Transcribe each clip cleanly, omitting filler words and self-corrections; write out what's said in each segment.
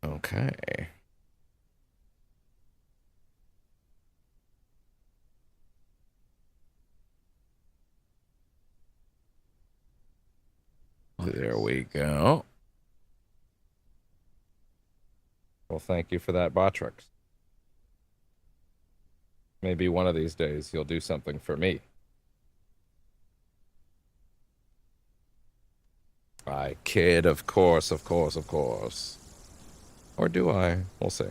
Okay. There we go. Well, thank you for that, Botrix. Maybe one of these days you'll do something for me. I kid, of course, of course, of course. Or do I? We'll see.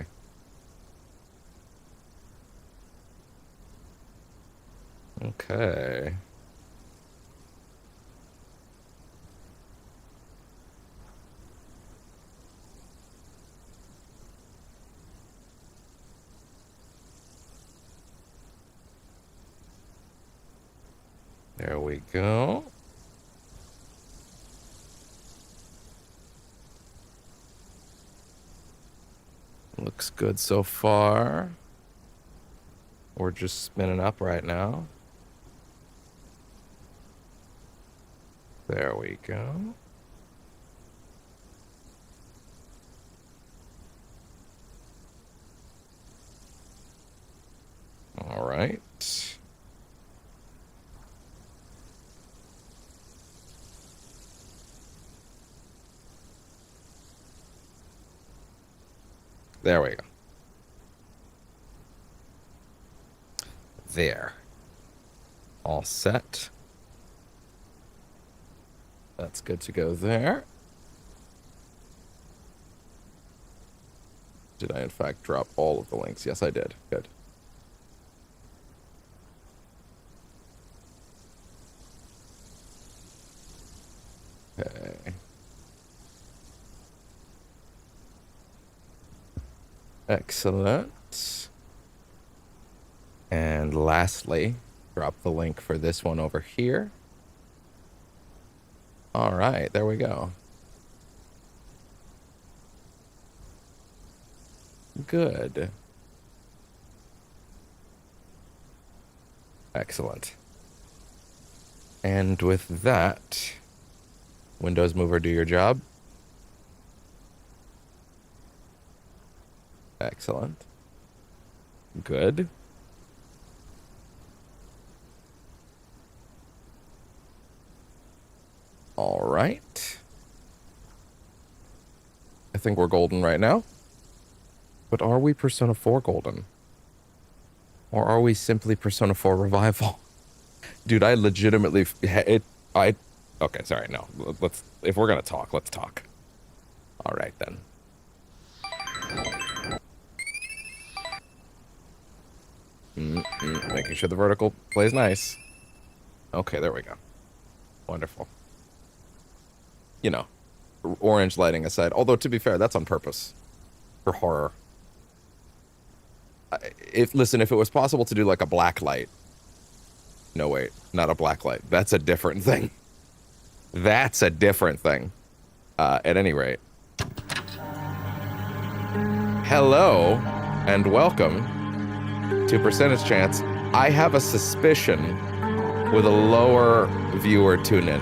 Okay. There we go. Looks good so far. We're just spinning up right now. There we go. All right. There we go. There. All set. That's good to go there. Did I, in fact, drop all of the links? Yes, I did. Good. Okay. Excellent. And lastly, drop the link for this one over here. All right, there we go. Good. Excellent. And with that, Windows Mover, do your job. Excellent. Good. All right. I think we're golden right now. But are we Persona 4 golden? Or are we simply Persona 4 Revival? Dude, I legitimately... Okay, sorry, no. If we're gonna talk, let's talk. All right, then. Making sure the vertical plays nice. Okay, there we go. Wonderful. You know, orange lighting aside. Although, to be fair, that's on purpose. For horror. Listen, if it was possible to do like a black light. No, wait, not a black light. That's a different thing. That's a different thing. At any rate. Hello, and welcome to Percentage Chance. I have a suspicion with a lower viewer tune-in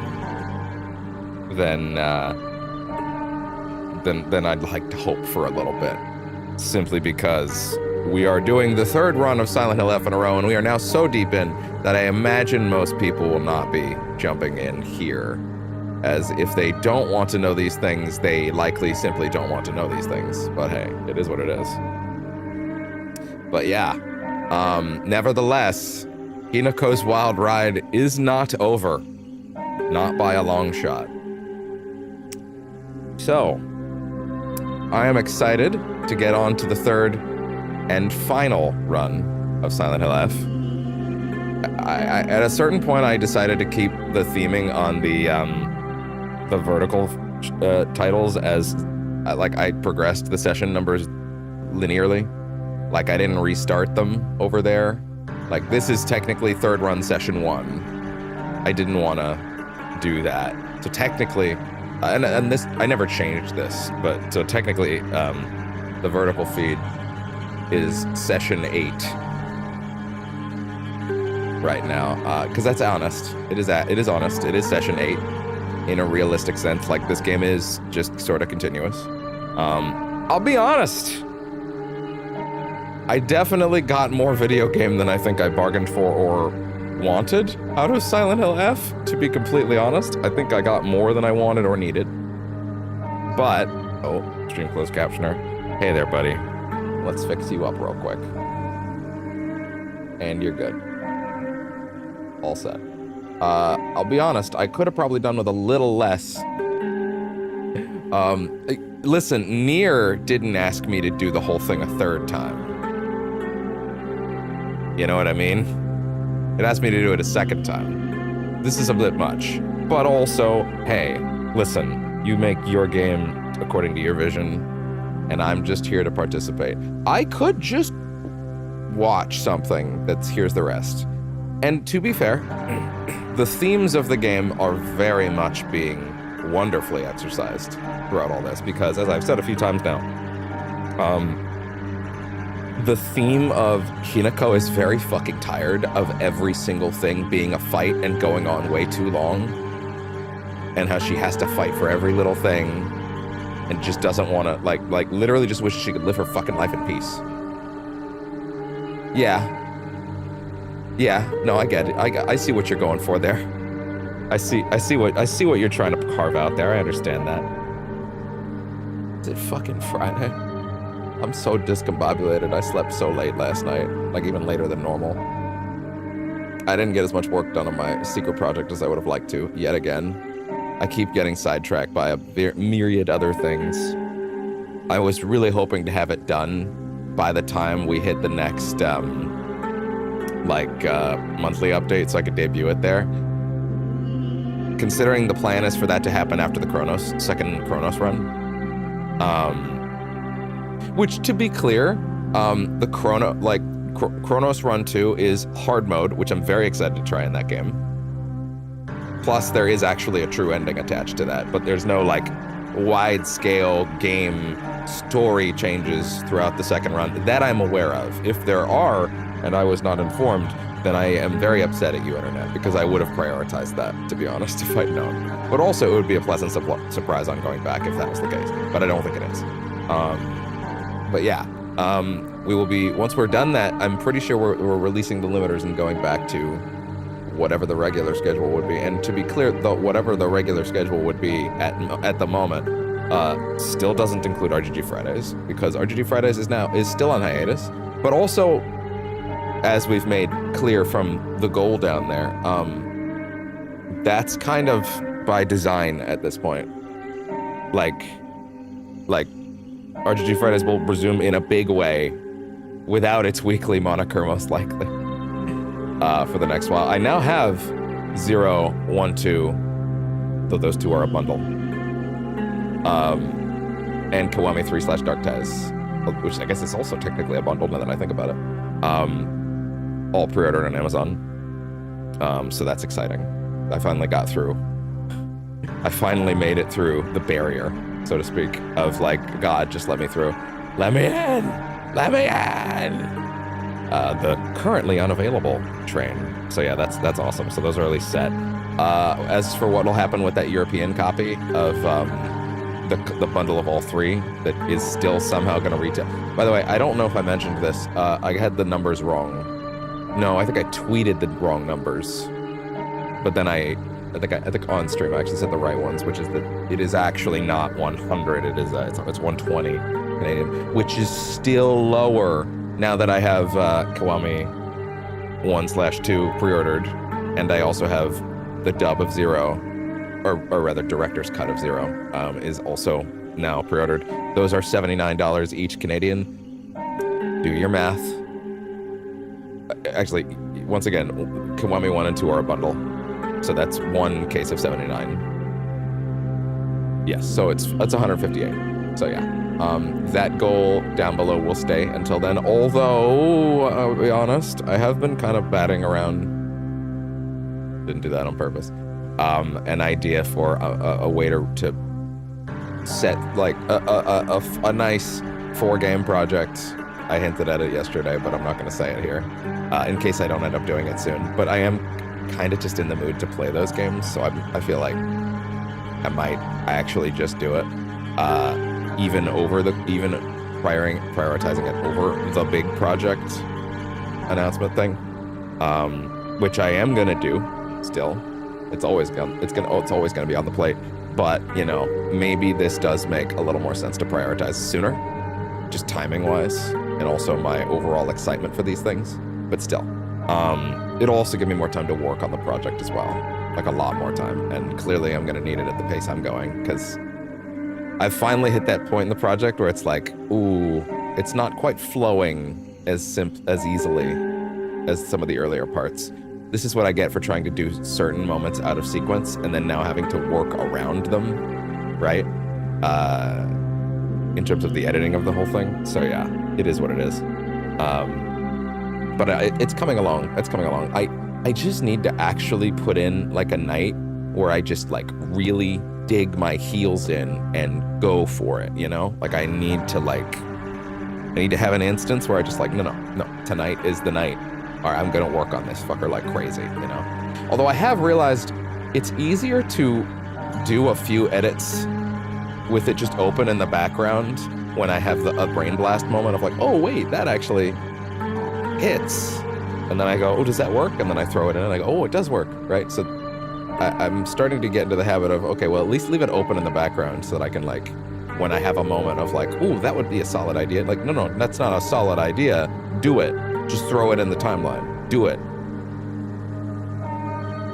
than I'd like to hope for a little bit. Simply because we are doing the third run of Silent Hill F in a row, and we are now so deep in that I imagine most people will not be jumping in here. As if they don't want to know these things, they likely simply don't want to know these things. But hey, it is what it is. But yeah, nevertheless, Hinako's wild ride is not over. Not by a long shot. So, I am excited to get on to the third and final run of Silent Hill F. At a certain point, I decided to keep the theming on the vertical titles as like I progressed the session numbers linearly. Like I didn't restart them over there. Like this is technically third run session 1. I didn't want to do that. So technically, and this I never changed this, but so technically the vertical feed is session 8 right now, because that's honest. It is honest. It is session 8 in a realistic sense. Like this game is just sort of continuous. I'll be honest. I definitely got more video game than I think I bargained for or wanted out of Silent Hill F, to be completely honest. I think I got more than I wanted or needed. But, oh, stream closed captioner. Hey there, buddy. Let's fix you up real quick. And you're good. All set. I'll be honest, I could have probably done with a little less. Listen, Nier didn't ask me to do the whole thing a third time. You know what I mean? It asked me to do it a second time. This is a bit much. But also, hey, listen, you make your game according to your vision, and I'm just here to participate. I could just watch something that's here's the rest. And to be fair, the themes of the game are very much being wonderfully exercised throughout all this, because as I've said a few times now, the theme of Hinako is very fucking tired of every single thing being a fight and going on way too long, and how she has to fight for every little thing and just doesn't want to, like literally just wishes she could live her fucking life in peace. Yeah, no, I get it. I see what you're going for there. I see what you're trying to carve out there. I understand that. Is it fucking Friday? I'm so discombobulated. I slept so late last night, like even later than normal. I didn't get as much work done on my secret project as I would have liked to, yet again. I keep getting sidetracked by a myriad other things. I was really hoping to have it done by the time we hit the next, monthly update so I could debut it there. Considering the plan is for that to happen after the second Chronos run. Which, to be clear, the Chronos Run 2 is hard mode, which I'm very excited to try in that game. Plus, there is actually a true ending attached to that, but there's no, wide-scale game story changes throughout the second run that I'm aware of. If there are, and I was not informed, then I am very upset at you, Internet, because I would have prioritized that, to be honest, if I'd known. But also, it would be a pleasant surprise on going back if that was the case, but I don't think it is. But yeah, we will be, once we're done that, I'm pretty sure we're releasing the limiters and going back to whatever the regular schedule would be. And to be clear, whatever the regular schedule would be at the moment still doesn't include RGG Fridays, because RGG Fridays is still on hiatus. But also, as we've made clear from the goal down there, that's kind of by design at this point. Like RGG Fridays will resume in a big way without its weekly moniker, most likely, for the next while. I now have 0, 1, 2, though those two are a bundle, and Kiwami 3/Dark Tez, which I guess is also technically a bundle now that I think about it. All pre-ordered on Amazon. So that's exciting. I finally got through. I finally made it through the barrier, so to speak, of God, just let me through. Let me in! Let me in! The currently unavailable train. So yeah, that's awesome. So those are at least set. As for what will happen with that European copy of the bundle of all three that is still somehow going to retail. By the way, I don't know if I mentioned this. I had the numbers wrong. No, I think I tweeted the wrong numbers. But then I think on stream I actually said the right ones, which is that it is actually not 100. It is it's 120 Canadian, which is still lower now that I have Kiwami 1/2 pre-ordered, and I also have the dub of 0, or rather director's cut of 0 is also now pre-ordered. Those are $79 each Canadian. Do your math. Actually, once again, Kiwami 1 and 2 are a bundle. So that's one case of 79. Yes, so it's 158. So yeah, that goal down below will stay until then. Although, I'll be honest, I have been kind of batting around, didn't do that on purpose, an idea for a way to set a nice 4-game project. I hinted at it yesterday, but I'm not going to say it here, in case I don't end up doing it soon. But I am kind of just in the mood to play those games, so I feel like I might actually just do it. even prioritizing it over the big project announcement thing, which I am gonna do still. It's always gonna be on the plate, but you know, maybe this does make a little more sense to prioritize sooner, just timing wise, and also my overall excitement for these things. But still, it'll also give me more time to work on the project as well, like a lot more time, and clearly I'm gonna need it at the pace I'm going, because I've finally hit that point in the project where it's like, ooh, it's not quite flowing as easily as some of the earlier parts. This is what I get for trying to do certain moments out of sequence and then now having to work around them, right? In terms of the editing of the whole thing. So yeah, it is what it is. But it's coming along. It's coming along. I just need to actually put in like a night where I just like really dig my heels in and go for it, you know? Like I need to have an instance where I just like, no, tonight is the night. All right, I'm gonna work on this fucker like crazy, you know? Although I have realized it's easier to do a few edits with it just open in the background when I have a brain blast moment of like, oh wait, that actually hits. And then I go, oh, does that work? And then I throw it in and I go, oh, it does work, right? So I'm starting to get into the habit of, okay, well, at least leave it open in the background so that I can like, when I have a moment of like, oh, that would be a solid idea. Like, no, that's not a solid idea. Do it. Just throw it in the timeline. Do it.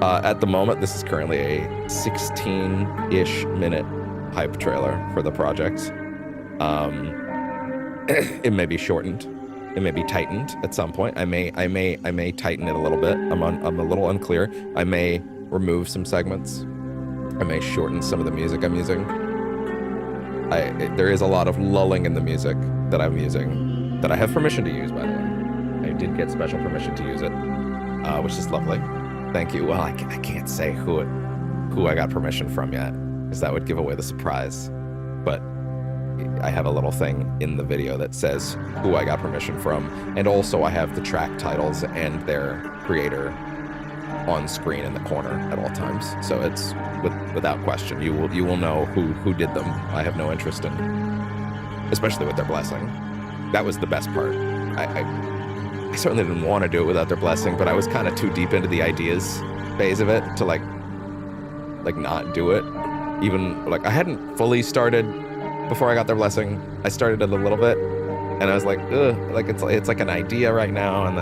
At the moment, this is currently a 16-ish minute hype trailer for the project. It may be shortened. It may be tightened at some point. I may tighten it a little bit. I'm a little unclear. I may remove some segments. I may shorten some of the music I'm using. There is a lot of lulling in the music that I'm using that I have permission to use, by the way. I did get special permission to use it, which is lovely. Thank you. Well, I can't say who I got permission from yet, because that would give away the surprise. But I have a little thing in the video that says who I got permission from, and also I have the track titles and their creator on screen in the corner at all times. So it's without question, you will know who did them. I have no interest in, especially with their blessing. That was the best part. I certainly didn't want to do it without their blessing, but I was kind of too deep into the ideas phase of it to like not do it. Even like I hadn't fully started before I got their blessing. I started it a little bit, and I was like, ugh, like it's like an idea right now, and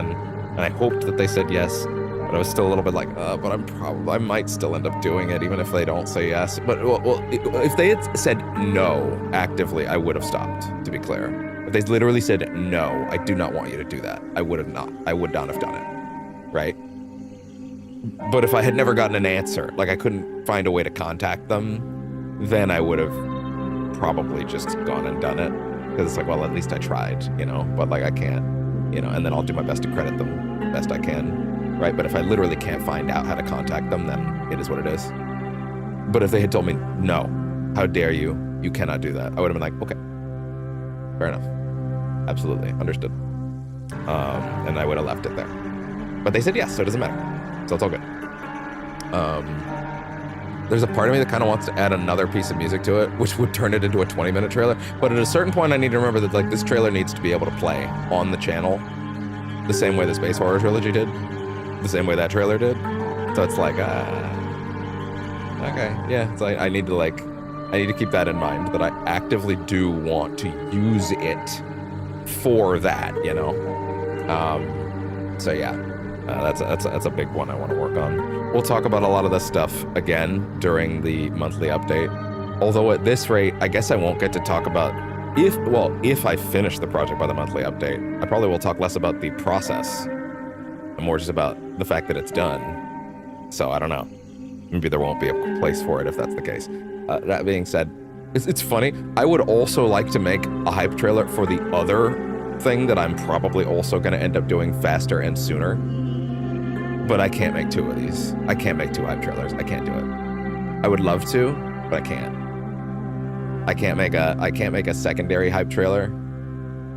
I hoped that they said yes, but I was still a little bit like, but I might still end up doing it even if they don't say yes. But well, if they had said no actively, I would have stopped. To be clear. If they literally said, no, I do not want you to do that, I would not have done it, right? But if I had never gotten an answer, like I couldn't find a way to contact them, then I would have probably just gone and done it. Because it's like, well, at least I tried, you know, but like I can't, you know, and then I'll do my best to credit them best I can, right? But if I literally can't find out how to contact them, then it is what it is. But if they had told me, no, how dare you, you cannot do that, I would have been like, okay, fair enough. Absolutely. Understood. And I would have left it there. But they said yes, so it doesn't matter. So it's all good. There's a part of me that kind of wants to add another piece of music to it, which would turn it into a 20-minute trailer. But at a certain point, I need to remember that like this trailer needs to be able to play on the channel the same way the Space Horror Trilogy did, the same way that trailer did. So it's like, okay, yeah. So I need to keep that in mind, that I actively do want to use it for that, you know? So yeah, that's a big one I want to work on. We'll talk about a lot of this stuff again during the monthly update. Although at this rate, I guess I won't get to talk about if I finish the project by the monthly update, I probably will talk less about the process and more just about the fact that it's done. So I don't know. Maybe there won't be a place for it if that's the case. That being said, it's funny. I would also like to make a hype trailer for the other thing that I'm probably also going to end up doing faster and sooner. But I can't make two of these. I can't make two hype trailers. I can't do it. I would love to, but I can't. I can't make a secondary hype trailer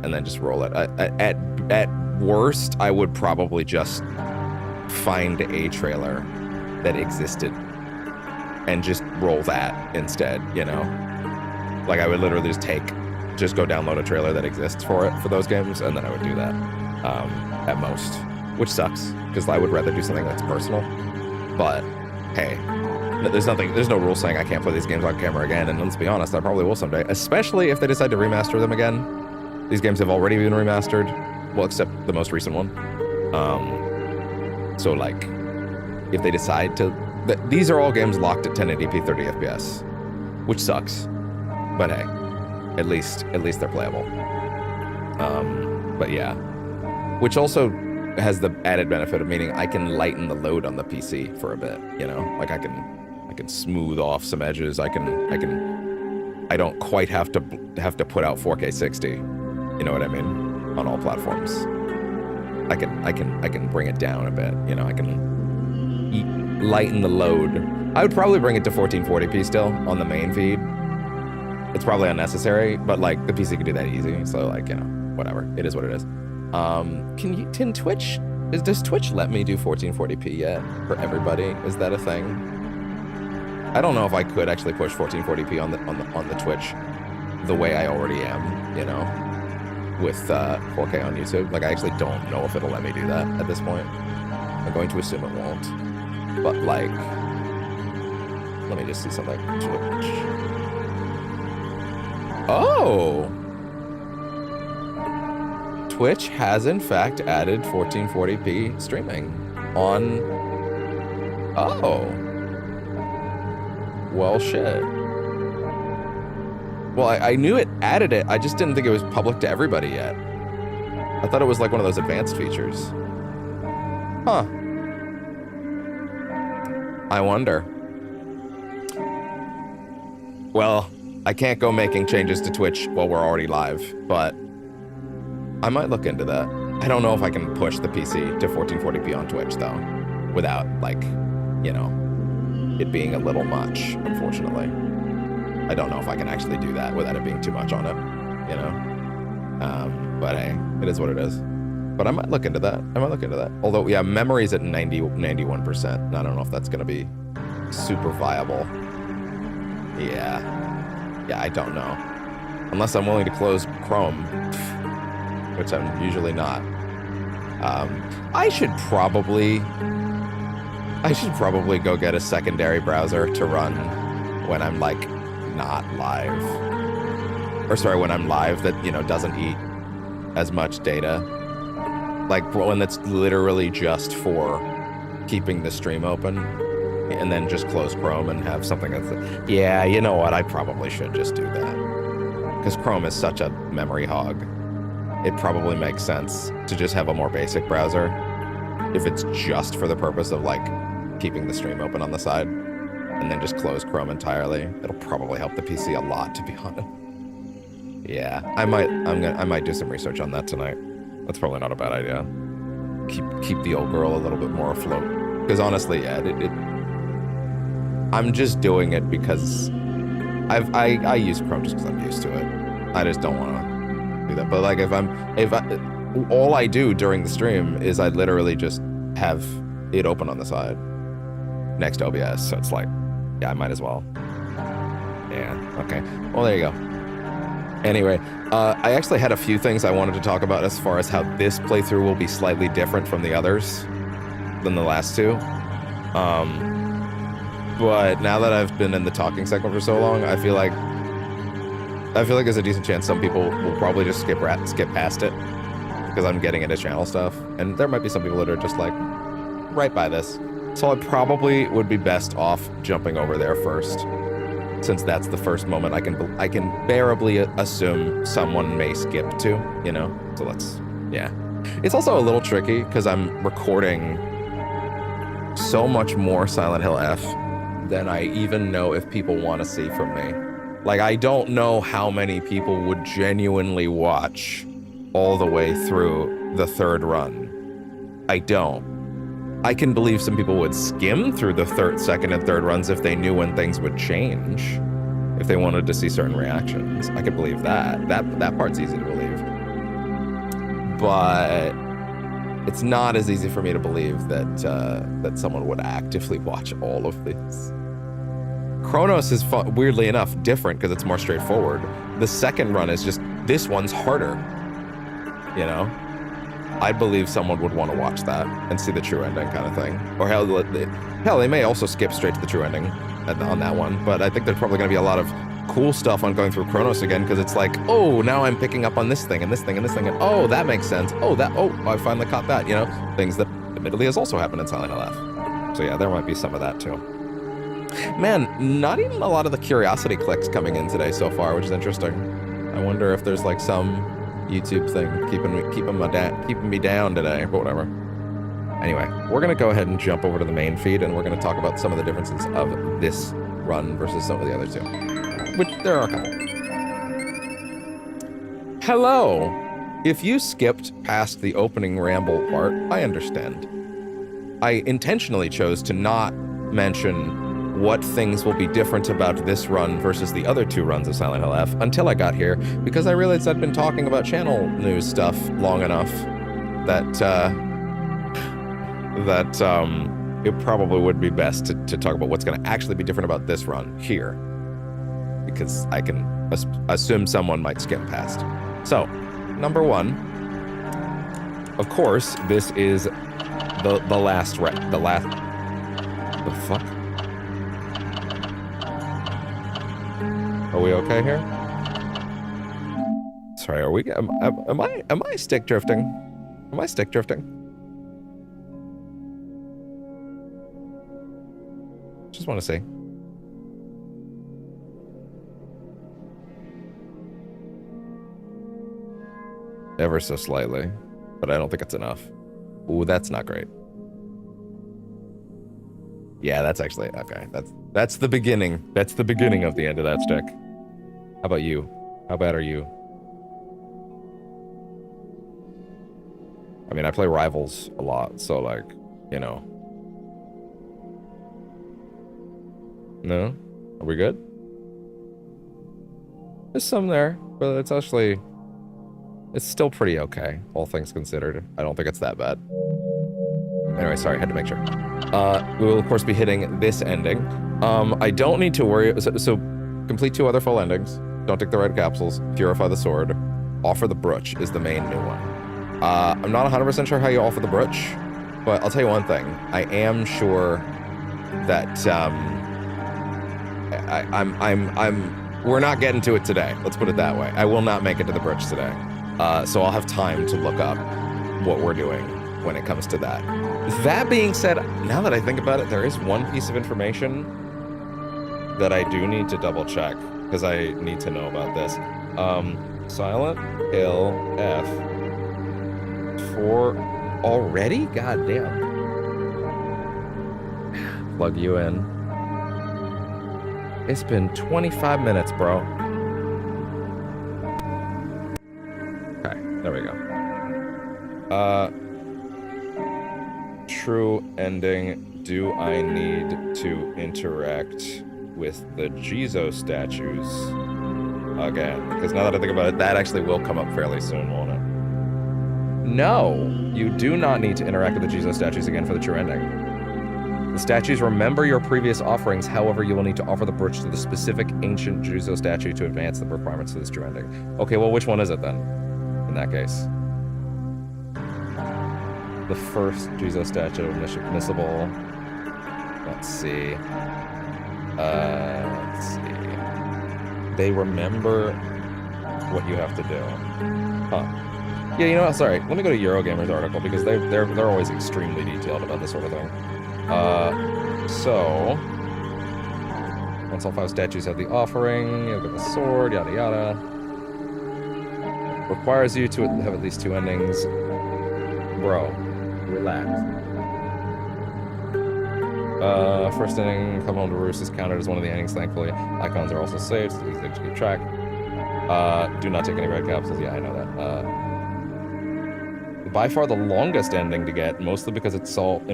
and then just roll it. At worst, I would probably just find a trailer that existed and just roll that instead, you know? Like I would literally just go download a trailer that exists for those games, and then I would do that at most, which sucks because I would rather do something that's personal. But hey, there's no rule saying I can't play these games on camera again, and let's be honest, I probably will someday, especially if they decide to remaster them again. These games have already been remastered, well, except the most recent one. So like, if they decide to, these are all games locked at 1080p 30 FPS, which sucks, but hey, at least they're playable. But yeah, which also has the added benefit of meaning I can lighten the load on the PC for a bit, you know, like I can smooth off some edges. I don't quite have to put out 4K 60, you know what I mean, on all platforms. I can bring it down a bit, you know, I can lighten the load. I would probably bring it to 1440p still on the main feed. It's probably unnecessary, but like the PC can do that easy, so like, you know, whatever. It is what it is. Does Twitch let me do 1440p yet for everybody? Is that a thing? I don't know if I could actually push 1440p on the Twitch the way I already am, you know, with 4K on YouTube. Like I actually don't know if it'll let me do that at this point. I'm going to assume it won't. But like, let me just see something. Twitch. Oh! Twitch has in fact added 1440p streaming on... Oh. Well, shit. Well, I knew it added it, I just didn't think it was public to everybody yet. I thought it was like one of those advanced features. Huh. I wonder. Well, I can't go making changes to Twitch while we're already live, but I might look into that. I don't know if I can push the PC to 1440p on Twitch, though, without, like, you know, it being a little much, unfortunately. I don't know if I can actually do that without it being too much on it, you know? But hey, it is what it is. But I might look into that. Although, yeah, memory's at 91%, and I don't know if that's gonna be super viable. Yeah, I don't know. Unless I'm willing to close Chrome, which I'm usually not. I should probably go get a secondary browser to run when I'm like not live. Or sorry, when I'm live that, you know, doesn't eat as much data. Like one that's literally just for keeping the stream open, and then just close Chrome and have something that's... Yeah, you know what? I probably should just do that. Because Chrome is such a memory hog. It probably makes sense to just have a more basic browser if it's just for the purpose of like keeping the stream open on the side, and then just close Chrome entirely. It'll probably help the PC a lot, to be honest. Yeah, I might do some research on that tonight. That's probably not a bad idea. Keep the old girl a little bit more afloat. Because honestly, yeah, I'm just doing it because I use Chrome just because I'm used to it. I just don't want to do that. But like if all I do during the stream is I literally just have it open on the side next to OBS. So it's like, yeah, I might as well. Yeah. Okay. Well, there you go. Anyway, I actually had a few things I wanted to talk about as far as how this playthrough will be slightly different from the others than the last two. But now that I've been in the talking segment for so long, I feel like there's a decent chance some people will probably just skip past it because I'm getting into channel stuff, and there might be some people that are just like right by this. So I probably would be best off jumping over there first, since that's the first moment I can bearably assume someone may skip to, you know. So yeah. It's also a little tricky because I'm recording so much more Silent Hill F than I even know if people want to see from me. Like, I don't know how many people would genuinely watch all the way through the third run. I don't. I can believe some people would skim through the second and third runs if they knew when things would change, if they wanted to see certain reactions. I could believe that. That part's easy to believe. But it's not as easy for me to believe that someone would actively watch all of this. Chronos is, weirdly enough, different because it's more straightforward. The second run is just, this one's harder. You know? I believe someone would want to watch that and see the true ending kind of thing. Or hell, they may also skip straight to the true ending on that one. But I think there's probably going to be a lot of cool stuff on going through Chronos again, because it's like, oh, now I'm picking up on this thing and this thing and this thing, and oh, that makes sense. Oh, I finally caught that, you know? Things that admittedly has also happened in Silent LF. So yeah, there might be some of that too. Man, not even a lot of the curiosity clicks coming in today so far, which is interesting. I wonder if there's like some YouTube thing keeping me down today, but whatever. Anyway, we're gonna go ahead and jump over to the main feed, and we're gonna talk about some of the differences of this run versus some of the other two. Which there are a couple. Hello! If you skipped past the opening ramble part, I understand. I intentionally chose to not mention what things will be different about this run versus the other two runs of Silent Hill F until I got here, because I realized I'd been talking about channel news stuff long enough that it probably would be best to talk about what's going to actually be different about this run here, because I can assume someone might skip past. So, number one, of course, this is the last. The fuck? Are we okay here? Sorry, are we? Am I stick drifting? Am I stick drifting? Just want to see. Ever so slightly, but I don't think it's enough. Ooh, that's not great. Yeah, that's actually okay. That's the beginning. That's the beginning of the end of that stick. How about you? How bad are you? I mean, I play Rivals a lot, so like, you know. No? Are we good? There's some there, but it's actually, it's still pretty okay, all things considered. I don't think it's that bad. Anyway, sorry, had to make sure. We will, of course, be hitting this ending. I don't need to worry. So complete 2 other full endings. Don't take the red capsules. Purify the sword. Offer the brooch is the main new one. I'm not 100% sure how you offer the brooch, but I'll tell you one thing. I am sure that we're not getting to it today. Let's put it that way. I will not make it to the brooch today. So I'll have time to look up what we're doing when it comes to that. That being said, now that I think about it, there is one piece of information that I do need to double check, because I need to know about this. Silent Hill F 4 already? God damn. Plug you in. It's been 25 minutes, bro. Okay, there we go. True ending. Do I need to interact with the Jizo statues again? Because now that I think about it, that actually will come up fairly soon, won't it? No, you do not need to interact with the Jizo statues again for the true ending. The statues remember your previous offerings, however, you will need to offer the brooch to the specific ancient Jizo statue to advance the requirements to this true ending. Okay, well, which one is it then, in that case? The first Jizo statue, missable. Let's see. Let's see. They remember what you have to do. Huh. Yeah, you know what? Sorry. Let me go to Eurogamer's article, because they're always extremely detailed about this sort of thing. So once all 5 statues have the offering, you'll get the sword, yada yada. Requires you to have at least 2 endings. Bro, relax. First ending, come home to roost, is counted as one of the endings, thankfully. Icons are also saved, so it's easy to keep track. Do not take any red capsules. Yeah, I know that. By far the longest ending to get, mostly because it solves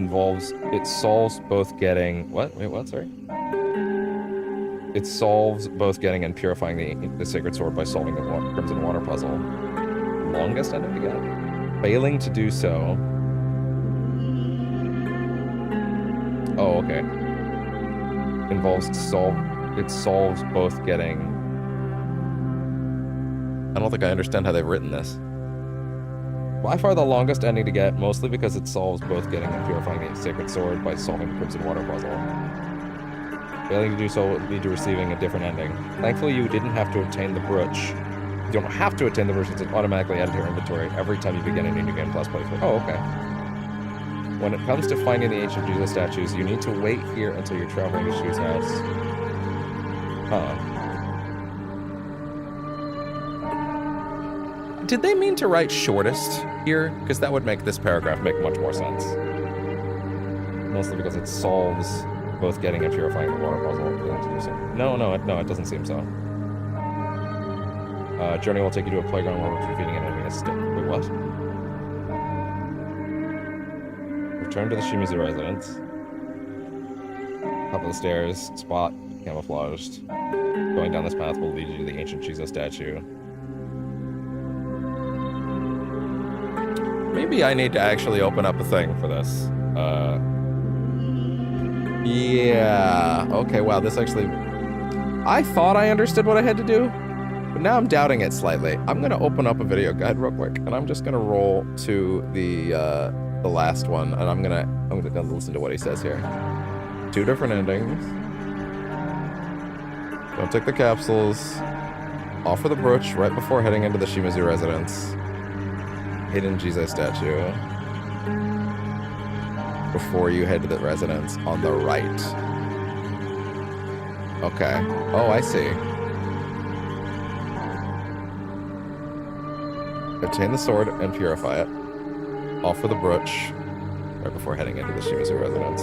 both getting... What? Wait, what? Sorry? It solves both getting and purifying the Sacred Sword by solving the Crimson Water puzzle. Longest ending to get? Failing to do so... Oh, okay. Involves it solves both getting... I don't think I understand how they've written this. By far the longest ending to get, mostly because it solves both getting and purifying the sacred sword by solving the Crimson Water puzzle. Failing to do so would lead to receiving a different ending. Thankfully, you didn't have to obtain the brooch. You don't have to obtain the brooch, it's automatically added to your inventory every time you begin a new Game Plus playthrough. Oh, okay. When it comes to finding the ancient Jesus statues, you need to wait here until you're traveling to Shu's house. Huh. Did they mean to write shortest here? Because that would make this paragraph make much more sense. Mostly because it solves both getting and purifying the water puzzle. No, it doesn't seem so. Journey will take you to a playground where we're defeating an enemy. Wait, what? Return to the Shimizu residence. Top of the stairs, spot camouflaged. Going down this path will lead you to the ancient Shiza statue. Maybe I need to actually open up a thing for this. Yeah. Okay, wow, this actually... I thought I understood what I had to do, but now I'm doubting it slightly. I'm gonna open up a video guide real quick, and I'm just gonna roll to the last one, and I'm gonna listen to what he says here. 2 different endings. Don't take the capsules. Offer the brooch right before heading into the Shimizu residence. Hidden Jesus statue. Before you head to the residence on the right. Okay. Oh, I see. Obtain the sword and purify it. Offer the brooch right before heading into the Shimizu residence.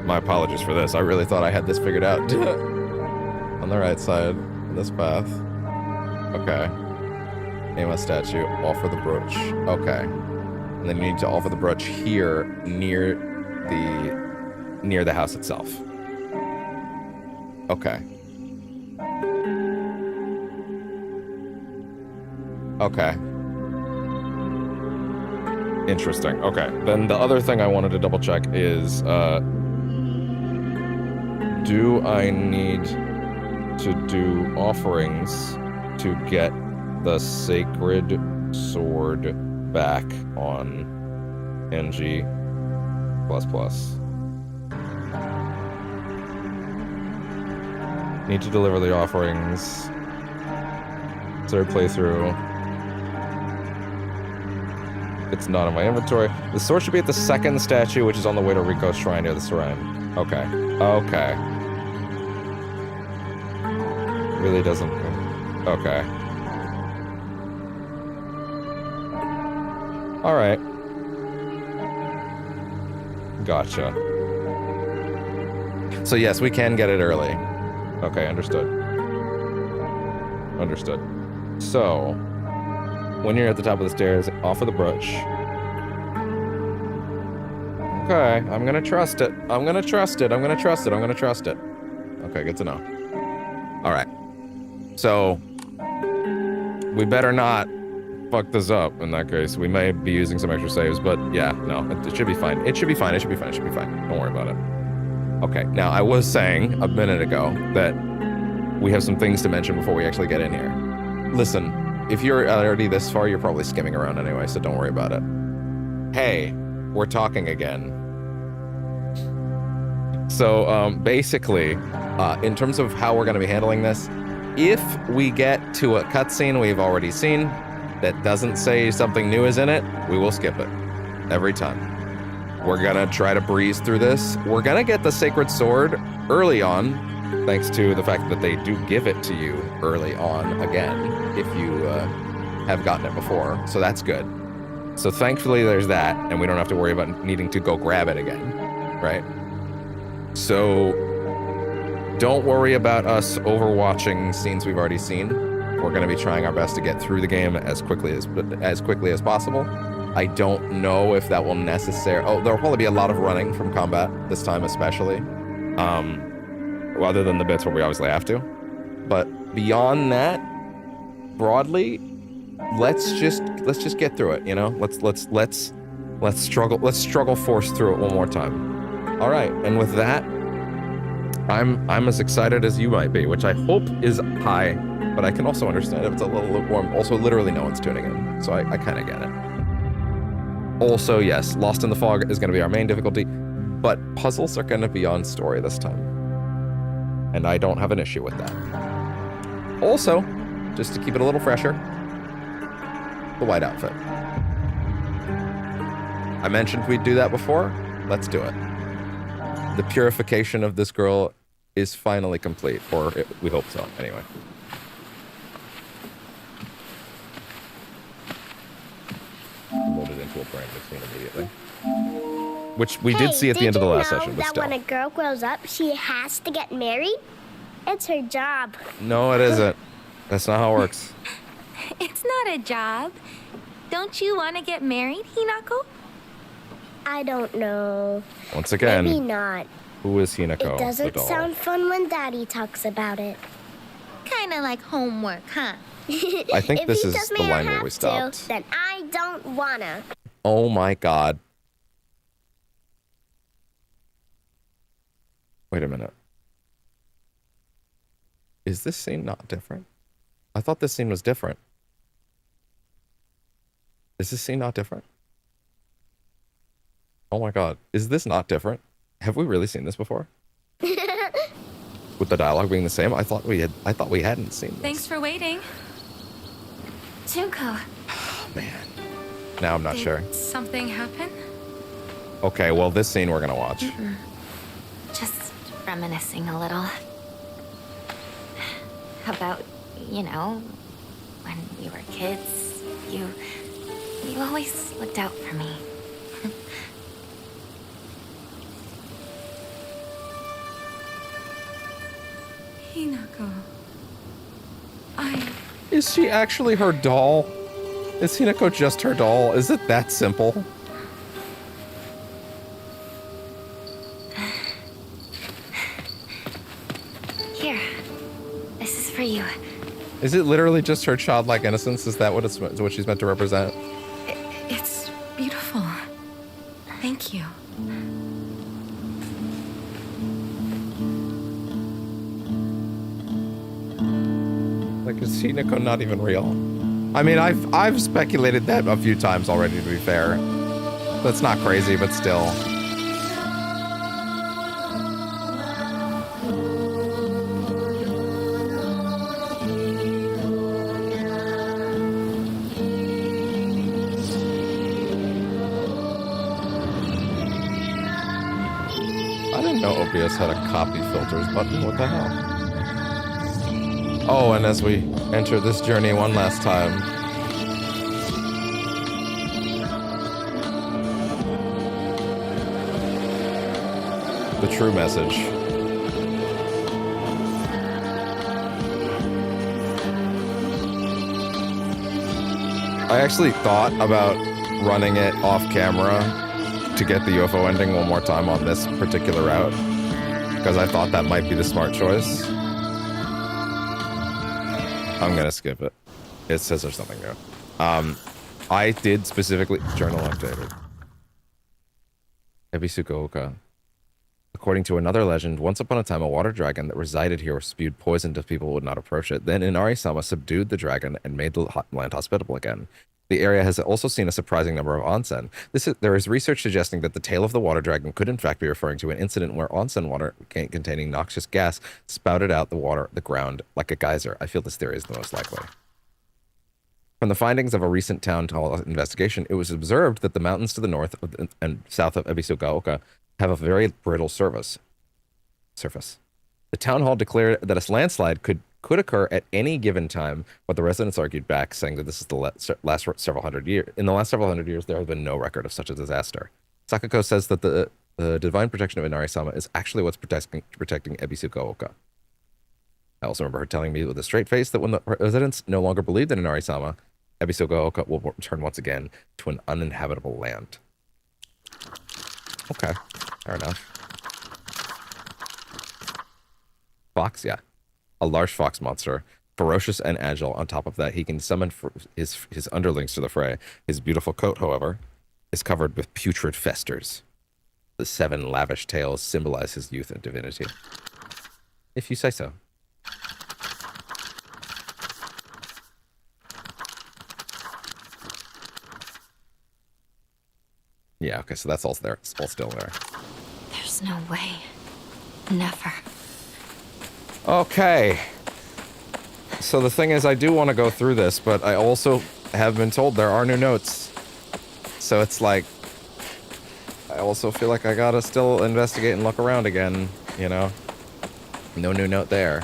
My apologies for this. I really thought I had this figured out. On the right side, this path. Okay. Aim a statue. Offer the brooch. Okay. And then you need to offer the brooch here, near the house itself. Okay. Okay. Interesting. Okay. Then the other thing I wanted to double check is, do I need to do offerings to get the sacred sword back on NG++? Need to deliver the offerings. Third playthrough. It's not in my inventory. The sword should be at the second statue, which is on the way to Riko's shrine near the shrine. Okay. Okay. Really doesn't... Okay. Alright. Gotcha. So yes, we can get it early. Okay, understood. Understood. So, when you're at the top of the stairs, offer the brooch. Okay, I'm gonna trust it. I'm gonna trust it. I'm gonna trust it. I'm gonna trust it. Okay, good to know. Alright. So, we better not fuck this up in that case. We may be using some extra saves, but yeah, no, it should be fine. It should be fine. It should be fine. It should be fine. Don't worry about it. Okay, now I was saying a minute ago that we have some things to mention before we actually get in here. Listen, if you're already this far, you're probably skimming around anyway, so don't worry about it. Hey, we're talking again. So, basically, in terms of how we're going to be handling this, if we get to a cutscene we've already seen that doesn't say something new is in it, we will skip it. Every time. We're gonna try to breeze through this. We're gonna get the Sacred Sword early on, thanks to the fact that they do give it to you early on again, if you have gotten it before, so that's good. So thankfully there's that, and we don't have to worry about needing to go grab it again, right? So don't worry about us overwatching scenes we've already seen. We're gonna be trying our best to get through the game as quickly as possible. I don't know if that will necessarily... Oh, there'll probably be a lot of running from combat this time especially. Other than the bits where we obviously have to. But beyond that, broadly, let's just get through it, you know? Let's struggle force through it one more time. All right, and with that, I'm as excited as you might be, which I hope is high, but I can also understand if it's a little lukewarm. Also, literally no one's tuning in, so I kind of get it. Also, yes, Lost in the Fog is going to be our main difficulty, but puzzles are going to be on story this time. And I don't have an issue with that. Also, just to keep it a little fresher, the white outfit. I mentioned we'd do that before. Let's do it. The purification of this girl is finally complete, or we hope so, anyway. Loaded into a brand new scene immediately. Which we did see at the end of the last session, but still. When a girl grows up, she has to get married? It's her job. No, it isn't. That's not how it works. It's not a job. Don't you want to get married, Hinako? I don't know. Once again, maybe not. Who is Hinako? It doesn't sound fun when Daddy talks about it. Kind of like homework, huh? I think this is the line where we stopped. Then I don't wanna. Oh my god. Wait a minute. Is this scene not different? I thought this scene was different. Is this scene not different? Oh my god. Is this not different? Have we really seen this before? With the dialogue being the same? I thought we hadn't seen this. Thanks for waiting. Junko. Oh, man. Now I'm not sure. Something happen? Okay, well, this scene we're gonna watch. Just reminiscing a little. About, you know, when we were kids, you always looked out for me. Hinako. Is she actually her doll? Is Hinako just her doll? Is it that simple? Here. This is for you. Is it literally just her childlike innocence? Is that what she's meant to represent? It's beautiful. Thank you. Like, is Hinako not even real? I mean, I've speculated that a few times already, to be fair. That's not crazy, but still. I didn't know OBS had a copy filters button. What the hell? Oh, and as we enter this journey one last time, the true message. I actually thought about running it off camera to get the UFO ending one more time on this particular route, because I thought that might be the smart choice. I'm gonna skip it. It says there's something new. I did specifically journal updated. Ebisugaoka. According to another legend, once upon a time a water dragon that resided here spewed poison to people who would not approach it. Then Inari-sama subdued the dragon and made the land hospitable again. The area has also seen a surprising number of onsen. There is research suggesting that the tale of the water dragon could in fact be referring to an incident where onsen water containing noxious gas spouted out the ground like a geyser. I feel this theory is the most likely. From the findings of a recent town hall investigation, it was observed that the mountains to the north and south of Ebisugaoka have a very brittle surface. The town hall declared that a landslide could occur at any given time, but the residents argued back, saying that this is the last several hundred years. In the last several hundred years, there has been no record of such a disaster. Sakako says that the divine protection of Inari-sama is actually what's protecting Ebisugaoka. I also remember her telling me with a straight face that when the residents no longer believed in Inari-sama, Ebisugaoka will return once again to an uninhabitable land. Okay, fair enough. Fox, yeah. A large fox monster, ferocious and agile. On top of that, he can summon his underlings to the fray. His beautiful coat, however, is covered with putrid festers. The 7 lavish tails symbolize his youth and divinity. If you say so. Yeah, okay, so that's all there. It's all still there. There's no way. Never. Okay. So the thing is, I do want to go through this, but I also have been told there are new notes. So it's like, I also feel like I gotta still investigate and look around again, you know? No new note there.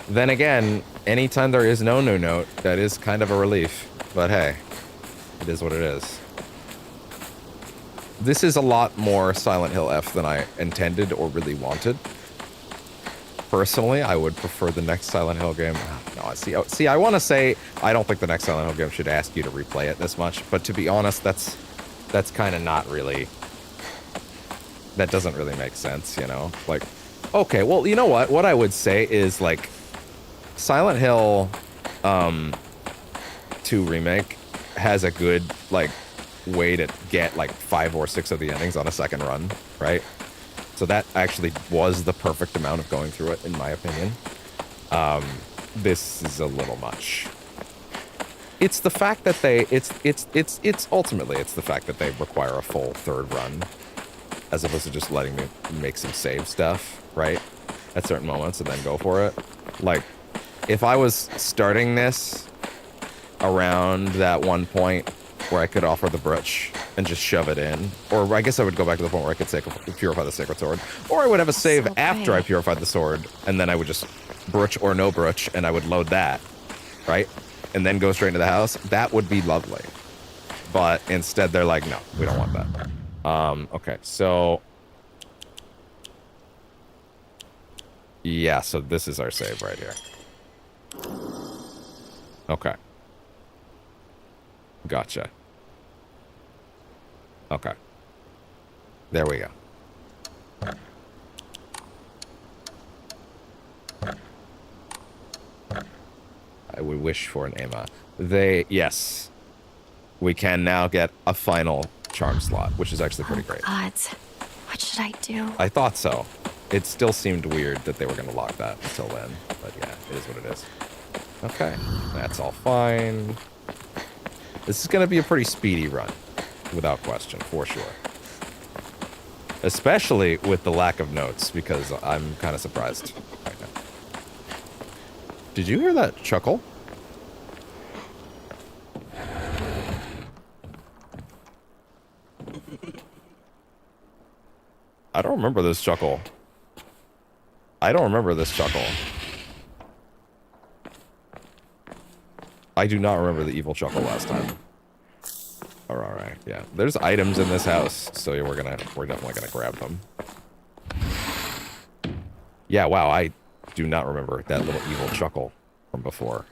Then again, anytime there is no new note, that is kind of a relief. But hey, it is what it is. This is a lot more Silent Hill F than I intended or really wanted. Personally, I would prefer the next Silent Hill game. No, see, I want to say I don't think the next Silent Hill game should ask you to replay it this much, but to be honest, that's kind of not really. That doesn't really make sense, you know? Like, okay, well, you know what? What I would say is, like, Silent Hill 2 Remake has a good, like, way to get, like, 5 or 6 of the endings on a second run, right? So that actually was the perfect amount of going through it, in my opinion. This is a little much. It's the fact that it's ultimately, it's the fact that they require a full third run, as opposed to just letting me make some save stuff, right? At certain moments and then go for it. Like, if I was starting this around that one point where I could offer the brooch and just shove it in, or I guess I would go back to the point where I could purify the sacred sword, or I would have a save after I purified the sword, and then I would just brooch or no brooch, and I would load that, right? And then go straight into the house. That would be lovely. But instead they're like, no, we don't want that. Okay, so... yeah, so this is our save right here. Okay. Gotcha. Okay. There we go. I would wish for an Emma. Yes. We can now get a final charm slot, which is actually pretty great. Gods. What should I do? I thought so. It still seemed weird that they were going to lock that until then. But yeah, it is what it is. Okay. That's all fine. This is going to be a pretty speedy run. Without question, for sure. Especially with the lack of notes, because I'm kind of surprised right now. Did you hear that chuckle? I don't remember this chuckle. I don't remember this chuckle. I do not remember the evil chuckle last time. Alright, yeah. There's items in this house, so we're definitely gonna grab them. Yeah, wow, I do not remember that little evil chuckle from before.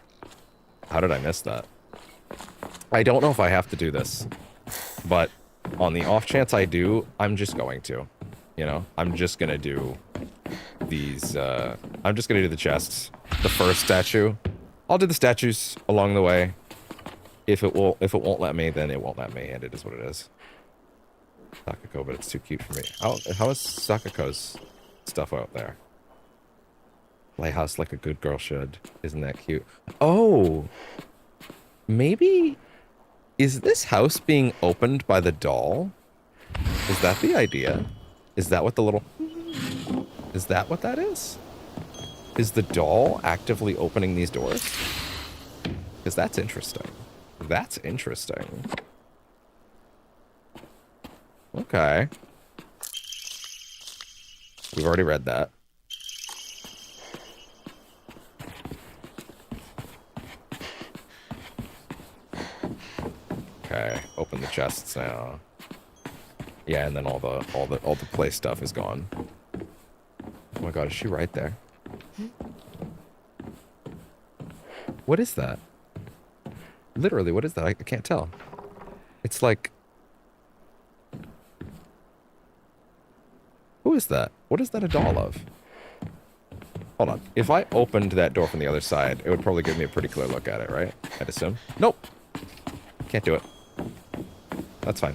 How did I miss that? I don't know if I have to do this, but on the off chance I do, I'm just going to. You know, I'm just gonna do these, I'm just gonna do the chests. The first statue. I'll do the statues along the way. If it won't let me, then it won't let me, and it is what it is. Sakako, but it's too cute for me. How is Sakako's stuff out there? Playhouse like a good girl should. Isn't that cute? Oh! Maybe... is this house being opened by the doll? Is that the idea? Is that what the little... is that what that is? Is the doll actively opening these doors? Because that's interesting. That's interesting. Okay. We've already read that. Okay, open the chests now. Yeah, and then all the play stuff is gone. Oh my god, is she right there? What is that? Literally, what is that? I can't tell. It's like... who is that? What is that a doll of? Hold on. If I opened that door from the other side, it would probably give me a pretty clear look at it, right? I'd assume. Nope. Can't do it. That's fine.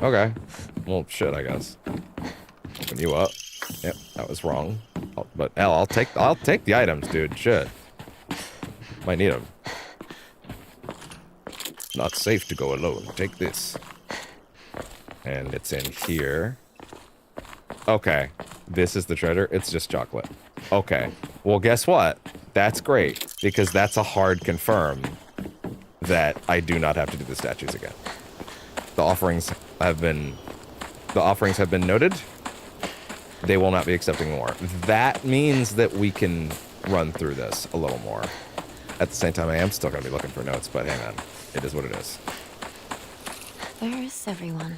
Okay. Well, shit, I guess. Open you up. Yep, that was wrong. But hell, I'll take the items, dude. Shit. Might need them. Not safe to go alone. Take this. And it's in here. Okay. This is the treasure. It's just chocolate. Okay. Well, guess what? That's great. Because that's a hard confirm that I do not have to do the statues again. The offerings have been noted. They will not be accepting more. That means that we can run through this a little more. At the same time, I am still going to be looking for notes, but hang on. It is what it is. Where's everyone?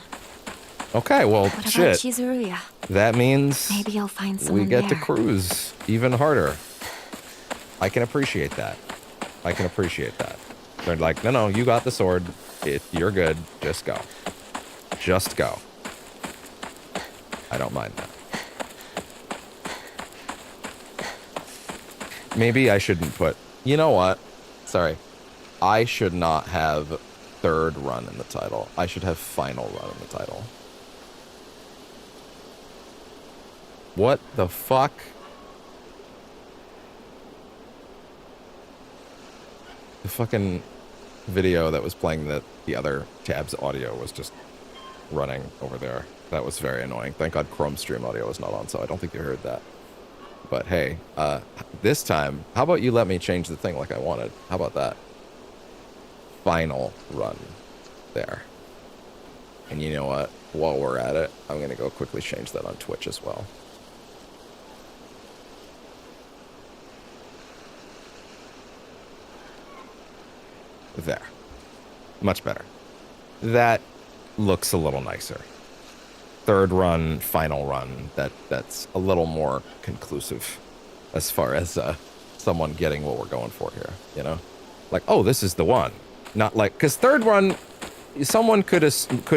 Okay, well, What shit. about Chizuruya? That means Maybe you'll find someone we get to there. cruise even harder. I can appreciate that. I can appreciate that. They're like, no, you got the sword. You're good. Just go. Just go. I don't mind that. Maybe I shouldn't put... You know what? Sorry. I should not have third run in the title. I should have final run in the title. What the fuck? The fucking video that was playing the other tab's audio was just running over there. That was very annoying. Thank God Chrome Stream audio was not on, so I don't think you heard that. But hey, this time, how about you let me change the thing like I wanted? How about that? Final run there. And you know what? While we're at it, I'm going to go quickly change that on Twitch as well. There. Much better. That looks a little nicer. Third run, final run, that's a little more conclusive as far as someone getting what we're going for here, you know? Like, oh, this is the one. Not like, because third run, someone could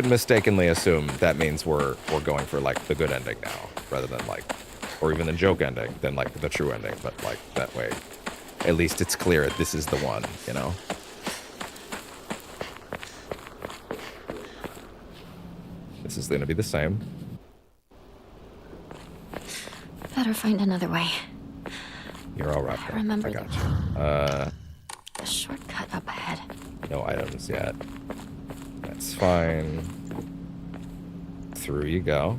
mistakenly assume that means we're going for like the good ending now, rather than like, or even the joke ending, than like the true ending. But like that way, at least it's clear this is the one, you know? This is going to be the same. Better find another way. You're all right. I remember I got you. the shortcut up ahead. No items yet. That's fine. Through you go.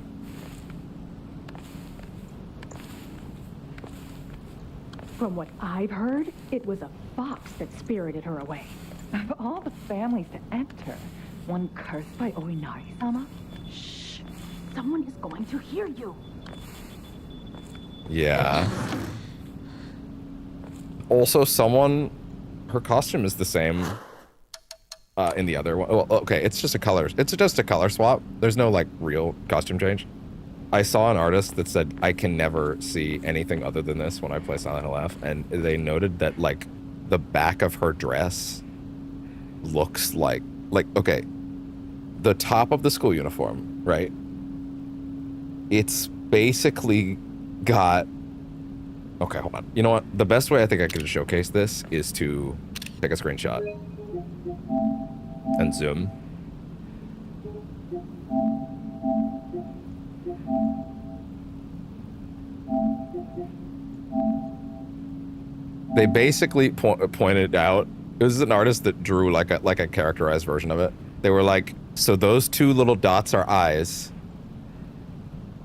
From what I've heard, it was a fox that spirited her away. Of all the families to enter, one cursed by Oinari-sama? Shh! Someone is going to hear you. Yeah. Also, her costume is the same in the other one. Well, okay, it's just a color swap. There's no like real costume change. I saw an artist that said I can never see anything other than this when I play Silent Hill F, and they noted that like the back of her dress looks like okay, the top of the school uniform, right? It's basically got... Okay, hold on. You know what? The best way I think I could showcase this is to take a screenshot and zoom. They basically pointed out, it was an artist that drew like a characterized version of it. They were like, so those two little dots are eyes,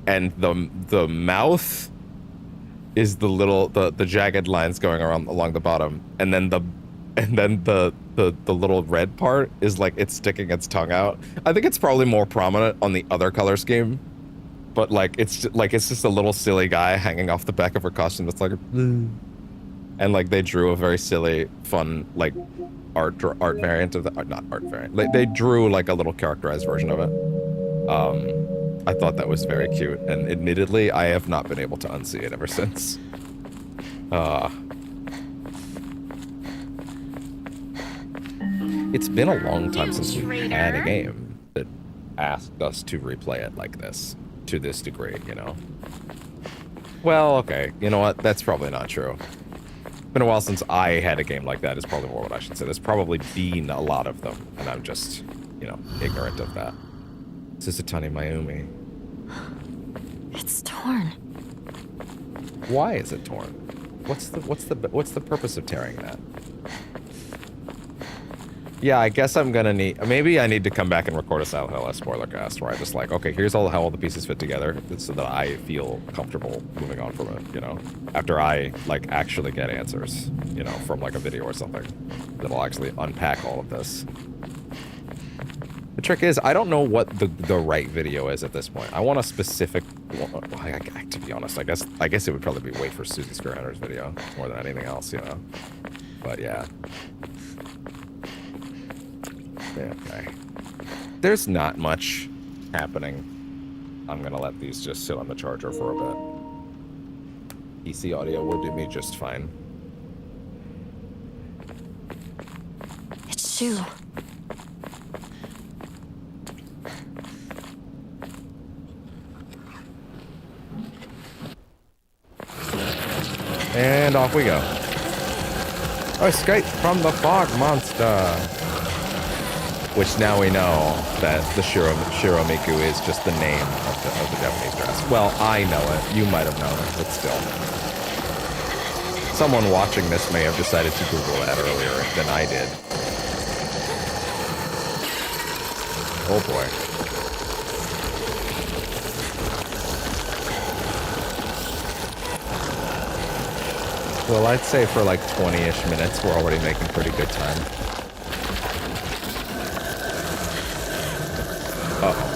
and the mouth is the little the jagged lines going along the bottom, and then the little red part is like it's sticking its tongue out. I think it's probably more prominent on the other color scheme, but like it's just a little silly guy hanging off the back of her costume that's like, and like they drew a very silly, fun like art variant of the not art variant. They drew like a little characterized version of it. I thought that was very cute, and admittedly, I have not been able to unsee it ever since. It's been a long time since we had a game that asked us to replay it like this, to this degree, you know? Well, okay, you know what? That's probably not true. Been a while since I had a game like that is probably more what I should say. There's probably been a lot of them, and I'm just, you know, ignorant of that. Susutani Mayumi. It's torn. Why is it torn? What's the purpose of tearing that? Yeah, I guess I'm gonna need... Maybe I need to come back and record a Silent Hill spoiler cast where I just like, okay, here's how all the pieces fit together so that I feel comfortable moving on from it, you know? After I, like, actually get answers, you know, from, like, a video or something that'll actually unpack all of this. The trick is, I don't know what the right video is at this point. I want a specific... Well, to be honest, I guess it would probably be wait for Susie Spearhunter's video more than anything else, you know? But, yeah. Okay. There's not much happening. I'm gonna let these just sit on the charger for a bit. PC audio will do me just fine. It's Shu. And off we go. Escape from the fog monster. Which now we know that the Shiromiku is just the name of the Japanese dress. Well, I know it. You might have known it, but still. Someone watching this may have decided to Google that earlier than I did. Oh boy. Well, I'd say for like 20-ish minutes, we're already making pretty good time. Uh-oh.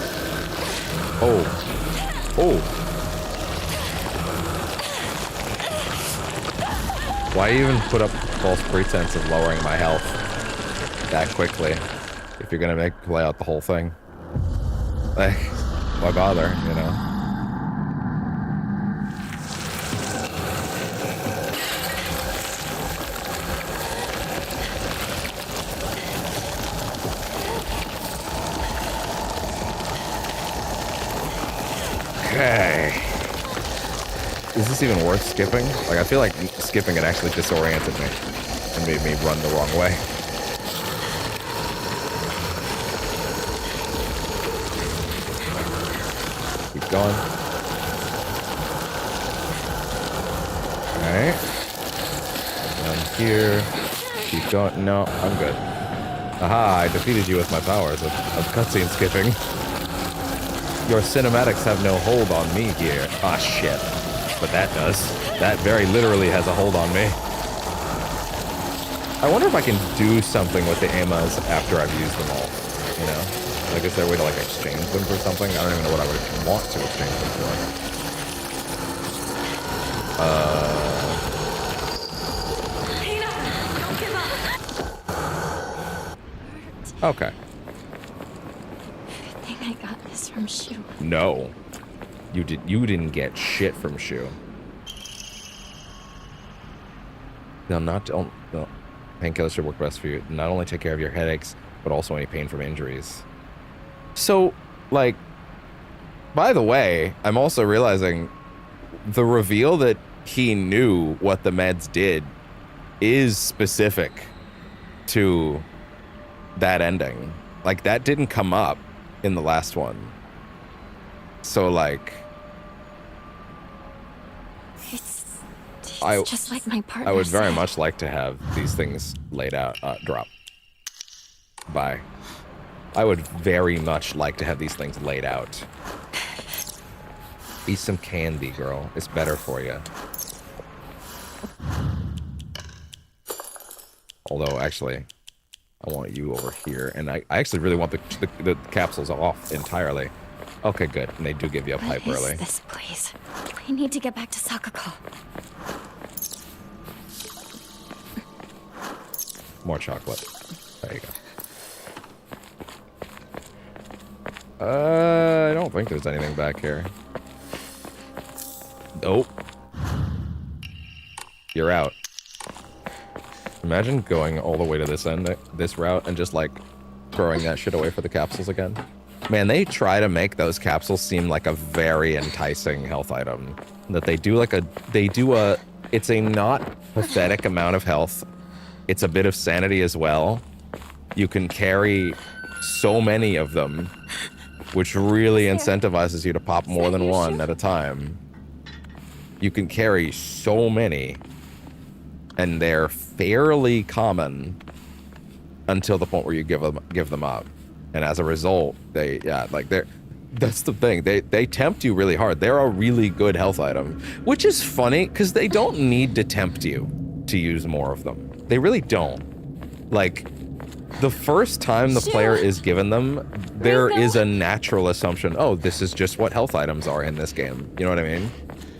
Oh. Oh. Why even put up false pretense of lowering my health that quickly if you're gonna play out the whole thing? Like, why bother, you know? Okay. Is this even worth skipping? Like, I feel like skipping it actually disoriented me and made me run the wrong way. Keep going. Alright. Down here. Keep going. No, I'm good. Aha, I defeated you with my powers of cutscene skipping. Your cinematics have no hold on me here. Ah, shit. But that does. That very literally has a hold on me. I wonder if I can do something with the AMAs after I've used them all. You know? Like, is there a way to, like, exchange them for something? I don't even know what I would want to exchange them for. Okay. I got this from Shu. No. You didn't get shit from Shu. Painkillers should work best for you. Not only take care of your headaches, but also any pain from injuries. So, like, by the way, I'm also realizing the reveal that he knew what the meds did is specific to that ending. Like, that didn't come up in the last one. So, like, It's I just like my partner I would very said. much like to have these things laid out. Drop. Bye. I would very much like to have these things laid out. Eat some candy, girl. It's better for you. Although, actually, I want you over here. And I actually really want the capsules off entirely. Okay, good. And they do give you a pipe early. What is this place? We need to get back to Sakako. More chocolate. There you go. I don't think there's anything back here. Nope. You're out. Imagine going all the way to this end, this route, and just, like, throwing that shit away for the capsules again. Man, they try to make those capsules seem like a very enticing health item. That they do it's a not pathetic amount of health. It's a bit of sanity as well. You can carry so many of them which really incentivizes you to pop more than one at a time. You can carry so many, and they're fairly common until the point where you give them up. And as a result, that's the thing. They tempt you really hard. They're a really good health item, which is funny because they don't need to tempt you to use more of them. They really don't. Like, the first time the player is given them, there is a natural assumption, oh, this is just what health items are in this game. You know what I mean?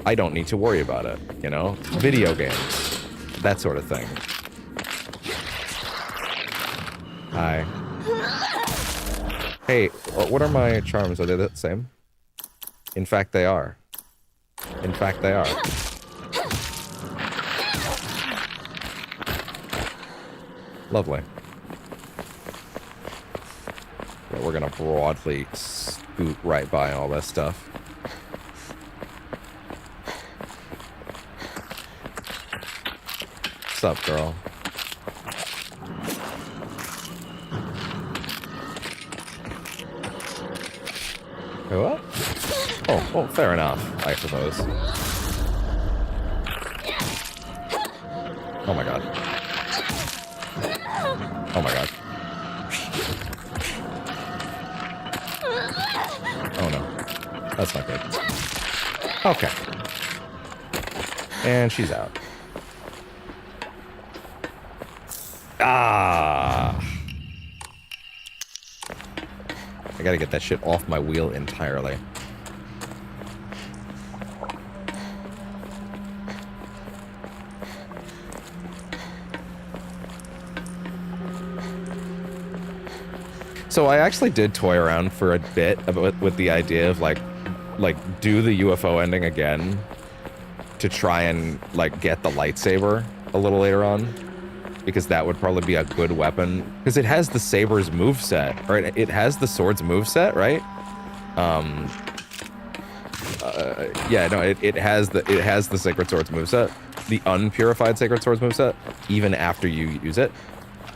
I don't need to worry about it, you know? Video games. That sort of thing. Hi. Hey, what are my charms? Are they the same? In fact, they are. In fact, they are. Lovely. Yeah, we're gonna broadly scoot right by all this stuff. What's up, girl? Wait, what? Oh, well, fair enough, I suppose. Oh my god. Oh my god. Oh no. That's not good. Okay. And she's out. Ah! I gotta get that shit off my wheel entirely. So I actually did toy around for a bit with the idea of like do the UFO ending again to try and like get the lightsaber a little later on, because that would probably be a good weapon because it has the saber's moveset, right? It has the sword's moveset, right? Yeah, no, it has the Sacred Sword's moveset, the unpurified Sacred Sword's moveset, even after you use it,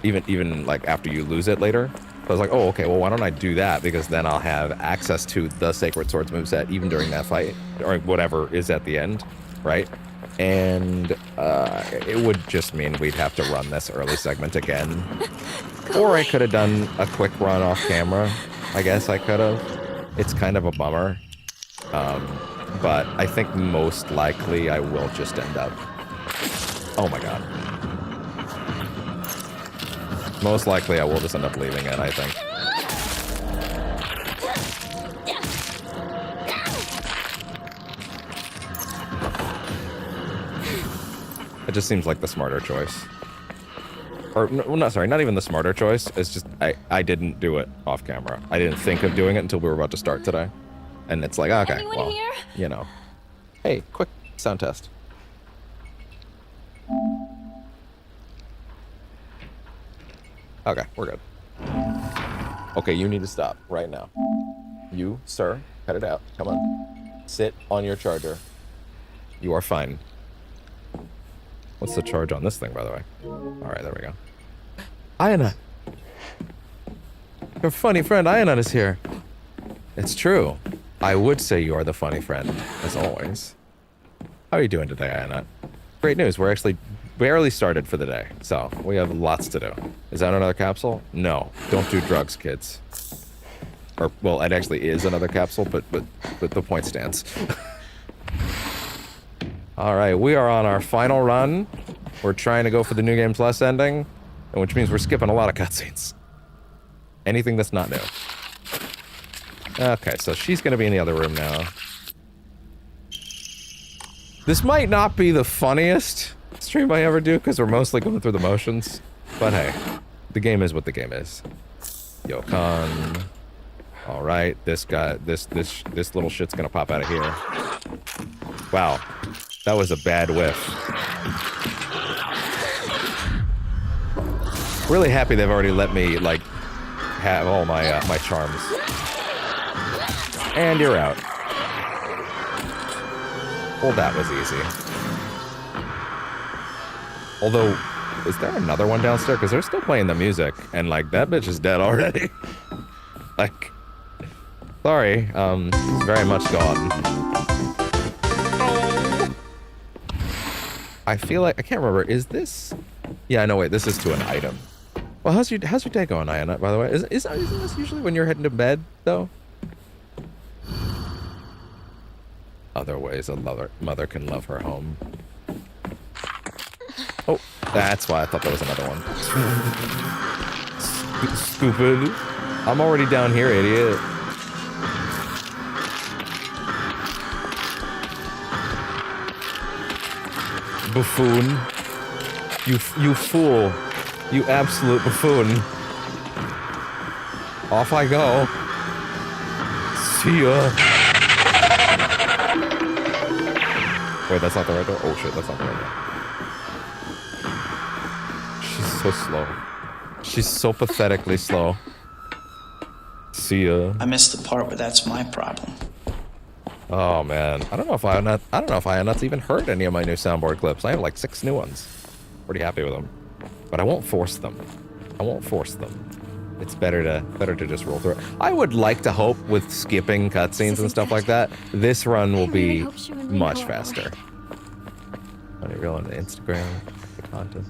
even like after you lose it later. So I was like, oh, okay, well, why don't I do that? Because then I'll have access to the Sacred Sword's moveset even during that fight, or whatever is at the end, right? And it would just mean we'd have to run this early segment again. Or I could have done a quick run off camera. I guess I could have. It's kind of a bummer. But I think most likely I will just end up... Oh my god. Most likely I will just end up leaving it, I think. It just seems like the smarter choice. Or, no, sorry, not even the smarter choice. It's just, I didn't do it off camera. I didn't think of doing it until we were about to start today. And it's like, okay, well, here? You know. Hey, quick sound test. Okay, we're good. Okay, you need to stop right now. You, sir, cut it out. Come on. Sit on your charger. You are fine. What's the charge on this thing, by the way? Alright, there we go. Iona! Your funny friend Iona is here. It's true. I would say you are the funny friend, as always. How are you doing today, Iona? Great news, we're actually barely started for the day, so we have lots to do. Is that another capsule? No, don't do drugs, kids. Or, well, it actually is another capsule, but the point stands. Alright, we are on our final run. We're trying to go for the New Game Plus ending, which means we're skipping a lot of cutscenes. Anything that's not new. Okay, so she's gonna be in the other room now. This might not be the funniest stream I ever do, because we're mostly going through the motions. But hey, the game is what the game is. Yokan. Alright, this guy, this little shit's gonna pop out of here. Wow, that was a bad whiff. Really happy they've already let me, like, have all my, my charms. And you're out. Well, that was easy. Although, is there another one downstairs? Because they're still playing the music, and, like, that bitch is dead already. Like, Sorry, it's very much gone. I feel like I can't remember. Is this? Yeah, no, wait. This is to an item. Well, how's your day going, Ayana? By the way, isn't this usually when you're heading to bed, though? Other ways a mother can love her home. Oh, that's why I thought there was another one. Stupid. I'm already down here, idiot. Buffoon. You fool. You absolute buffoon. Off I go. See ya. Wait, that's not the right door? Oh shit, that's not the right door. She's so slow. She's so pathetically slow. See ya. I missed the part where that's my problem. Oh man, I don't know if Ianette's even heard any of my new soundboard clips. I have like 6 new ones. Pretty happy with them, but I won't force them. It's better to just roll through it. I would like to hope with skipping cutscenes and stuff like that, this run will be much faster. Funny real on the Instagram, the content.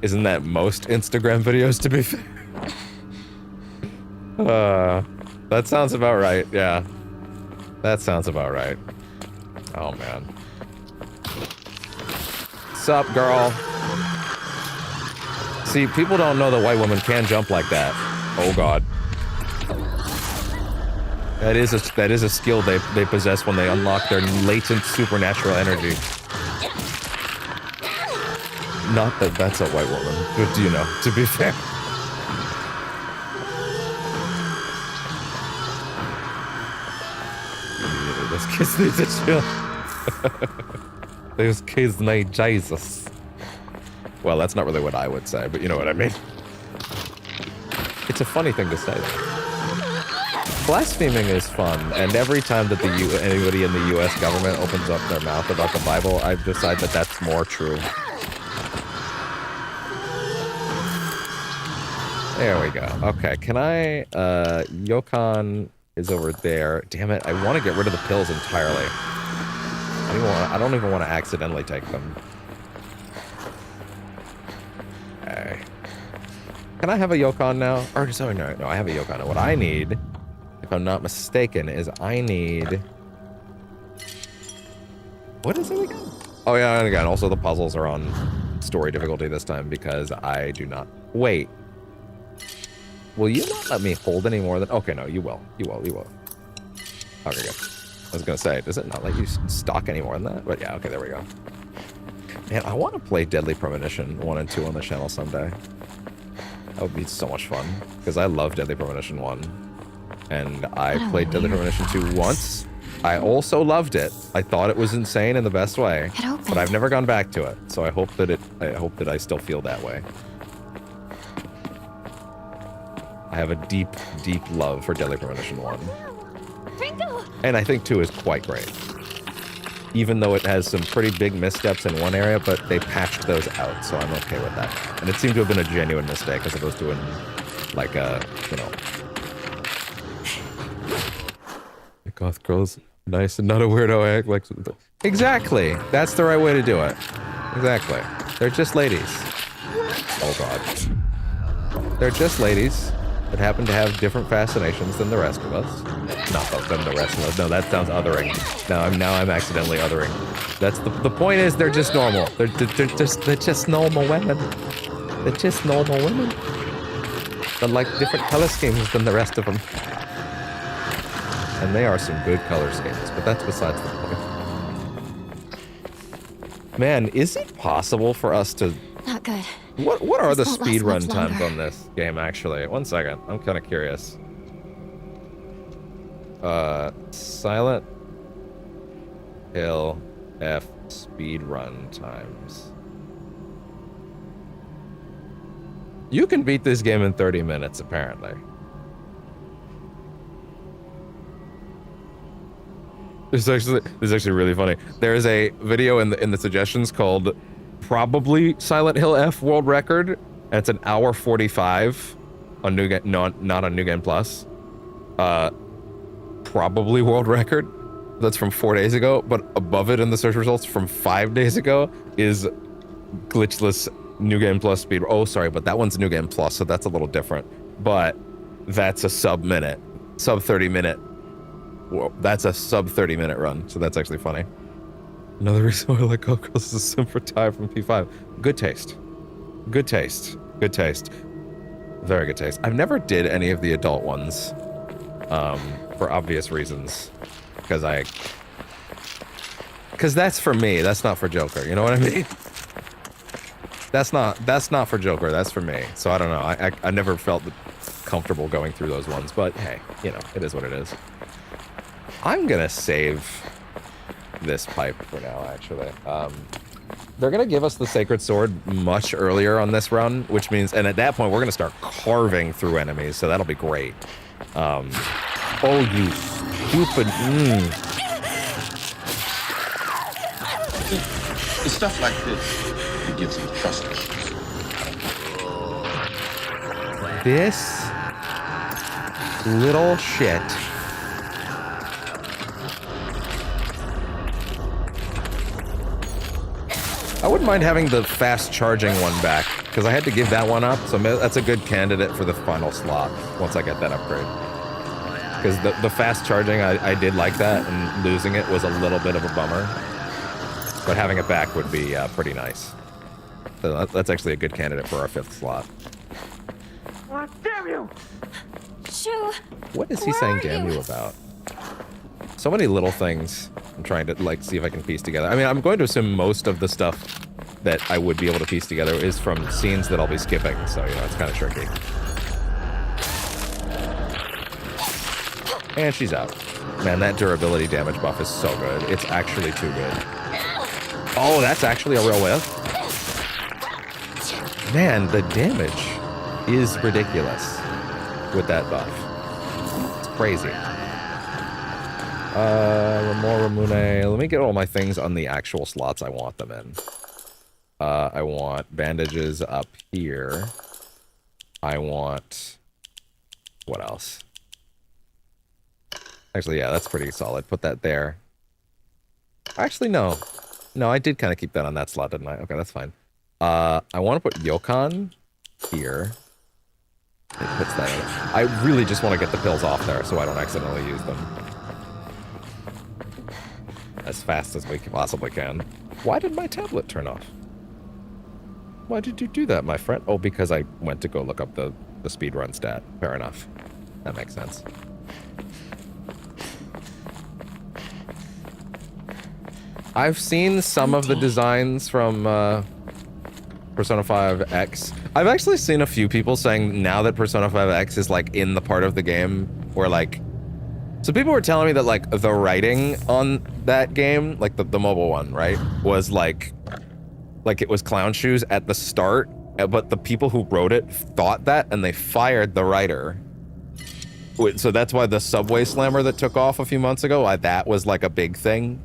Isn't that most Instagram videos, to be fair? That sounds about right, yeah. That sounds about right. Oh, man. Sup, girl? See, people don't know that white women can jump like that. Oh, God. That is a skill they possess when they unlock their latent supernatural energy. Not that that's a white woman, but you know, to be fair. Those kids need to chill. Those kids need Jesus. Well, that's not really what I would say, but you know what I mean. It's a funny thing to say, though. Blaspheming is fun, and every time that anybody in the U.S. government opens up their mouth about the Bible, I decide that that's more true. There we go. Okay, can I, Yokon is over there. Damn it, I want to get rid of the pills entirely. I don't even want to accidentally take them. Okay. Can I have a Yokon now? Or, sorry, no, I have a Yokon. What I need, if I'm not mistaken, is I need... What is it again? Oh, yeah, and again, also the puzzles are on story difficulty this time because I do not... Wait. Will you not let me hold any more than... Okay, no, you will. You will. Okay, good. I was going to say, does it not let you stock any more than that? But yeah, okay, there we go. Man, I want to play Deadly Premonition 1 and 2 on the channel someday. That would be so much fun. Because I love Deadly Premonition 1. And I played Deadly Premonition 2 once. I also loved it. I thought it was insane in the best way. But I've never gone back to it. So I hope that I still feel that way. I have a deep, deep love for Deadly Premonition 1. And I think 2 is quite great. Even though it has some pretty big missteps in one area, but they patched those out, so I'm okay with that. And it seemed to have been a genuine mistake as opposed to like a, you know... The goth girl's nice and not a weirdo act like... Exactly! That's the right way to do it. Exactly. They're just ladies. Oh god. They're just ladies that happen to have different fascinations than the rest of us. Not than the rest of us. No, that sounds othering. Now I'm accidentally othering. That's the point is they're just normal. They're just normal women. They're just normal women. But like different color schemes than the rest of them. And they are some good color schemes, but that's besides the point. Man, is it possible for us to... Not good. What are the speed run times on this game, actually? 1 second. I'm kind of curious. Silent Hill F speed run times. You can beat this game in 30 minutes, apparently. This is actually really funny. There's a video in the suggestions called probably Silent Hill F world record, and it's an hour 45 on New Game, not on New Game Plus. Probably world record. That's from 4 days ago, but above it in the search results from 5 days ago is glitchless New Game Plus speed. Oh, sorry, but that one's New Game Plus, so that's a little different. But that's a sub 30 minute. Well, that's a sub 30 minute run, so that's actually funny. Another reason why I like Go Girls is a super tie from P5. Good taste. Good taste. Good taste. Very good taste. I've never did any of the adult ones, for obvious reasons. Because that's for me, that's not for Joker, you know what I mean? That's not for Joker, that's for me. So I don't know, I never felt comfortable going through those ones, but hey, you know, it is what it is. I'm gonna save this pipe for now, actually. They're gonna give us the Sacred Sword much earlier on this run, which means, and at that point, we're gonna start carving through enemies, so that'll be great. Oh, you stupid, It's stuff like this that gives them trust issues. This little shit. I wouldn't mind having the fast charging one back, because I had to give that one up, so that's a good candidate for the final slot once I get that upgrade. Because the fast charging, I did like that, and losing it was a little bit of a bummer. But having it back would be pretty nice. So that's actually a good candidate for our 5th slot. Oh, damn you! Shoo! What is he saying damn you about? So many little things I'm trying to, like, see if I can piece together. I mean, I'm going to assume most of the stuff that I would be able to piece together is from scenes that I'll be skipping, so, you know, it's kind of tricky. And she's out. Man, that durability damage buff is so good. It's actually too good. Oh, that's actually a real whiff. Man, the damage is ridiculous with that buff. It's crazy. Ramune. Let me get all my things on the actual slots I want them in. I want bandages up here. I want... What else? Actually, yeah, that's pretty solid. Put that there. Actually, no. No, I did kind of keep that on that slot, didn't I? Okay, that's fine. I want to put Yokon here. It puts that in. I really just want to get the pills off there so I don't accidentally use them. As fast as we possibly can. Why did my tablet turn off? Why did you do that, my friend? Oh, because I went to go look up the speedrun stat. Fair enough. That makes sense. I've seen some of the designs from Persona 5 X. I've actually seen a few people saying now that Persona 5 X is like in the part of the game where like... So people were telling me that like the writing on that game, like the mobile one, right, was like it was clown shoes at the start, but the people who wrote it thought that and they fired the writer. So that's why the Subway Slammer that took off a few months ago, that was like a big thing.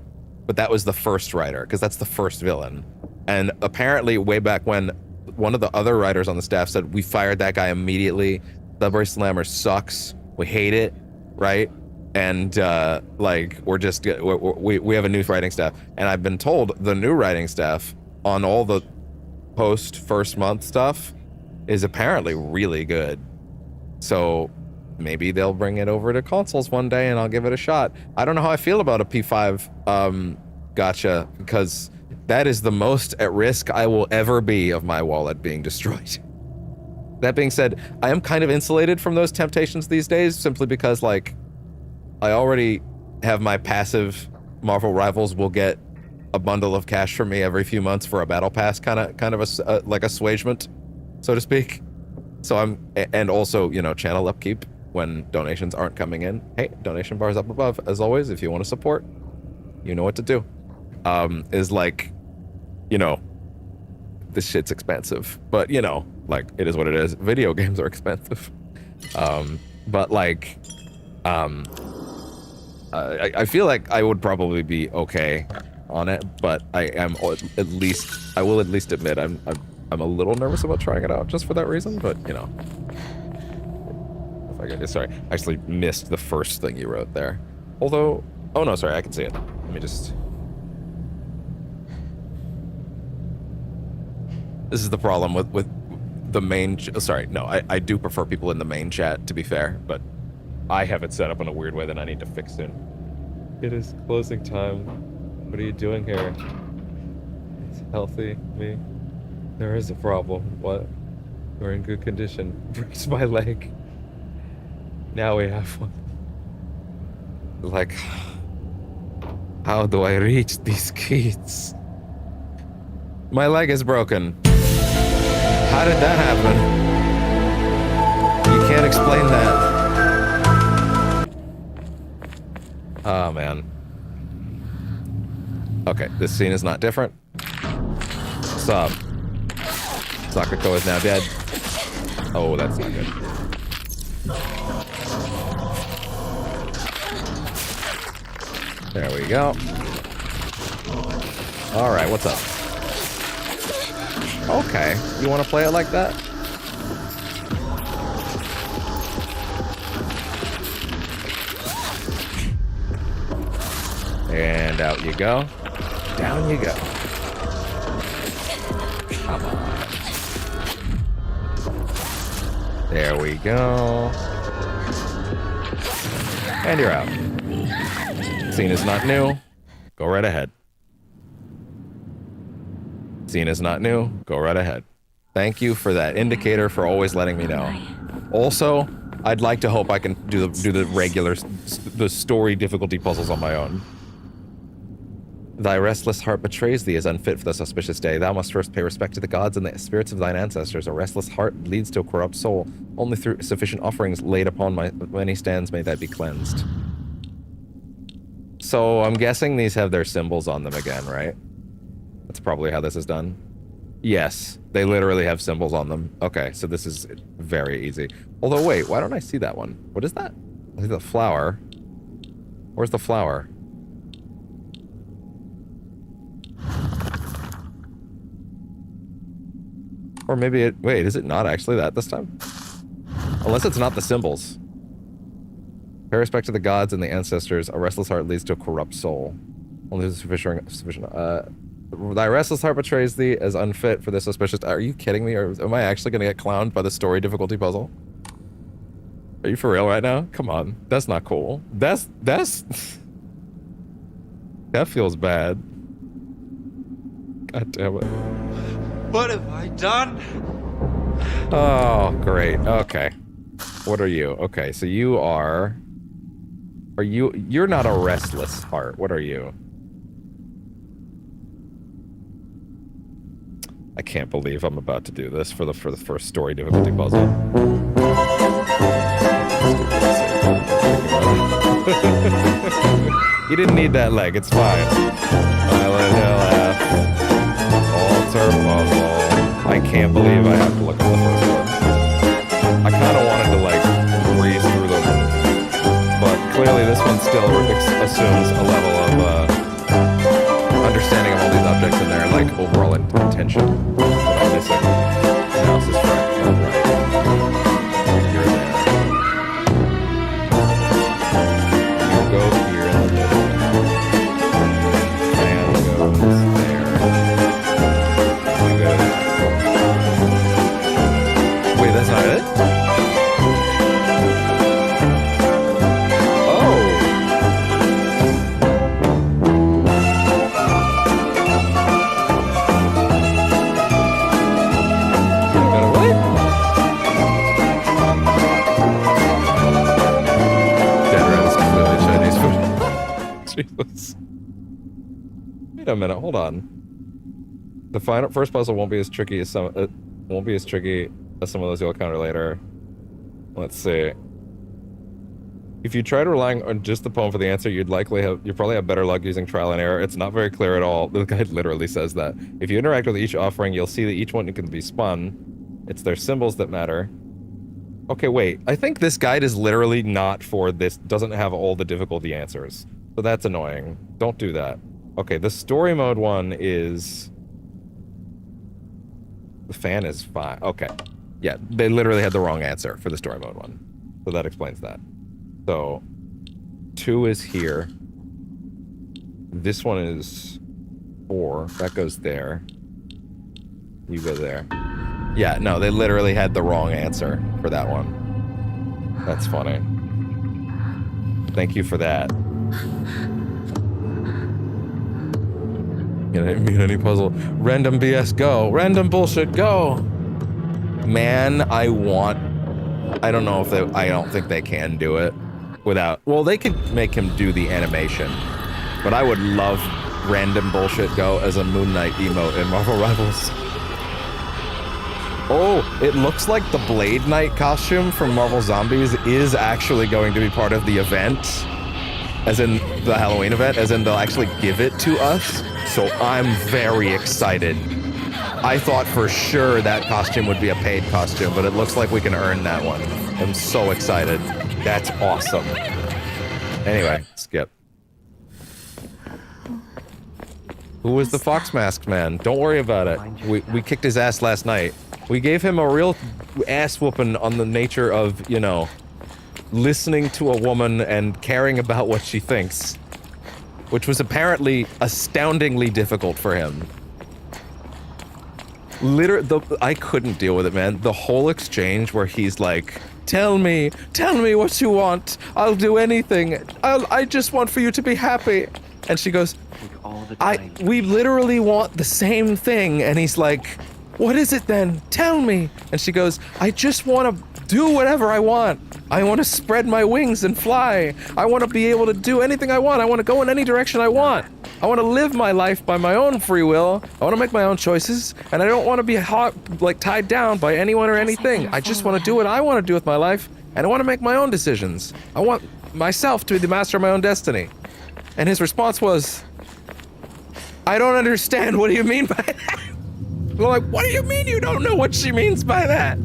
But that was the first writer, because that's the first villain. And apparently, way back when, one of the other writers on the staff said, we fired that guy immediately. Subway Slammer sucks. We hate it, right? And, like, we have a new writing staff. And I've been told the new writing staff on all the post-first month stuff is apparently really good. So maybe they'll bring it over to consoles one day and I'll give it a shot. I don't know how I feel about a P5 gacha, because that is the most at risk I will ever be of my wallet being destroyed. That being said, I am kind of insulated from those temptations these days, simply because, like, I already have my passive Marvel Rivals will get a bundle of cash from me every few months for a battle pass kind of like assuagement, so to speak. So and also, you know, channel upkeep when donations aren't coming in. Hey, donation bars up above, as always, if you want to support, you know what to do. Is like, you know, this shit's expensive, but you know, like, it is what it is. Video games are expensive. But like, I feel like I would probably be okay on it, but I will at least admit I'm a little nervous about trying it out just for that reason, but you know. Sorry, I actually missed the first thing you wrote there. Although, oh no, sorry, I can see it. Let me just... This is the problem with the main... Sorry, no, I do prefer people in the main chat, to be fair, but I have it set up in a weird way that I need to fix soon. It is closing time. What are you doing here? It's healthy, me. There is a problem. What? We're in good condition. Breaks my leg. Now we have one. Like, how do I reach these kids? My leg is broken. How did that happen? You can't explain that. Oh, man. Okay, this scene is not different. What's up? Sakako is now dead. Oh, that's not good. There we go. Alright, what's up? Okay, you want to play it like that? And out you go. Down you go. Come on. There we go. And you're out. Scene is not new. Go right ahead. Scene is not new. Go right ahead. Thank you for that indicator for always letting me know. Also, I'd like to hope I can do the regular story difficulty puzzles on my own. Thy restless heart betrays thee as unfit for this auspicious day. Thou must first pay respect to the gods and the spirits of thine ancestors. A restless heart leads to a corrupt soul. Only through sufficient offerings laid upon my many stands may that be cleansed. So I'm guessing these have their symbols on them again, right? That's probably how this is done. Yes, they literally have symbols on them. Okay, so this is very easy. Although, wait, why don't I see that one? What is that? I see the flower. Where's the flower? Or maybe it... Wait, is it not actually that this time? Unless it's not the symbols. Pay respect to the gods and the ancestors. A restless heart leads to a corrupt soul. Only sufficient. Thy restless heart betrays thee as unfit for this auspicious. Are you kidding me? Or am I actually going to get clowned by the story difficulty puzzle? Are you for real right now? Come on, that's not cool. That feels bad. God damn it. What have I done? Oh, great. Okay. What are you? Okay, so you are... You're not a restless heart. What are you? I can't believe I'm about to do this for the first story difficulty puzzle. You didn't need that leg. It's fine. Alter puzzle. I can't believe I have to look at the first one. I kind of wanted to like breeze through them. But clearly this one still assumes a level of understanding of all these objects and their like overall intention. But I'm missing. Mouse is correct. Not right. You're there. You go here in the middle. Fan goes there. You go there. Wait, that's not it? Wait a minute, hold on. The first puzzle won't be as tricky as some. It won't be as tricky as some of those you'll encounter later. Let's see. If you try to rely on just the poem for the answer, you'd probably have better luck using trial and error. It's not very clear at all. The guide literally says that. If you interact with each offering, you'll see that each one can be spun. It's their symbols that matter. Okay, wait. I think this guide is literally not for this. Doesn't have all the difficulty answers. So that's annoying. Don't do that. Okay, the story mode one is... The fan is fine. Okay. Yeah, they literally had the wrong answer for the story mode one. So that explains that. So, 2 is here. This one is 4. That goes there. You go there. Yeah, no, they literally had the wrong answer for that one. That's funny. Thank you for that. You didn't mean any puzzle. Random BS, go. Random bullshit, go. Man, I don't know if I don't think they can do it without... Well, they could make him do the animation. But I would love random bullshit go as a Moon Knight emote in Marvel Rivals. Oh, it looks like the Blade Knight costume from Marvel Zombies is actually going to be part of the event. As in the Halloween event, as in they'll actually give it to us. So I'm very excited. I thought for sure that costume would be a paid costume, but it looks like we can earn that one. I'm so excited. That's awesome. Anyway, skip. Who was the Fox Masked Man? Don't worry about it. We kicked his ass last night. We gave him a real ass whooping on the nature of, you know, listening to a woman and caring about what she thinks. Which was apparently astoundingly difficult for him. I couldn't deal with it, man. The whole exchange where he's like, tell me what you want. I'll do anything. I just want for you to be happy. And she goes, we literally want the same thing. And he's like, what is it then? Tell me. And she goes, I just want to do whatever I want. I want to spread my wings and fly. I want to be able to do anything I want. I want to go in any direction I want. I want to live my life by my own free will. I want to make my own choices. And I don't want to be tied down by anyone or anything. I just want to do what I want to do with my life. And I want to make my own decisions. I want myself to be the master of my own destiny. And his response was, I don't understand. What do you mean by that? We're like, what do you mean you don't know what she means by that?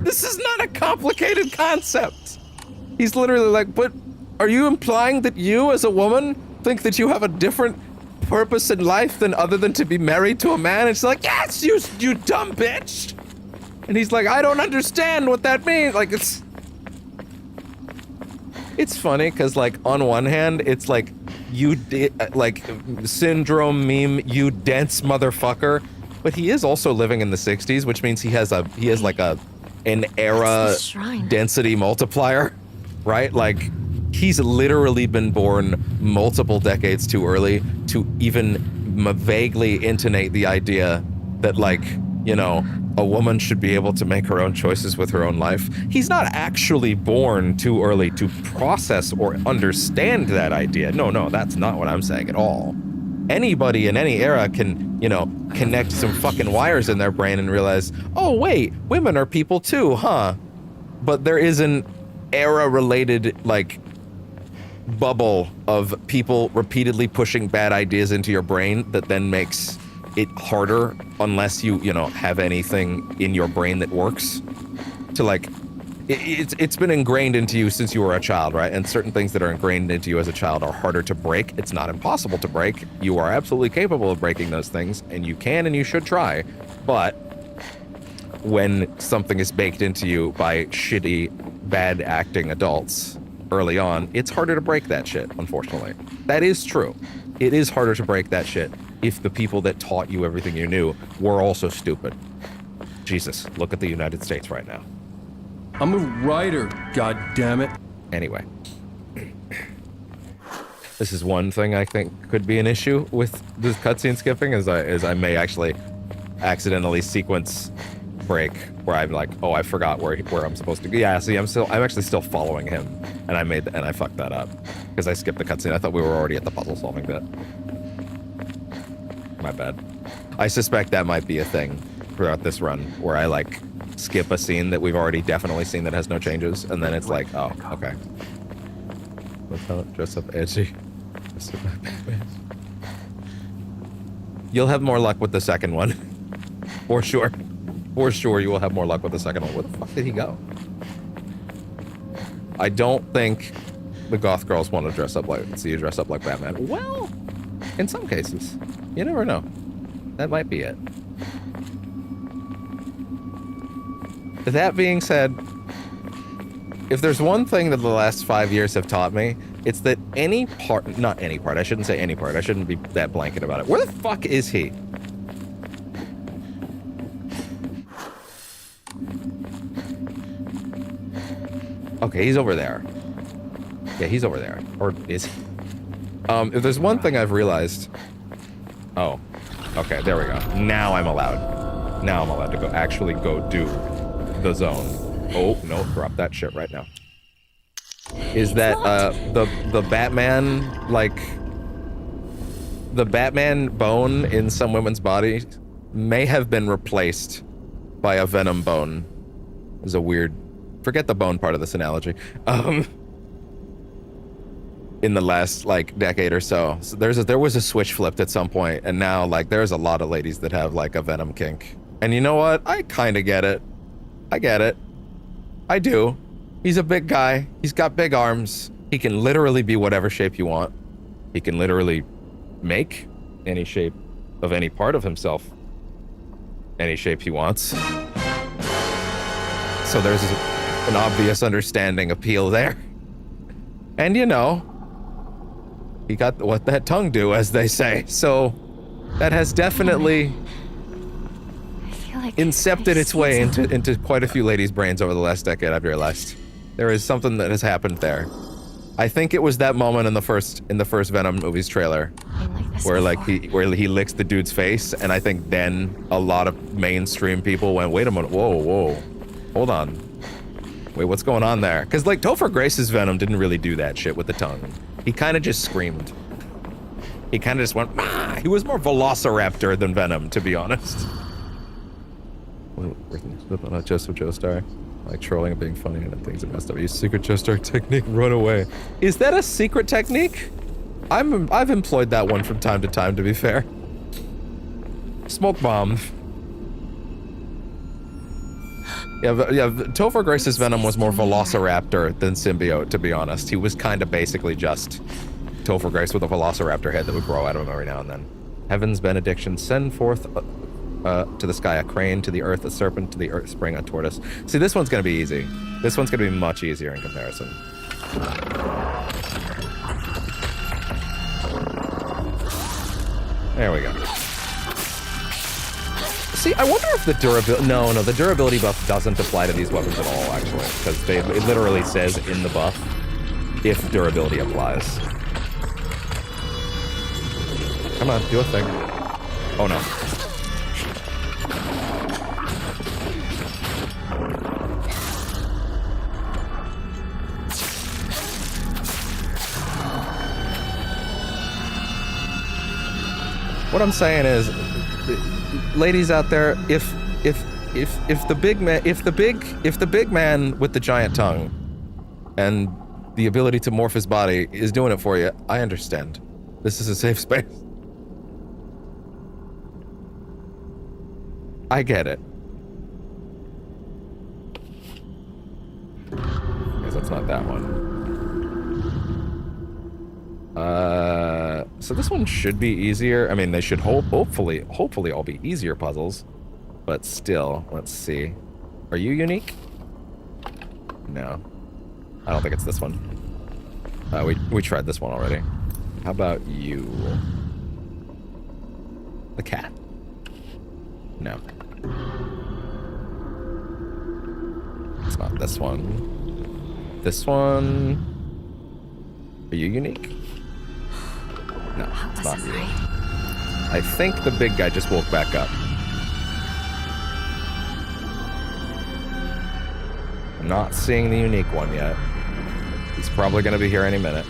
This is not a complicated concept. He's literally like, but are you implying that you as a woman think that you have a different purpose in life than other than to be married to a man? And she's like, yes, you dumb bitch. And he's like, I don't understand what that means. Like, it's funny because, like, on one hand, it's like, like, syndrome meme, you dense motherfucker. But he is also living in the 60s, which means he has like an era density multiplier, right? Like, he's literally been born multiple decades too early to even vaguely intonate the idea that, like, you know, a woman should be able to make her own choices with her own life. He's not actually born too early to process or understand that idea. No, that's not what I'm saying at all. Anybody in any era can, you know, connect some fucking wires in their brain and realize, oh wait, women are people too, huh? But there is an era-related, like, bubble of people repeatedly pushing bad ideas into your brain that then makes it harder, unless you know, have anything in your brain that works, to, like, it's been ingrained into you since you were a child, right? And certain things that are ingrained into you as a child are harder to break. It's not impossible to break. You are absolutely capable of breaking those things, and you can and you should try. But when something is baked into you by shitty, bad acting adults early on, it's harder to break that shit, unfortunately. That is true. It is harder to break that shit if the people that taught you everything you knew were also stupid. Jesus, look at the United States right now. I'm a writer, god damn it. Anyway. This is one thing I think could be an issue with this cutscene skipping, is I may actually accidentally sequence break where I'm like, oh, I forgot where I'm supposed to go. Yeah, see, I'm actually still following him, and I fucked that up because I skipped the cutscene. I thought we were already at the puzzle solving bit. My bad. I suspect that might be a thing throughout this run where I, like, skip a scene that we've already definitely seen that has no changes, and then it's like, oh, okay. Dress up edgy. You'll have more luck with the second one. For sure. For sure you will have more luck with the second one. Where the fuck did he go? I don't think the goth girls want to see you dress up like Batman. Well, In some cases. You never know. That might be it. That being said, if there's one thing that the last 5 years have taught me, it's that any part, not any part, I shouldn't say any part, I shouldn't be that blanket about it. Where the fuck is he? Okay, he's over there. Yeah, he's over there. Or is he? If there's one thing I've realized... Oh. Okay, there we go. Now I'm allowed. Now I'm allowed to actually go do the zone. Oh, no, drop that shit right now. Is that, the Batman, like... The Batman bone in some women's bodies may have been replaced by a Venom bone. Is a weird... Forget the bone part of this analogy. In the last, like, decade or so. So there was a switch flipped at some point, and now, like, there's a lot of ladies that have, like, a Venom kink. And you know what? I kind of get it. I get it. I do. He's a big guy. He's got big arms. He can literally be whatever shape you want. He can literally make any shape of any part of himself any shape he wants. So there's an obvious understanding appeal there. And you know, he got what that tongue do, as they say. So that has definitely incepted its way into quite a few ladies' brains over the last decade, I've realized. There is something that has happened there. I think it was that moment in the first Venom movie's trailer where he licks the dude's face, and I think then a lot of mainstream people went, wait a minute, whoa, hold on. Wait, what's going on there? Because, like, Topher Grace's Venom didn't really do that shit with the tongue. He kind of just screamed. He kind of just went, ah! He was more Velociraptor than Venom, to be honest. Joseph Joestar. Like trolling and being funny and things that messed up. Use secret Joestar technique, run away. Is that a secret technique? I've employed that one from time to time, to be fair. Smoke bomb. Yeah, Topher Grace's Venom was more Velociraptor than symbiote, to be honest. He was kind of basically just Topher Grace with a Velociraptor head that would grow out of him every now and then. Heaven's benediction, send forth to the sky a crane, to the earth a serpent, to the earth spring a tortoise. See, this one's gonna be easy. This one's gonna be much easier in comparison. There we go. See, I wonder if the durability... No, the durability buff doesn't apply to these weapons at all, actually. Because it literally says in the buff, if durability applies. Come on, do a thing. Oh, no. What I'm saying is, ladies out there, if the big man with the giant tongue and the ability to morph his body is doing it for you, I understand. This is a safe space. I get it. Guess that's not that one. So this one should be easier. I mean, they should hopefully all be easier puzzles. But still, let's see. Are you unique? No. I don't think it's this one. We tried this one already. How about you? The cat. No. It's not this one. This one. Are you unique? No, it's not you. I think the big guy just woke back up. I'm not seeing the unique one yet. He's probably going to be here any minute.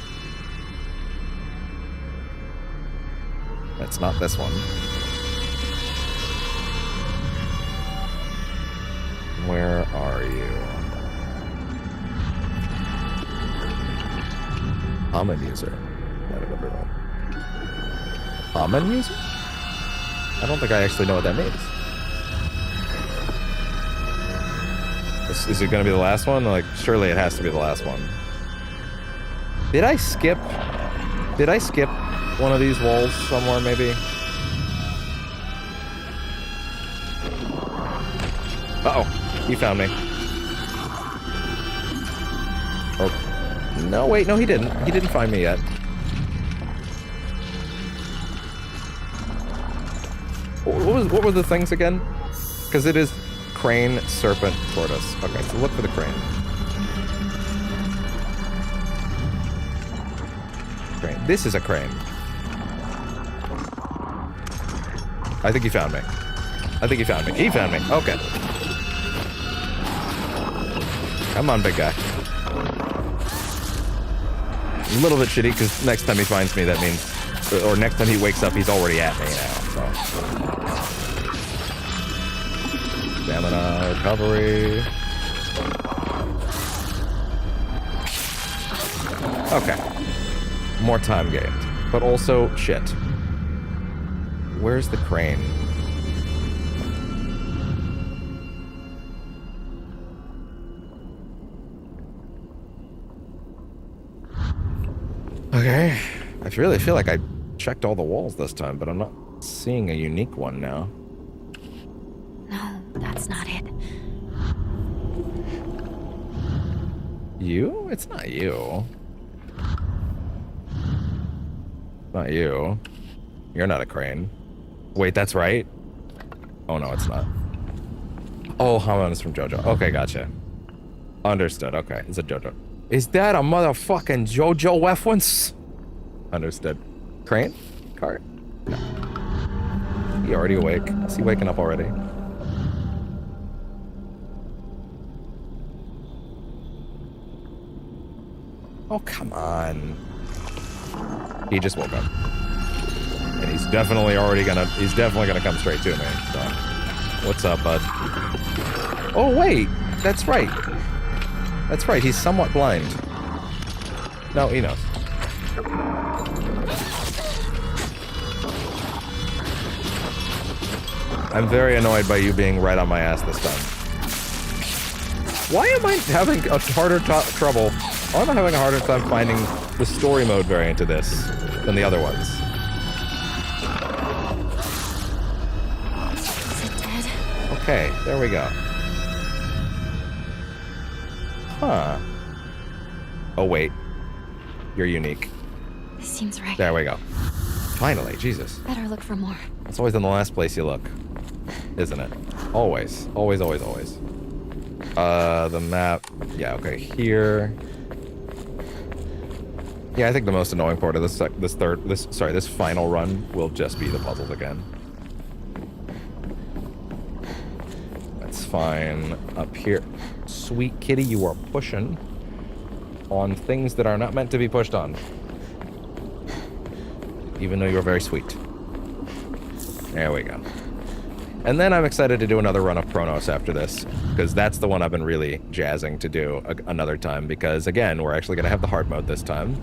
That's not this one. Where are you? Common user. Not everyone. Common user? I don't think I actually know what that means. Is it going to be the last one? Like, surely it has to be the last one. Did I skip one of these walls somewhere, maybe? Uh-oh. He found me. Oh. No, wait, no, he didn't. He didn't find me yet. What were the things again? Because it is crane, serpent, tortoise. Okay, so look for the crane. Crane. This is a crane. I think he found me. I think he found me. He found me. Okay. Come on, big guy. A little bit shitty, because next time he finds me, that means... Or next time he wakes up, he's already at me now, so... Stamina, recovery... Okay. More time gained. But also, shit. Where's the crane? Okay. I really feel like I checked all the walls this time, but I'm not seeing a unique one now. No, that's not it. You? It's not you. Not you. You're not a crane. Wait, that's right? Oh, no, it's not. Oh, Haman is from JoJo. Okay, gotcha. Understood. Okay, it's a JoJo. Is that a motherfucking JoJo reference? Understood. Crane? Cart? No. He already awake. Is he waking up already? Oh, come on. He just woke up. And he's definitely gonna come straight to me, so. What's up, bud? Oh, wait! That's right. That's right, he's somewhat blind. No, he knows. I'm very annoyed by you being right on my ass this time. Why am I having a harder trouble? Why am I having a harder time finding the story mode variant of this than the other ones? Is it dead? Okay, there we go. Huh. Oh, wait. You're unique. This seems right. There we go. Finally, Jesus. Better look for more. It's always in the last place you look, isn't it? Always. Always, always, always. The map. Yeah, okay, here. Yeah, I think the most annoying part of this final run will just be the puzzles again. That's fine. Up here. Sweet kitty, you are pushing on things that are not meant to be pushed on. Even though you're very sweet. There we go. And then I'm excited to do another run of Chronos after this, because that's the one I've been really jazzing to do another time, because again, we're actually going to have the hard mode this time.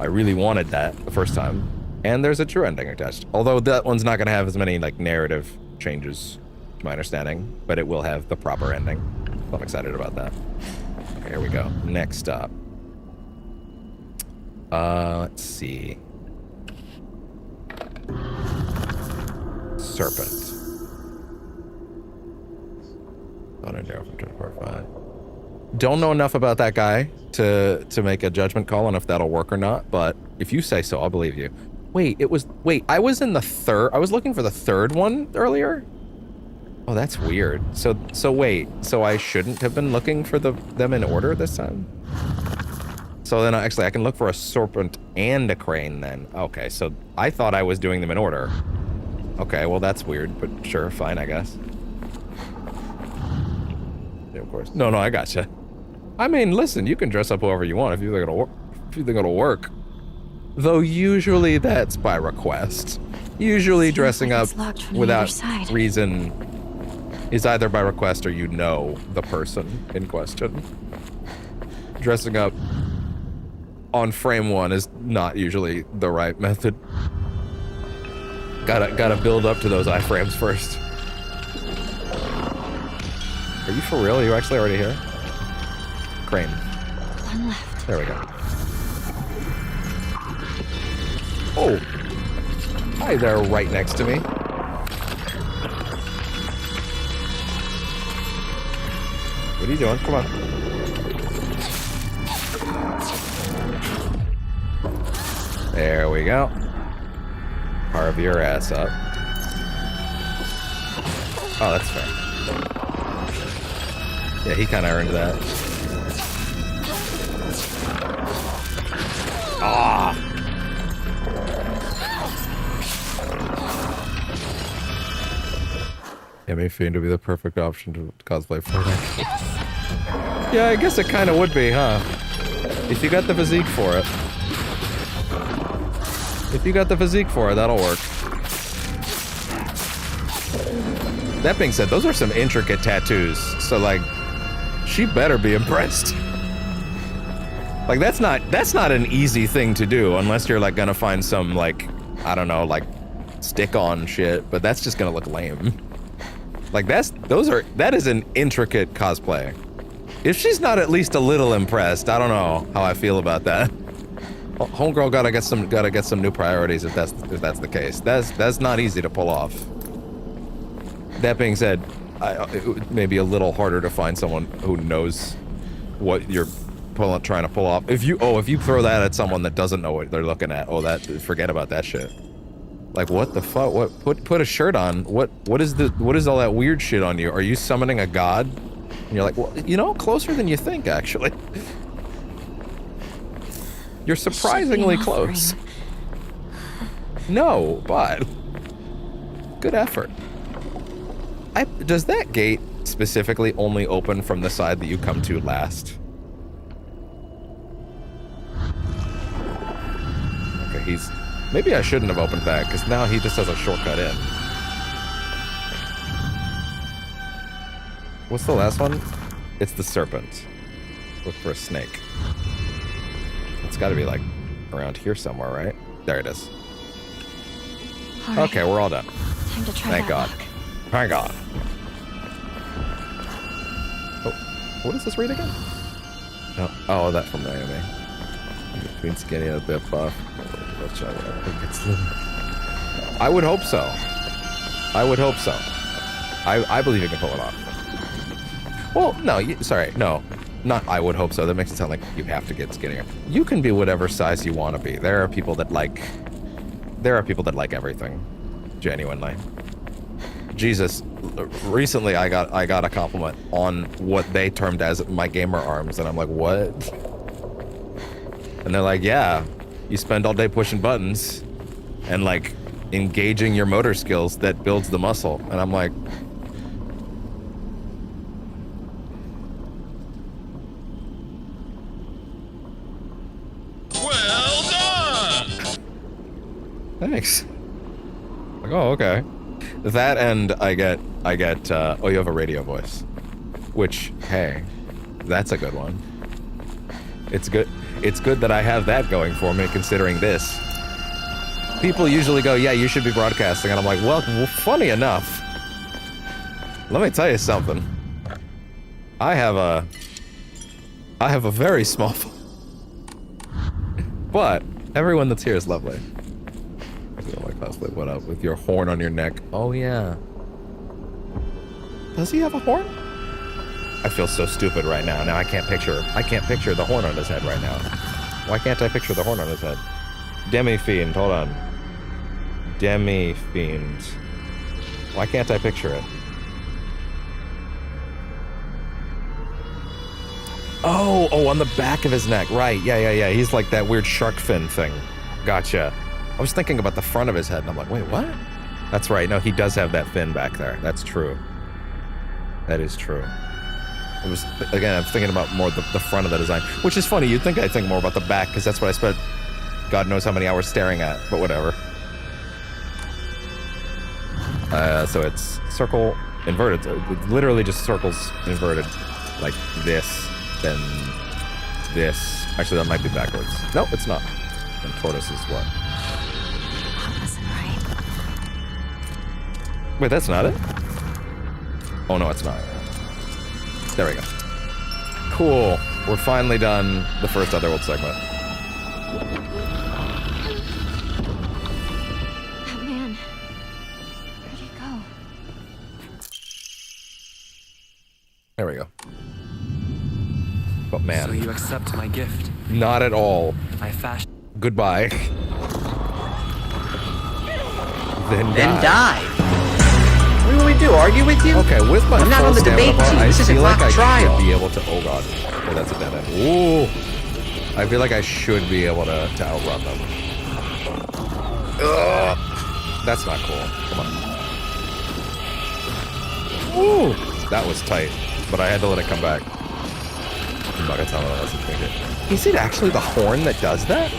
I really wanted that the first time, and there's a true ending attached. Although that one's not going to have as many like narrative changes, to my understanding, but it will have the proper ending. So I'm excited about that. Okay, here we go. Next up. Let's see. Serpent. Don't know enough about that guy to make a judgment call on if that'll work or not, but if you say so, I'll believe you. Wait, I was in the third, I was looking for the third one earlier? Oh, that's weird. So wait, so I shouldn't have been looking for them in order this time? So then actually I can look for a serpent and a crane then. Okay, so I thought I was doing them in order. Okay, well that's weird, but sure, fine, I guess. Yeah, of course. No, I gotcha. I mean, listen, you can dress up however you want if you think it'll work. Though usually that's by request. Usually dressing up without reason is either by request or you know the person in question. Dressing up on frame one is not usually the right method. Gotta build up to those iframes first. Are you for real? Are you actually already here? Crane. One left. There we go. Oh, Hi there, right next to me. What are you doing? Come on. There we go. Carve your ass up. Oh, that's fair. Yeah, he kind of earned that. Ah! Yummy Fiend would be the perfect option to cosplay Fortnite. Yeah, I guess it kind of would be, huh? If you got the physique for it. If you got the physique for it, that'll work. That being said, those are some intricate tattoos, so like, she better be impressed. Like that's not an easy thing to do unless you're like gonna find some like, I don't know, like stick-on shit, but that's just gonna look lame. Like that is an intricate cosplay. If she's not at least a little impressed, I don't know how I feel about that. Homegirl gotta get some new priorities if that's the case. That's not easy to pull off. That being said, it may be a little harder to find someone who knows what you're trying to pull off. If you throw that at someone that doesn't know what they're looking at, forget about that shit. Like what the fuck? What? Put a shirt on. What is all that weird shit on you? Are you summoning a god? And you're like, well, you know, closer than you think, actually. You're surprisingly close. No, but good effort. Does that gate specifically only open from the side that you come to last? Okay, maybe I shouldn't have opened that, because now he just has a shortcut in. What's the last one? It's the serpent. Look for a snake. It's gotta be like around here somewhere, right? There it is. All right. Okay, we're all done. Time to try Thank that God. lock. Thank God. Oh, what does this read again? No. Oh, that from Naomi. Between skinny and a bit buff. I would hope so. I would hope so. I believe you can pull it off. Well, no, sorry, no. Not I would hope so. That makes it sound like you have to get skinnier. You can be whatever size you want to be. There are people that like everything. Genuinely. Jesus, recently I got a compliment on what they termed as my gamer arms, and I'm like, what? And they're like, yeah, you spend all day pushing buttons and like engaging your motor skills that builds the muscle. And I'm like, Well done! thanks. Like, oh, okay. That and I get, oh, you have a radio voice. Which, hey, that's a good one. It's good that I have that going for me, considering this. People usually go, yeah, you should be broadcasting, and I'm like, well, funny enough, let me tell you something. I have a very small phone. But everyone that's here is lovely. What up with your horn on your neck? Oh yeah. Does he have a horn? I feel so stupid right now. Now I can't picture the horn on his head right now. Why can't I picture the horn on his head? Demi-Fiend, hold on. Demi-Fiend. Why can't I picture it? Oh, on the back of his neck. Right, yeah. He's like that weird shark fin thing. Gotcha. I was thinking about the front of his head, and I'm like, wait, what? That's right. No, he does have that fin back there. That's true. That is true. It was, again, I'm thinking about more the front of the design, which is funny. You'd think I'd think more about the back, because that's what I spent God knows how many hours staring at, but whatever. So it's circle inverted. So it's literally just circles inverted. Like this, then this. Actually, that might be backwards. No, it's not. And tortoise is what? That wasn't right. Wait, that's not it? Oh, no, it's not. There we go. Cool. We're finally done the first Otherworld segment. That There we go. But man, So you accept my gift? not at all. I fashion. Goodbye. Then die. What do we do? Argue with you? Okay, with my I'm not full on the stamina debate bar, team. I This isn't feel like mock I trial. should be able to. Oh god, oh that's a dead end. Ooh, I feel like I should be able to outrun them. Ugh. That's not cool. Come on. Ooh, that was tight, but I had to let it come back. I'm not gonna tell anyone else to think it. Is it actually the horn that does that?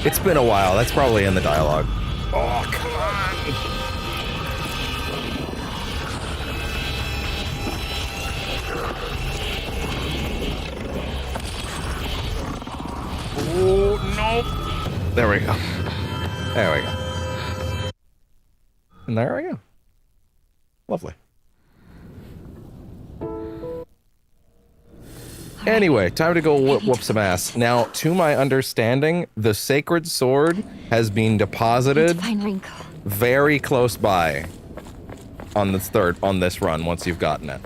It's been a while. That's probably in the dialogue. Oh, come on. Oh, no. There we go. There we go. And there we go. Lovely. Anyway, time to go whoop some ass. Now, to my understanding, the sacred sword has been deposited very close by on this run once you've gotten it.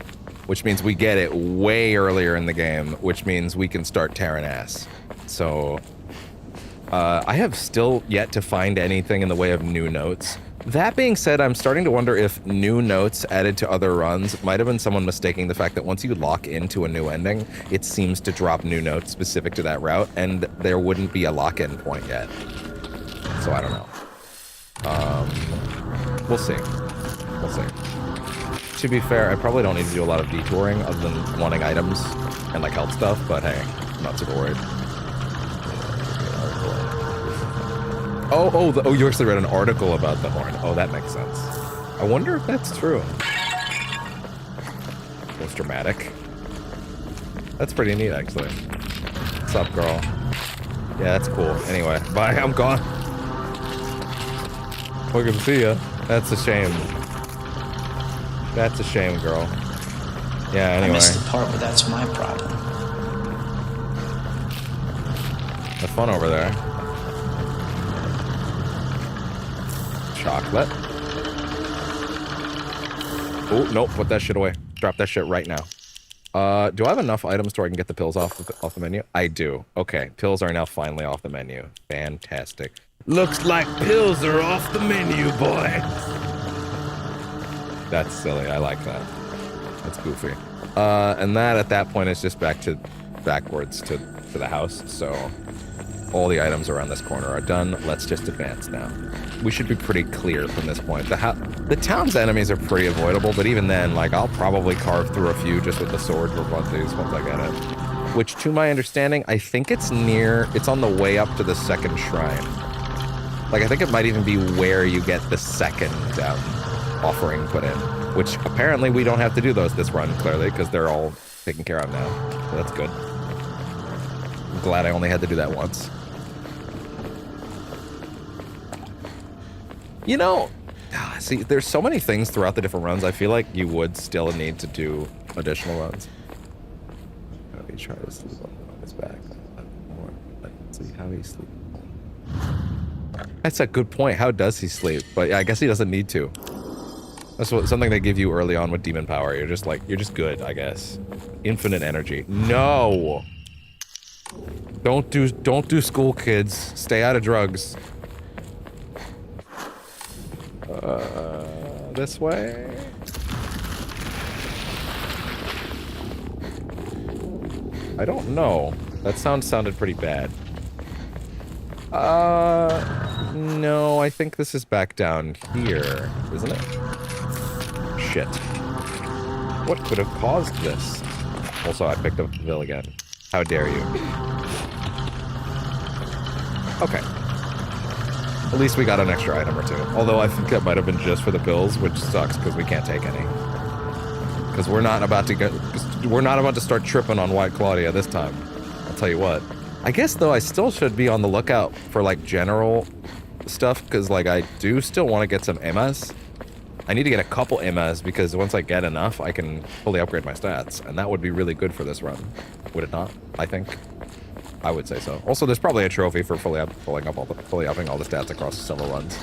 Which means we get it way earlier in the game, which means we can start tearing ass. So, I have still yet to find anything in the way of new notes. That being said, I'm starting to wonder if new notes added to other runs might have been someone mistaking the fact that once you lock into a new ending, it seems to drop new notes specific to that route, and there wouldn't be a lock-in point yet. So I don't know. We'll see. We'll see. To be fair, I probably don't need to do a lot of detouring other than wanting items and like health stuff, but hey, I'm not super worried. Oh, you actually read an article about the horn. Oh, that makes sense. I wonder if that's true. Most dramatic. That's pretty neat, actually. What's up, girl? Yeah, that's cool. Anyway, bye, I'm gone. Welcome to see ya. That's a shame. That's a shame, girl. Yeah, anyway. I missed the part where that's my problem. Have fun over there. Chocolate. Oh, nope, put that shit away. Drop that shit right now. Do I have enough items to where I can get the pills off the menu? I do. Okay, pills are now finally off the menu. Fantastic. Looks like pills are off the menu, boy. That's silly. I like that. That's goofy. And that at that point is just backwards to the house. So all the items around this corner are done. Let's just advance now. We should be pretty clear from this point. The town's enemies are pretty avoidable, but even then, like, I'll probably carve through a few just with the sword with one of these once I get it. Which, to my understanding, I think it's on the way up to the second shrine. Like, I think it might even be where you get the second offering put in, which apparently we don't have to do those this run, clearly, because they're all taken care of now. So that's good. I'm glad I only had to do that once. You know, see, there's so many things throughout the different runs, I feel like you would still need to do additional runs. Let me try to sleep on his back. Let's see how he sleeps. That's a good point. How does he sleep? But yeah, I guess he doesn't need to. That's something they give you early on with demon power. You're just good, I guess. Infinite energy. No! Don't do school, kids. Stay out of drugs. This way. I don't know. That sounded pretty bad. No, I think this is back down here, isn't it? Shit. What could have caused this? Also, I picked up the bill again. How dare you? Okay. At least we got an extra item or two. Although I think that might have been just for the pills, which sucks because we can't take any. Because we're not about to start tripping on White Claudia this time. I'll tell you what. I guess though I still should be on the lookout for like general stuff because like I do still want to get some MS. I need to get a couple MS because once I get enough, I can fully upgrade my stats, and that would be really good for this run. Would it not? I think. I would say so. Also, there's probably a trophy for fully upping all the stats across several runs.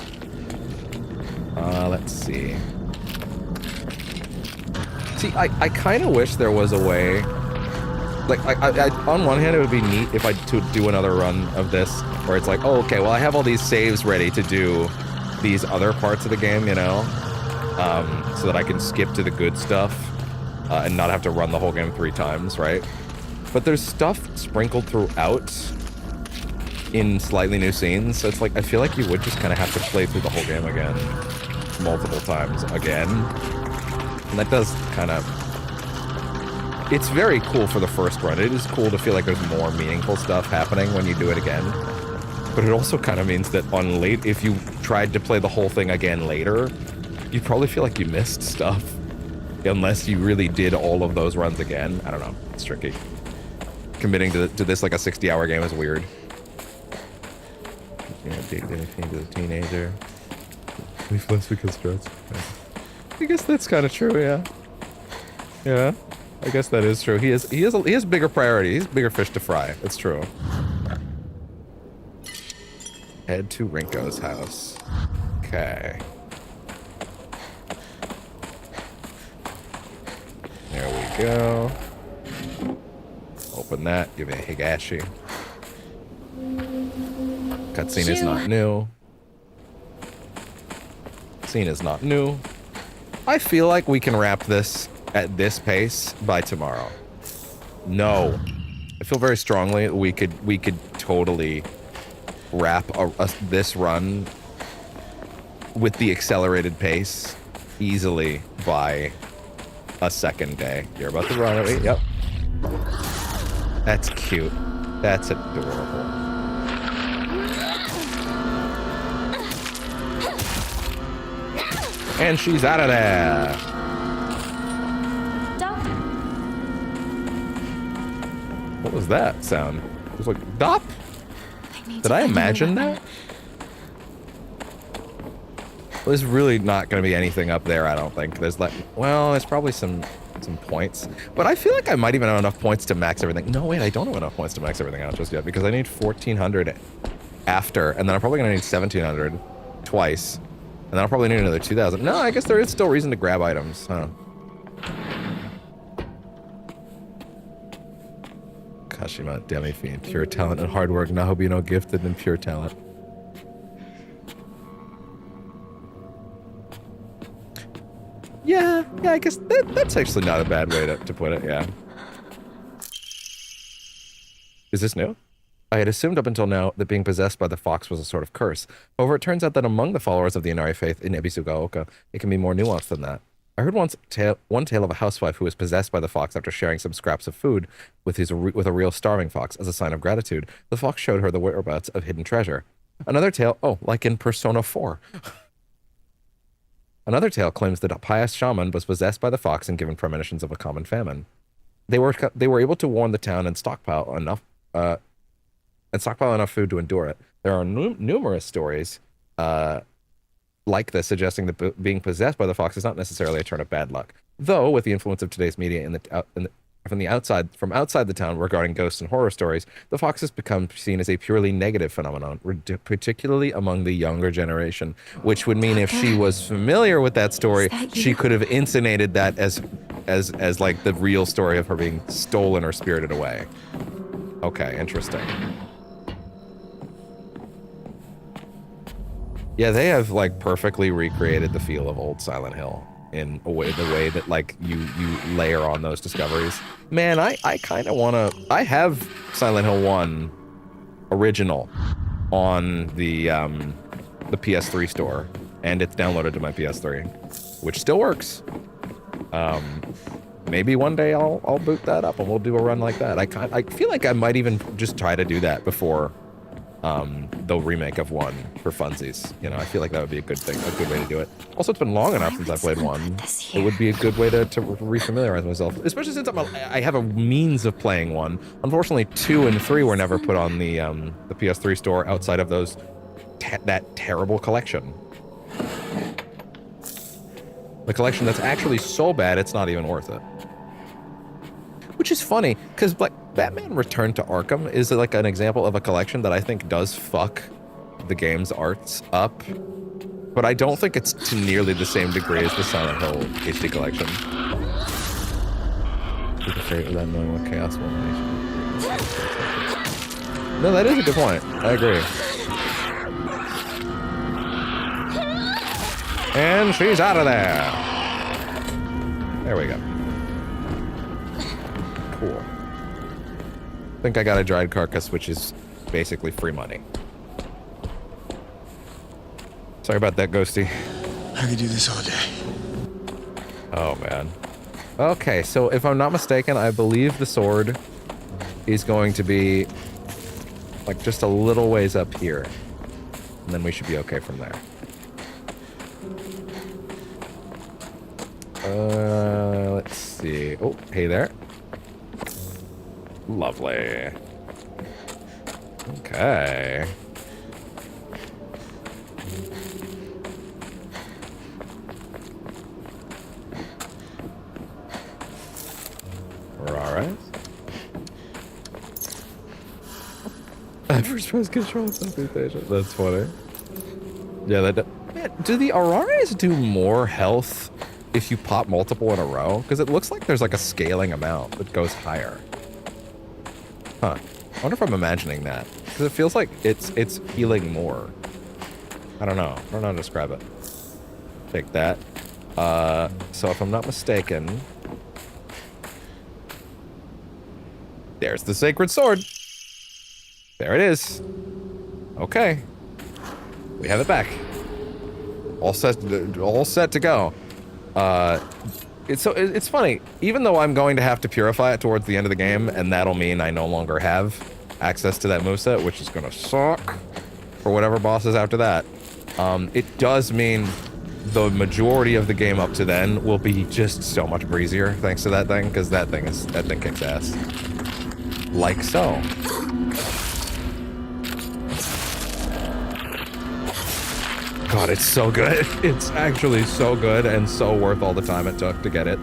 Let's see. See, I kind of wish there was a way. Like, on one hand, it would be neat if I to do another run of this, where it's like, oh, okay, well, I have all these saves ready to do these other parts of the game, you know, so that I can skip to the good stuff and not have to run the whole game 3 times, right? But there's stuff sprinkled throughout in slightly new scenes, so it's like, I feel like you would just kind of have to play through the whole game again, multiple times again. And that does kind of... It's very cool for the first run. It is cool to feel like there's more meaningful stuff happening when you do it again. But it also kind of means that if you tried to play the whole thing again later, you'd probably feel like you missed stuff. Unless you really did all of those runs again. I don't know. It's tricky. Committing to this like a 60-hour game is weird. You know, date anything to the teenager. Leave less because stress. I guess that's kind of true, yeah. Yeah. I guess that is true. He has bigger priority. He's bigger fish to fry. That's true. Head to Rinko's house. Okay. There we go. Open that. Give me a Higashi. Cutscene is not new. Scene is not new. I feel like we can wrap this at this pace by tomorrow. No. I feel very strongly we could totally wrap this run with the accelerated pace easily by a second day. You're about to run it. Yep. That's cute. That's adorable. And she's out of there. Doctor. What was that sound? It was like, Dop? Did I imagine that? Well, there's really not going to be anything up there, I don't think. There's like, well, there's probably some points. But I feel like I might even have enough points to max everything. No, wait, I don't have enough points to max everything out just yet because I need 1,400 after, and then I'm probably going to need 1,700 twice. And then I'll probably need another 2,000. No, I guess there is still reason to grab items, huh? Kashima, Demi Fiend, pure talent and hard work. Nahobino gifted in pure talent. Yeah, I guess that's actually not a bad way to put it, yeah. Is this new? I had assumed up until now that being possessed by the fox was a sort of curse. However, it turns out that among the followers of the Inari faith in Ebisugaoka, it can be more nuanced than that. I heard one tale of a housewife who was possessed by the fox after sharing some scraps of food with a real starving fox as a sign of gratitude. The fox showed her the whereabouts of hidden treasure. Another tale, like in Persona 4. Another tale claims that a pious shaman was possessed by the fox and given premonitions of a common famine. They were able to warn the town and stockpile enough food to endure it. There are numerous stories like this suggesting that being possessed by the fox is not necessarily a turn of bad luck. Though, with the influence of today's media from outside the town regarding ghosts and horror stories, the fox has become seen as a purely negative phenomenon, particularly among the younger generation, which would mean if she was familiar with that story, she could have insinuated that as like the real story of her being stolen or spirited away. Okay, interesting. Yeah, they have like perfectly recreated the feel of old Silent Hill in the way that like you layer on those discoveries. Man, I kind of want to... I have Silent Hill 1 original on the PS3 store, and it's downloaded to my PS3, which still works. Maybe one day I'll boot that up and we'll do a run like that. I feel like I might even just try to do that before the remake of 1 for funsies. You know, I feel like that would be a good way to do it. Also, it's been long enough since I played 1. It would be a good way to refamiliarize myself, especially since I have a means of playing 1. Unfortunately, 2 and 3 were never put on the PS3 store outside of those that terrible collection. The collection that's actually so bad it's not even worth it. Which is funny, because like Batman Return to Arkham is like an example of a collection that I think does fuck the game's arts up, but I don't think it's to nearly the same degree as the Silent Hill HD collection. Keep it straight without knowing what chaos will unleash. No, that is a good point. I agree. And she's out of there. There we go. Cool. I think I got a dried carcass, which is basically free money. Sorry about that, Ghosty. I could do this all day. Oh, man. Okay, so if I'm not mistaken, I believe the sword is going to be like just a little ways up here. And then we should be okay from there. Let's see. Oh, hey there. Lovely. Okay. We're alright. First press control something station. That's funny. Yeah, that. Man, do the Arares do more health if you pop multiple in a row? Because it looks like there's like a scaling amount that goes higher. Huh. I wonder if I'm imagining that. Because it feels like it's healing more. I don't know. I don't know how to describe it. Take that. So if I'm not mistaken, there's the sacred sword. There it is. Okay. We have it back. All set to go. It's funny. Even though I'm going to have to purify it towards the end of the game, and that'll mean I no longer have access to that moveset, which is gonna suck for whatever bosses after that. It does mean the majority of the game up to then will be just so much breezier thanks to that thing, because that thing kicks ass. Like so. God, it's so good. It's actually so good and so worth all the time it took to get it.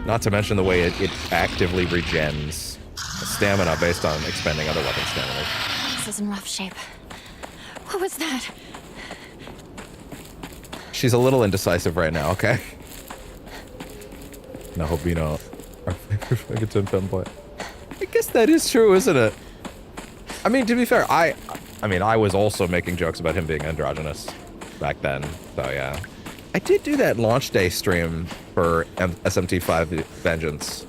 Not to mention the way it actively regens stamina based on expending other weapon stamina. This is in rough shape. What was that? She's a little indecisive right now, okay? No, hope you know. Our favorite Megaton fanboy. I guess that is true, isn't it? I mean, to be fair, I was also making jokes about him being androgynous back then, so yeah. I did do that launch day stream for SMT5 Vengeance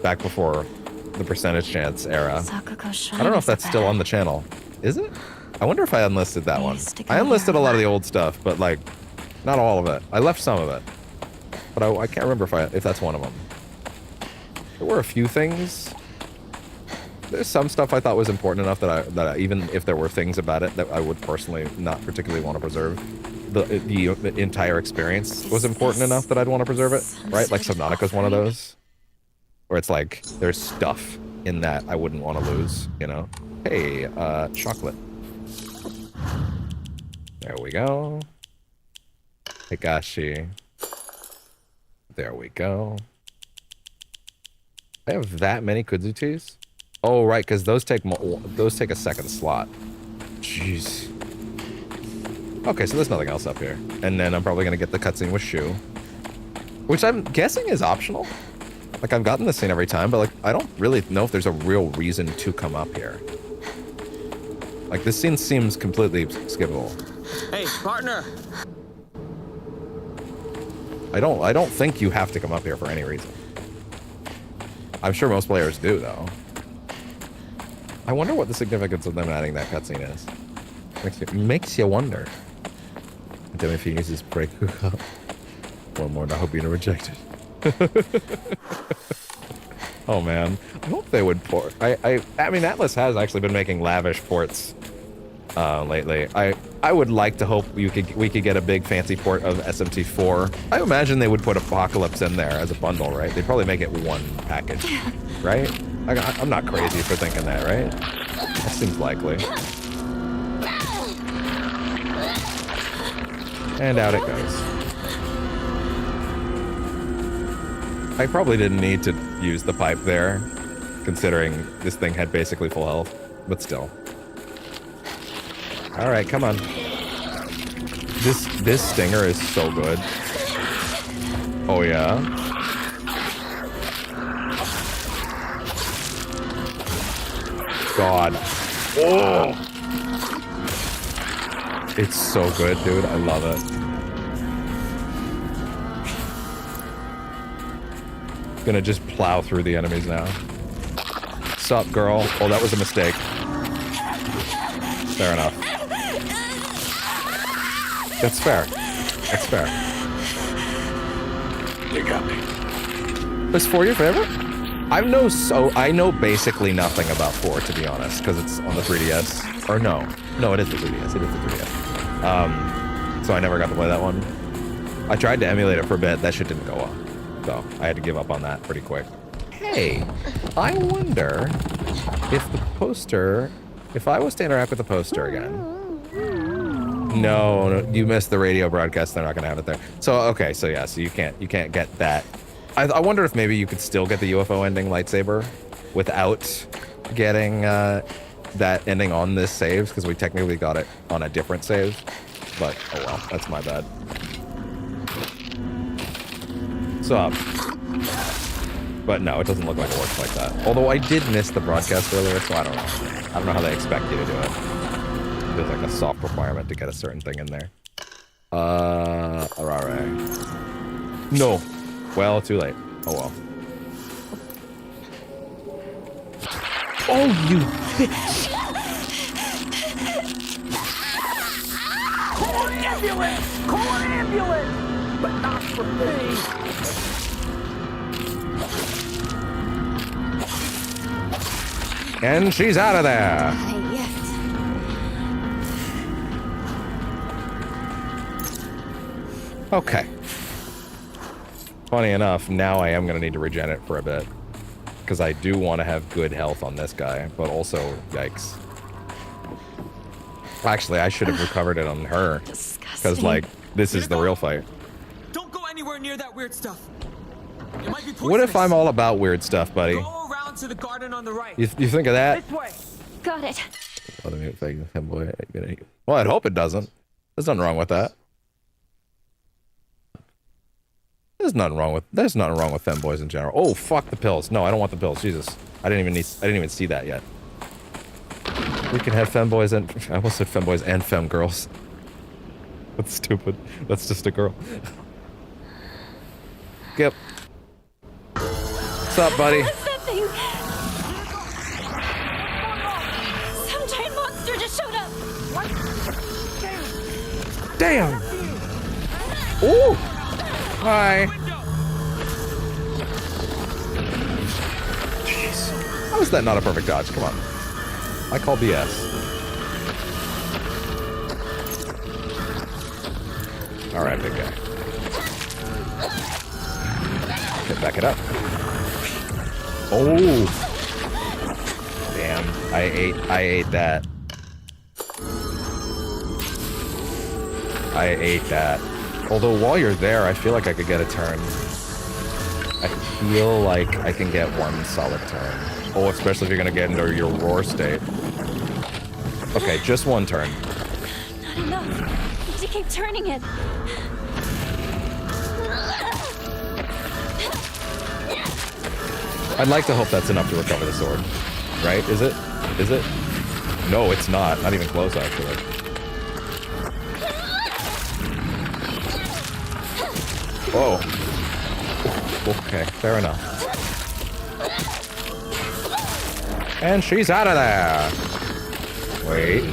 back before the percentage chance era. I don't know if that's still on the channel. Is it? I wonder if I unlisted that one. I unlisted a lot of the old stuff, but like, not all of it. I left some of it, but I can't remember if that's one of them. There were a few things. There's some stuff I thought was important enough that I even if there were things about it that I would personally not particularly want to preserve, the entire experience was important enough that I'd want to preserve it, right? Like Subnautica's one of those, where it's like there's stuff in that I wouldn't want to lose, you know? Hey, chocolate. There we go. Higashi. There we go. I have that many Kudzutis? Oh, right, because those take a second slot. Jeez. Okay, so there's nothing else up here. And then I'm probably going to get the cutscene with Shu. Which I'm guessing is optional. Like, I've gotten this scene every time, but, like, I don't really know if there's a real reason to come up here. Like, this scene seems completely skippable. Hey, partner! I don't think you have to come up here for any reason. I'm sure most players do, though. I wonder what the significance of them adding that cutscene is. Makes you wonder. Damn, if he uses break up. One more, and I hope you're rejected. Oh man, I hope they would port. I mean, Atlas has actually been making lavish ports lately. I would like to hope we could get a big fancy port of SMT4. I imagine they would put Apocalypse in there as a bundle, right? They'd probably make it one package, right? I'm not crazy for thinking that, right? That seems likely. And out it goes. I probably didn't need to use the pipe there, considering this thing had basically full health, but still. All right, come on. This stinger is so good. Oh yeah. god. Oh! It's so good, dude. I love it. Gonna just plow through the enemies now. Sup, girl? Oh, that was a mistake. Fair enough. That's fair. That's fair. You got me. Is 4 your favorite? I know basically nothing about 4, to be honest, because it's on the 3DS. Or no, it is the 3DS. It is the 3DS. So I never got to play that one. I tried to emulate it for a bit. That shit didn't go well, so I had to give up on that pretty quick. Hey, I wonder if the poster, if I was to interact with the poster again. No, you missed the radio broadcast. They're not gonna have it there. So okay, so yeah, so you can't get that. I wonder if maybe you could still get the UFO ending lightsaber without getting that ending on this save, because we technically got it on a different save. But oh well, that's my bad. So, but no, it doesn't look like it works like that. Although I did miss the broadcast earlier, so I don't know. I don't know how they expect you to do it. There's like a soft requirement to get a certain thing in there. Alright. No. Well, too late. Oh well. Oh, you bitch! Call an ambulance! Call an ambulance! But not for me! And she's out of there! Yes. Okay. Funny enough, now I am going to need to regen it for a bit. Because I do want to have good health on this guy, but also, yikes. Actually, I should have recovered it on her. Because, like, this is the real fight. Don't go anywhere near that weird stuff. It might be poisonous. What if I'm all about weird stuff, buddy? Go around to the garden on the right. You think of that? This way. Got it. Well, I'd hope it doesn't. There's nothing wrong with that. There's nothing wrong with femboys in general. Oh, fuck the pills. No, I don't want the pills. Jesus. I didn't even see that yet. We can have femboys and I almost said femboys and femgirls. That's stupid. That's just a girl. Yep. What's up, buddy? What's that thing? Some giant monster just showed up. Damn! Ooh! Hi. Jeez. How is that not a perfect dodge? Come on. I call BS. Alright, big guy. Okay, back it up. Oh! Damn. I ate that. I ate that. Although while you're there, I feel like I could get a turn. I feel like I can get one solid turn. Oh, especially if you're gonna get into your roar state. Okay, just one turn. Not enough. Need to keep turning it. I'd like to hope that's enough to recover the sword. Right? Is it? Is it? No, it's not. Not even close, actually. Whoa. Okay, fair enough. And she's out of there. Wait.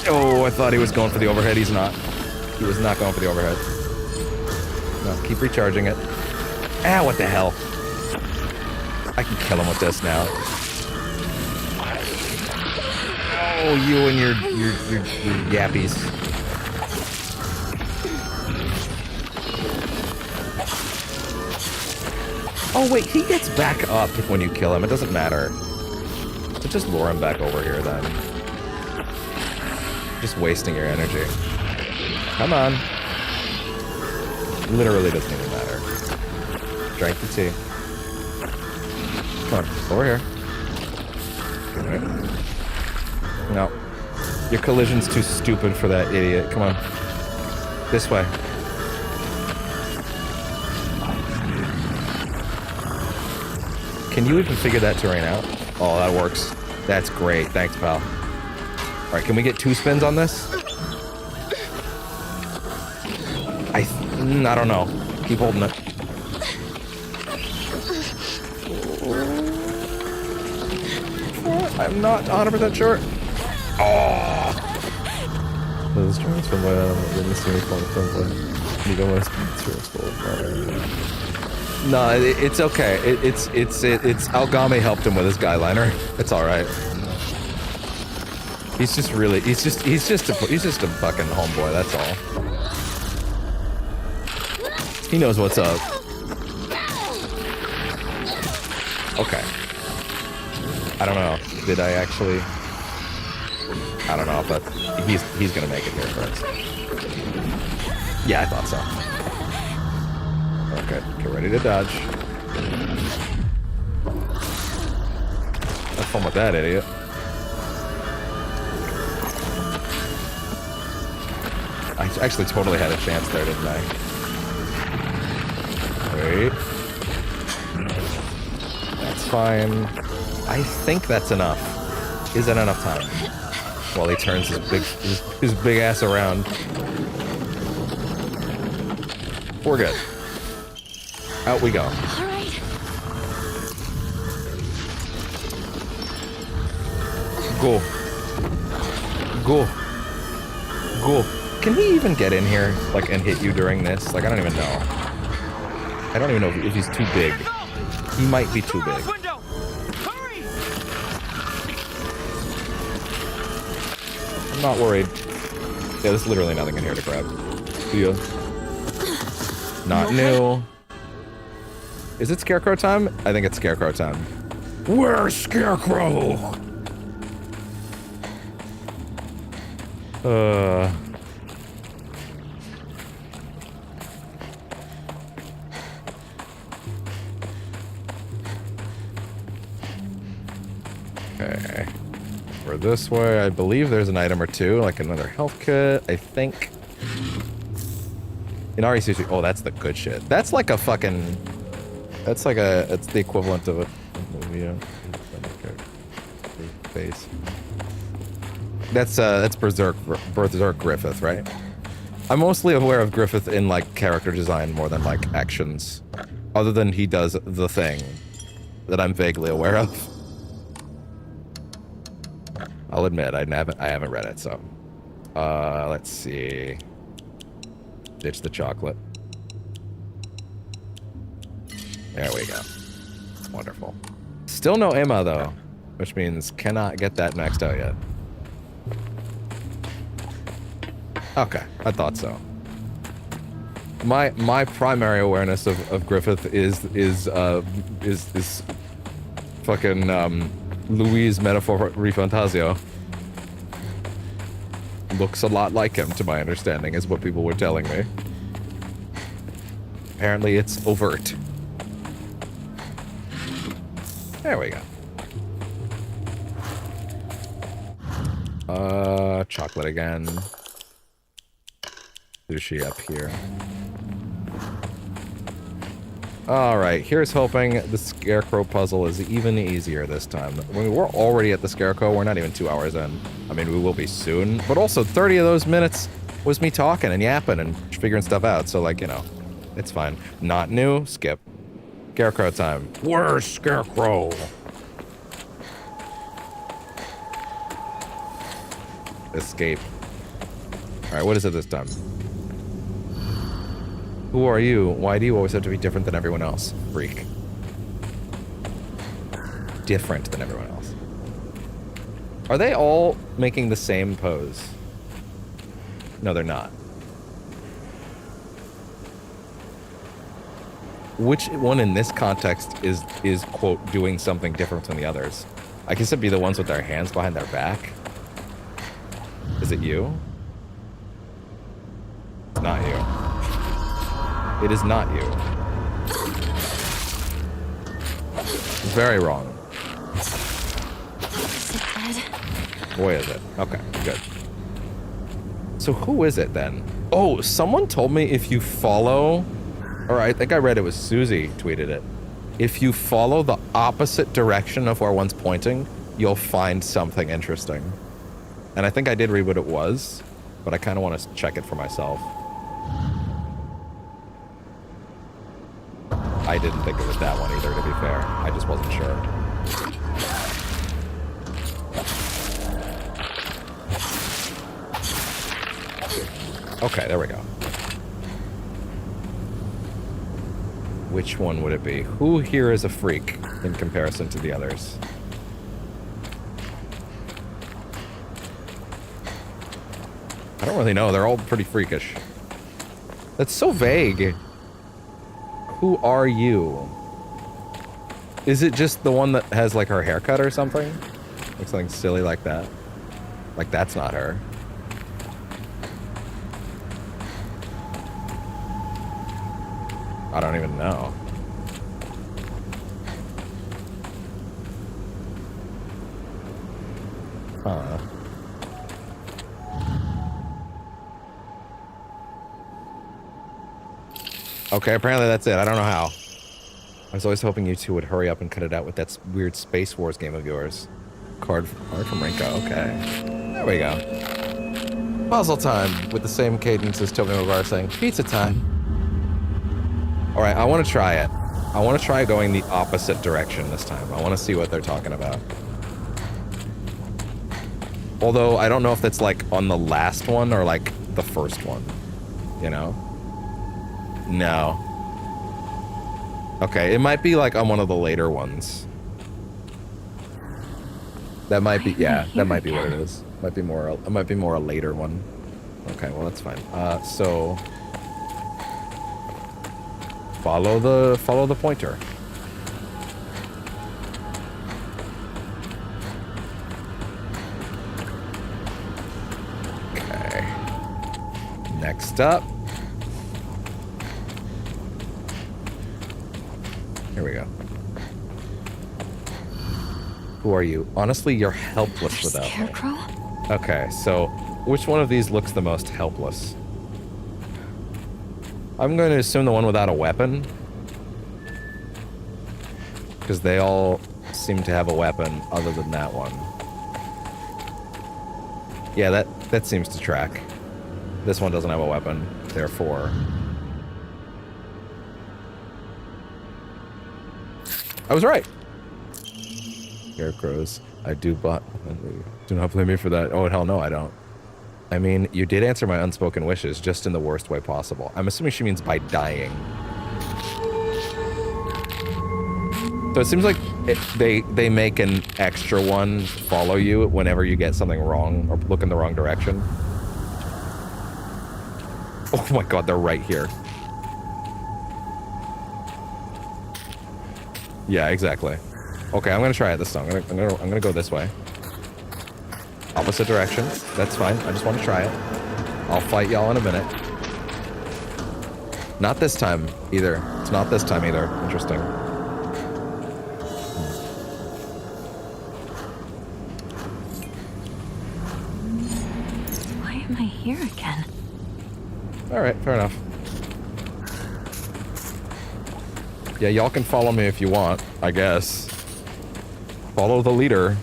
Oh, I thought he was going for the overhead. He's not. He was not going for the overhead. No, keep recharging it. Ah, what the hell? I can kill him with this now. Oh, you and your yappies. Oh wait, he gets back up when you kill him. It doesn't matter. So just lure him back over here then. Just wasting your energy. Come on. Literally doesn't even matter. Drank the tea. Come on, over here. Right. No. Your collision's too stupid for that idiot. Come on. This way. Can you even figure that terrain out? Oh, that works. That's great. Thanks, pal. All right, can we get 2 spins on this? I don't know. Keep holding it. I'm not 100% sure. Oh. Those strings from the mystery from you don't want to No, it's okay. It's Algame helped him with his guy liner. It's all right. He's just a fucking homeboy. That's all. He knows what's up. Okay. I don't know. Did I actually? I don't know if that he's gonna make it here first. Yeah, I thought so. Okay, get ready to dodge. Have fun with that, idiot. I actually totally had a chance there, didn't I? Wait. That's fine. I think that's enough. Is that enough time? While he turns his big ass around. We're good. Out we go. All right. Go. Go. Go. Can he even get in here, like, and hit you during this? Like, I don't even know. I don't even know if he's too big. He might be too big. I'm not worried. Yeah, there's literally nothing in here to grab. Yeah. Not new. Is it Scarecrow time? I think it's Scarecrow time. Where's Scarecrow? Okay. We're this way. I believe there's an item or two, like another health kit, I think. In RE60, oh, that's the good shit. That's like a fucking... That's like a... It's the equivalent of a... Face. That's Berserk Griffith, right? I'm mostly aware of Griffith in, like, character design more than, like, actions. Other than he does the thing that I'm vaguely aware of. I'll admit, I haven't read it, so... let's see... Ditch the chocolate. There we go. Wonderful. Still no Emma, though. Which means cannot get that maxed out yet. Okay, I thought so. My primary awareness of Griffith is fucking Louise Metaphor Refantasio. Looks a lot like him, to my understanding, is what people were telling me. Apparently it's overt. There we go. Chocolate again. Sushi up here. Alright, here's hoping the Scarecrow puzzle is even easier this time. I mean, we're already at the Scarecrow, we're not even 2 hours in. I mean, we will be soon, but also 30 of those minutes was me talking and yapping and figuring stuff out, so, like, you know, it's fine. Not new, skip. Scarecrow time. Where's Scarecrow? Escape. Alright, what is it this time? Who are you? Why do you always have to be different than everyone else? Freak. Different than everyone else. Are they all making the same pose? No, they're not. Which one in this context is quote, doing something different than the others? I guess it'd be the ones with their hands behind their back. Is it you? It's not you. It is not you. Very wrong. Is it dead? Boy, is it. Okay, good. So who is it then? Oh, someone told me if you follow, or I think I read it was Susie tweeted it. If you follow the opposite direction of where one's pointing, you'll find something interesting. And I think I did read what it was, but I kind of want to check it for myself. I didn't think it was that one either, to be fair. I just wasn't sure. Okay, there we go. Which one would it be? Who here is a freak in comparison to the others? I don't really know. They're all pretty freakish. That's so vague. Who are you? Is it just the one that has like her haircut or something? Like something silly like that? Like that's not her. I don't even know. Huh. Okay, apparently that's it. I don't know how. I was always hoping you two would hurry up and cut it out with that weird Space Wars game of yours. Card from Rinko. Okay. There we go. Puzzle time with the same cadence as Toby Maguire saying, pizza time. Alright, I want to try it. I want to try going the opposite direction this time. I want to see what they're talking about. Although, I don't know if that's like on the last one or like the first one. You know? No. Okay, it might be like on one of the later ones. That might be, yeah, that might be what it is. It might be more a later one. Okay, well that's fine. So follow the pointer. Okay. Next up. Here we go. Who are you? Honestly, you're helpless without me. Okay, so which one of these looks the most helpless? I'm going to assume the one without a weapon. Because they all seem to have a weapon other than that one. Yeah, that seems to track. This one doesn't have a weapon, therefore. I was right. Scarecrows. I do, but do not blame me for that. Oh, hell no, I don't. I mean, you did answer my unspoken wishes, just in the worst way possible. I'm assuming she means by dying. So it seems like they make an extra one follow you whenever you get something wrong or look in the wrong direction. Oh my god, they're right here. Yeah, exactly. Okay, I'm gonna try it this time. I'm gonna go this way. Opposite direction. That's fine. I just want to try it. I'll fight y'all in a minute. Not this time either. It's not this time either. Interesting. Why am I here again? Alright, fair enough. Yeah, y'all can follow me if you want, I guess. Follow the leader.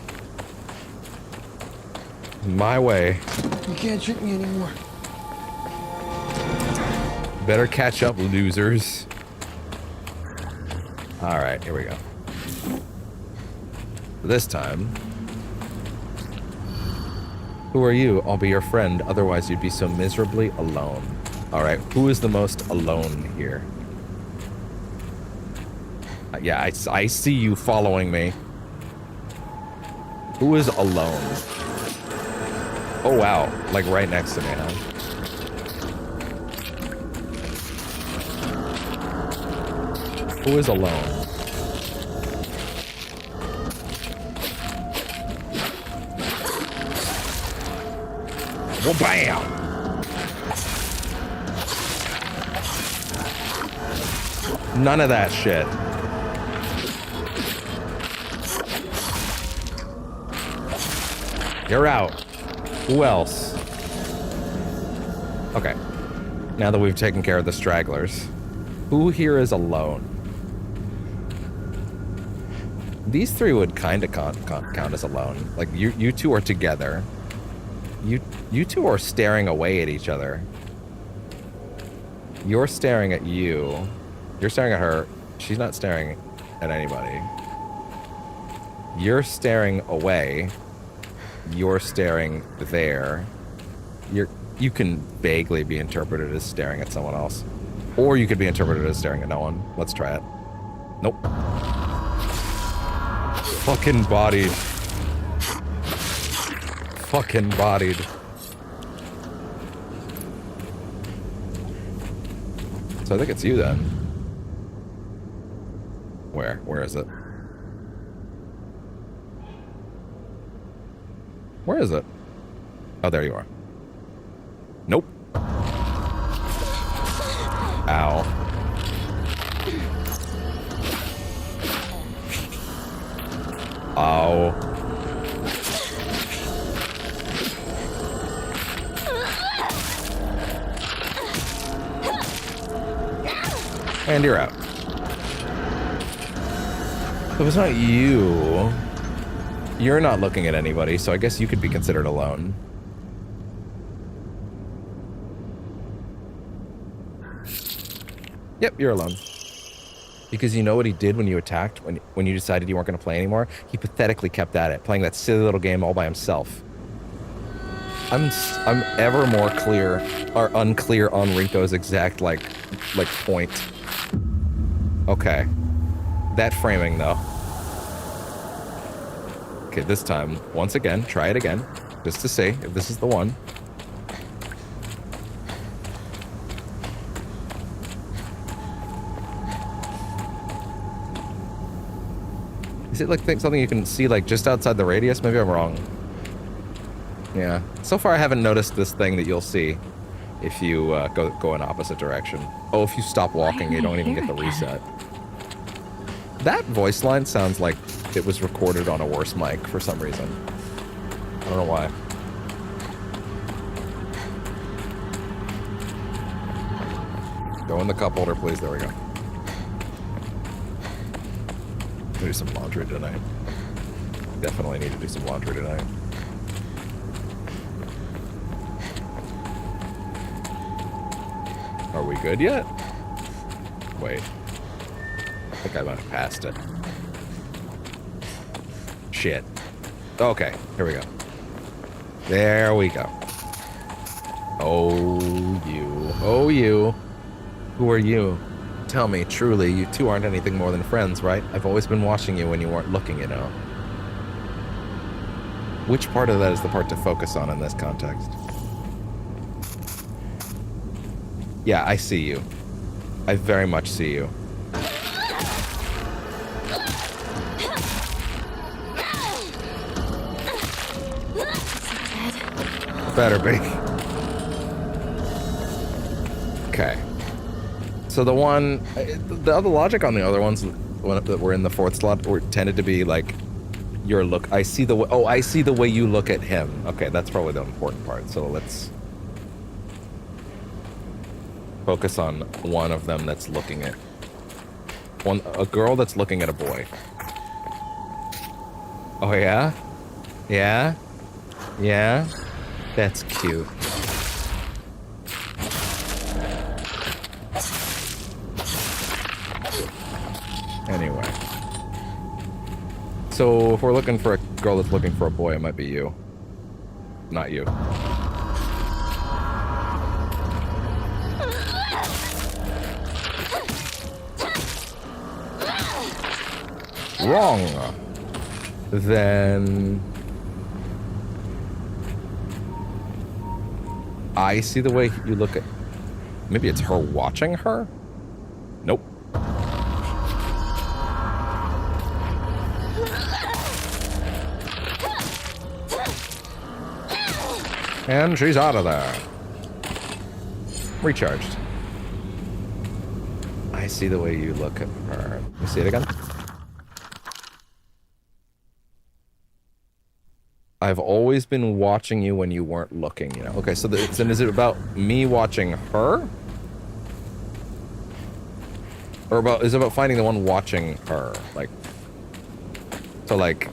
My way. You can't trick me anymore. Better catch up, losers. Alright, here we go. This time. Who are you? I'll be your friend, otherwise you'd be so miserably alone. Alright, who is the most alone here? Yeah, I see you following me. Who is alone? Oh wow, like right next to me, huh? Who is alone? Well, bam! None of that shit. You're out. Who else? Okay. Now that we've taken care of the stragglers, who here is alone? These three would kind of count as alone. Like, you two are together. You two are staring away at each other. You're staring at you. You're staring at her. She's not staring at anybody. You're staring away. You're staring there. You can vaguely be interpreted as staring at someone else. Or you could be interpreted as staring at no one. Let's try it. Nope. Fucking bodied. Fucking bodied. So I think it's you then. Where is it? Where is it? Oh, there you are. Nope. Ow. Ow. And you're out. If it's not you, you're not looking at anybody, so I guess you could be considered alone. Yep, you're alone. Because you know what he did when you attacked, when you decided you weren't going to play anymore? He pathetically kept at it, playing that silly little game all by himself. I'm ever more clear or unclear on Rinko's exact like point. Okay. That framing though. Okay, this time, once again, try it again, just to see if this is the one. Is it like something you can see like just outside the radius? Maybe I'm wrong. Yeah. So far I haven't noticed this thing that you'll see if you go in opposite direction. Oh, if you stop walking, you don't even get the reset. That voice line sounds like it was recorded on a worse mic for some reason. I don't know why. Go in the cup holder, please. There we go. Do some laundry tonight. Definitely need to do some laundry tonight. Are we good yet? Wait. I think I might have passed it. Shit. Okay, here we go. There we go. Oh, you. Oh, you. Who are you? Tell me, truly, you two aren't anything more than friends, right? I've always been watching you when you weren't looking, you know. Which part of that is the part to focus on in this context? Yeah, I see you. I very much see you. Better be. Okay. So the other logic on the other ones that were in the fourth slot tended to be like, your look. I see the way. Oh, I see the way you look at him. Okay, that's probably the important part. So let's focus on one of them that's looking at a girl that's looking at a boy. Oh yeah, yeah, yeah. That's cute. Anyway. So if we're looking for a girl that's looking for a boy, it might be you. Not you. Wrong. Then I see the way you look at... Maybe it's her watching her? Nope. And she's out of there. Recharged. I see the way you look at her. You see it again? I've always been watching you when you weren't looking, you know? Okay, so then is it about me watching her? Or is it about finding the one watching her? Like, So like,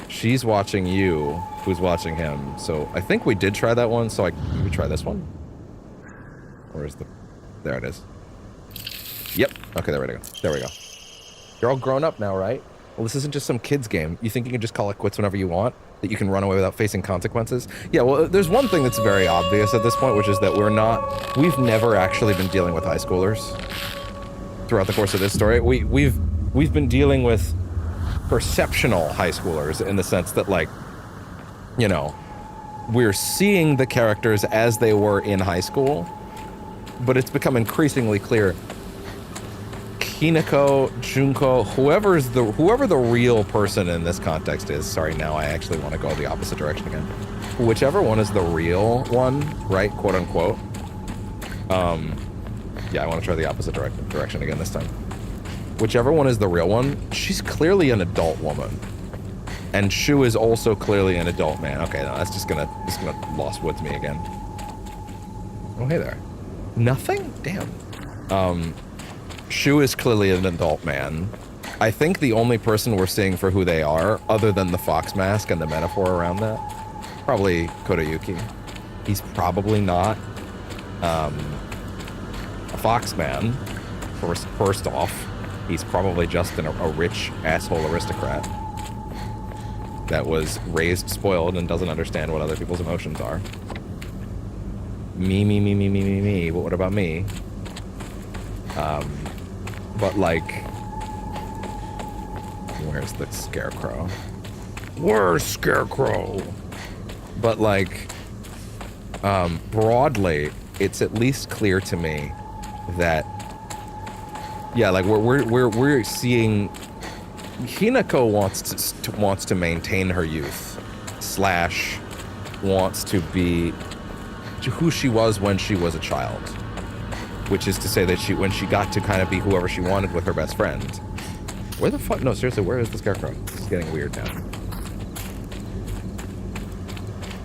she's watching you, who's watching him. So I think we did try that one. So we try this one. Where's the? There it is. Yep. Okay, there we go. There we go. You're all grown up now, right? Well, this isn't just some kid's game. You think you can just call it quits whenever you want? That you can run away without facing consequences? Yeah, well, there's one thing that's very obvious at this point, which is that we've never actually been dealing with high schoolers throughout the course of this story. We've been dealing with perceptional high schoolers in the sense that, like, you know, we're seeing the characters as they were in high school, but it's become increasingly clear Hinako, Junko, whoever the real person in this context is. Sorry, now I actually want to go the opposite direction again. Whichever one is the real one, right, quote unquote. Yeah, I want to try the opposite direction again this time. Whichever one is the real one, she's clearly an adult woman. And Shu is also clearly an adult man. Okay, no, that's just gonna Lost Woods me again. Oh, hey there. Nothing? Damn. Shu is clearly an adult man. I think the only person we're seeing for who they are, other than the fox mask and the metaphor around that, probably Kodayuki. He's probably not a fox man. First off, he's probably just a rich asshole aristocrat that was raised spoiled and doesn't understand what other people's emotions are. Me, but what about me? But like, where's the scarecrow? Where's Scarecrow? But like, broadly, it's at least clear to me that, yeah, like we're seeing Hinako wants to maintain her youth, / wants to be who she was when she was a child, which is to say that when she got to kind of be whoever she wanted with her best friend. Where the fuck? No, seriously, where is the scarecrow? This is getting weird now.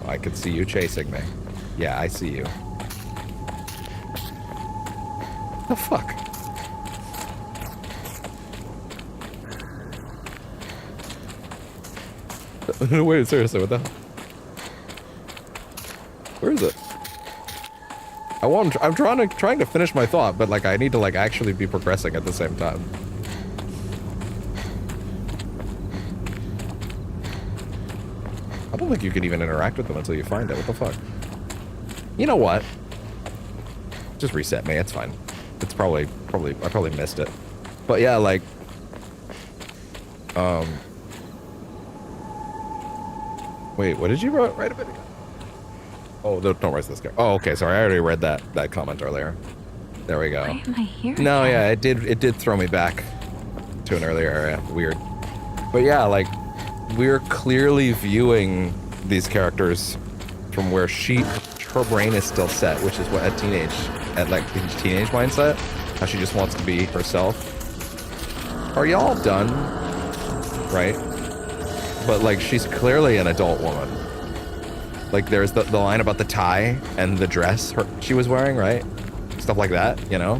I could see you chasing me. Yeah, I see you. The fuck? Wait, seriously, what the hell? Where is it? I'm trying to finish my thought, but like I need to like actually be progressing at the same time. I don't think you can even interact with them until you find it. What the fuck? You know what? Just reset me. It's fine. It's probably I probably missed it. But yeah, like wait, what did you write a bit ago? Oh, don't raise this guy. Oh, okay, sorry. I already read that comment earlier. There we go. Why am I here? No, yeah, it did throw me back to an earlier area. Weird. But yeah, like we're clearly viewing these characters from where her brain is still set, which is what at teenage mindset, how she just wants to be herself. Are y'all done? Right? But like she's clearly an adult woman. Like there's the line about the tie and the dress she was wearing, right? Stuff like that, you know?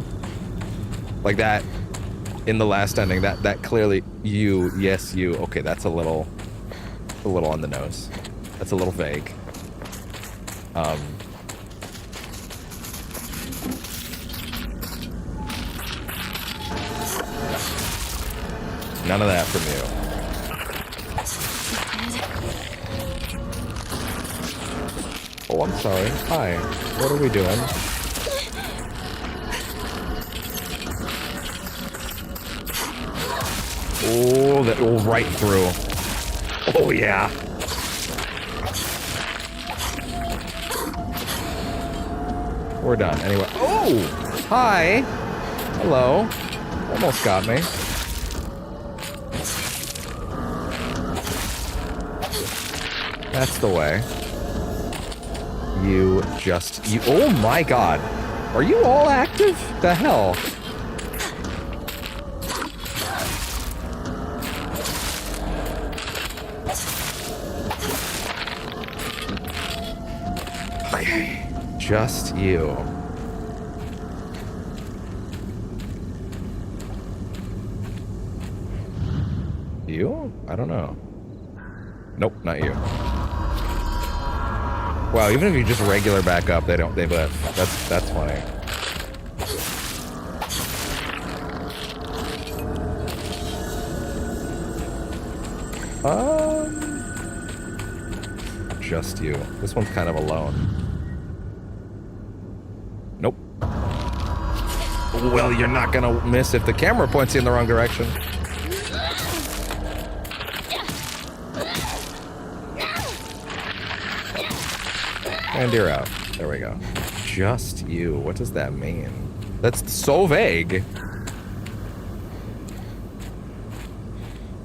Like that in the last ending, that clearly yes, you. Okay, that's a little on the nose. That's a little vague. None of that from you. Oh, I'm sorry. Hi. What are we doing? Oh, that will right through. Oh, yeah. We're done. Anyway. Oh! Hi! Hello. Almost got me. That's the way. You. Oh my god. Are you all active? The hell? Just you. You? I don't know. Nope, not you. Wow, even if you just regular back up, they lift. That's funny. Just you. This one's kind of alone. Nope. Well, you're not gonna miss if the camera points you in the wrong direction. And you're out. There we go. Just you. What does that mean? That's so vague.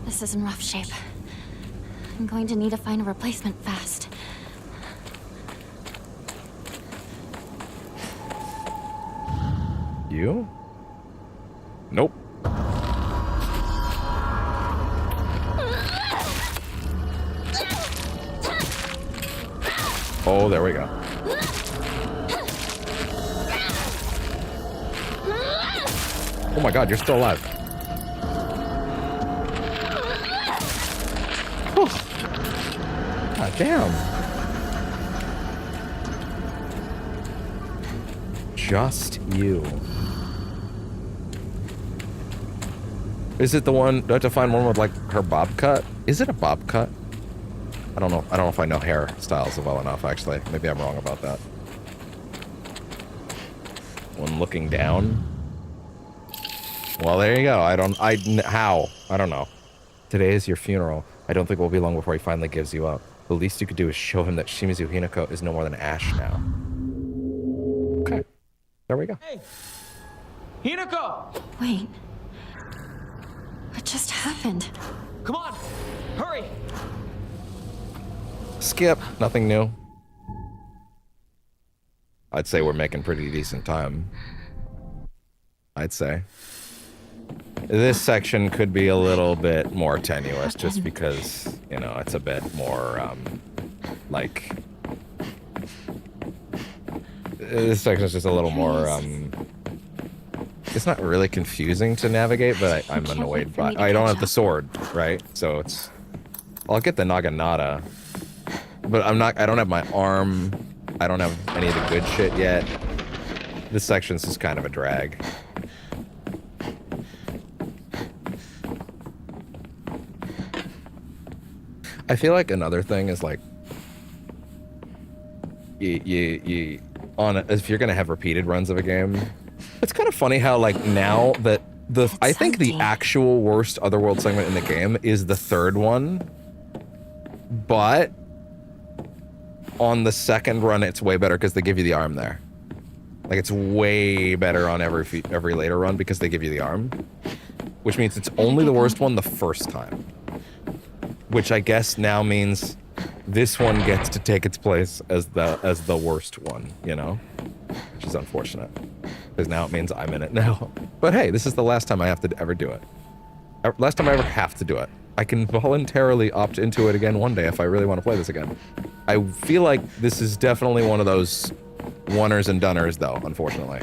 This is in rough shape. I'm going to need to find a replacement fast. You? Nope. Oh, there we go. Oh my god, you're still alive. Whew. God damn. Just you. Is it the one? Do I have to find one with like her bob cut? Is it a bob cut? I don't know. I don't know if I know hairstyles well enough. Actually, maybe I'm wrong about that. When looking down. Well, there you go. How? I don't know. Today is your funeral. I don't think it will be long before he finally gives you up. The least you could do is show him that Shimizu Hinako is no more than ash now. Okay. There we go. Hey! Hinako! Wait. What just happened? Come on! Hurry! Skip. Nothing new. I'd say we're making pretty decent time. I'd say. This section could be a little bit more tenuous just because, you know, it's a bit more, like... This section is just a little more, it's not really confusing to navigate, but I'm annoyed by... I don't have the sword, right? So it's... I'll get the Naginata, but I don't have my arm. I don't have any of the good shit yet. This section's just kind of a drag. I feel like another thing is like if you're gonna have repeated runs of a game, it's kind of funny how like now that I think the actual worst Otherworld segment in the game is the third one, but on the second run it's way better because they give you the arm there. Like it's way better on every later run because they give you the arm, which means it's only the worst one the first time. Which I guess now means this one gets to take its place as the worst one, you know? Which is unfortunate. Because now it means I'm in it now. But hey, this is the last time I have to ever do it. Last time I ever have to do it. I can voluntarily opt into it again one day if I really want to play this again. I feel like this is definitely one of those oneers and doners though, unfortunately.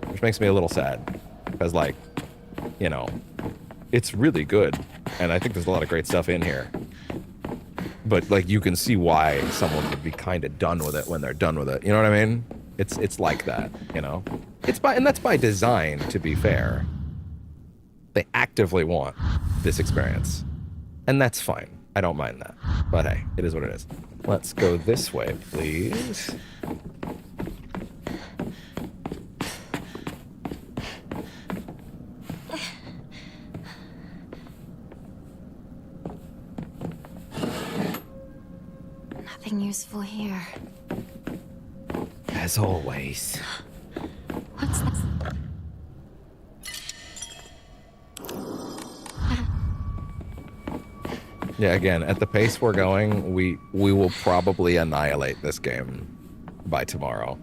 Which makes me a little sad. Because like, you know, it's really good. And I think there's a lot of great stuff in here. But like you can see why someone would be kind of done with it when they're done with it. You know what I mean? It's like that, you know? And that's by design, to be fair. They actively want this experience. And that's fine. I don't mind that. But hey, it is what it is. Let's go this way, please. Nothing useful here. As always. What's this? Yeah, again, at the pace we're going, we will probably annihilate this game by tomorrow.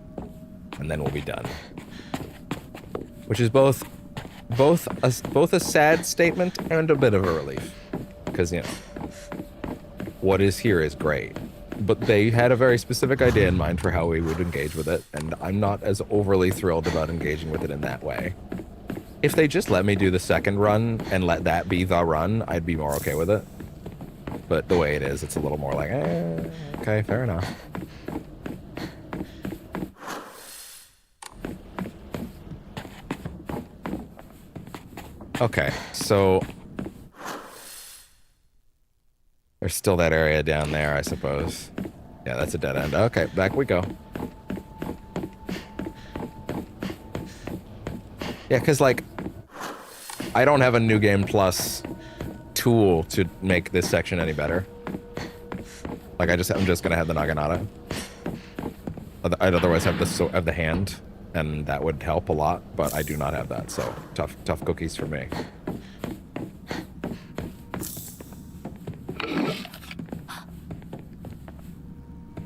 And then we'll be done. Which is both a sad statement and a bit of a relief. Because, you know, what is here is great. But they had a very specific idea in mind for how we would engage with it, and I'm not as overly thrilled about engaging with it in that way. If they just let me do the second run and let that be the run, I'd be more okay with it. but the way it is, it's a little more like, okay, fair enough. Okay, so there's still that area down there, I suppose. Yeah, that's a dead end. Okay, back we go. Yeah, because, like, I don't have a New Game Plus tool to make this section any better. Like, I'm just gonna have the Naginata. I'd otherwise have the hand, and that would help a lot, but I do not have that, so tough cookies for me.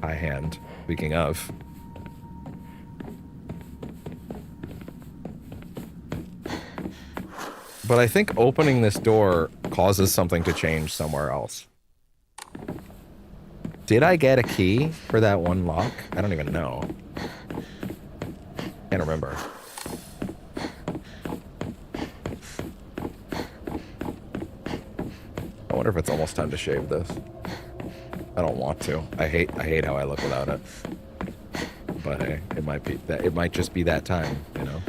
High hand, speaking of. But I think opening this door causes something to change somewhere else. Did I get a key for that one lock? I don't even know. Can't remember. I wonder if it's almost time to shave this. I don't want to. I hate how I look without it. But hey, it might be that. It might just be that time, you know.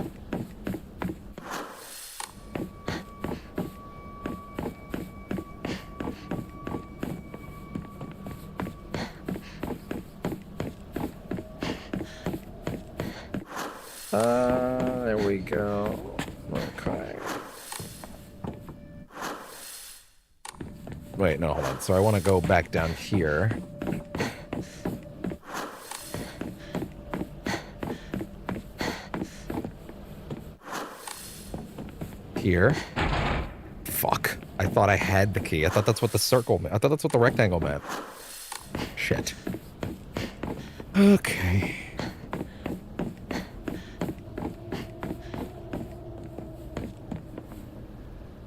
There we go. Okay. Wait, no, hold on. So I want to go back down here. Here. Fuck. I thought I had the key. I thought that's what the circle meant. I thought that's what the rectangle meant. Shit. Okay.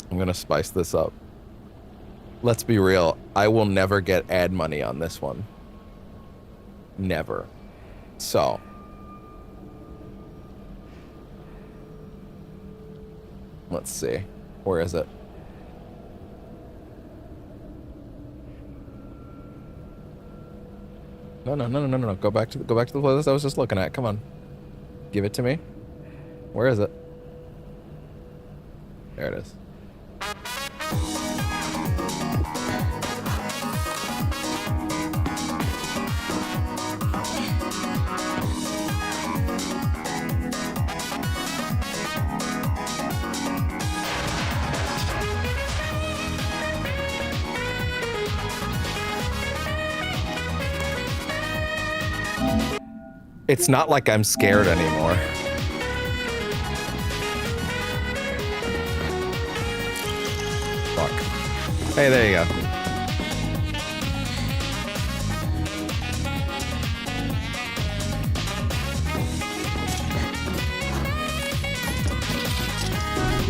I'm gonna spice this up. Let's be real. I will never get ad money on this one. Never. So. Let's see. Where is it? No. Go back to the playlist I was just looking at. Come on. Give it to me. Where is it? There it is. It's not like I'm scared anymore. Fuck. Hey, there you go.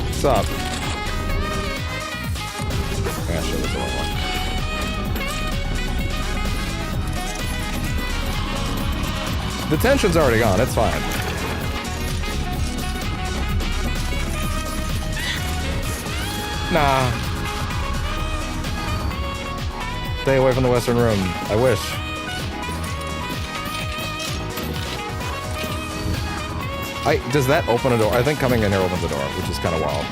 What's up? Gosh, it was the wrong one. The tension's already gone, it's fine. Nah. Stay away from the Western Room. I wish. Does that open a door? I think coming in here opens the door, which is kind of wild.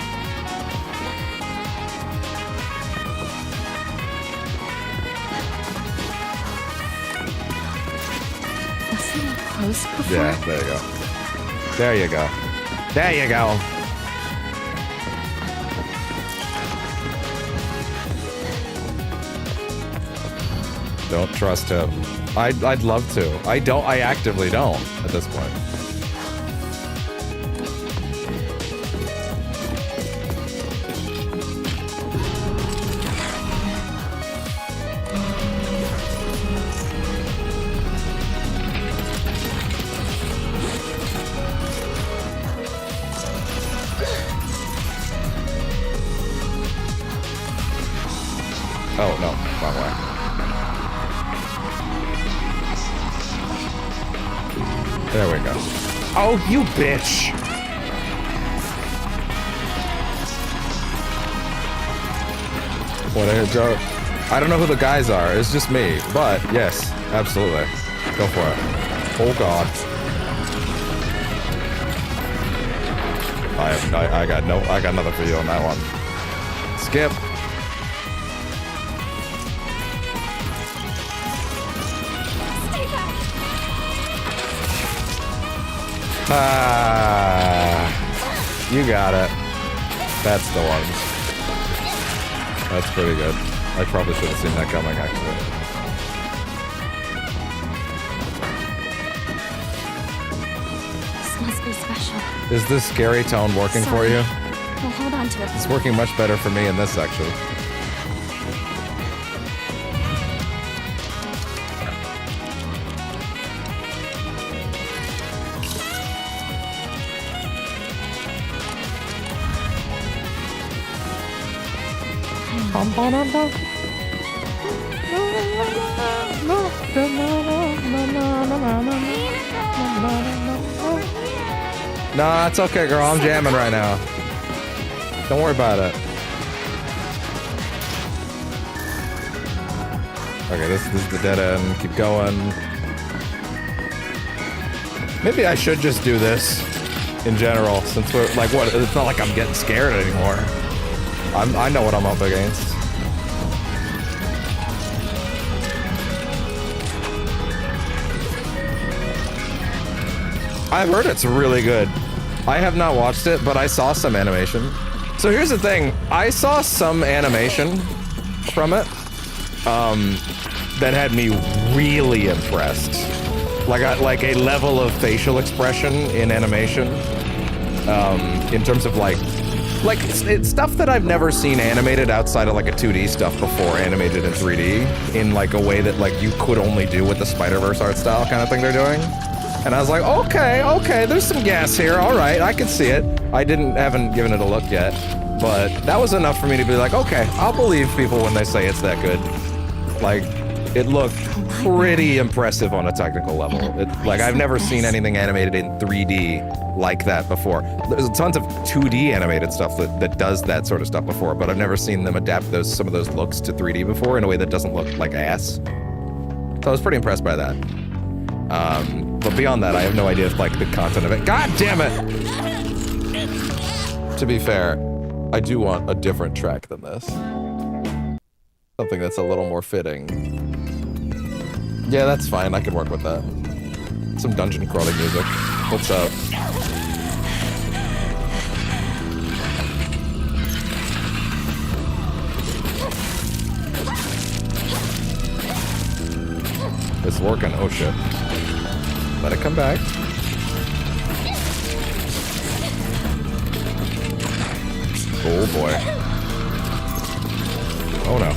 Yeah, there you go. There you go. There you go. Don't trust him. I'd love to. I actively don't at this point. Oh, no. Wrong way. There we go. Oh, you bitch! What a joke. I don't know who the guys are. It's just me. But yes, absolutely. Go for it. Oh god. I got nothing for you on that one. Skip. Ah, you got it. That's the one. That's pretty good. I probably should have seen that coming, actually. This must be special. Is this scary tone working for you? We'll hold on to it. It's working much better for me in this section. Nah, it's okay, girl. I'm jamming right now. Don't worry about it. Okay, this is the dead end. Keep going. Maybe I should just do this in general, since we're like, what? It's not like I'm getting scared anymore. I know what I'm up against. I've heard it's really good. I have not watched it, but I saw some animation. So here's the thing. I saw some animation from it that had me really impressed. Like a level of facial expression in animation, in terms of like it's stuff that I've never seen animated outside of like a 2D stuff before, animated in 3D in like a way that like you could only do with the Spider-Verse art style kind of thing they're doing. And I was like, okay, there's some gas here. All right, I can see it. I haven't given it a look yet, but that was enough for me to be like, okay, I'll believe people when they say it's that good. Like, it looked pretty impressive on a technical level. Like, I've never seen anything animated in 3D like that before. There's tons of 2D animated stuff that does that sort of stuff before, but I've never seen them adapt some of those looks to 3D before in a way that doesn't look like ass. So I was pretty impressed by that. But beyond that, I have no idea if, like, the content of it... God damn it! To be fair, I do want a different track than this. Something that's a little more fitting. Yeah, that's fine. I can work with that. Some dungeon crawling music. What's up? It's working. Oh, shit. Let it come back. Oh boy. Oh no.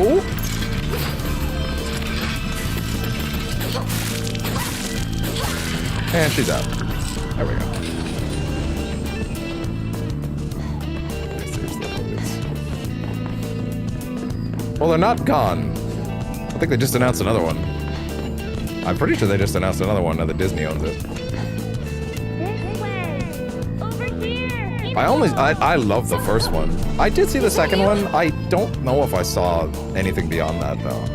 Ooh. And she's out. There we go. Well, they're not gone. I think they just announced another one. I'm pretty sure they just announced another one now that Disney owns it. This way. Over here. I love the first one. I did see the second one. I don't know if I saw anything beyond that though.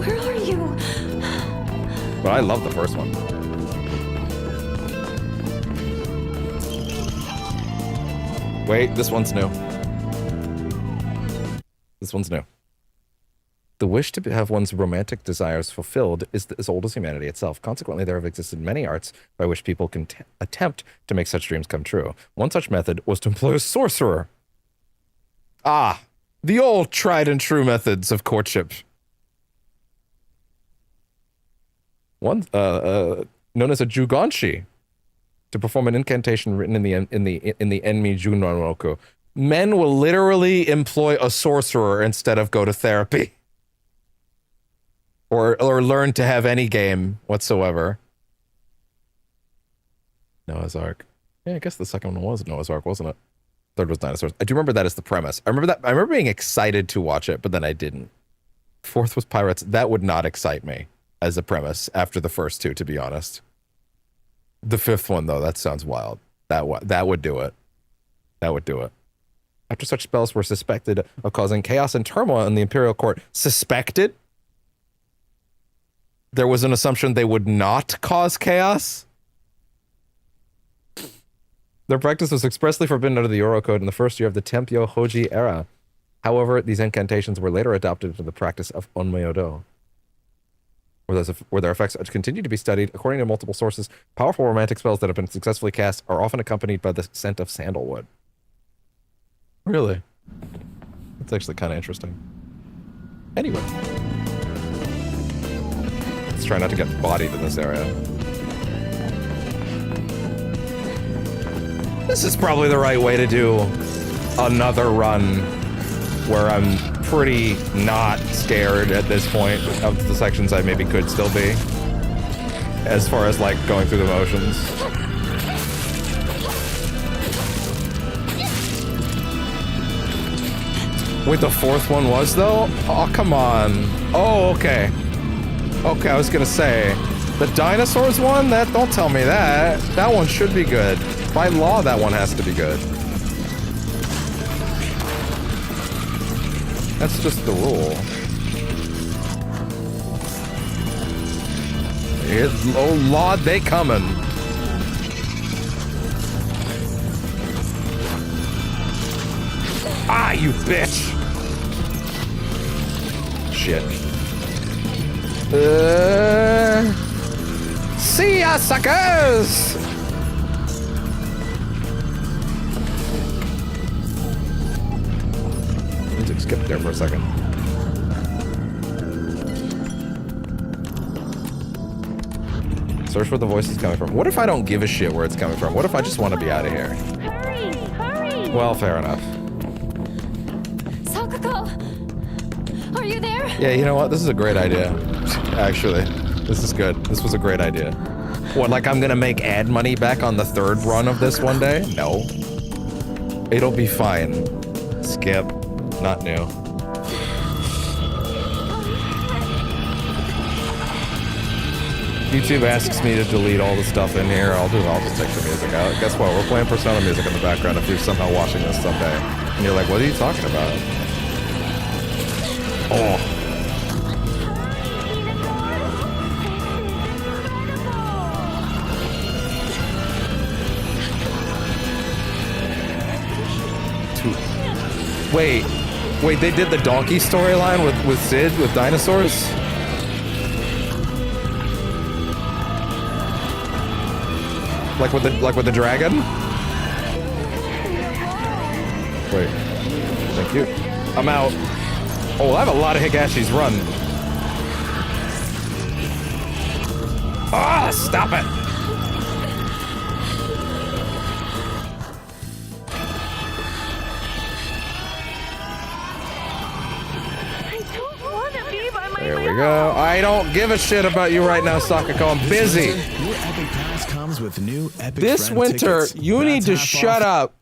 Where are you? But I love the first one. Wait, this one's new. This one's new. The wish to have one's romantic desires fulfilled is as old as humanity itself. Consequently, there have existed many arts by which people can attempt to make such dreams come true. One such method was to employ a sorcerer. Ah, the old tried and true methods of courtship. One, known as a jugonshi, to perform an incantation written in the Enmi Junroku. Men will literally employ a sorcerer instead of go to therapy. Or learn to have any game whatsoever. Noah's Ark. Yeah, I guess the second one was Noah's Ark, wasn't it? Third was dinosaurs. I do remember that as the premise. I remember being excited to watch it, but then I didn't. Fourth was pirates. That would not excite me as a premise after the first two, to be honest. The fifth one, though, that sounds wild. That would do it. That would do it. After such spells were suspected of causing chaos and turmoil in the Imperial Court. Suspected? There was an assumption they would not cause chaos? Their practice was expressly forbidden under the Euro Code in the first year of the Tempio Hoji era. However, these incantations were later adopted into the practice of Onmyodo, where their effects continue to be studied. According to multiple sources, powerful romantic spells that have been successfully cast are often accompanied by the scent of sandalwood. Really? That's actually kind of interesting. Anyway. Let's try not to get bodied in this area. This is probably the right way to do another run where I'm pretty not scared at this point of the sections I maybe could still be. As far as, like, going through the motions. Wait, the fourth one was, though? Oh, come on. Oh, okay. Okay, I was gonna say, the dinosaurs one? Don't tell me that. That one should be good. By law, that one has to be good. That's just the rule. Oh, Lord, they coming. Ah, you bitch! Shit. See ya, suckers! Let's skip there for a second. Search where the voice is coming from. What if I don't give a shit where it's coming from? What if I just want to be out of here? Hurry, hurry! Well, fair enough. Sakako! Are you there? Yeah, you know what? This is a great idea. Actually, this is good. This was a great idea. What, like I'm gonna make ad money back on the third run of this one day? No. It'll be fine. Skip. Not new. YouTube asks me to delete all the stuff in here. I'll just take the music out. Guess what? We're playing Persona music in the background if you're somehow watching this someday. And you're like, what are you talking about? Oh. Wait, they did the donkey storyline with Sid, with dinosaurs? Like with the dragon? Wait. Thank you. I'm out. Oh, I have a lot of Higashi's run. Ah, stop it! There we go. I don't give a shit about you right now, Sakako. I'm busy. Your Epic Pass comes with new Epic This Friend winter, tickets. you need to shut up.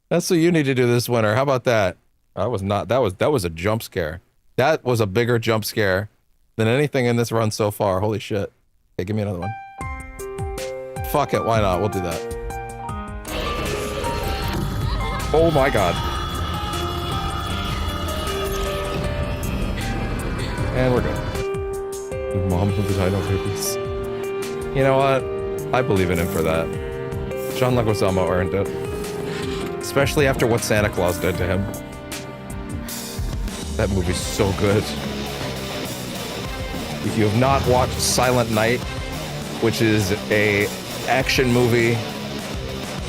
That's what you need to do this winter. How about that? That was a jump scare. That was a bigger jump scare than anything in this run so far. Holy shit. Okay, give me another one. Fuck it, why not? We'll do that. Oh my god. And we're good. Mom of the Dino Babies. You know what? I believe in him for that. John Leguizamo earned it. Especially after what Santa Claus did to him. That movie's so good. If you have not watched Silent Night, which is a action movie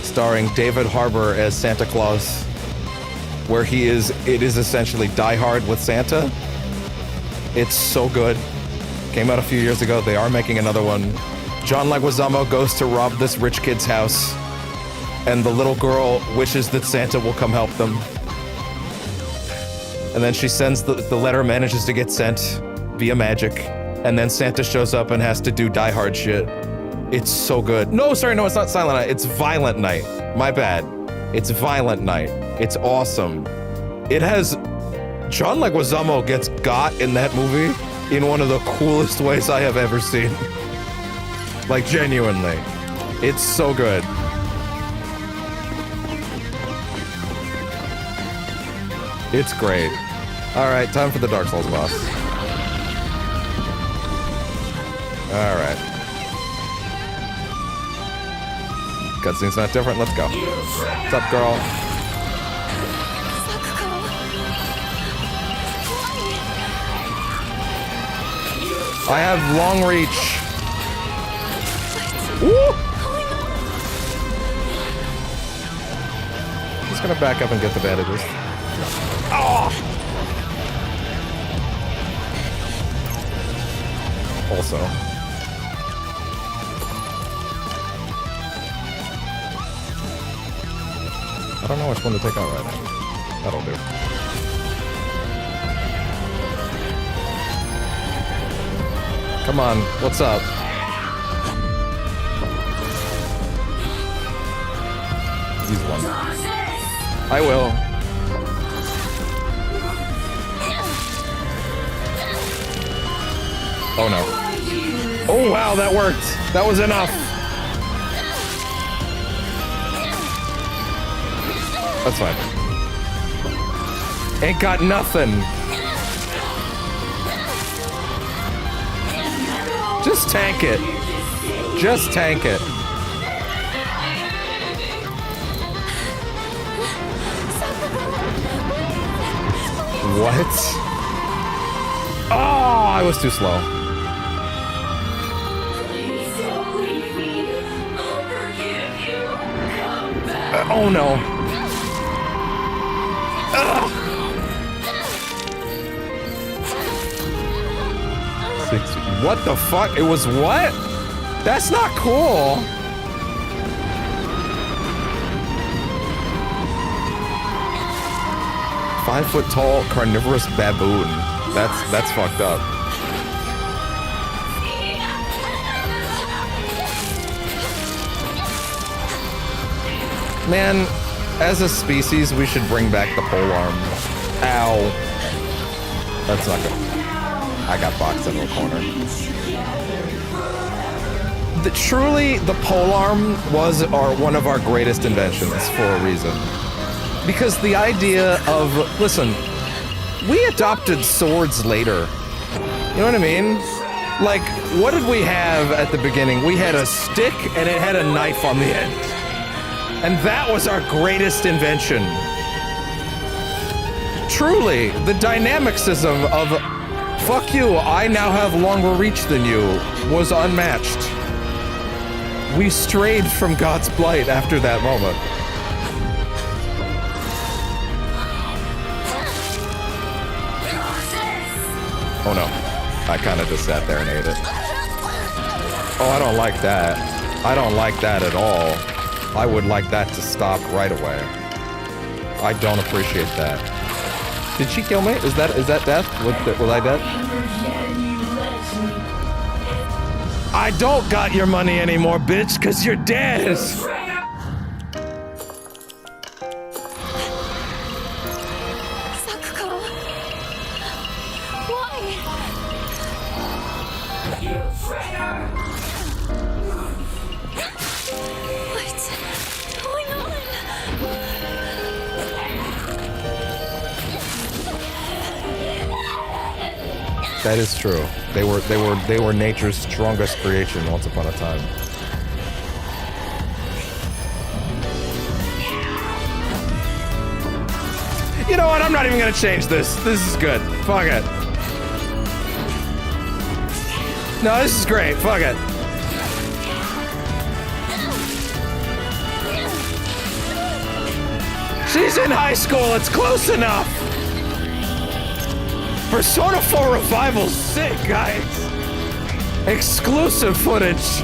starring David Harbour as Santa Claus, where it is essentially Die Hard with Santa. It's so good. Came out a few years ago. They are making another one. John Leguizamo goes to rob this rich kid's house, and the little girl wishes that Santa will come help them. And then she sends the letter manages to get sent via magic, and then Santa shows up and has to do Die Hard shit. It's so good. No, sorry, no, it's not Silent Night. It's Violent Night. My bad. It's Violent Night. It's awesome. It has... John Leguizamo gets got in that movie in one of the coolest ways I have ever seen. Like, genuinely. It's so good. It's great. Alright, time for the Dark Souls boss. Alright. Cutscene's not different, let's go. What's up, girl? I have long reach. Woo! I'm just gonna back up and get the bandages. Oh! Also. I don't know which one to take out right now. That'll do. Come on, what's up? Use one. I will. Oh no. Oh wow, that worked. That was enough. That's fine. Ain't got nothing. Just tank it. Just tank it. What? Oh, I was too slow. Oh no. Ugh. 6. What the fuck? It was what? That's not cool. Five-foot-tall carnivorous baboon. That's fucked up. Man, as a species, we should bring back the polearm. Ow. That's not good. I got boxed into a corner. Truly, the polearm was one of our greatest inventions for a reason. Because the idea of, listen, we adopted swords later. You know what I mean? Like, what did we have at the beginning? We had a stick and it had a knife on the end. And that was our greatest invention. Truly, the dynamicism of, fuck you, I now have longer reach than you, was unmatched. We strayed from God's blight after that moment. Oh no, I kind of just sat there and ate it. Oh, I don't like that. I don't like that at all. I would like that to stop right away. I don't appreciate that. Did she kill me? Is that death? Was I dead? I don't got your money anymore, bitch, cause you're dead! That is true. They were nature's strongest creation once upon a time. You know what? I'm not even gonna change this. This is good. Fuck it. No, this is great. Fuck it. She's in high school. It's close enough. Persona 4 Revival's sick, guys! Exclusive footage!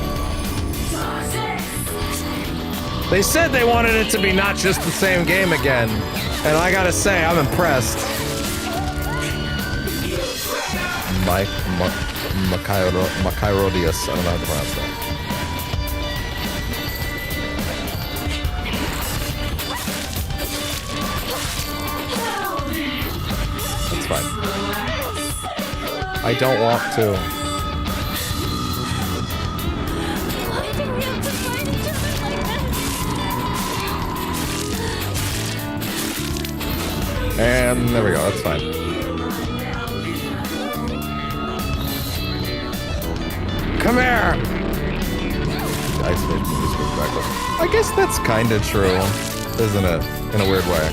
They said they wanted it to be not just the same game again, and I gotta say, I'm impressed. Makairodius, I don't know how to pronounce that. That's fine. I don't want to. Why do we have to fight each other like this? And there we go, that's fine. Come here! The ice age moves goes backwards. I guess that's kinda true, isn't it? In a weird way.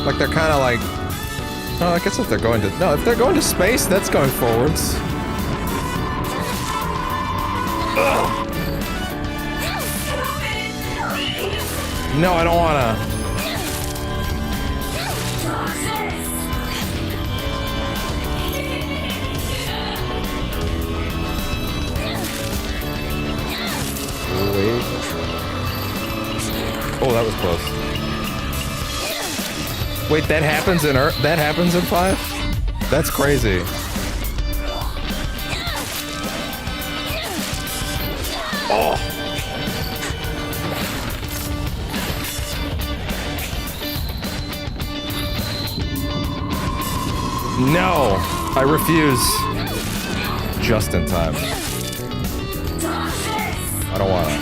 Like they're kinda like... No, I guess if they're going to... No, if they're going to space, that's going forwards. Ugh. No, I don't wanna. Wait. Oh, that was close. Wait, that happens in Earth? That happens in 5? That's crazy. Oh. No, I refuse. Just in time. I don't want to.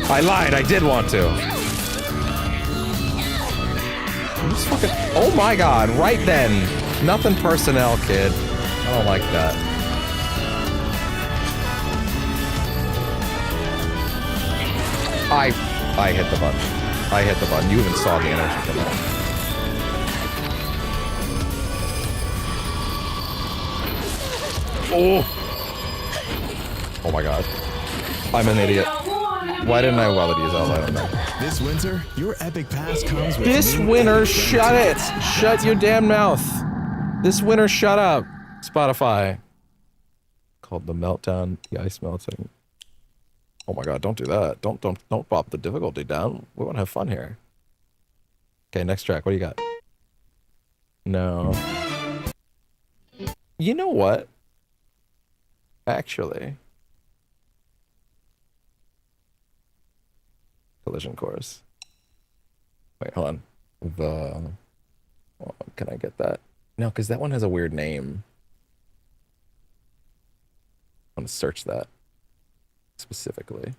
I lied, I did want to. Just fucking, oh my god, right then. Nothing personnel, kid. I don't like that. I hit the button. I hit the button. You even saw the energy come out. Oh! Oh my god. I'm an idiot. Why didn't I well use all I don't know. This winter, your epic pass comes with This winter, shut it! Shut your damn mouth. This winter, shut up. Spotify. Called the meltdown, the ice melting. Oh my god, don't do that. Don't bop the difficulty down. We want to have fun here. Okay, next track. What do you got? No. You know what? Actually. Collision course. Wait, hold on. Can I get that? No, because that one has a weird name. I'm gonna search that specifically.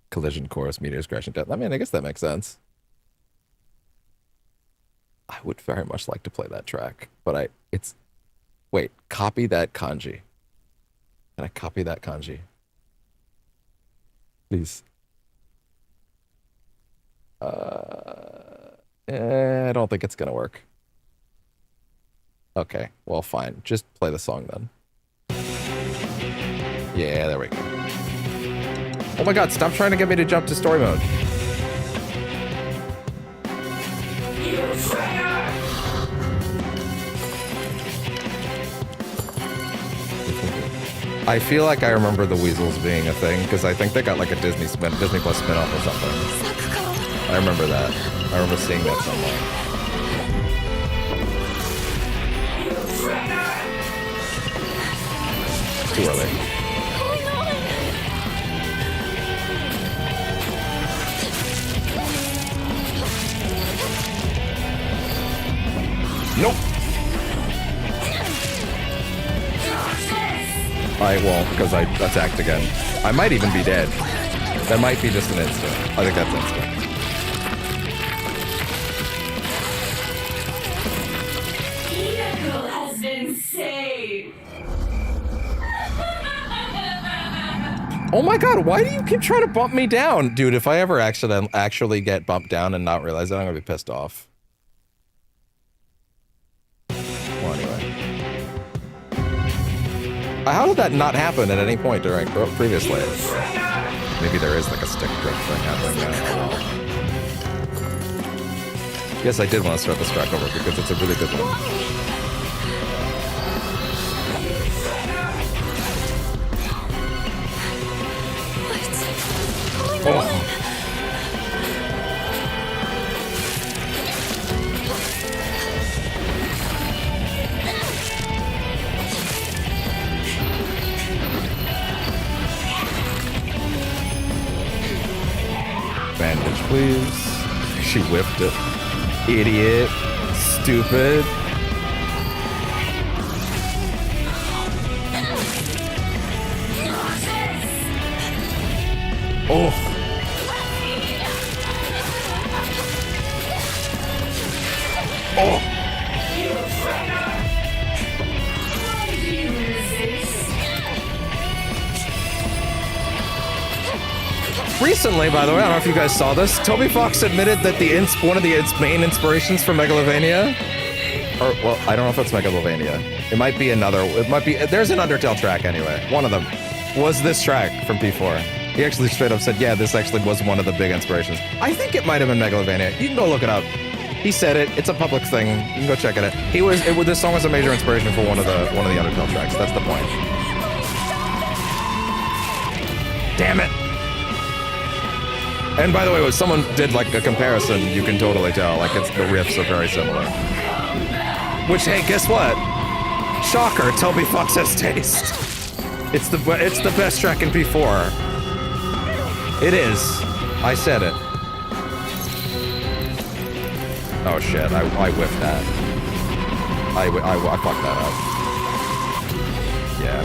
Collision course, meteors crashing death. I mean, I guess that makes sense. I would very much like to play that track, but wait, copy that kanji. Can I copy that kanji? Please. I don't think it's gonna work. Okay, well, fine. Just play the song then. Yeah, there we go. Oh my god, stop trying to get me to jump to story mode. I feel like I remember the weasels being a thing, because I think they got like a Disney Plus spin-off or something. I remember that. I remember seeing that somewhere. Too early. Nope. I won't, because I attacked again. I might even be dead. That might be just an instant. I think that's instant. Vehicle has been saved. Oh my god, why do you keep trying to bump me down? Dude, if I ever actually get bumped down and not realize that, I'm gonna be pissed off. Well, anyway. How did that not happen at any point during previously? Maybe there is like a stick drift thing happening now. Yes, I did want to start this track over because it's a really good one. Oh. Bandage, please. She whipped it. Idiot. Stupid. Oh. Oh. Recently, by the way, I don't know if you guys saw this, Toby Fox admitted that one of the main inspirations for Megalovania, or, well, I don't know if it's Megalovania. It might be there's an Undertale track anyway. One of them was this track from P4. He actually straight up said, yeah, this actually was one of the big inspirations. I think it might have been Megalovania. You can go look it up. He said it. It's a public thing. You can go check it out. This song was a major inspiration for one of the Undertale tracks. That's the point. Damn it. And by the way, when someone did like a comparison, you can totally tell. Like, the riffs are very similar. Which, hey, guess what? Shocker, Toby Fox has taste. It's the best track in P4. It is. I said it. Oh shit! I whiffed that. I fucked that up. Yeah.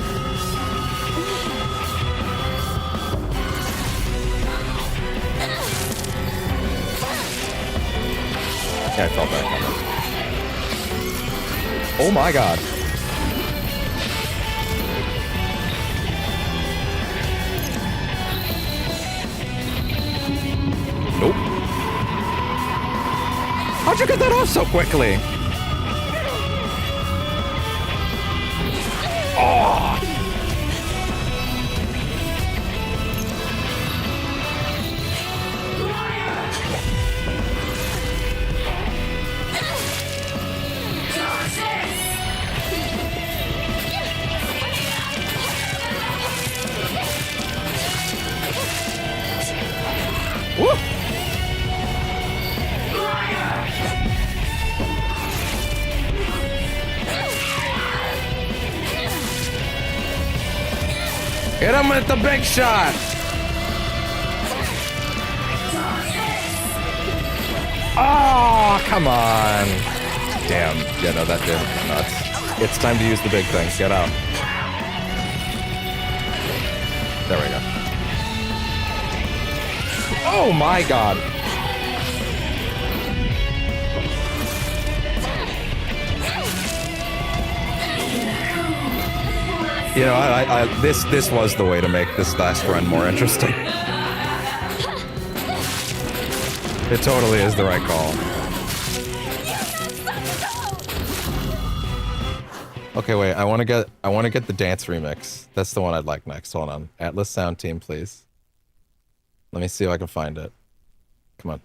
Yeah, I felt that coming. Oh my god. Nope. How'd you get that off so quickly? Oh. Woo! Hit him with the big shot! Oh, come on! Damn. Yeah, no, that did nuts. It's time to use the big things. Get out. There we go. Oh my god! You know, this was the way to make this last run more interesting. It totally is the right call. Okay, wait. I want to get the dance remix. That's the one I'd like next. Hold on. Atlas Sound Team, please. Let me see if I can find it. Come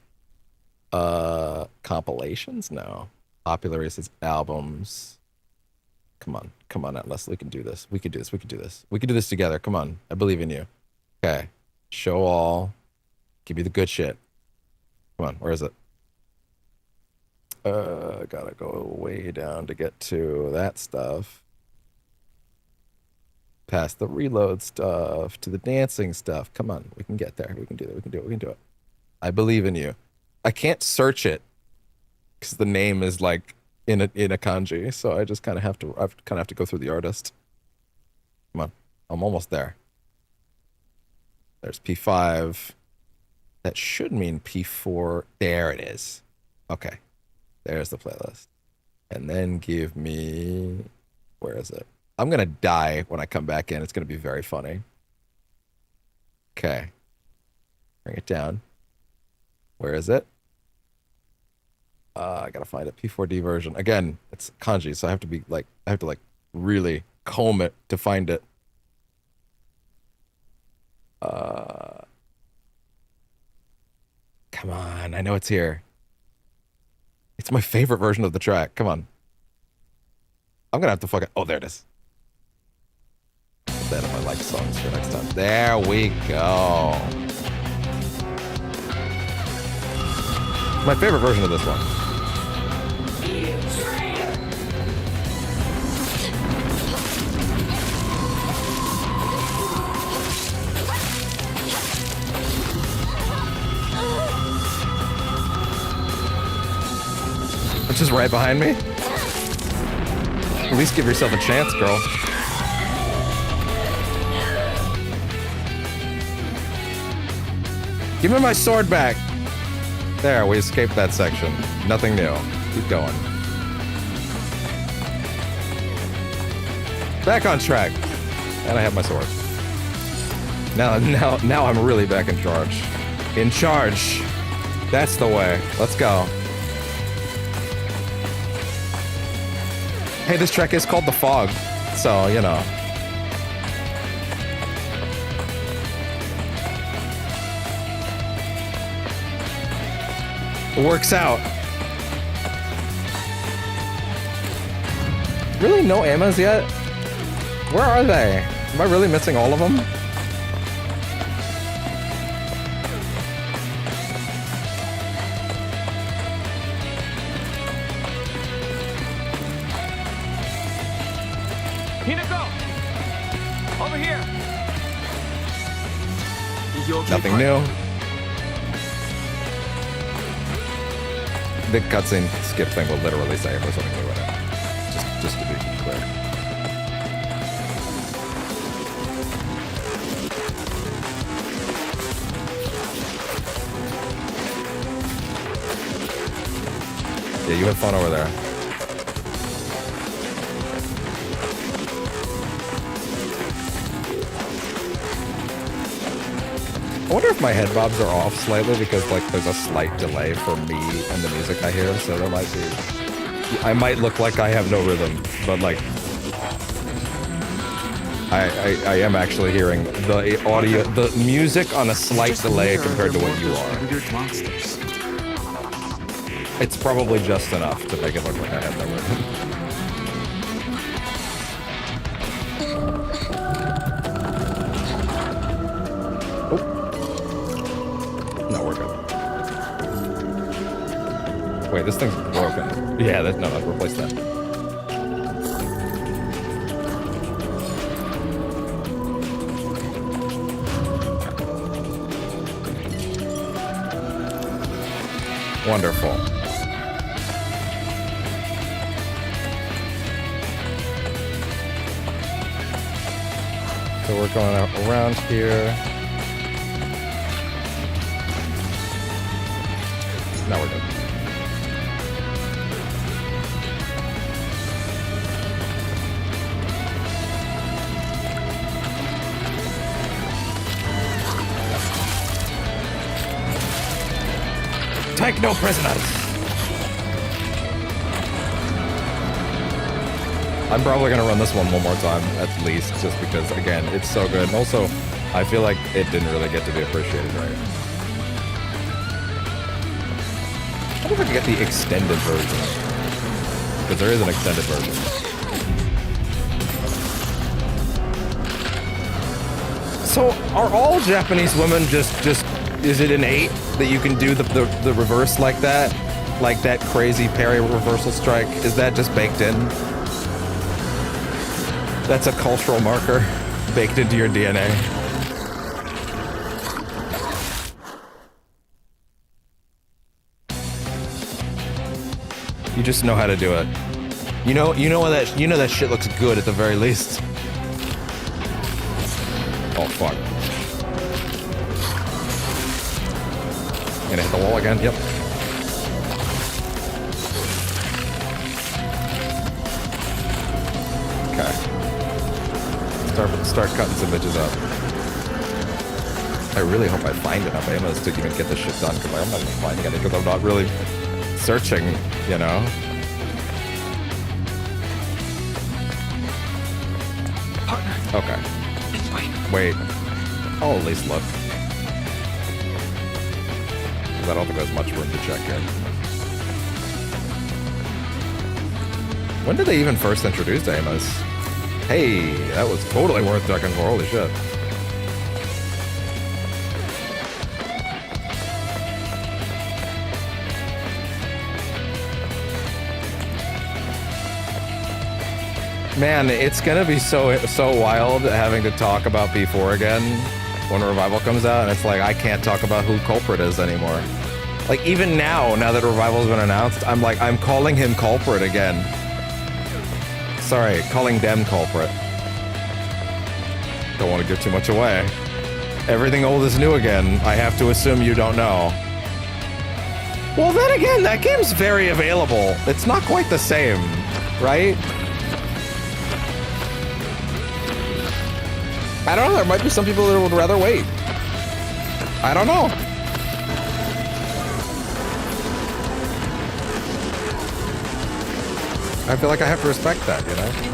on. Compilations? No. Popular releases, albums. Come on, Atlas. We can do this. We can do this. We can do this. We can do this together. Come on. I believe in you. Okay. Show all. Give me the good shit. Come on. Where is it? Gotta go way down to get to that stuff. Past the reload stuff to the dancing stuff. Come on. We can get there. We can do it. We can do it. We can do it. I believe in you. I can't search it because the name is like in a kanji, so I just kind of have to go through the artist. Come on, I'm almost there. There's P5. That should mean P4. There it is. Okay, there's the playlist. And then give me, where is it? I'm gonna die when I come back in. It's gonna be very funny. Okay, bring it down. Where is it? I gotta find it. P4D version. Again, it's kanji, so I have to really comb it to find it. Come on, I know it's here. It's my favorite version of the track. Come on. I'm gonna have to fucking, oh, there it is. Put that in my like songs for next time. There we go. My favorite version of this one. Which is right behind me. At least give yourself a chance, girl. Give me my sword back. There, we escaped that section. Nothing new. Keep going. Back on track. And I have my sword. Now I'm really back in charge. In charge. That's the way. Let's go. Hey, this track is called The Fog. So, you know. It works out. Really? No ammas yet? Where are they? Am I really missing all of them? Hina, go! Over here! Nothing new. The cutscene skip thing will literally say if there's something new in it. Just to be clear. Yeah, you have fun over there. I wonder if my head bobs are off slightly because like there's a slight delay for me and the music I hear, so there might be... I might look like I have no rhythm, but like... I am actually hearing the audio, the music on a slight delay compared to what you are. It's probably just enough to make it look like I have no rhythm. Wait, this thing's broken. Yeah, no, let's replace that. Wonderful. So we're going out around here. Now we're good. Take no prisoners! I'm probably gonna run this one more time, at least, just because, again, it's so good. And also, I feel like it didn't really get to be appreciated right. I wonder if I can get the extended version. Because there is an extended version. So, are all Japanese women just is it innate that you can do the reverse like that? Like that crazy parry reversal strike? Is that just baked in? That's a cultural marker baked into your DNA. You just know how to do it. You know that shit looks good at the very least. Oh fuck. Gonna hit the wall again? Yep. Okay. Start cutting some bitches up. I really hope I find enough ammos to even get this shit done, because I'm not even finding any, because I'm not really searching, you know? Partner. Okay. This way. Wait. I'll at least look. I don't think there's much room to check here. When did they even first introduce ammos? Hey, that was totally worth checking for. Holy shit. Man, it's gonna be so wild having to talk about P4 again when Revival comes out, and it's like I can't talk about who Culprit is anymore. Like even now that Revival's been announced, I'm calling him Culprit again. Sorry, calling them Culprit. Don't want to give too much away. Everything old is new again. I have to assume you don't know. Well, then again, that game's very available. It's not quite the same, right? I don't know. There might be some people that would rather wait. I don't know. I feel like I have to respect that, you know?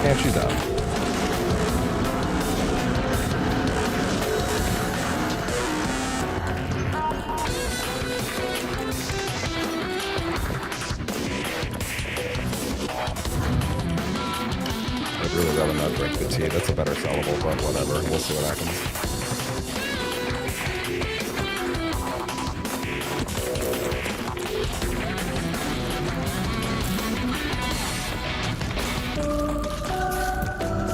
And she's out. I'd really rather not drink the tea. That's a better sellable, but whatever. We'll see what happens.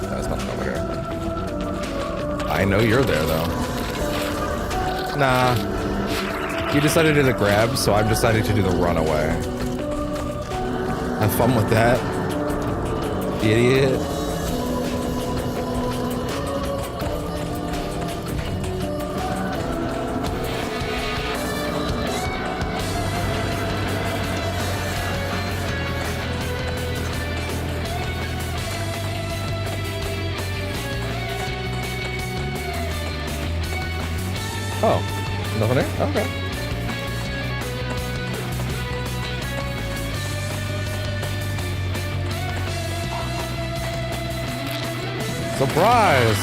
That's not over here. I know you're there, though. Nah. You decided to do the grab, so I'm deciding to do the runaway. Have fun with that, idiot. Oh, nothing there? Okay. Surprise!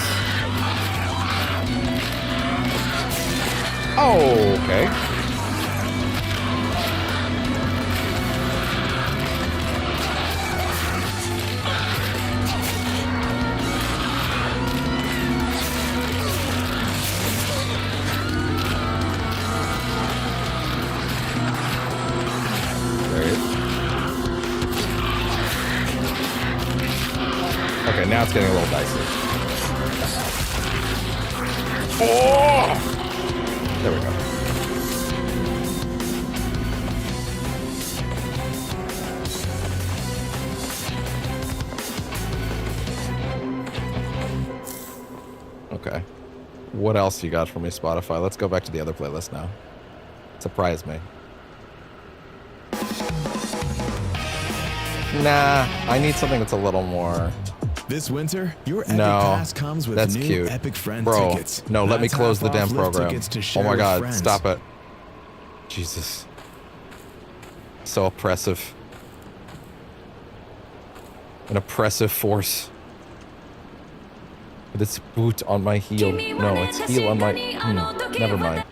Oh, okay. Okay, now it's getting a little dicey. Oh! There we go. Okay. What else you got for me, Spotify? Let's go back to the other playlist now. Surprise me. Nah, I need something that's a little more... This winter, your Epic Pass comes with that's new cute. Epic Friend Bro, tickets. no, let me That's close the half damn off lift program. tickets to Oh share my with god, friends. stop it. Jesus. So oppressive. An oppressive force. With its boot on my heel. No, it's heel on my... never mind.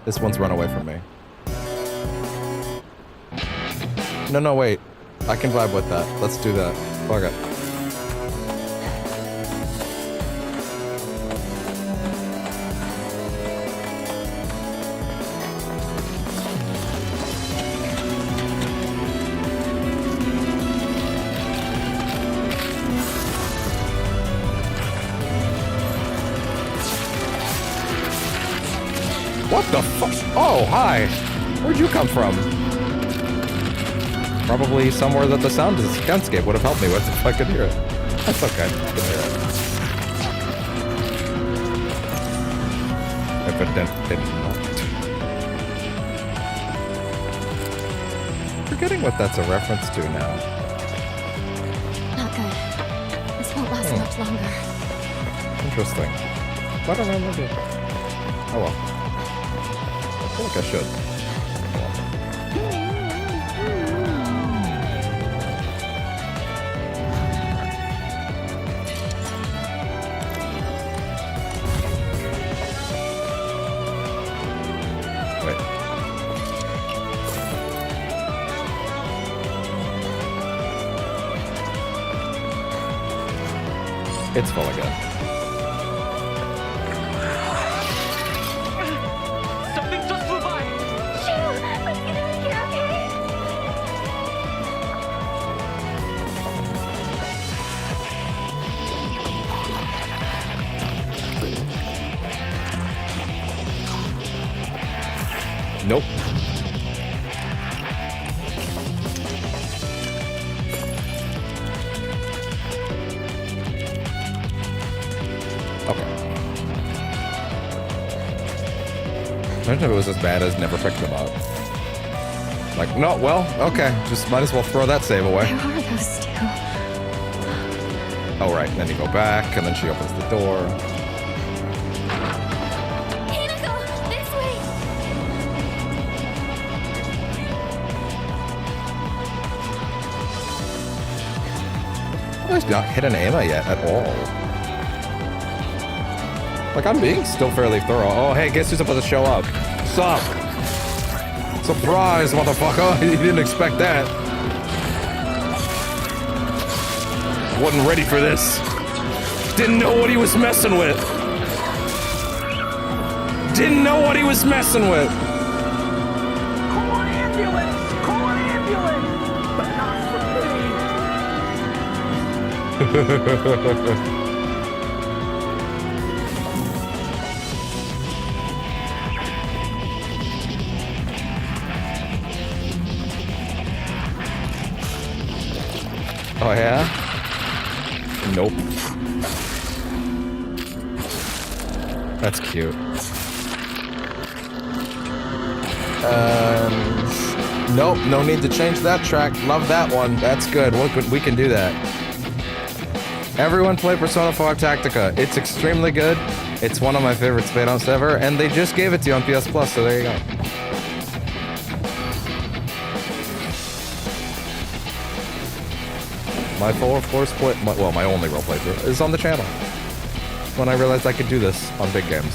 This one's run away from me. No, wait. I can vibe with that. Let's do that. Fuck it. What the fuck? Oh, hi. Where'd you come from? Probably somewhere that the soundscape would have helped me with if I could hear it. That's okay. I can hear it. If it did not. Forgetting what that's a reference to now. Not good. This won't last much longer. Interesting. I don't remember. Oh well. I feel like I should. Wait. It's full again. Something just flew by! Shoo! Let's get out of here, okay? Nope. Imagine if it was as bad as never picked them up. Like, no, well, okay, just might as well throw that save away. Where are those two? Oh, right, and then you go back, and then she opens the door. Hinako, this way! I've not hit an Ama yet at all. Like, I'm being still fairly thorough. Oh, hey, guess who's supposed to show up? Sup? Surprise, motherfucker! You didn't expect that. Wasn't ready for this. Didn't know what he was messing with. Didn't know what he was messing with. Call an ambulance! Call an ambulance! But not for me! Oh, yeah? Nope. That's cute. Nope, no need to change that track. Love that one. That's good. We can do that. Everyone play Persona 5 Tactica. It's extremely good. It's one of my favorite spin-offs ever, and they just gave it to you on PS Plus, so there you go. My full floor split, well, my only role playthrough, is on the channel. When I realized I could do this on big games.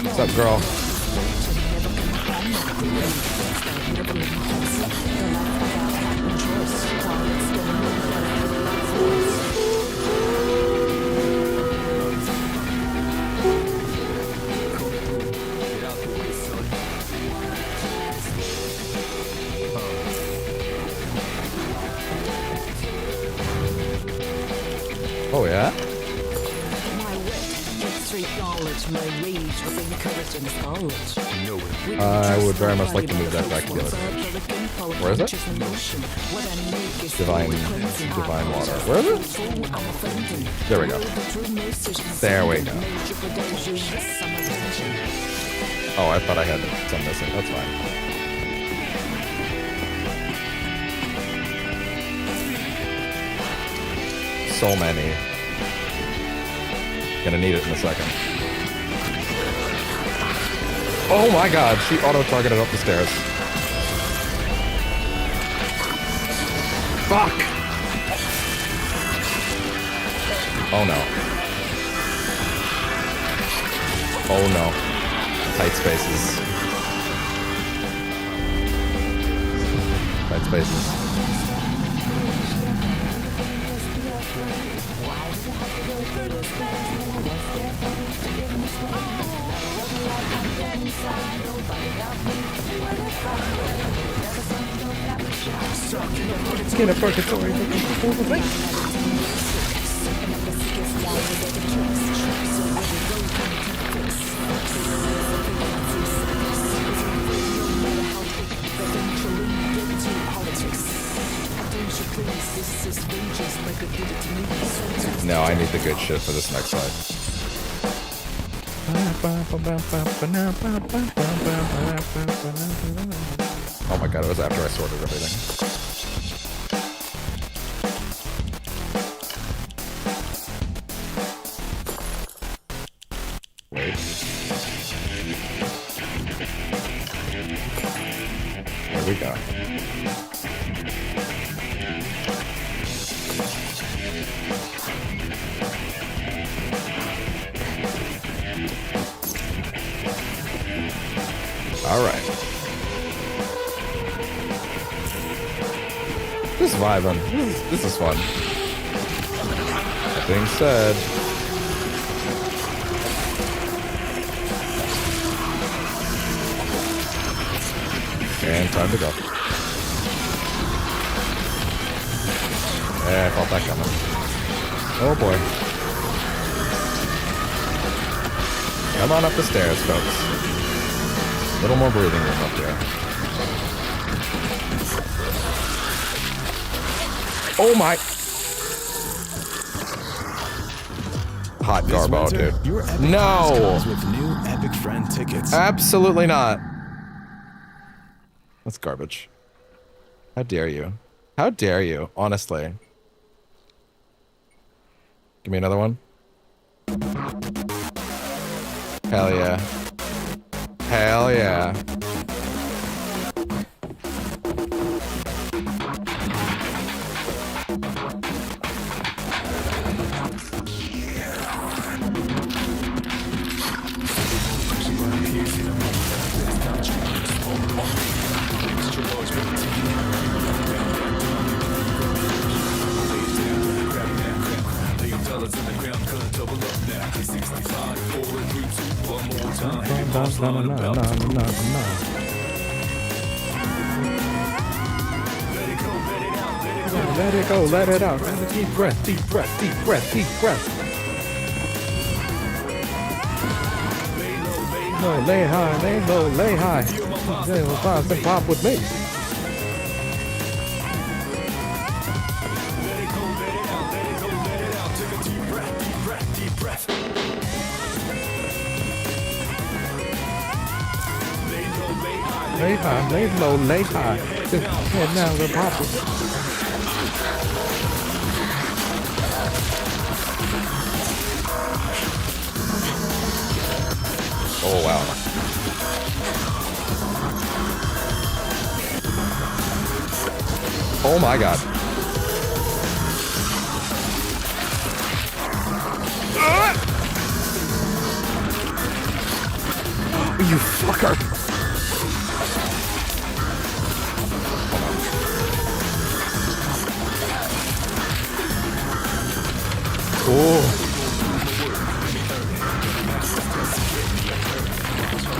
What's up, girl? Oh, yeah? I would very much like to move that back together. Where is it? Divine water. Where is it? There we go. There we go. Oh, I thought I had some missing. That's fine. So many. Gonna need it in a second. Oh my god, she auto-targeted up the stairs. Fuck! Oh no. Oh no. Tight spaces. Tight spaces. Get a purgatory. No, I need the good shit for this next fight. Oh my god, it was after I sorted everything. Wait. There we go. All right. Just vibing. This is fun. That being said, and time to go. Yeah, I felt that coming. Oh boy. Come on up the stairs, folks. A little more breathing room up here. Oh my! Hot garbo, dude. No! With new Epic Friend tickets. Absolutely not. That's garbage. How dare you? How dare you? Honestly. Give me another one. Hell yeah. Hell yeah. Let it go, let it out. Deep breath, deep breath, deep breath, deep breath. No, lay high, lay low, lay high. Lay low, pop and pop with me. Lay high, lay low, lay high. Just head now, the pop it. Oh wow. Oh my god. You fucker. Oh.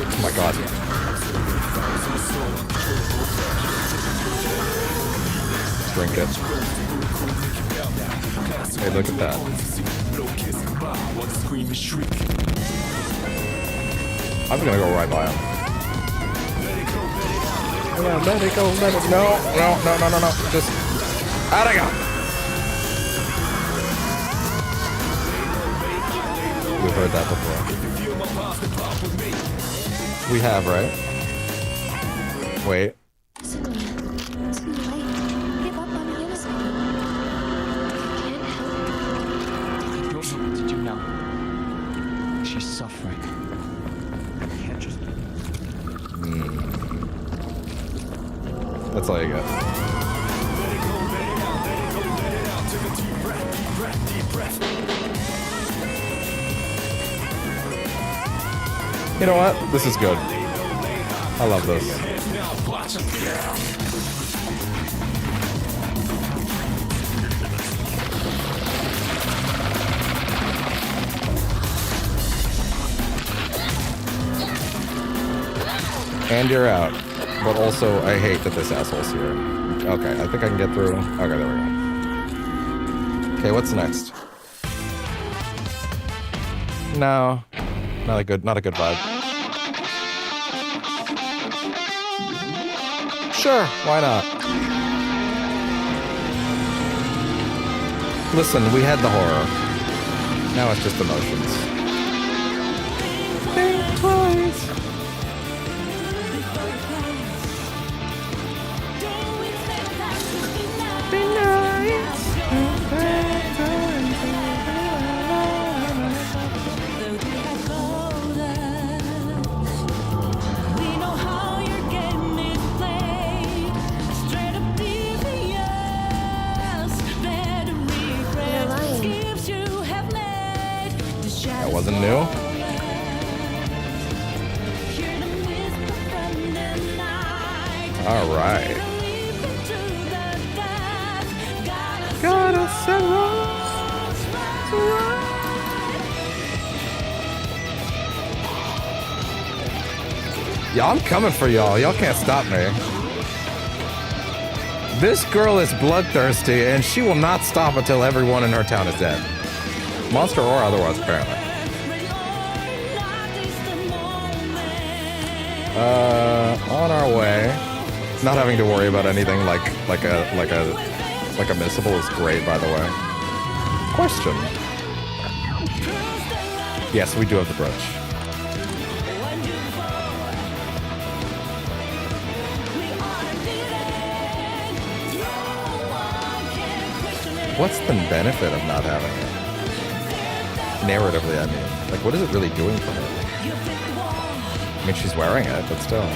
Oh my god. Drink it. Hey, look at that. I'm gonna go right by him. Let it go, let it go. No. Just out I go. We've heard that before. We have, right? Wait. Did you know? She's suffering. You can't just... That's all you got. You know what? This is good. I love this. And you're out. But also, I hate that this asshole's here. Okay, I think I can get through. Okay, there we go. Okay, what's next? No. Not a good vibe. Sure, why not? Listen, we had the horror. Now it's just emotions. Think twice. Wasn't new? Alright. Gotta settle. Y'all, I'm coming for y'all. Y'all can't stop me. This girl is bloodthirsty, and she will not stop until everyone in her town is dead. Monster or otherwise, apparently. On our way. Not having to worry about anything like a missile is great, by the way. Question. Yes, we do have the brooch. What's the benefit of not having it? Narratively, I mean. Like, what is it really doing for her? I mean, she's wearing it, but still.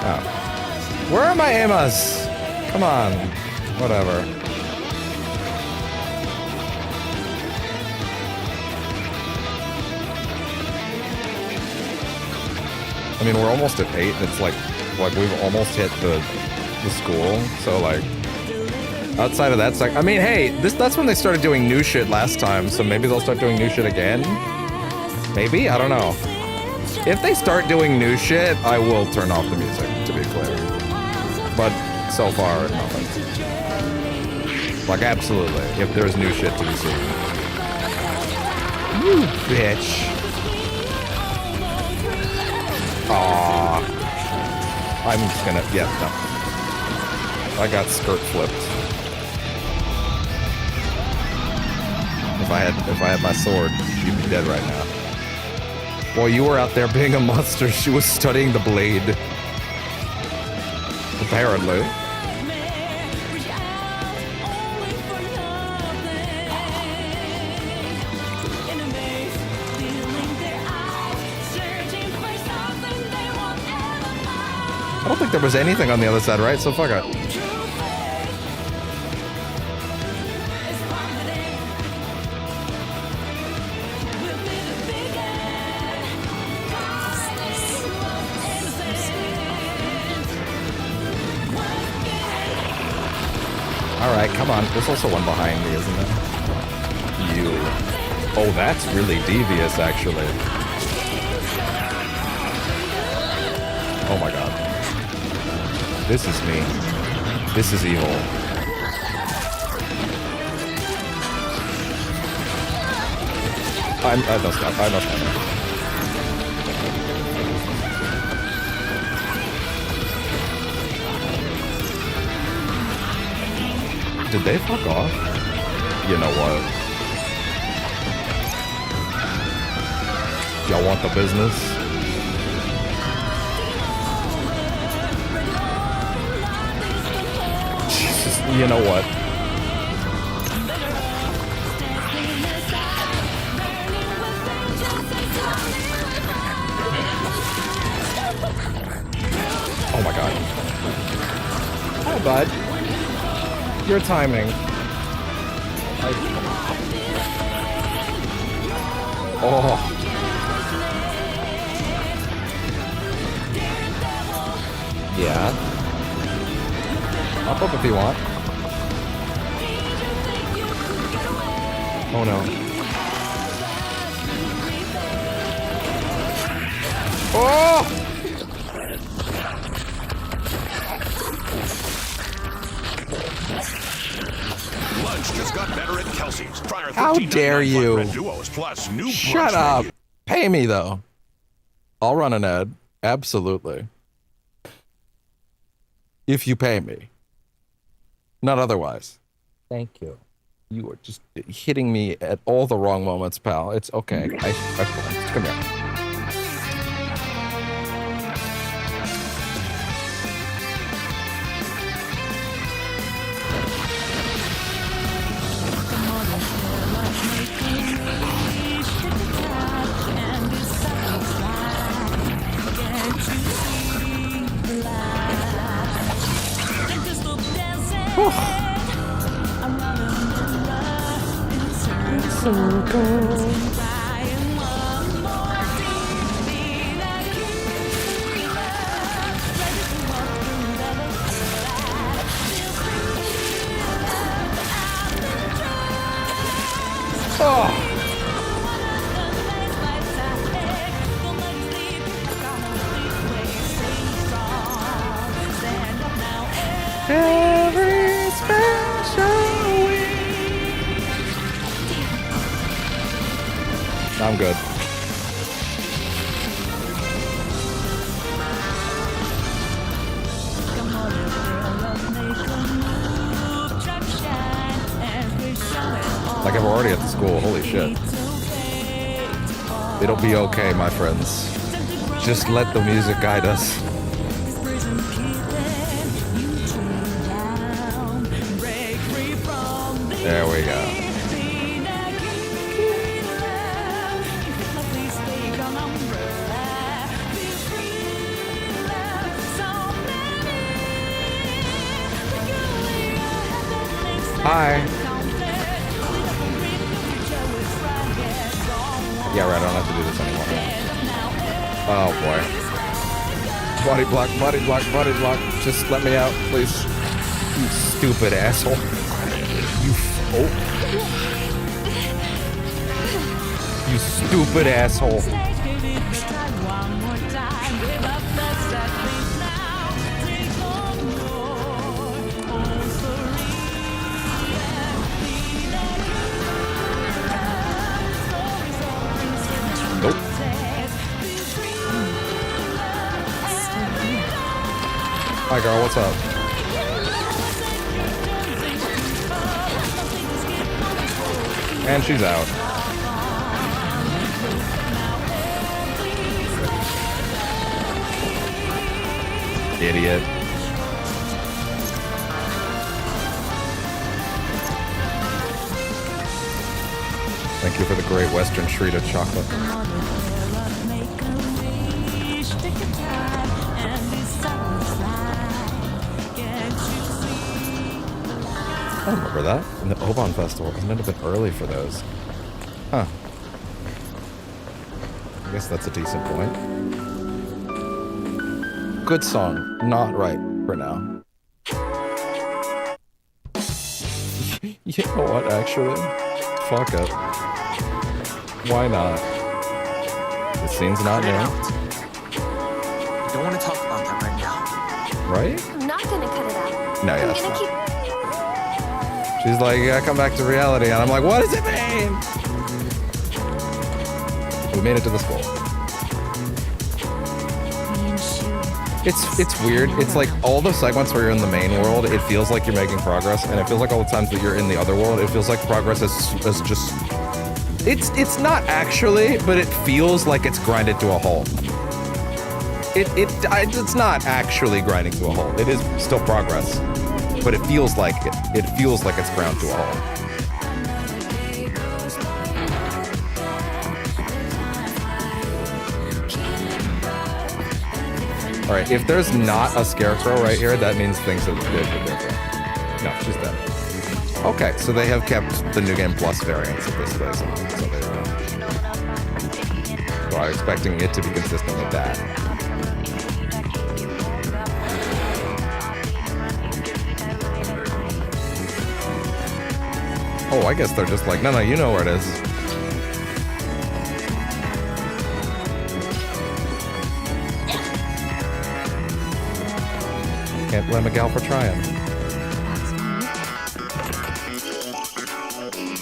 Oh. Where are my Amas? Come on. Whatever. I mean, we're almost at 8, and it's like we've almost hit the school, so like outside of that, it's like, I mean, hey, that's when they started doing new shit last time, so maybe they'll start doing new shit again. Maybe, I don't know. If they start doing new shit, I will turn off the music, to be clear. But so far, nothing. Like, absolutely, if there's new shit to be seen. You bitch. Aww. I'm just gonna, yeah, no. I got skirt flipped. If I had my sword, you'd be dead right now. While you were out there being a monster, she was studying the blade. Apparently. I don't think there was anything on the other side, right? So fuck it. Alright, come on. There's also one behind me, isn't there? You. Oh, that's really devious, actually. Oh my god. This is me. This is evil. I must stop. I must stop. Did they fuck off? You know what? Y'all want the business? Jesus, you know what? Oh my god. Hi, bud. Your timing. Oh. Yeah. Hop up if you want. Oh no. Oh! Just got better at Kelsey's. Try our How dare you? Duos plus new Shut up. Pay me though. I'll run an ad. Absolutely. If you pay me. Not otherwise. Thank you. You are just hitting me at all the wrong moments, pal. It's okay. I come here. Every special week. I'm good. Like I'm already at the school. Holy shit. It'll be okay, my friends. Just let the music guide us. There we go. Hi. Yeah, right, I don't have to do this anymore. Oh boy. Body block, body block, body block. Just let me out, please. You stupid asshole. Oh. You stupid asshole. Nope. Hi girl, what's up? And she's out. Idiot. Thank you for the great Western treat of chocolate. I remember that in the Oban Festival. It might have been early for those. Huh. I guess that's a decent point. Good song. Not right for now. You know what, actually? Fuck it. Why not? The scene's not new. I don't want to talk about that right now. Right? I'm not gonna cut it out. No, yeah, I'm that's gonna fine. keep... She's like, yeah, come back to reality. And I'm like, what does it mean? We made it to the school. It's weird. It's like all the segments where you're in the main world, it feels like you're making progress. And it feels like all the times that you're in the other world, it feels like progress is just... It's not actually, but it feels like it's grinded to a halt. It's not actually grinding to a halt. It is still progress. But it feels like it. It feels like it's ground to a halt. All right, if there's not a scarecrow right here, that means things are different. No, she's dead. Okay, so they have kept the New Game Plus variants of this place. So I'm expecting it to be consistent with that. Oh, I guess they're just like, no, you know where it is. Can't blame a gal for trying.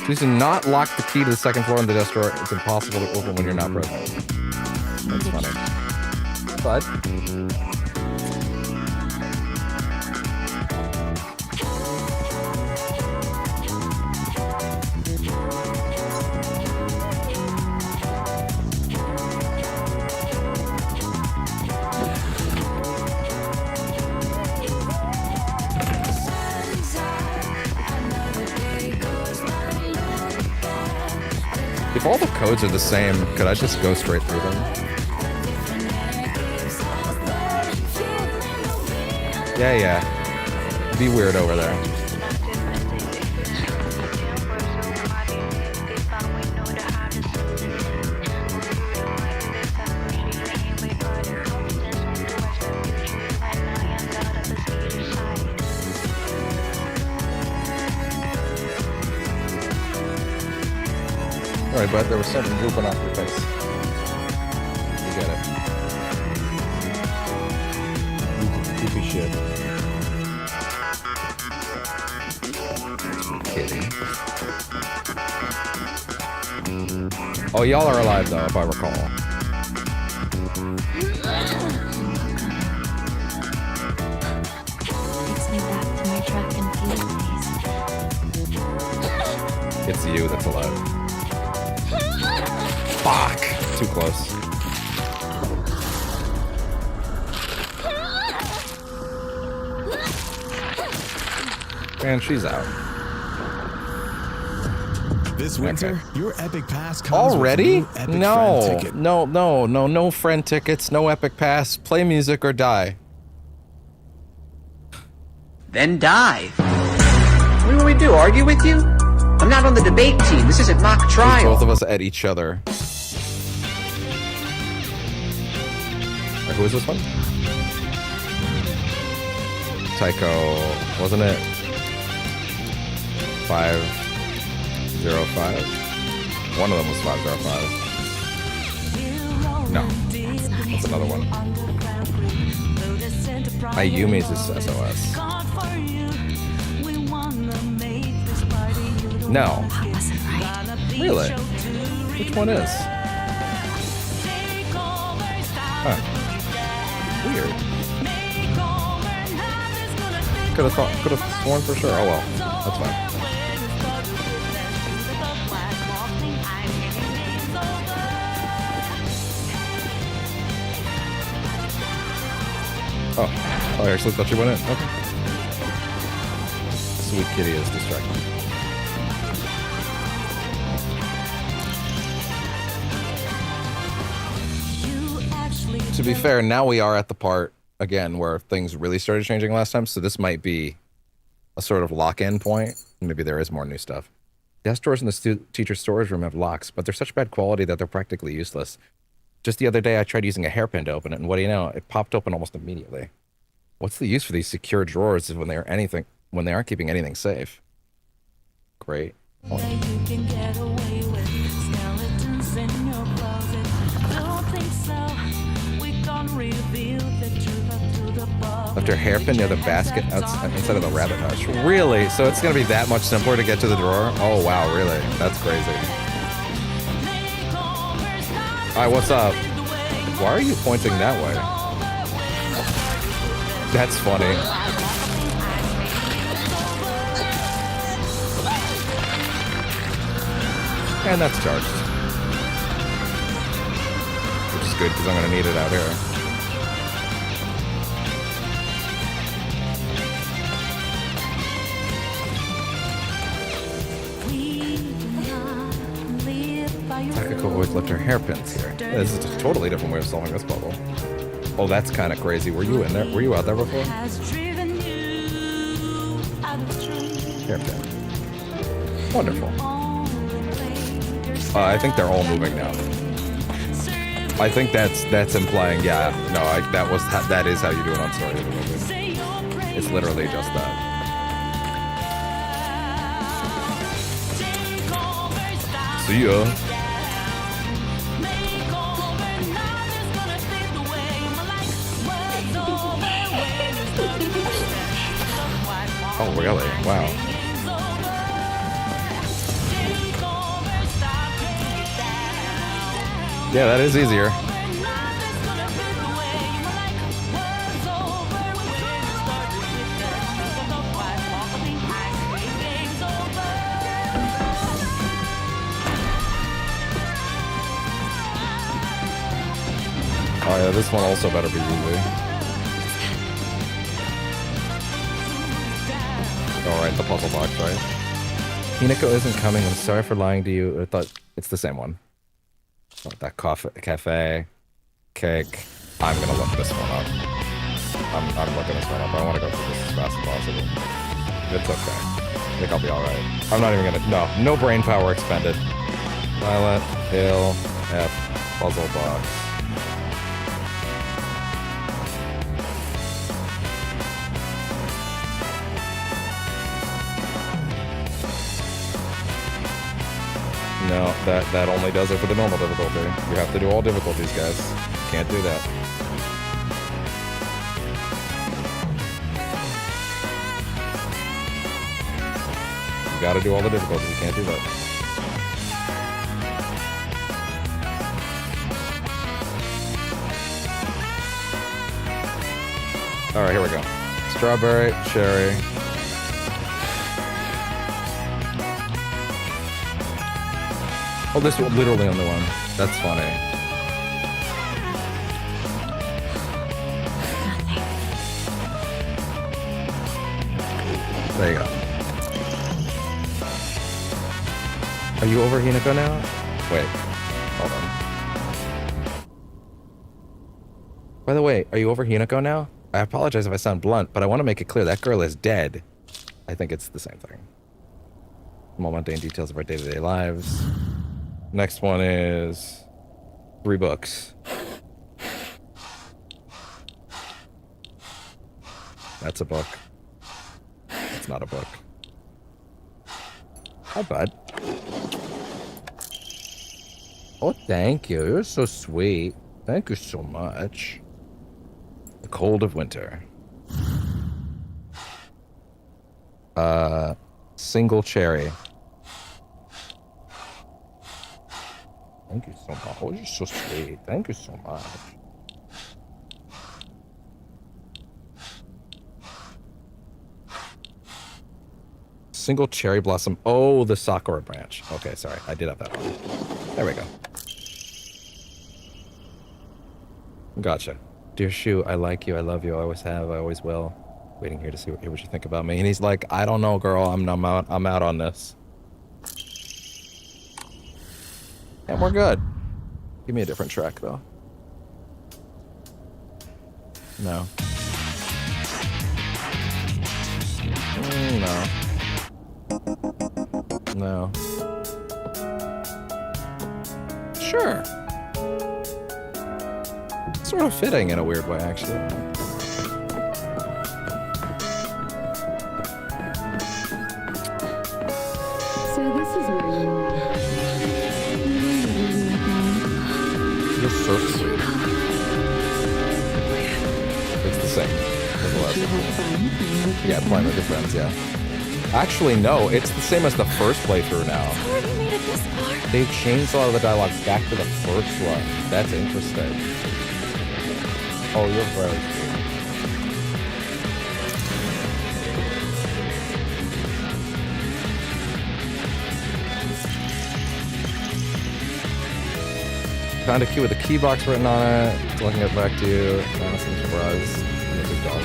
Please do not lock the key to the second floor in the destroyer. It's impossible to open when you're not present. That's funny. But... if all the codes are the same, could I just go straight through them? Yeah. Be weird over there. Alright, but there was something drooping off your face. You get it. Goofy shit. Kidding. Oh, y'all are alive though, if I recall. Takes me back to my track and field days. It's you that's alive. Fuck! Too close. And she's out. This winter, your Epic Pass comes already? with a new Epic No, Friend ticket. no friend tickets, no Epic Pass. Play music or die. Then die. What do we do? Argue with you? I'm not on the debate team. This isn't mock trial. Both of us at each other. Who is this one? Tycho, wasn't it? 505? One of them was 505. No, that's another one. Ayumi's is SOS. No. Really? Which one is? Huh. Weird. Could have sworn for sure. Oh well, that's fine. Oh, I actually thought you went in. Okay. Sweet kitty is distracting. To be fair, now we are at the part, again, where things really started changing last time, so this might be a sort of lock-in point. Maybe there is more new stuff. Desk drawers in the teacher's storage room have locks, but they're such bad quality that they're practically useless. Just the other day, I tried using a hairpin to open it, and what do you know? It popped open almost immediately. What's the use for these secure drawers when they aren't keeping anything safe? Great. Left her hairpin near the basket inside of the rabbit hutch. Really? So it's gonna be that much simpler to get to the drawer? Oh wow, really? That's crazy. Alright, what's up? Why are you pointing that way? That's funny. And that's charged. Which is good because I'm gonna need it out here. Takako always left her hairpins here. Yeah, this is a totally different way of solving this puzzle. Oh, that's kind of crazy. Were you in there? Were you out there before? Hairpin. Wonderful. I think they're all moving now. I think that's implying, yeah. No, that is how you do it on Story of the Movie. It's literally just that. See ya. Oh, really? Wow. Yeah, that is easier. Oh yeah, this one also better be easy. Alright, the puzzle box, right? Hinako isn't coming. I'm sorry for lying to you. I thought it's the same one. Oh, that cafe, cake. I'm gonna look this one up. I'm looking this one up. I want to go through this as fast as possible. It's okay. I think I'll be alright. I'm not even gonna... No brain power expended. Violet, Hill, F, puzzle box. No, that only does it for the normal difficulty. You have to do all difficulties, guys. Can't do that. You gotta do all the difficulties. You can't do that. Alright, here we go. Strawberry, cherry. Oh, this one literally only one. That's funny. There you go. Are you over Hinako now? Wait, hold on. By the way, are you over Hinako now? I apologize if I sound blunt, but I want to make it clear that girl is dead. I think it's the same thing. More mundane details of our day-to-day lives. Next one is 3 books. That's a book. It's not a book. Hi, bud. Oh, thank you. You're so sweet. Thank you so much. The cold of winter. Single cherry. Thank you so much. Oh, you're so sweet. Thank you so much. Single cherry blossom. Oh, the sakura branch. Okay, sorry. I did have that one. There we go. Gotcha. Dear Shu, I like you. I love you. I always have. I always will. Waiting here to see what you think about me. And he's like, I don't know, girl. I'm out on this. And we're good. Give me a different track, though. No. No. No. Sure. Sort of fitting in a weird way, actually. So this is where you are. You're so sweet. It's the same as the last one. Yeah, playing with your friends, yeah. Actually, no, it's the same as the first playthrough now. They've changed a lot of the dialogue back to the first one. That's interesting. Oh, you're very sweet. Found a key with a key box written on it. Looking it back to you. Honestly, surprise. And a big dog.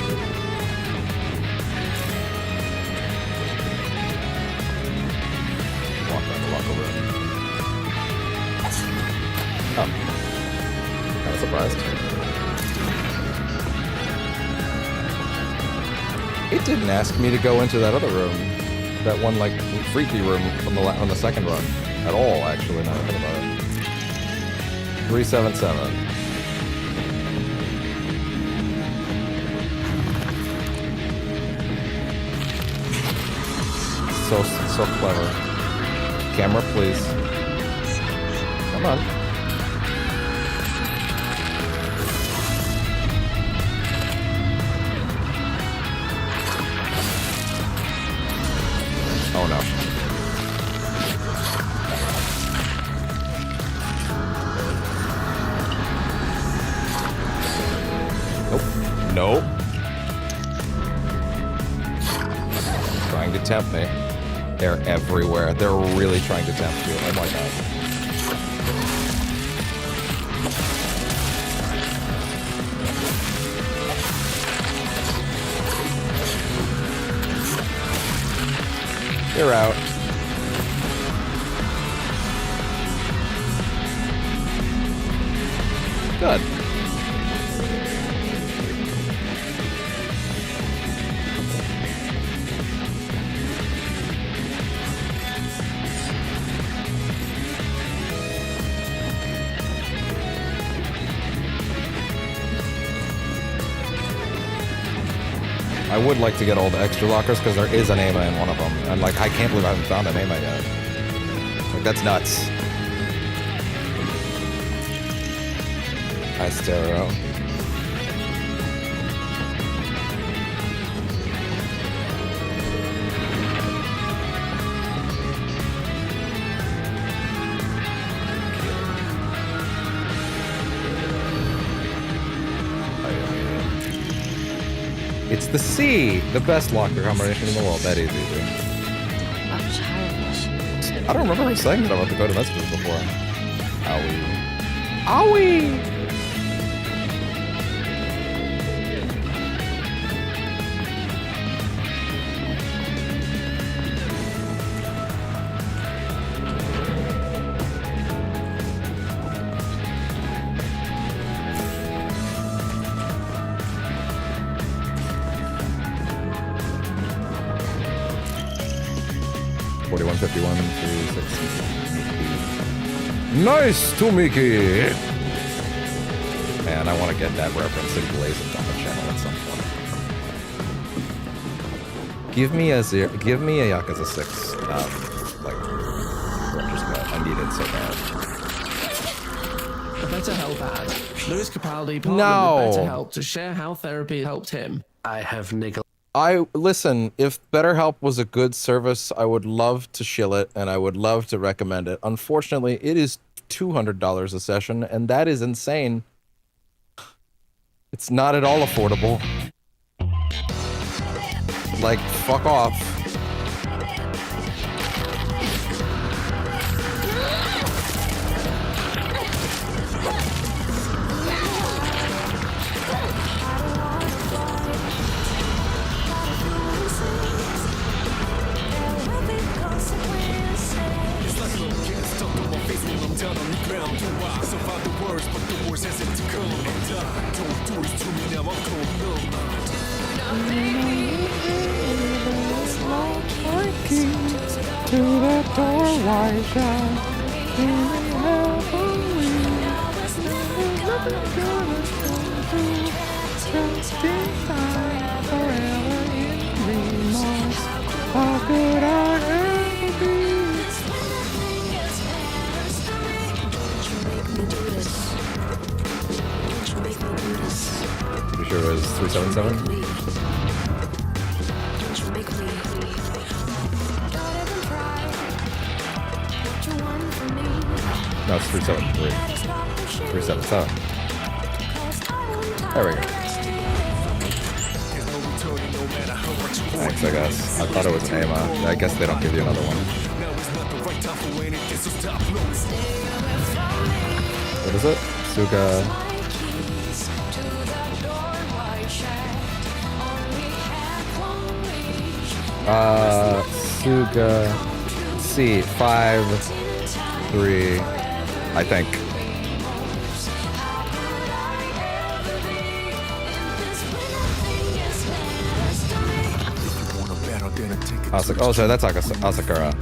Walk around the locker room. Oh. Kind of surprised. It didn't ask me to go into that other room. That one, like, freaky room on the second run. At all, actually, now that I think about it. 377. So clever. Camera, please. Come on. Oh no. Nope. Trying to tempt me. They're everywhere. They're really trying to tempt you. Oh my god. You're out. Good. I would like to get all the extra lockers because there is an AMA in one of them. And like, I can't believe I haven't found an AMA yet. Like, that's nuts. Hi, Stereo. It's the C, the best locker combination in the world. That is easy. I don't remember her saying that about the code of messages before. Owie. Owie! 4151 360. Nice, Tomiki! Man, I want to get that reference and blaze it on the channel at some point. Give me a Yakuza 6, like, director's cut. I need it so bad. A BetterHelp ad. Lewis Capaldi partnered with BetterHelp to share how therapy helped him. I have Listen, if BetterHelp was a good service, I would love to shill it and I would love to recommend it. Unfortunately, it is $200 a session, and that is insane. It's not at all affordable. Like, fuck off. To the door, why shall we have a just in time forever in remorse? How could I ever be? Pretty sure it was 377? No, it's 373. 377. There we go. Thanks, I guess. I thought it was an AMA. I guess they don't give you another one. What is it? Suga. Suga. C53. I think. Oh, sorry, that's Asakura.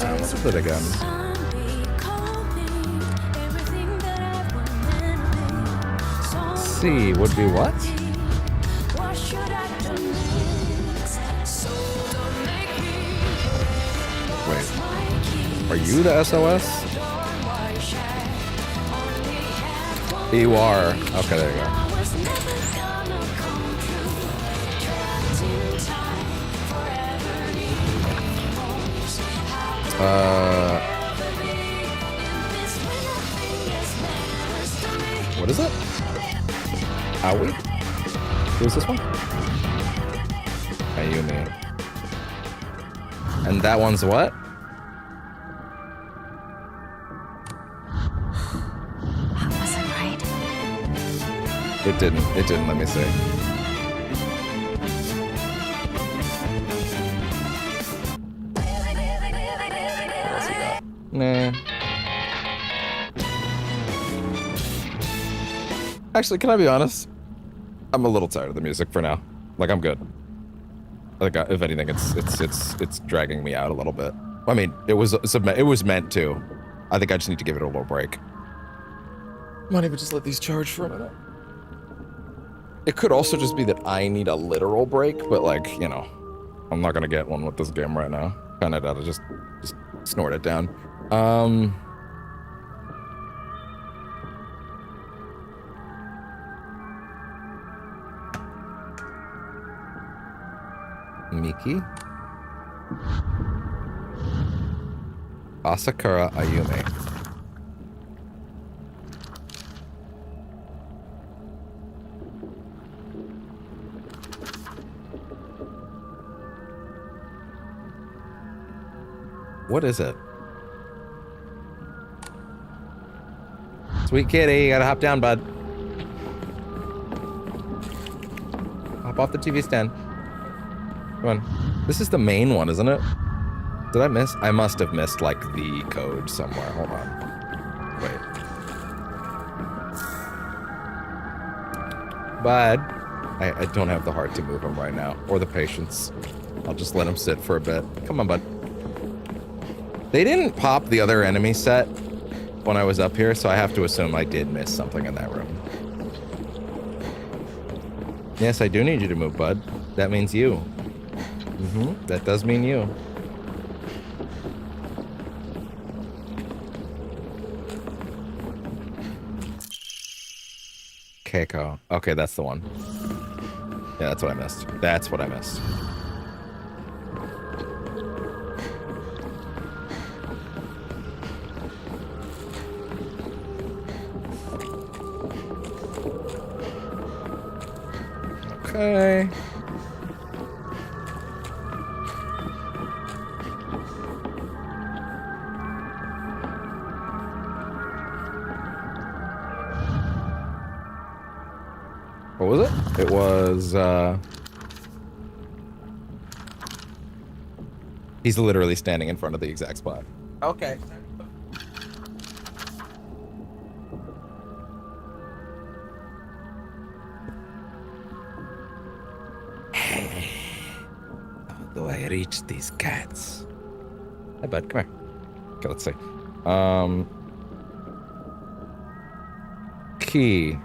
What is it again? C would be what? Wait. Are you the SOS? You are. Okay, there you go. What is it? Owie? Who is this one? Ayumi. And that one's what? That wasn't right. It didn't. Let me see. What else you got? Nah. Actually, can I be honest? I'm a little tired of the music for now. Like, I'm good. I think, if anything, it's dragging me out a little bit. I mean, it was meant to. I think I just need to give it a little break. Might even just let these charge for a minute. It could also just be that I need a literal break, but like, you know, I'm not gonna get one with this game right now. Kinda gotta just snort it down. Miki. Asakura Ayumi. What is it? Sweet kitty, you gotta hop down, bud. Hop off the TV stand. Come on. This is the main one, isn't it? Did I miss? I must have missed, like, the code somewhere. Hold on. Wait. Bud. I don't have the heart to move him right now. Or the patience. I'll just let him sit for a bit. Come on, bud. They didn't pop the other enemy set when I was up here, so I have to assume I did miss something in that room. Yes, I do need you to move, bud. That means you. That does mean you. Keiko. Okay, that's the one. Yeah, that's what I missed. That's what I missed. Okay. What was it? It was, he's literally standing in front of the exact spot. Okay. How do I reach these cats? Hey, bud, come here. Okay, let's see. Key.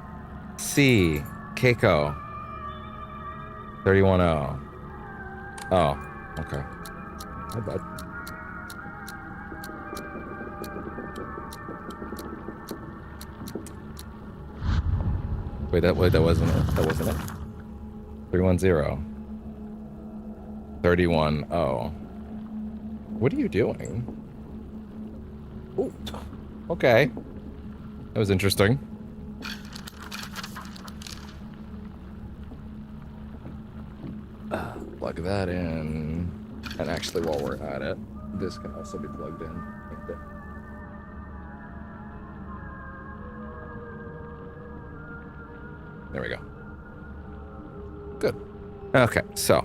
C. Keiko. 310. Oh, okay. Hi, bud. Wait, that wasn't it. That wasn't it. 310. 310. What are you doing? Ooh. Okay. That was interesting. Plug that in. And actually, while we're at it, this can also be plugged in. Okay. There we go. Good. Okay, so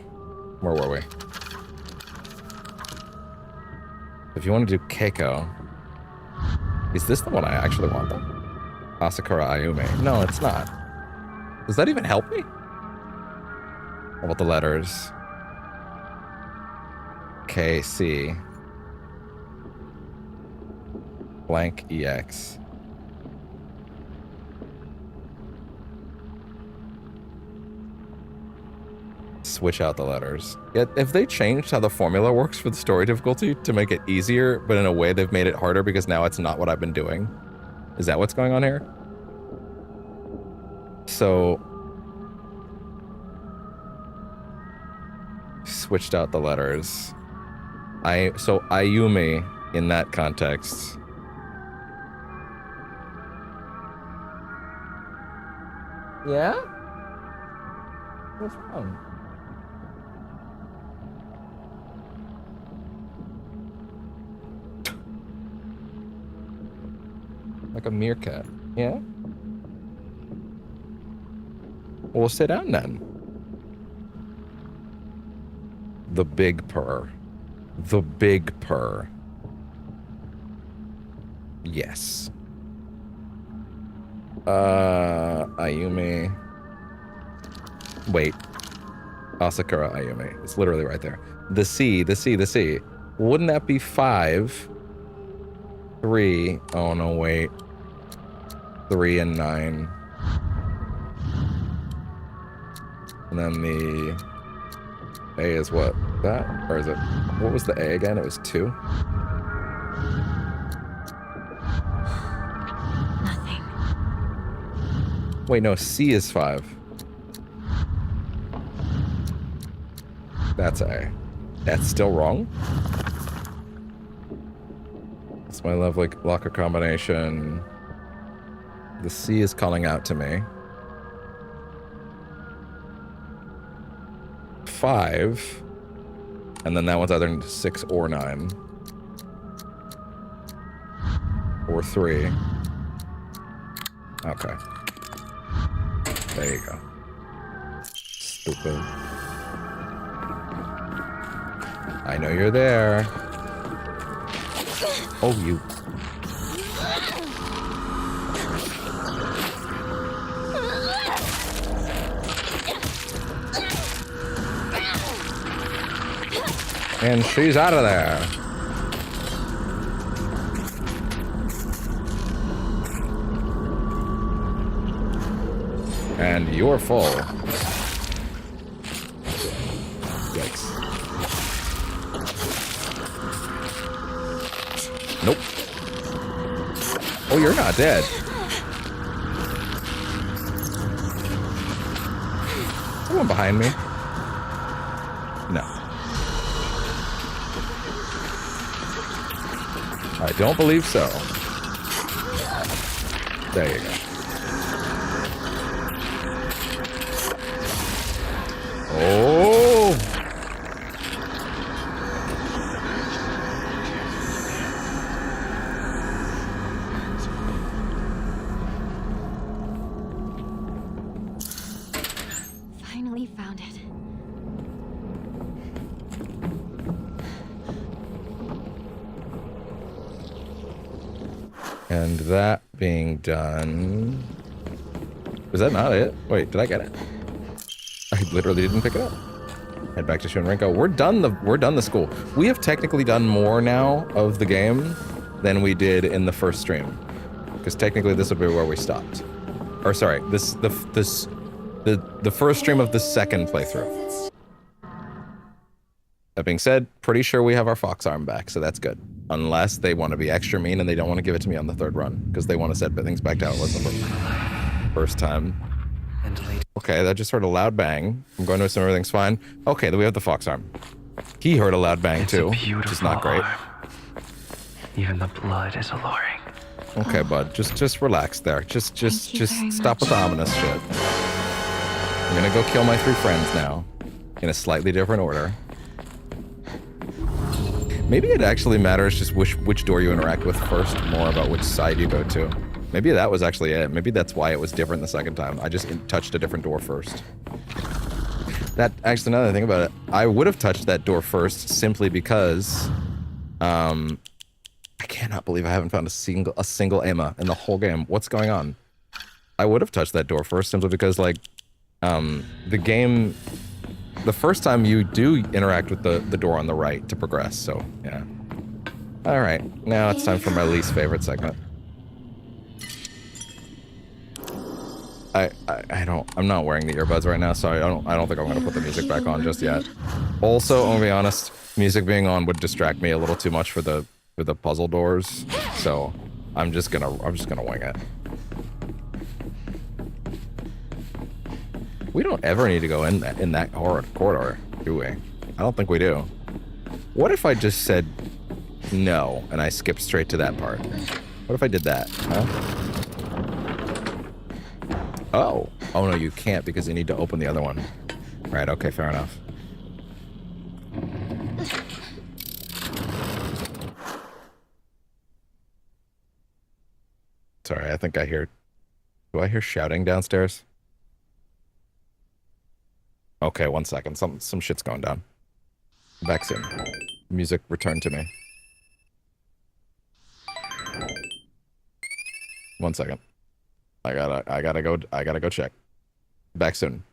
where were we? If you want to do Keiko, is this the one I actually want though? Asakura Ayumi. No, it's not. Does that even help me? How about the letters? KC. Blank EX. Switch out the letters. Yet, if they changed how the formula works for the story difficulty to make it easier, but in a way they've made it harder because now it's not what I've been doing. Is that what's going on here? So... switched out the letters. So Ayumi in that context. Yeah? What's wrong? Like a meerkat. Yeah? Well, sit down then. The big purr. The big purr. Yes. Ayumi. Wait. Asakura Ayumi. It's literally right there. The C, the C, the C. Wouldn't that be 5? 3. Oh, no, wait. 3 and 9. And then the A is what? That? Or is it? What was the A again? It was 2? Nothing. Wait, no, C is 5. That's A. That's still wrong? That's my lovely locker combination. The C is calling out to me. 5. And then that one's either 6 or 9. door 3. Okay. There you go. Stupid. I know you're there. Oh, you. And she's out of there. And you're full. Yikes. Nope. Oh, you're not dead. Someone behind me? No. I don't believe so. There you go. Oh! Finally found it. And that being done... Was that not it? Wait, did I get it? I literally didn't pick it up. Head back to Shunrenko. We're done the school. We have technically done more now of the game than we did in the first stream. Because technically this would be where we stopped. Or sorry, the first stream of the second playthrough. That being said, pretty sure we have our fox arm back, so that's good. Unless they want to be extra mean and they don't want to give it to me on the third run, because they want to set things back to how it was the first time. Okay, that just heard a loud bang. I'm going to assume everything's fine. Okay, then we have the fox arm. He heard a loud bang too, which is not great. Even the blood is alluring. Okay, bud, just relax there. Just stop with the ominous shit. I'm gonna go kill my 3 friends now, in a slightly different order. Maybe it actually matters just which door you interact with first, more about which side you go to. Maybe that was actually it. Maybe that's why it was different the second time. I just touched a different door first. That, actually, now that I think about it, I would have touched that door first simply because, I cannot believe I haven't found a single Emma in the whole game. What's going on? I would have touched that door first simply because, like, the game, the first time you do interact with the door on the right to progress, so, yeah. Alright, now it's time for my least favorite segment. I'm not wearing the earbuds right now, so I don't think I'm gonna put the music back on just yet. Also, I'm gonna be honest, music being on would distract me a little too much for the puzzle doors, so I'm just gonna wing it. We don't ever need to go in that corridor, do we? I don't think we do. What if I just said no and I skipped straight to that part? What if I did that? Huh? Oh no, you can't because you need to open the other one. Right, okay, fair enough. Sorry, I think I hear... Do I hear shouting downstairs? Okay, 1 second. Some shit's going down. Back soon. Music returned to me. 1 second. I gotta go check. Back soon.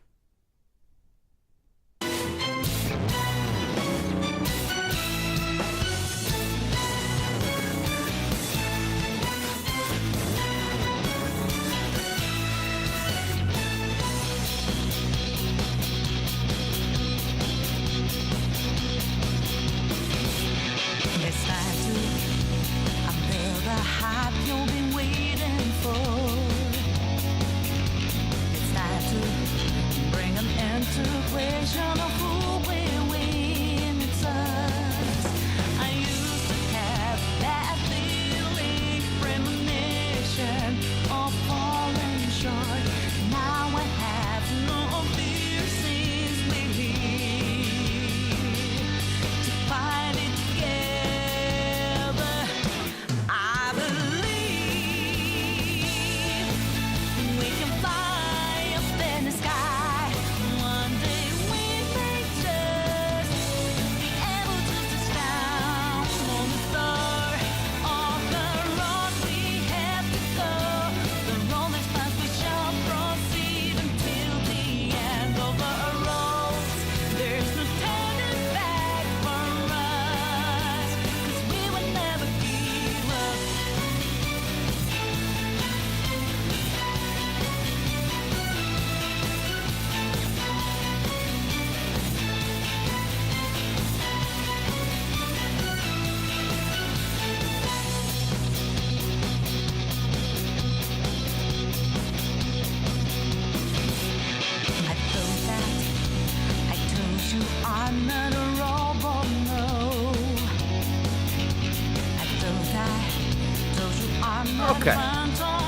okay.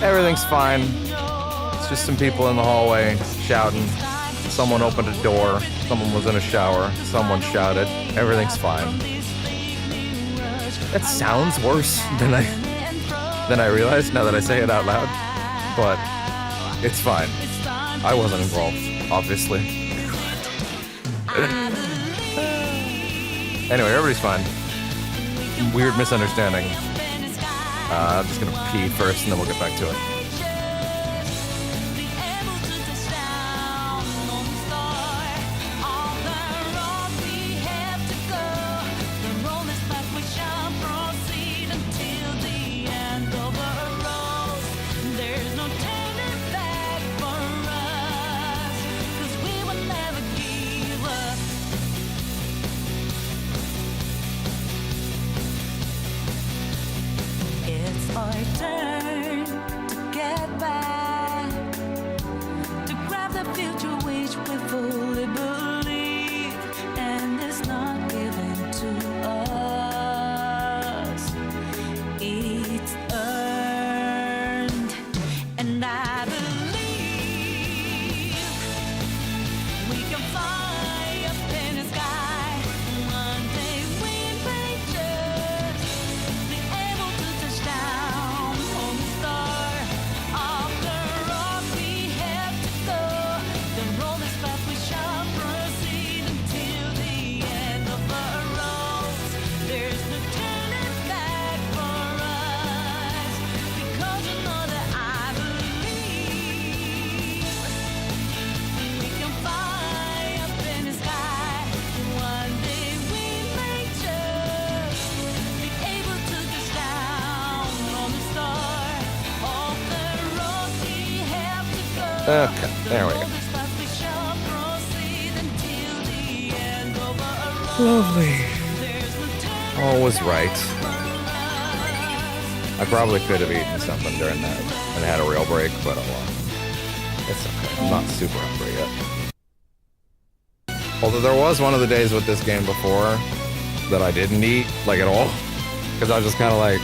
Everything's fine. It's just some people in the hallway shouting. Someone opened a door. Someone was in a shower. Someone shouted. Everything's fine. It sounds worse than I realized now that I say it out loud. But it's fine. I wasn't involved, obviously. Anyway, everybody's fine. Weird misunderstanding. I'm just gonna pee first and then we'll get back to it. Okay, there we go. Lovely. All was right. I probably could have eaten something during that and had a real break, but oh well. It's okay. I'm not super hungry yet. Although there was one of the days with this game before that I didn't eat, like, at all. Because I was just kind of like,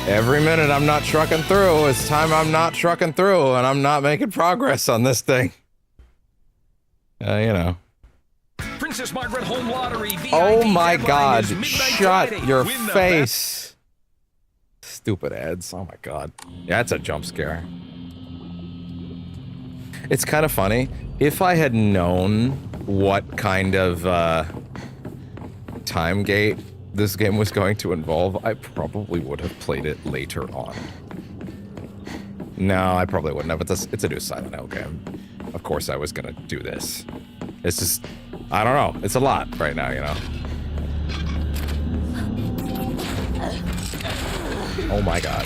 every minute I'm not trucking through, it's time I'm not trucking through, and I'm not making progress on this thing. You know. Princess Margaret Home Lottery. Oh my god, shut your face. Stupid ads, oh my god. Yeah, that's a jump scare. It's kind of funny. If I had known what kind of time gate this game was going to involve, I probably would have played it later on. No, I probably wouldn't have. It's a new Silent Hill game. Of course I was gonna do this. It's just, I don't know. It's a lot right now, you know? Oh my god.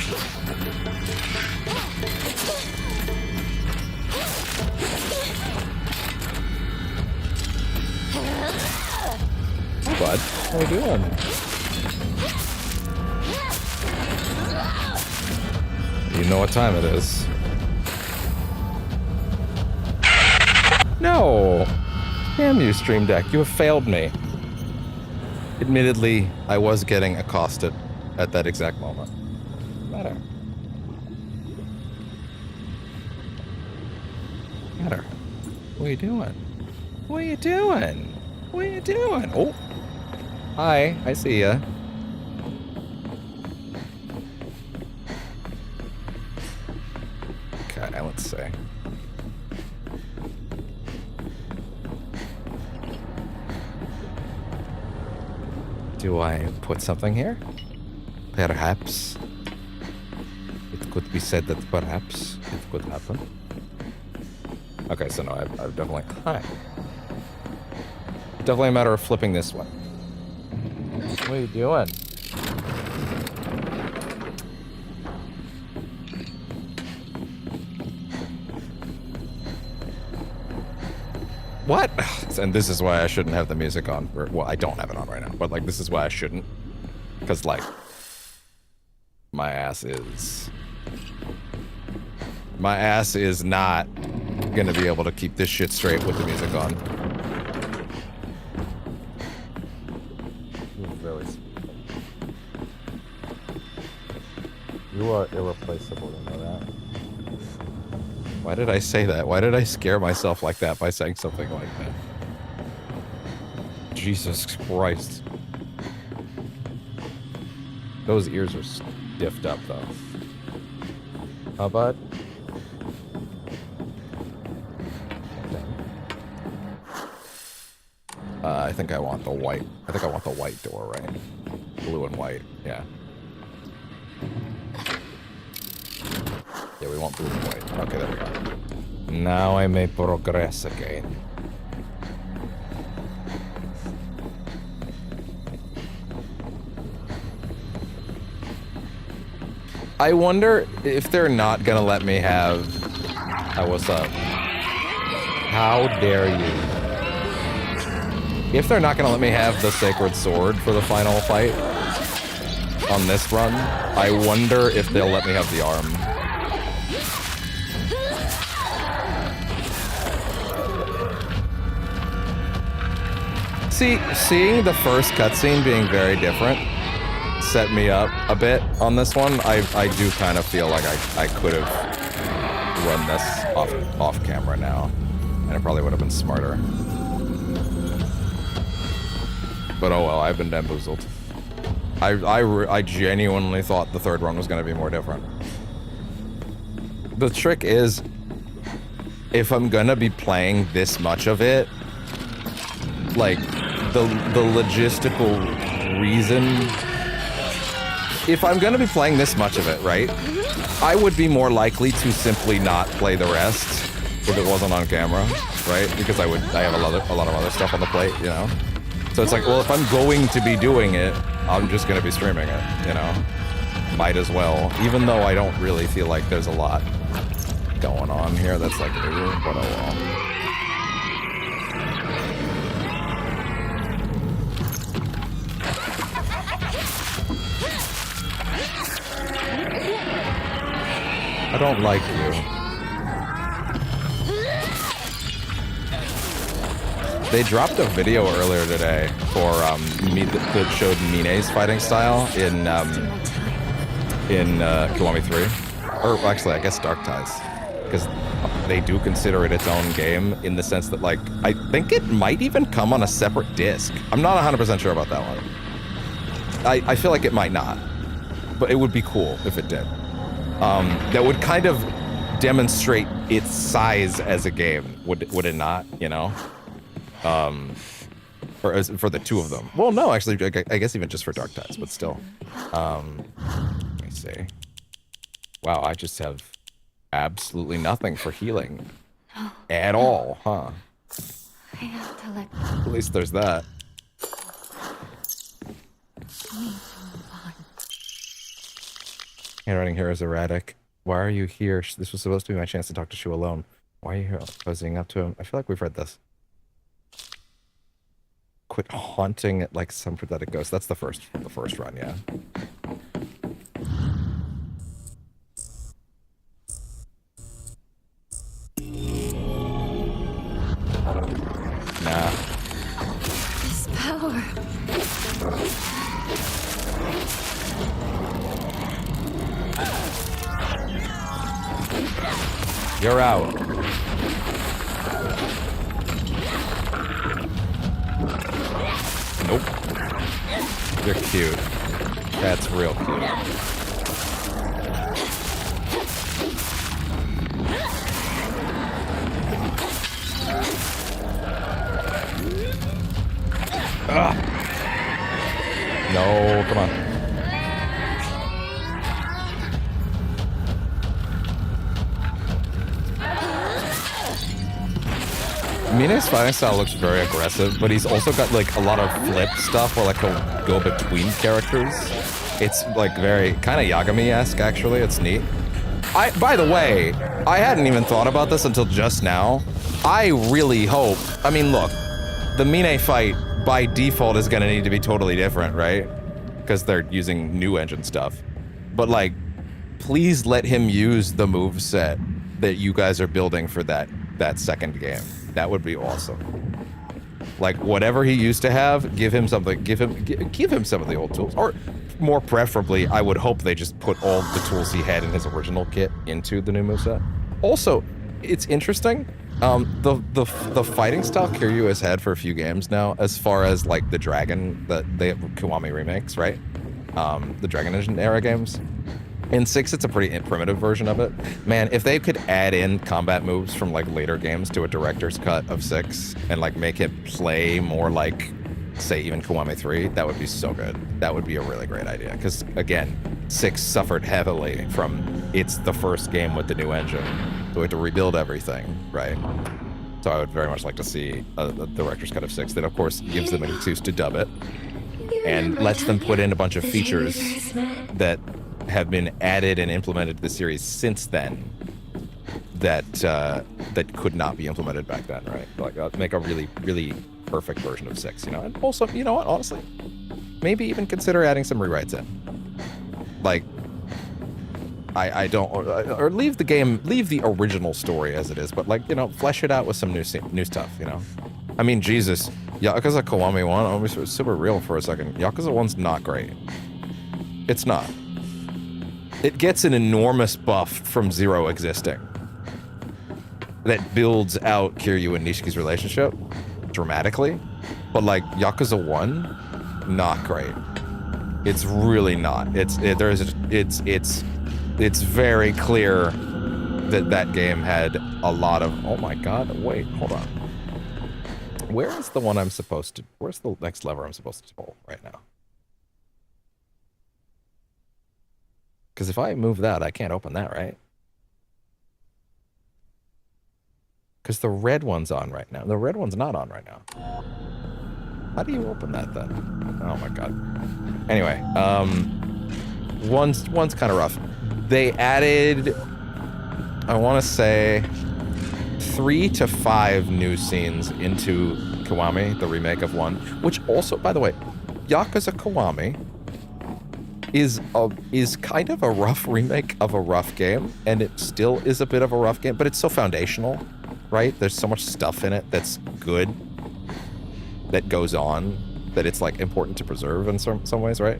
Hi, bud. How you doing? You know what time it is. No! Damn you, Stream Deck. You have failed me. Admittedly, I was getting accosted at that exact moment. Matter. Matter. What are you doing? What are you doing? What are you doing? Oh! Hi, I see ya. Okay, let's see. Do I put something here? Perhaps. It could be said that perhaps it could happen. Okay, so no, I've definitely... Hi. Definitely a matter of flipping this one. What are you doing? What? And this is why I shouldn't have the music on. Or, well, I don't have it on right now, but like this is why I shouldn't. Because like, my ass is not gonna be able to keep this shit straight with the music on. You are irreplaceable, you know that? Why did I say that? Why did I scare myself like that by saying something like that? Jesus Christ. Those ears are stiffed up, though. How about? I think I want the white. I think I want the white door, right? Blue and white, yeah. Yeah, we want blue and white. Okay, there we go. Now I may progress again. I wonder if they're not gonna let me have... Oh, what's up? How dare you? If they're not gonna let me have the sacred sword for the final fight on this run, I wonder if they'll let me have the arm. See, seeing the first cutscene being very different set me up a bit on this one. I do kind of feel like I could have run this off camera now, and it probably would have been smarter. But oh well, I've been bamboozled. I genuinely thought the third run was going to be more different. The trick is, if I'm going to be playing this much of it, like, the logistical reason... If I'm going to be playing this much of it, right, I would be more likely to simply not play the rest if it wasn't on camera, right? Because I have a lot of other stuff on the plate, you know? So it's like, well, if I'm going to be doing it, I'm just going to be streaming it, you know? Might as well. Even though I don't really feel like there's a lot going on here that's like new, but oh well. I don't like you. They dropped a video earlier today for that showed Mine's fighting style in Kiwami 3, or actually I guess Dark Ties, because they do consider it its own game in the sense that, like, I think it might even come on a separate disc. I'm not 100% sure about that one. I feel like it might not, but it would be cool if it did. That would kind of demonstrate its size as a game, would it not? You know. For the two of them. Well, no, actually, I guess even just for Dark Ties, but still. Let me see. Wow, I just have absolutely nothing for healing. At all, huh? I have to let... At least there's that. Handwriting here is erratic. Why are you here? This was supposed to be my chance to talk to Shu alone. Why are you here posing up to him? I feel like we've read this. Quit haunting it like some pathetic ghost. That's the first run, yeah. Nah. This power. You're out. Nope. You're cute. That's real cute. Ah. No, come on. Mine's fighting style looks very aggressive, but he's also got like a lot of flip stuff where like he'll go between characters. It's like very kind of Yagami-esque, actually. It's neat. By the way, I hadn't even thought about this until just now. I really hope, I mean, look, the Mine fight by default is gonna need to be totally different, right? Because they're using new engine stuff. But like, please let him use the moveset that you guys are building for that second game. That would be awesome. Like, whatever he used to have, give him something, give him some of the old tools. Or more preferably, I would hope they just put all the tools he had in his original kit into the new moveset. Also, it's interesting. The fighting style Kiryu has had for a few games now, as far as like the Dragon, they have Kiwami remakes, right? The Dragon Engine era games. In 6, it's a pretty primitive version of it. Man, if they could add in combat moves from like later games to a director's cut of 6 and like make it play more like, say, even Kiwami 3, that would be so good. That would be a really great idea. Because again, 6 suffered heavily from it's the first game with the new engine. So we had to rebuild everything, right? So I would very much like to see a director's cut of 6 that, of course, gives them an excuse to dub it and lets them put in a bunch of features that have been added and implemented to the series since then that that could not be implemented back then, right? Like make a really, really perfect version of 6, you know? And also, you know what, honestly, maybe even consider adding some rewrites in. Like, I don't, or leave the game, leave the original story as it is, but like, you know, flesh it out with some new stuff, you know? I mean, Jesus, Yakuza Kiwami 1, I'll be super real for a second. Yakuza 1's not great. It's not. It gets an enormous buff from 0 existing that builds out Kiryu and Nishiki's relationship dramatically, but like Yakuza 1, not great. It's really not. It's very clear that that game had a lot of, oh my god, wait, hold on. Where is the one I'm supposed to, where's the next lever I'm supposed to pull right now? Because if I move that, I can't open that, right? Because the red one's on right now. The red one's not on right now. How do you open that then? Oh my god. Anyway, one's kind of rough. They added, I want to say, 3 to 5 new scenes into Kiwami, the remake of 1, which also, by the way, Yakuza Kiwami is kind of a rough remake of a rough game, and it still is a bit of a rough game, but it's so foundational, right? There's so much stuff in it that's good, that goes on, that it's like important to preserve in some ways, right?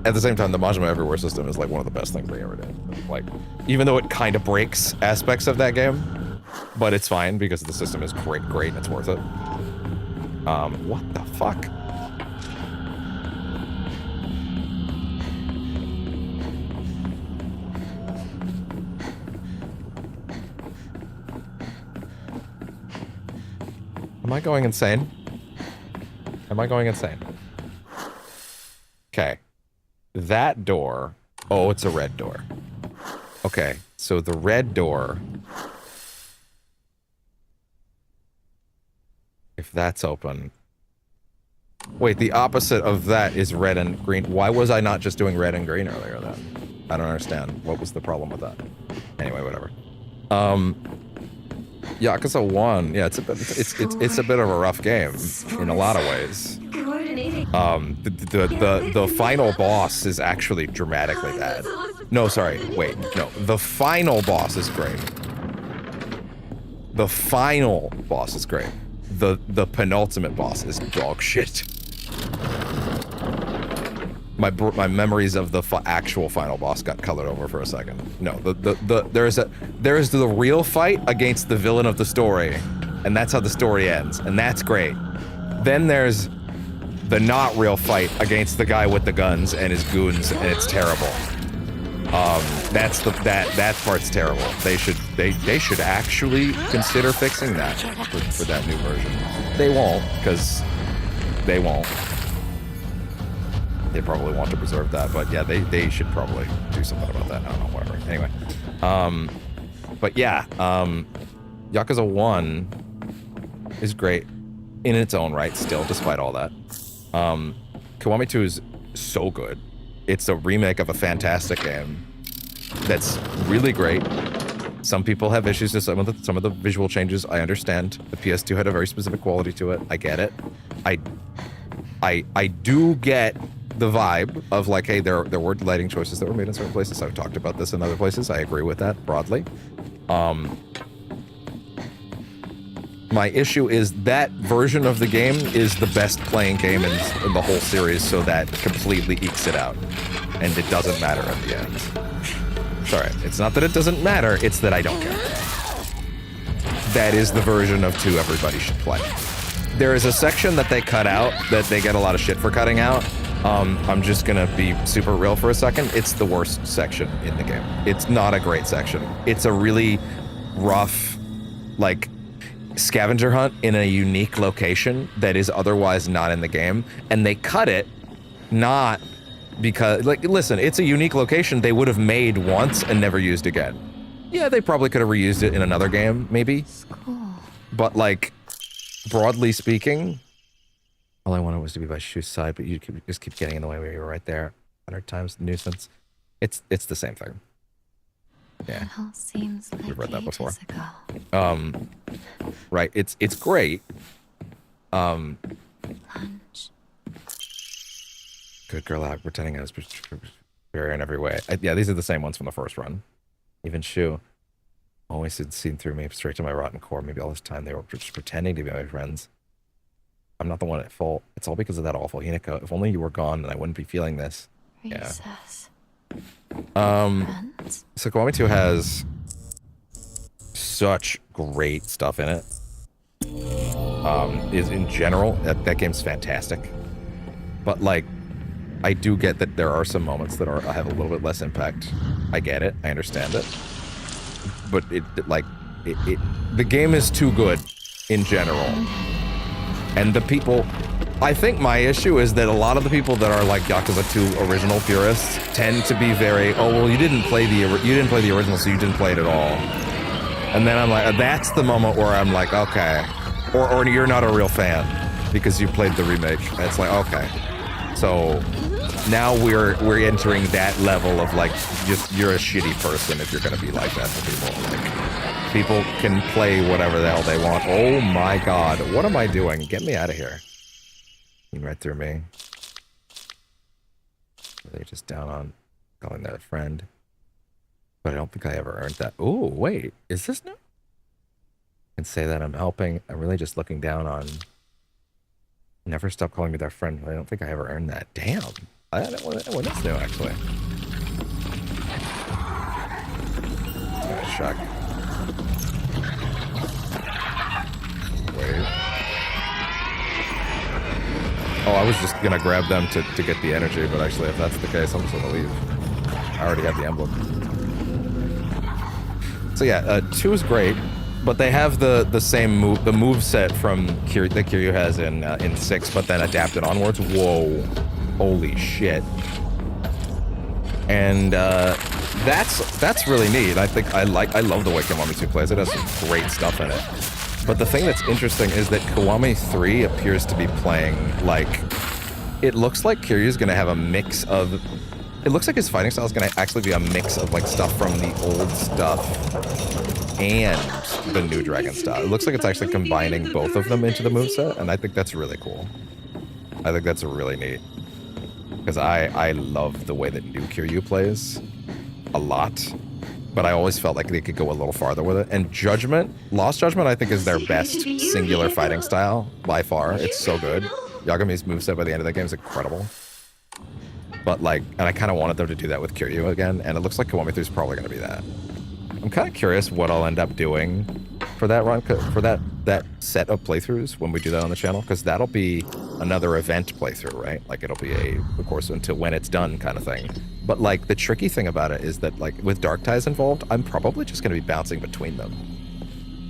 At the same time, the Majima Everywhere system is like one of the best things they ever did. Like, even though it kind of breaks aspects of that game, but it's fine because the system is great and it's worth it. What the fuck? Am I going insane? Am I going insane? Okay. That door... Oh, it's a red door. Okay, so the red door... If that's open... Wait, the opposite of that is red and green. Why was I not just doing red and green earlier then? I don't understand. What was the problem with that? Anyway, whatever. Yakuza 1, yeah, it's a bit of a rough game in a lot of ways. The final boss is actually dramatically bad. No, sorry, wait, no. The final boss is great. The final boss is great. The penultimate boss is dog shit. My memories of the actual final boss got colored over for a second. No, there's the real fight against the villain of the story, and that's how the story ends, and that's great. Then there's the not real fight against the guy with the guns and his goons, and it's terrible. That part's terrible. They should actually consider fixing that for that new version. They won't, because they won't. They probably want to preserve that, but yeah, they should probably do something about that. I don't know, whatever. Anyway, but yeah, Yakuza 1 is great in its own right still, despite all that. Kiwami 2 is so good. It's a remake of a fantastic game that's really great. Some people have issues with some of the visual changes. I understand. The PS2 had a very specific quality to it. I get it. I do get the vibe of like, hey, there were lighting choices that were made in certain places. I've talked about this in other places. I agree with that broadly. My issue is that version of the game is the best playing game in the whole series, so that completely ekes it out. And it doesn't matter at the end. Sorry, it's not that it doesn't matter, it's that I don't care. That is the version of 2 everybody should play. There is a section that they cut out that they get a lot of shit for cutting out. I'm just gonna be super real for a second. It's the worst section in the game. It's not a great section. It's a really rough, like, scavenger hunt in a unique location that is otherwise not in the game. And they cut it not because, like, listen, it's a unique location they would have made once and never used again. Yeah, they probably could have reused it in another game, maybe. Cool. But, like, broadly speaking, all I wanted was to be by Shu's side, but you just keep getting in the way when you were right there 100 times the nuisance. It's the same thing. Yeah. It all seems like We've read that before. ago. Right. It's great. Lunch. Good girl out pretending I was superior in every way. Yeah, these are the same ones from the first run. Even Shu always had seen through me straight to my rotten core. Maybe all this time they were just pretending to be my friends. I'm not the one at fault. It's all because of that awful Hinako. If only you were gone, then I wouldn't be feeling this. Recess. Yeah. So Kiwami 2 has such great stuff in it. Is in general, that game's fantastic. But, like, I do get that there are some moments that have a little bit less impact. I get it. I understand it. But the game is too good in general. And the people, I think my issue is that a lot of the people that are like Yakuza 2 original purists tend to be very, oh well, you didn't play the original, so you didn't play it at all. And then I'm like, that's the moment where I'm like, okay, or you're not a real fan because you played the remake. And it's like, okay, so now we're entering that level of like, just you're a shitty person if you're gonna be like that to people. Like, people can play whatever the hell they want. Oh my god, what am I doing? Get me out of here. Right through me. They're just down on calling that a friend. But I don't think I ever earned that. Ooh, wait, is this new? I can say that I'm helping. I'm really just looking down on. Never stop calling me their friend. I don't think I ever earned that. Damn. That one is new, actually. Shock. Wait. Oh, I was just gonna grab them to get the energy, but actually if that's the case, I'm just gonna leave. I already have the emblem. So yeah, 2 is great, but they have the same move set from that Kiryu has in 6, but then adapted onwards. Whoa. Holy shit. And that's really neat. I think I love the way Kiwami 2 plays. It has some great stuff in it. But the thing that's interesting is that Kiwami 3 appears to be playing like, it looks like Kiryu's gonna have a mix of, it looks like his fighting style is gonna actually be a mix of like stuff from the old stuff and the new Dragon style. It looks like it's actually combining both of them into the moveset, and I think that's really cool. I think that's really neat. Because I love the way that new Kiryu plays a lot. But I always felt like they could go a little farther with it. And Lost Judgment, I think is their best singular fighting style by far. It's so good. Yagami's moveset by the end of that game is incredible. But like, and I kind of wanted them to do that with Kiryu again, and it looks like Kiwami 3 is probably going to be that. I'm kind of curious what I'll end up doing for that run, for that set of playthroughs when we do that on the channel, because that'll be another event playthrough, right? Like it'll be of course, until when it's done kind of thing. But like the tricky thing about it is that like with Dark Ties involved, I'm probably just going to be bouncing between them.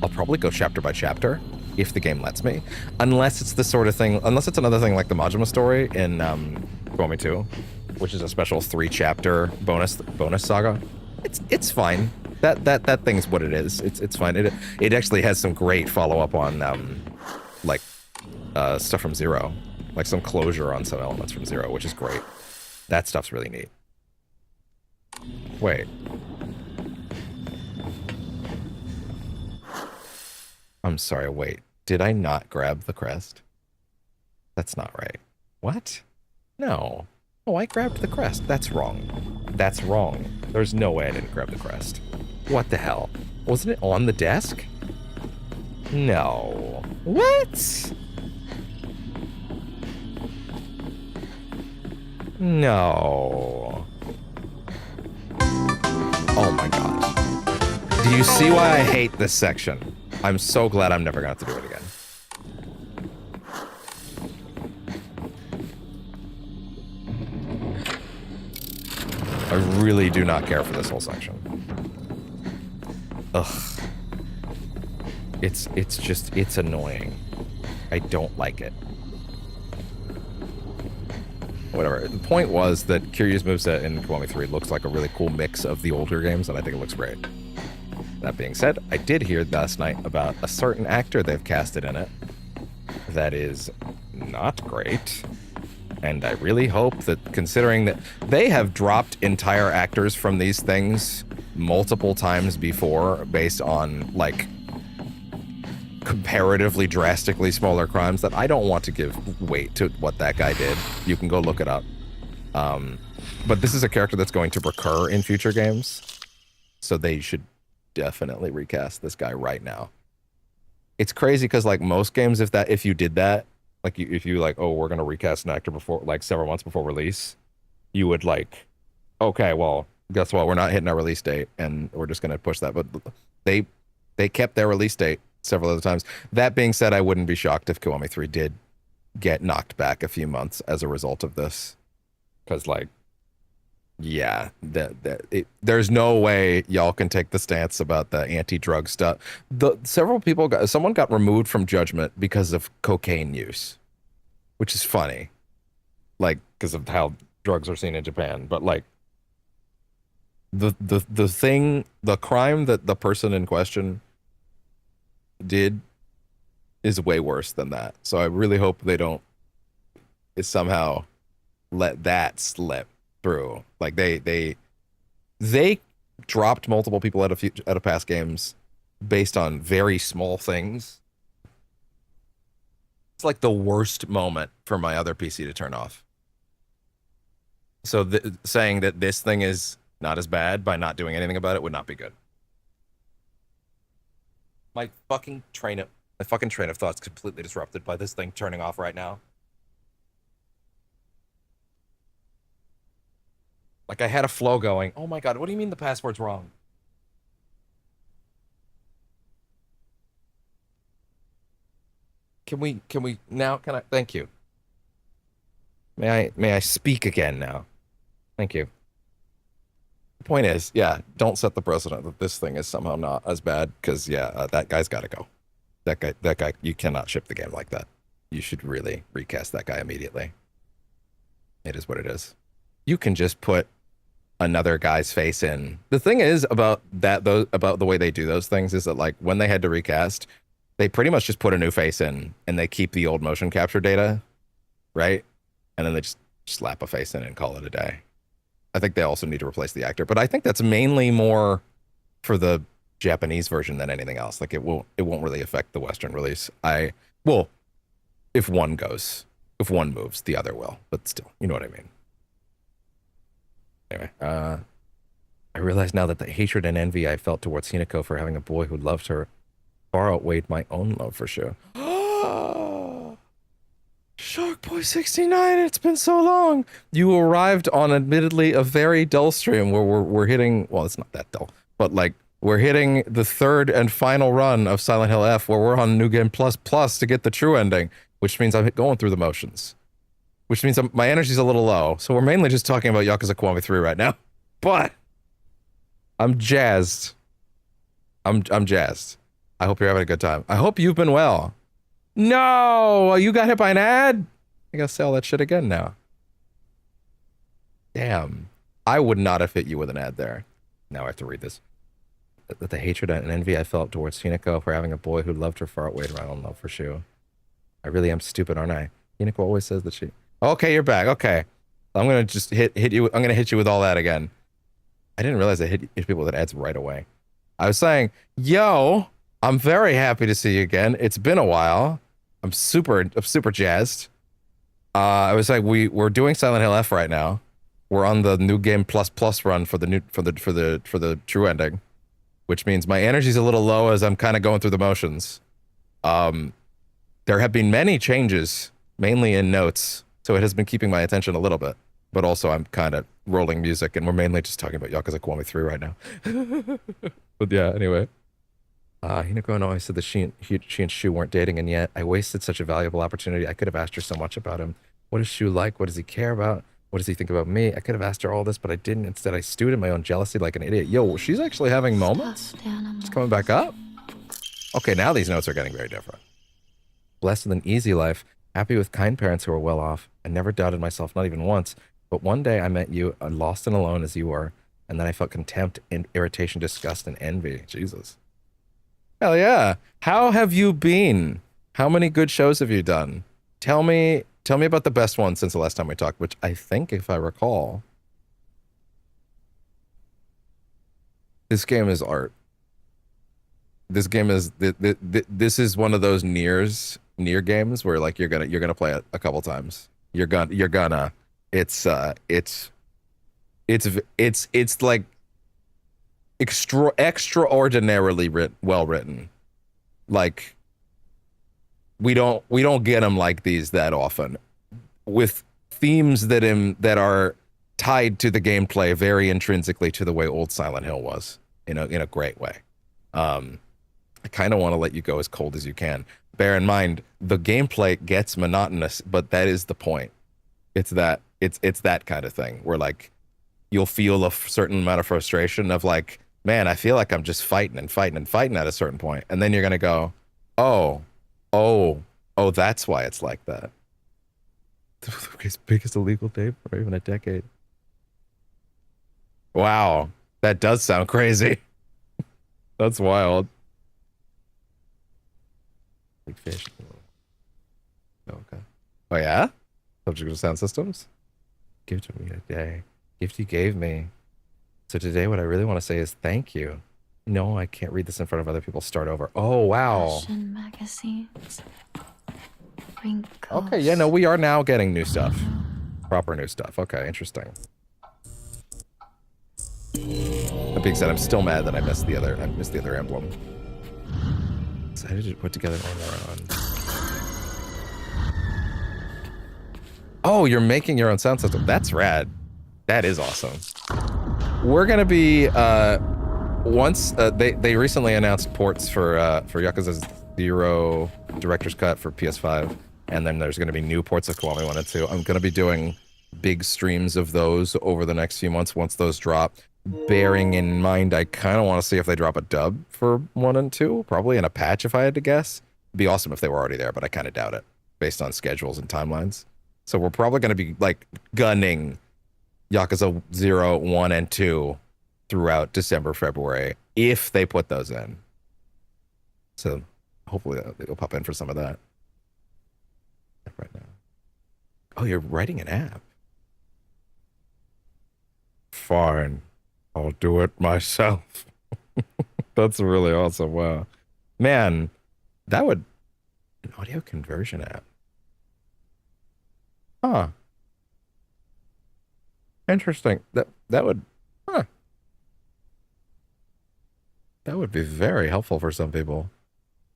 I'll probably go chapter by chapter if the game lets me, unless it's the sort of thing, unless it's another thing like the Majima story in Kiwami 2, which is a special 3-chapter bonus saga. It's fine. That thing's what it is. It's fine. It actually has some great follow-up on stuff from Zero, like some closure on some elements from Zero, which is great. That stuff's really neat. Wait. I'm sorry, wait. Did I not grab the crest? That's not right. What? No. Oh, I grabbed the crest. That's wrong. That's wrong. There's no way I didn't grab the crest. What the hell? Wasn't it on the desk? No. What? No. Oh my gosh. Do you see why I hate this section? I'm so glad I'm never gonna have to do it again. I really do not care for this whole section. Ugh. It's annoying. I don't like it. Whatever. The point was that Kiryu's moveset in Kiwami 3 looks like a really cool mix of the older games, and I think it looks great. That being said, I did hear last night about a certain actor they've casted in it that is not great. And I really hope that, considering that they have dropped entire actors from these things multiple times before based on, like, comparatively drastically smaller crimes, that I don't want to give weight to what that guy did. You can go look it up. But this is a character that's going to recur in future games, so they should definitely recast this guy right now. It's crazy because, like, most games, if you did that, like, if you like, oh, we're gonna recast an actor before, like, several months before release, you would, like, okay, well, guess what, we're not hitting our release date and we're just gonna push that. But they kept their release date several other times. That being said, I wouldn't be shocked if Kiwami 3 did get knocked back a few months as a result of this, because, like, yeah, there's no way y'all can take the stance about the anti-drug stuff. Someone got removed from Judgment because of cocaine use, which is funny, like, because of how drugs are seen in Japan. But, like, the crime that the person in question did is way worse than that. So I really hope they don't somehow let that slip through. Like, they dropped multiple people out of past games based on very small things. It's like the worst moment for my other PC to turn off. So saying that this thing is not as bad by not doing anything about it would not be good. My fucking train of thought is completely disrupted by this thing turning off right now. Like, I had a flow going. Oh my god, what do you mean the password's wrong? Can we now, thank you. May I speak again now? Thank you. The point is, yeah, don't set the precedent that this thing is somehow not as bad, because, yeah, that guy's got to go. That guy, you cannot ship the game like that. You should really recast that guy immediately. It is what it is. You can just put another guy's face in. The thing is about the way they do those things is that, like, when they had to recast, they pretty much just put a new face in and they keep the old motion capture data, right? And then they just slap a face in and call it a day. I think they also need to replace the actor, but I think that's mainly more for the Japanese version than anything else. Like, it won't really affect the Western release. Well, if one moves, the other will, but still, you know what I mean. Anyway, I realize now that the hatred and envy I felt towards Hinako for having a boy who loved her far outweighed my own love for Shu. Sharkboy69, it's been so long. You arrived on admittedly a very dull stream where we're hitting, well, it's not that dull, but, like, we're hitting the third and final run of Silent Hill F, where we're on New Game Plus to get the true ending, which means I'm going through the motions. Which means my energy's a little low. So we're mainly just talking about Yakuza Kiwami 3 right now. But I'm jazzed. I'm jazzed. I hope you're having a good time. I hope you've been well. No! You got hit by an ad? I gotta say all that shit again now. Damn. I would not have hit you with an ad there. Now I have to read this. The hatred and envy I felt towards Hinako for having a boy who loved her far outweighed my own love for Shu. I really am stupid, aren't I? Hinako always says that she... Okay, you're back. Okay. I'm gonna just hit you. I'm gonna hit you with all that again. I didn't realize I hit people with ads right away. I was saying, yo, I'm very happy to see you again. It's been a while. I'm super jazzed. I was like, we're doing Silent Hill F right now. We're on the New Game Plus run for the true ending, which means my energy's a little low as I'm kind of going through the motions. there have been many changes, mainly in notes, so it has been keeping my attention a little bit. But also, I'm kind of rolling music, and we're mainly just talking about Yakuza Kiwami 3 right now. But yeah, anyway. Hinako always said that she and Shu weren't dating, and yet I wasted such a valuable opportunity. I could have asked her so much about him. What is Shu like? What does he care about? What does he think about me? I could have asked her all this, but I didn't. Instead, I stewed in my own jealousy like an idiot. Yo, she's actually having moments? She's coming back up? Okay, now these notes are getting very different. Blessed with an easy life, happy with kind parents who are well off. I never doubted myself, not even once. But one day I met you, lost and alone as you were, and then I felt contempt, irritation, disgust, and envy. Jesus. Hell yeah. How have you been? How many good shows have you done? Tell me about the best one since the last time we talked, which I think, if I recall, this game is art. This game is this is one of those near games where like you're gonna play it a couple times. It's like extraordinarily well written. Like we don't get them like these that often, with themes that are tied to the gameplay very intrinsically to the way old Silent Hill was in a great way. I kind of want to let you go as cold as you can. Bear in mind the gameplay gets monotonous, but that is the point. It's that kind of thing where like you'll feel a certain amount of frustration of like, man, I feel like I'm just fighting and fighting and fighting at a certain point, and then you're gonna go, oh, that's why it's like that. His biggest illegal day for even a decade. Wow, that does sound crazy. That's wild. Big fish. Oh, okay. Oh yeah? Subject to sound systems? Give to me today. Gift you gave me. So today what I really want to say is thank you. No, I can't read this in front of other people. Start over. Oh, wow. Fashion magazines. Okay, yeah, no, we are now getting new stuff. Proper new stuff. Okay, interesting. That being said, I'm still mad that I missed the other emblem. Excited to put together on their own. Oh, you're making your own sound system. That's rad. That is awesome. We're gonna be once they recently announced ports for Yakuza 0 Director's Cut for PS5, and then there's gonna be new ports of Kiwami 1 and 2. I'm gonna be doing big streams of those over the next few months once those drop. Bearing in mind, I kind of want to see if they drop a dub for 1 and 2, probably in a patch if I had to guess. It'd be awesome if they were already there, but I kind of doubt it based on schedules and timelines. So we're probably going to be like gunning Yakuza 0, 1, and 2 throughout December, February, if they put those in. So hopefully they'll pop in for some of that right now. Oh, you're writing an app. Fine. I'll do it myself. That's really awesome. Wow. Man, that would... An audio conversion app. Huh. Interesting. That would... Huh. That would be very helpful for some people.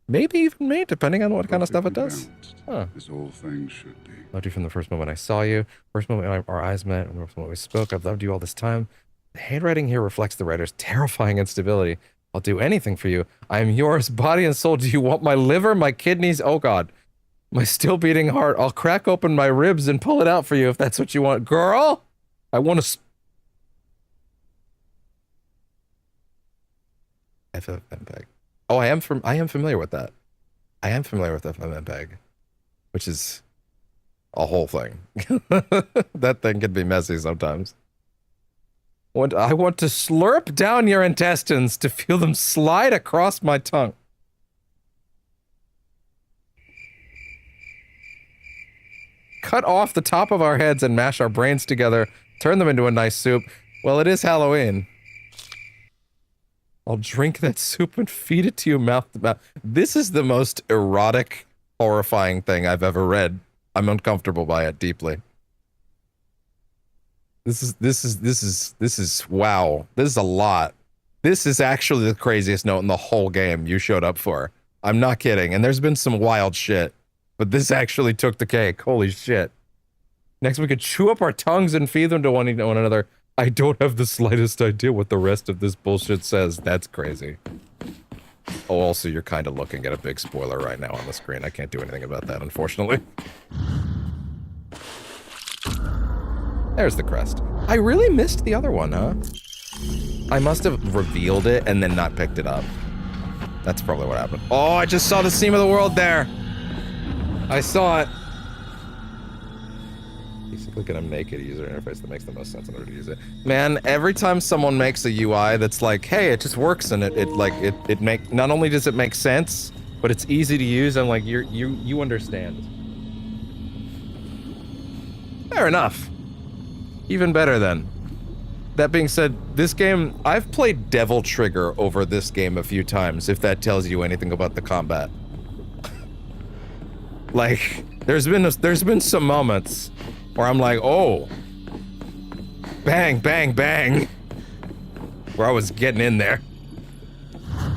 Maybe even me, depending on what kind of stuff it does. Huh. As all things should be. Loved you from the first moment I saw you. First moment our eyes met, and the first moment we spoke. I've loved you all this time. The handwriting here reflects the writer's terrifying instability. I'll do anything for you. I am yours, body and soul. Do you want my liver, my kidneys? Oh, God. My still beating heart. I'll crack open my ribs and pull it out for you if that's what you want. Girl, I want to... FFmpeg. Oh, I am familiar with that. I am familiar with FFmpeg, which is a whole thing. That thing can be messy sometimes. I want to slurp down your intestines to feel them slide across my tongue. Cut off the top of our heads and mash our brains together. Turn them into a nice soup. Well, it is Halloween. I'll drink that soup and feed it to you mouth to mouth. This is the most erotic, horrifying thing I've ever read. I'm uncomfortable by it deeply. This is wow. This is a lot. This is actually the craziest note in the whole game you showed up for. I'm not kidding. And there's been some wild shit But this actually took the cake. Holy shit. Next, we could chew up our tongues and feed them to one another. I don't have the slightest idea what the rest of this bullshit says. That's crazy. Oh, also, you're kind of looking at a big spoiler right now on the screen. I can't do anything about that, unfortunately. There's the crest. I really missed the other one, huh? I must have revealed it and then not picked it up. That's probably what happened. Oh, I just saw the seam of the world there. I saw it. Basically gonna make it a user interface that makes the most sense in order to use it. Man, every time someone makes a UI that's like, hey, it just works and it make not only does it make sense, but it's easy to use, I'm like, you understand. Fair enough. Even better then. That being said, this game, I've played Devil Trigger over this game a few times, if that tells you anything about the combat. Like, there's been some moments where I'm like, oh, bang, bang, bang, where I was getting in there.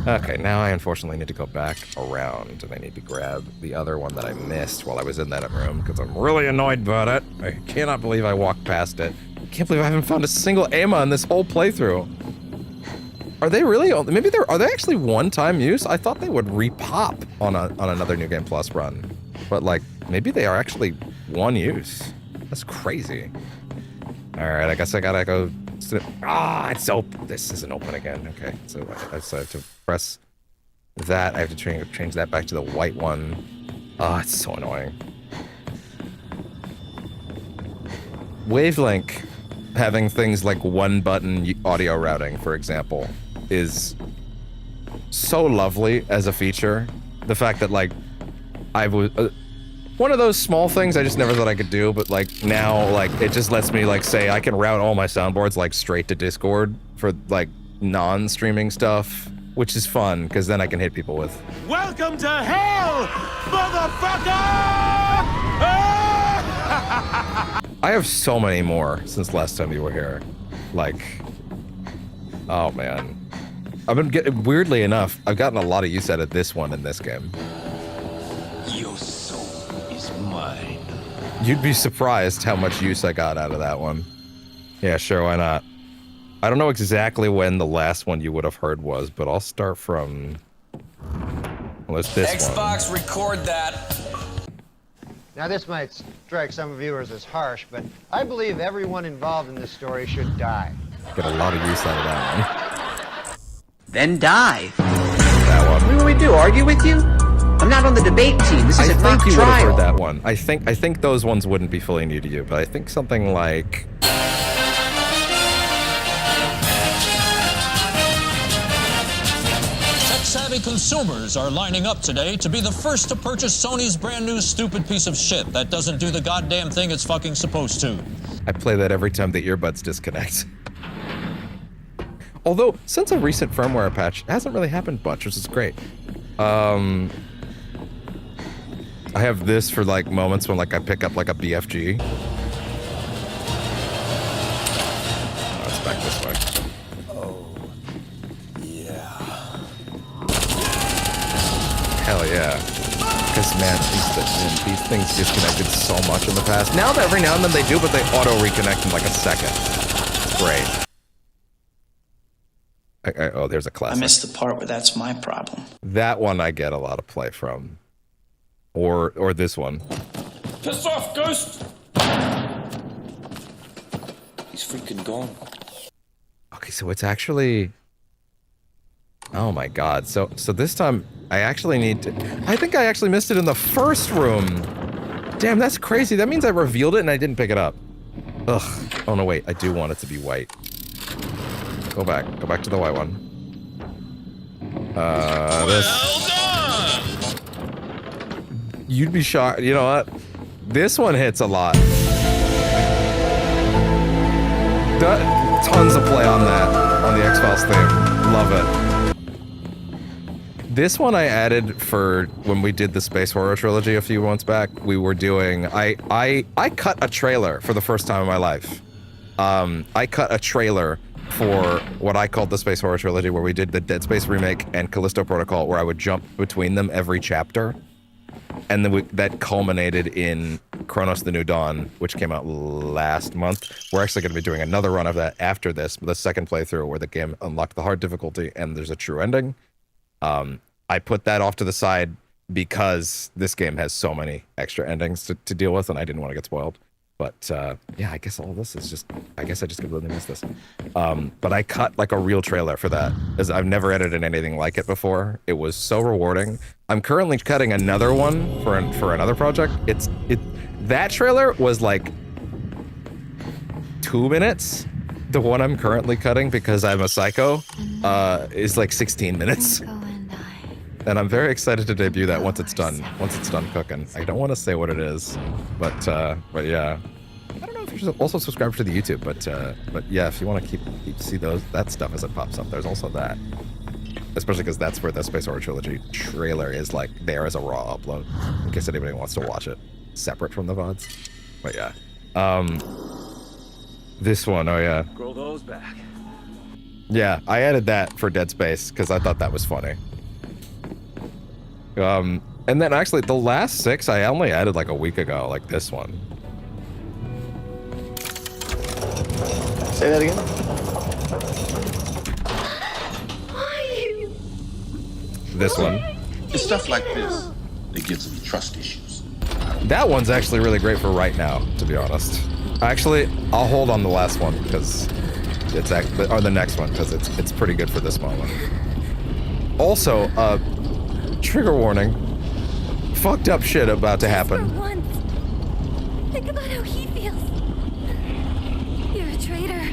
Okay, now I unfortunately need to go back around, and I need to grab the other one that I missed while I was in that room, because I'm really annoyed about it. I cannot believe I walked past it. I can't believe I haven't found a single Ama in this whole playthrough. Are they really, maybe are they actually one-time use? I thought they would repop on another New Game Plus run. But like, maybe they are actually one use. That's crazy. Alright, I guess I gotta go. It's open. This isn't open again. Okay, so I have to press that. I have to change that back to the white one. Oh, it's so annoying. Wavelink having things like one button audio routing, for example, is so lovely as a feature. The fact that like I was one of those small things I just never thought I could do, but like now like it just lets me like say I can route all my soundboards like straight to Discord for like non-streaming stuff, which is fun because then I can hit people with Welcome to hell, motherfucker! I have so many more since last time you were here. Like, oh man. I've been getting, weirdly enough, I've gotten a lot of use out of this one in this game. Your soul is mine. You'd be surprised how much use I got out of that one. Yeah, sure, why not? I don't know exactly when the last one you would have heard was, but I'll start from... Well, it's this Xbox, one. record that. Now this might strike some viewers as harsh, but I believe everyone involved in this story should die. Get a lot of use out of that one. Then die. That one. What do we do, argue with you? I'm not on the debate team. This is a mock trial. I think you would have heard that one. I think those ones wouldn't be fully new to you, but I think something like... Tech-savvy consumers are lining up today to be the first to purchase Sony's brand new stupid piece of shit that doesn't do the goddamn thing it's fucking supposed to. I play that every time the earbuds disconnect. Although, since a recent firmware patch, it hasn't really happened much, which is great. I have this for like moments when like I pick up like a BFG. Oh, it's back this way. Hell yeah. Because, man, these things disconnected so much in the past. Now that every now and then they do, but they auto-reconnect in like a second. It's great. Oh, there's a classic. I missed the part where that's my problem. That one I get a lot of play from. Or this one. Piss off, Ghost! He's freaking gone. Okay, so it's actually... Oh my god, so this time I actually need to... I think I actually missed it in the first room! Damn, that's crazy, that means I revealed it and I didn't pick it up. Ugh, oh no wait, I do want it to be white. Go back to the white one. This... You'd be shocked, you know what? This one hits a lot. Tons of play on that, on the X-Files theme. Love it. This one I added for when we did the Space Horror Trilogy a few months back. We were doing... I cut a trailer for the first time in my life. I cut a trailer for what I called the Space Horror Trilogy, where we did the Dead Space remake and Callisto Protocol, where I would jump between them every chapter. And then that culminated in Chronos: The New Dawn, which came out last month. We're actually going to be doing another run of that after this, the second playthrough where the game unlocked the hard difficulty and there's a true ending. I put that off to the side because this game has so many extra endings to deal with, and I didn't want to get spoiled. But yeah, I guess all this is just, I guess I just completely missed this. But I cut like a real trailer for that, as I've never edited anything like it before. It was so rewarding. I'm currently cutting another one for another project. That trailer was like 2 minutes. The one I'm currently cutting, because I'm a psycho, is like 16 minutes. And I'm very excited to debut that once it's done cooking. I don't want to say what it is, but yeah. I don't know if you should also subscribe to the YouTube, but yeah, if you want to keep see that stuff as it pops up, there's also that. Especially because that's where the Space Horror Trilogy trailer is like there as a raw upload, in case anybody wants to watch it separate from the VODs. But yeah. This one, oh yeah. Grow those back. Yeah, I added that for Dead Space because I thought that was funny. And then actually the last 6 I only added like a week ago, like this one. Say that again? This one. It's stuff like this that gives me trust issues. That one's actually really great for right now, to be honest. Actually, I'll hold on the last one because it's or the next one because it's pretty good for this moment. Also, trigger warning. Fucked up shit about to happen. For once, think about how he feels. You're a traitor.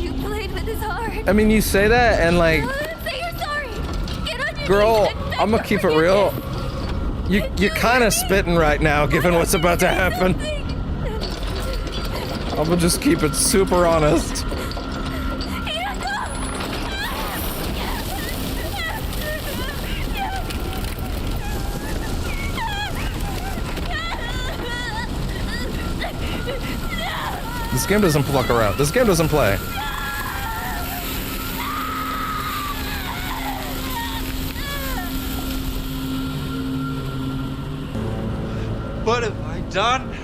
You played with his heart. I mean, you say that and like, Say you're sorry. Get on your girl, knees and beg I'm gonna for keep it real. You're kind of spitting right now, given what's about to happen. I'm gonna just keep it super honest. This game doesn't pluck around. This game doesn't play. What have I done?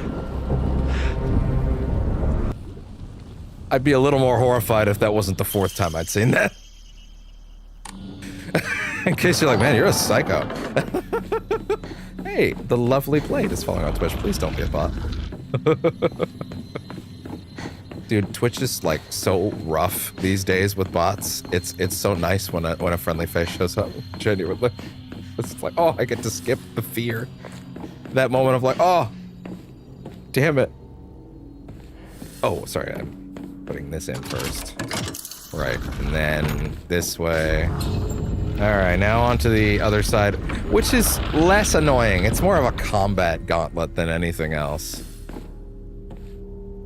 I'd be a little more horrified if that wasn't the 4th time I'd seen that. In case you're like, man, you're a psycho. Hey, the lovely plate is falling on Twitch. Please don't be a bot. Dude, Twitch is like so rough these days with bots. It's so nice when a friendly face shows up. Genuinely, it's like, oh, I get to skip the fear. That moment of like, oh, damn it. Oh, sorry, I'm putting this in first. Right, and then this way. All right, now onto the other side, which is less annoying. It's more of a combat gauntlet than anything else.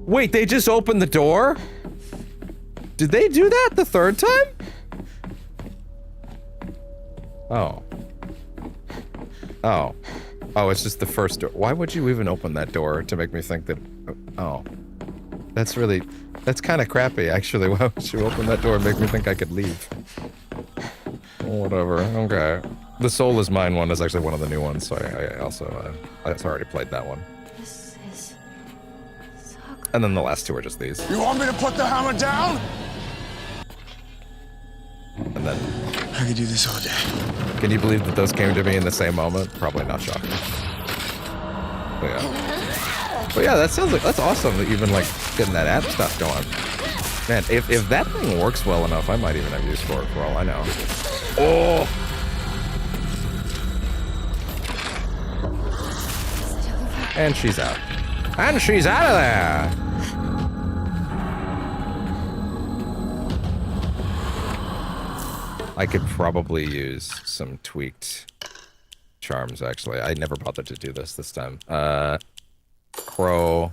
Wait, they just opened the door? Did they do that the 3rd time? Oh. Oh. Oh, it's just the first door. Why would you even open that door to make me think that... Oh. That's kind of crappy, actually. Why would you open that door and make me think I could leave? Whatever, okay. The Soul is Mine one is actually one of the new ones, so I also... I already played that one. This is... so good. And then the last 2 are just these. You want me to put the hammer down? And then... I could do this all day. Can you believe that those came to me in the same moment? Probably not shocking. But yeah, that sounds like, that's awesome that you've been like getting that app stuff going. Man, if that thing works well enough, I might even have use for it for all I know. Oh! And she's out. And she's out of there! I could probably use some tweaked charms, actually. I never bothered to do this time. Crow,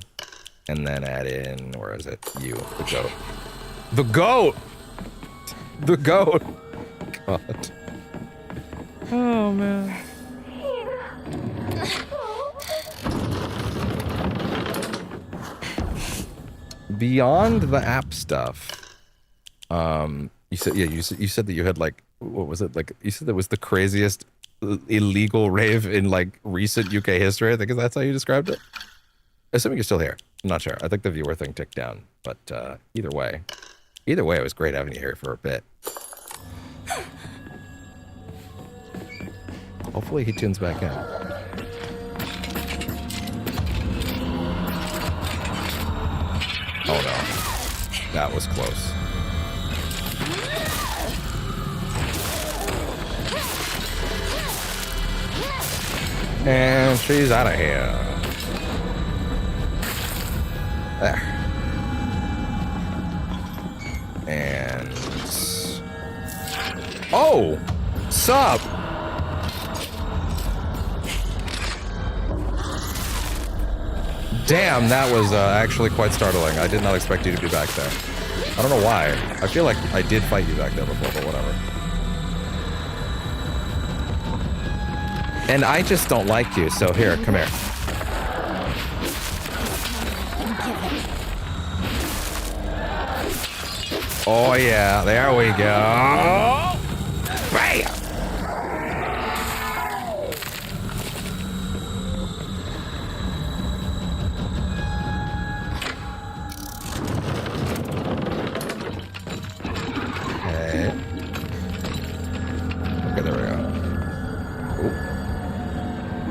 and then add in, where is it? You, the goat. The goat! The goat! God. Oh, man. Beyond the app stuff, you said, yeah, you said that you had like, what was it? Like, you said that was the craziest illegal rave in like recent UK history. I think that's how you described it. Assuming you're still here. I'm not sure. I think the viewer thing ticked down, but either way, it was great having you here for a bit. Hopefully he tunes back in. Oh no, that was close. And she's out of here. There. And... Oh! Sup? Damn, that was actually quite startling. I did not expect you to be back there. I don't know why. I feel like I did fight you back there before, but whatever. And I just don't like you, so here, come here. Oh yeah, there we go. Bam! Okay. Okay, there we go. Ooh.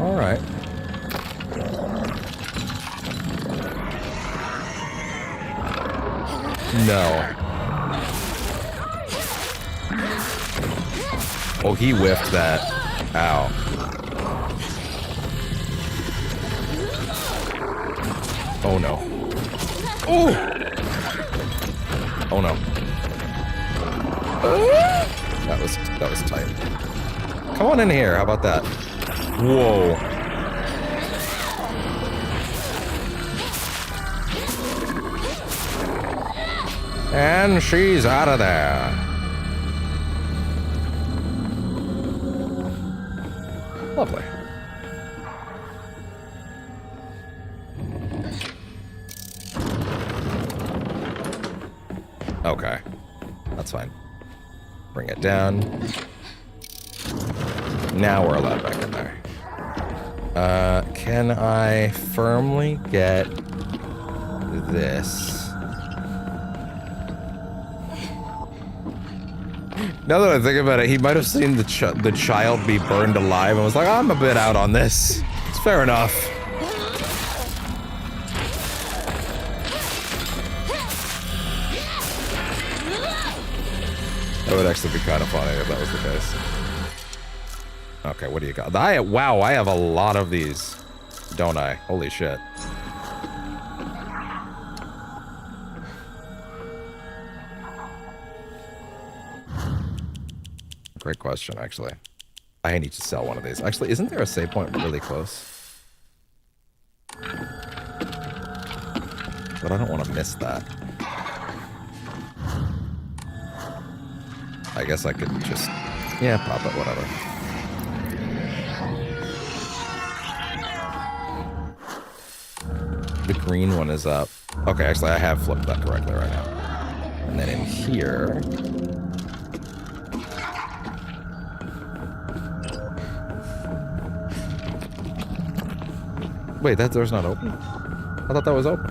All right. No. Oh, he whiffed that. Ow. Oh no. Oh! Oh no. That was tight. Come on in here, how about that? Whoa. And she's out of there. Lovely. Okay. That's fine. Bring it down. Now we're allowed back in there. Can I firmly get this? Now that I think about it, he might have seen the child be burned alive and was like, I'm a bit out on this. It's fair enough. That would actually be kind of funny if that was the case. Okay, what do you got? Wow, I have a lot of these, don't I? Holy shit. Great question, actually. I need to sell one of these. Actually, isn't there a save point really close? But I don't want to miss that. I guess I could just... Yeah, pop it, whatever. The green one is up. Okay, actually, I have flipped that correctly right now. And then in here... Wait, that door's not open? I thought that was open.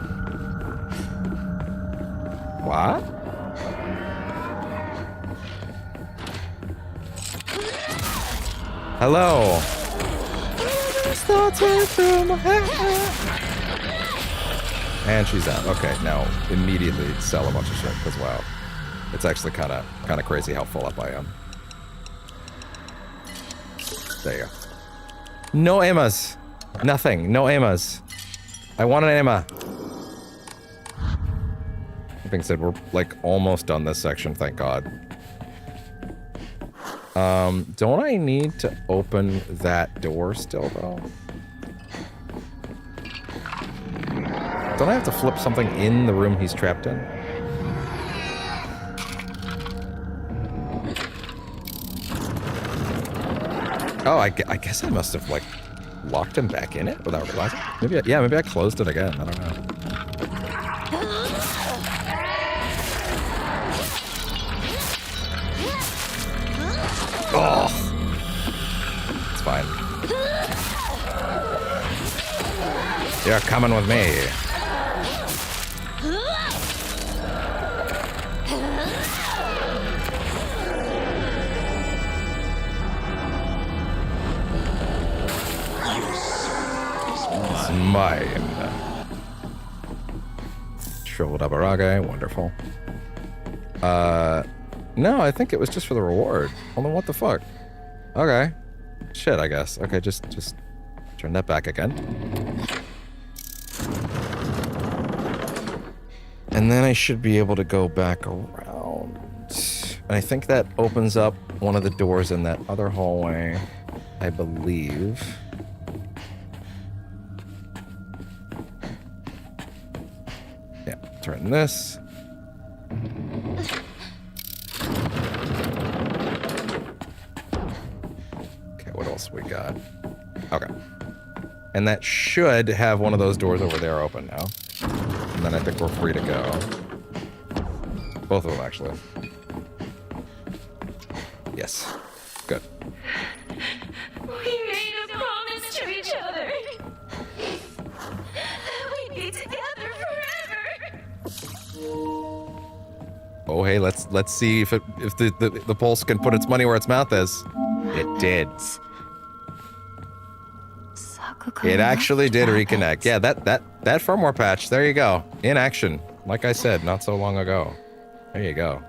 What? Hello. And she's out. Okay, now immediately sell a bunch of shit, because wow. It's actually kind of crazy how full up I am. There you go. No Emmas. Nothing. No Emmas. I want an Emma. That being said, we're like almost done this section, thank God. Don't I need to open that door still, though? Don't I have to flip something in the room he's trapped in? Oh, I guess I must have, like, locked him back in it without realizing. Maybe I closed it again. I don't know. Oh, fine. You're coming with me. It's mine. Shriveled Abarage, wonderful. No, I think it was just for the reward. Hold on, what the fuck? Okay. Shit, I guess. Okay, just turn that back again. And then I should be able to go back around. And I think that opens up one of the doors in that other hallway, I believe. Yeah, turn this. Okay, what else we got? Okay. And that should have one of those doors over there open now. And then I think we're free to go. Both of them, actually. Yes. Good. We made a promise to each other. We'd be together forever. Oh, hey, let's see if the pulse can put its money where its mouth is. It did. It actually did reconnect. Yeah, that firmware patch. There you go. In action. Like I said, not so long ago. There you go.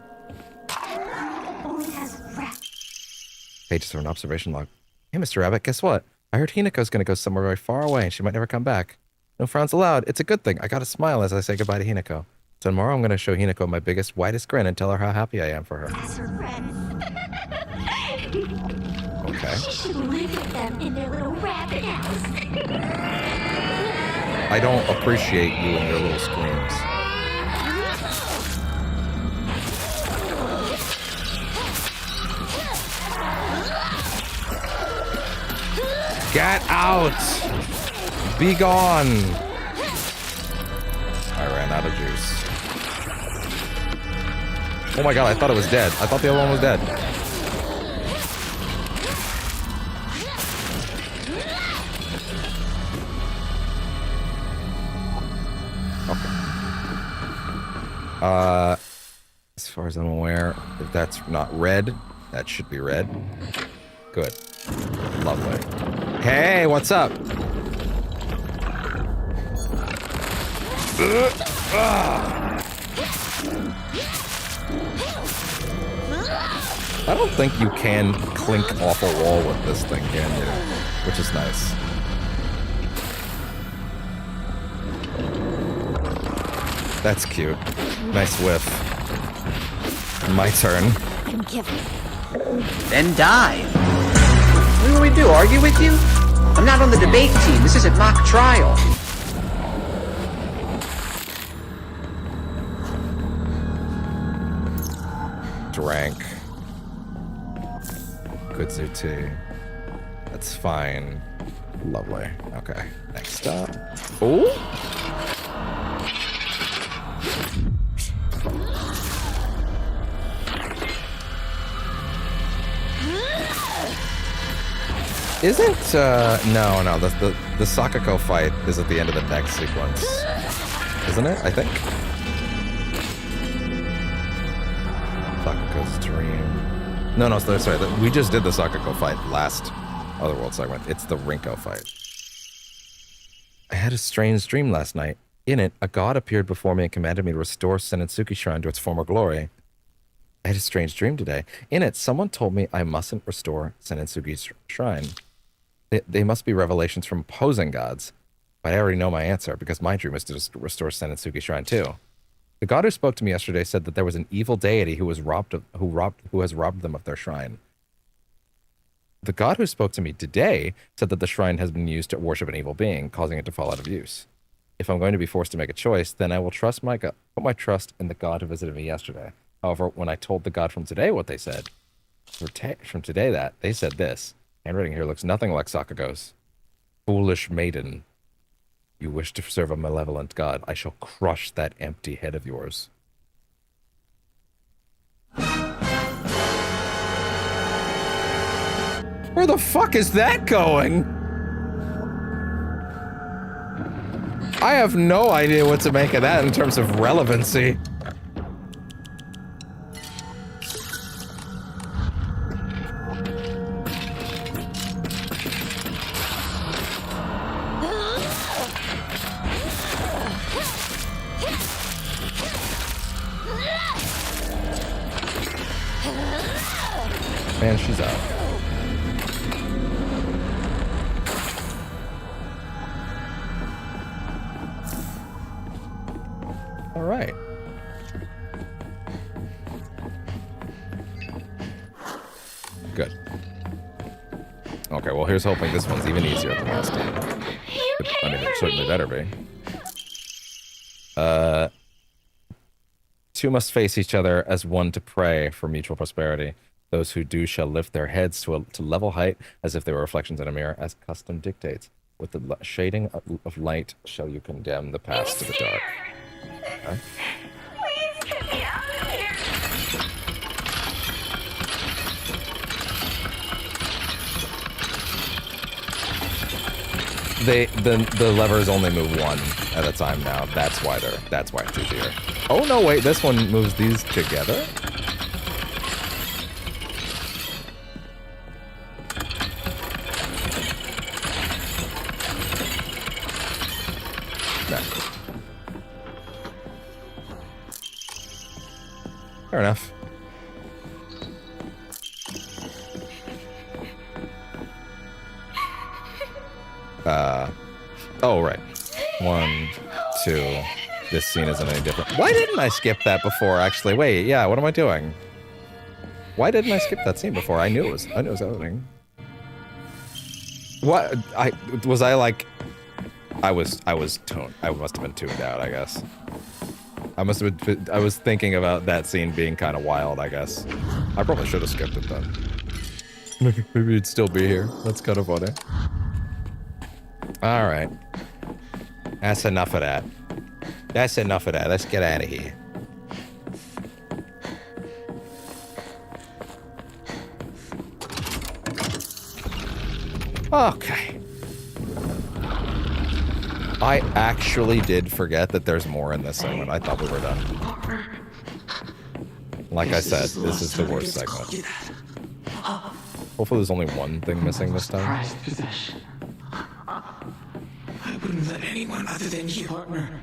Pages from an observation log. Hey, Mr. Rabbit, guess what? I heard Hinako's gonna go somewhere very far away and she might never come back. No frowns allowed. It's a good thing. I gotta smile as I say goodbye to Hinako. So tomorrow I'm gonna show Hinako my biggest, widest grin and tell her how happy I am for her. Okay. She should live with them in their little rabbit house. I don't appreciate you and your little screams. Get out! Be gone! I ran out of juice. Oh my god, I thought it was dead. I thought the other one was dead. Okay. As far as I'm aware, if that's not red, that should be red. Good. Lovely. Hey, what's up? I don't think you can clink off a wall with this thing, can you? Which is nice. That's cute. Nice whiff. My turn. Then die. What do we do? Argue with you? I'm not on the debate team. This isn't mock trial. Drank. Kudzu tea. That's fine. Lovely. Okay. Next up. Ooh. Isn't no, the Sakako fight is at the end of the next sequence, isn't it? I think. Sakako's dream. No, sorry. We just did the Sakako fight last Otherworld segment. It's the Rinko fight. I had a strange dream last night. In it, a god appeared before me and commanded me to restore Senetsuki Shrine to its former glory. I had a strange dream today. In it, someone told me I mustn't restore Senetsuki's Shrine. They must be revelations from opposing gods. But I already know my answer, because my dream is to restore Senetsuki Shrine too. The god who spoke to me yesterday said that there was an evil deity who has robbed them of their shrine. The god who spoke to me today said that the shrine has been used to worship an evil being, causing it to fall out of use. If I'm going to be forced to make a choice, then I will put my trust in the god who visited me yesterday. However, when I told the god from today what they said, they said this. Handwriting here looks nothing like Sakako's. Foolish maiden. You wish to serve a malevolent god. I shall crush that empty head of yours. Where the fuck is that going? I have no idea what to make of that in terms of relevancy. Man, she's out. All right. Good. Okay, well, here's hoping this one's even easier than last time. I mean, it certainly better be. Two must face each other as one to pray for mutual prosperity. Those who do shall lift their heads to level height, as if they were reflections in a mirror, as custom dictates. With the shading of light shall you condemn the past to the dark. Okay. Please get me out of here. The levers only move one at a time now. That's why it's easier. Oh no, wait, this one moves these together? No. Fair enough. Oh, right. 1, 2. This scene isn't any different. Why didn't I skip that before, actually? Wait, yeah, what am I doing? Why didn't I skip that scene before? I knew it was happening. What? I must have been tuned out, I guess. I was thinking about that scene being kind of wild, I guess. I probably should have skipped it then. Maybe it'd still be here. That's kind of funny. All right. That's enough of that. That's enough of that. Let's get out of here. Okay. I actually did forget that there's more in this segment. I thought we were done. Like I said, this is the worst segment. Hopefully there's only one thing missing this time. I wouldn't let anyone other than you, partner.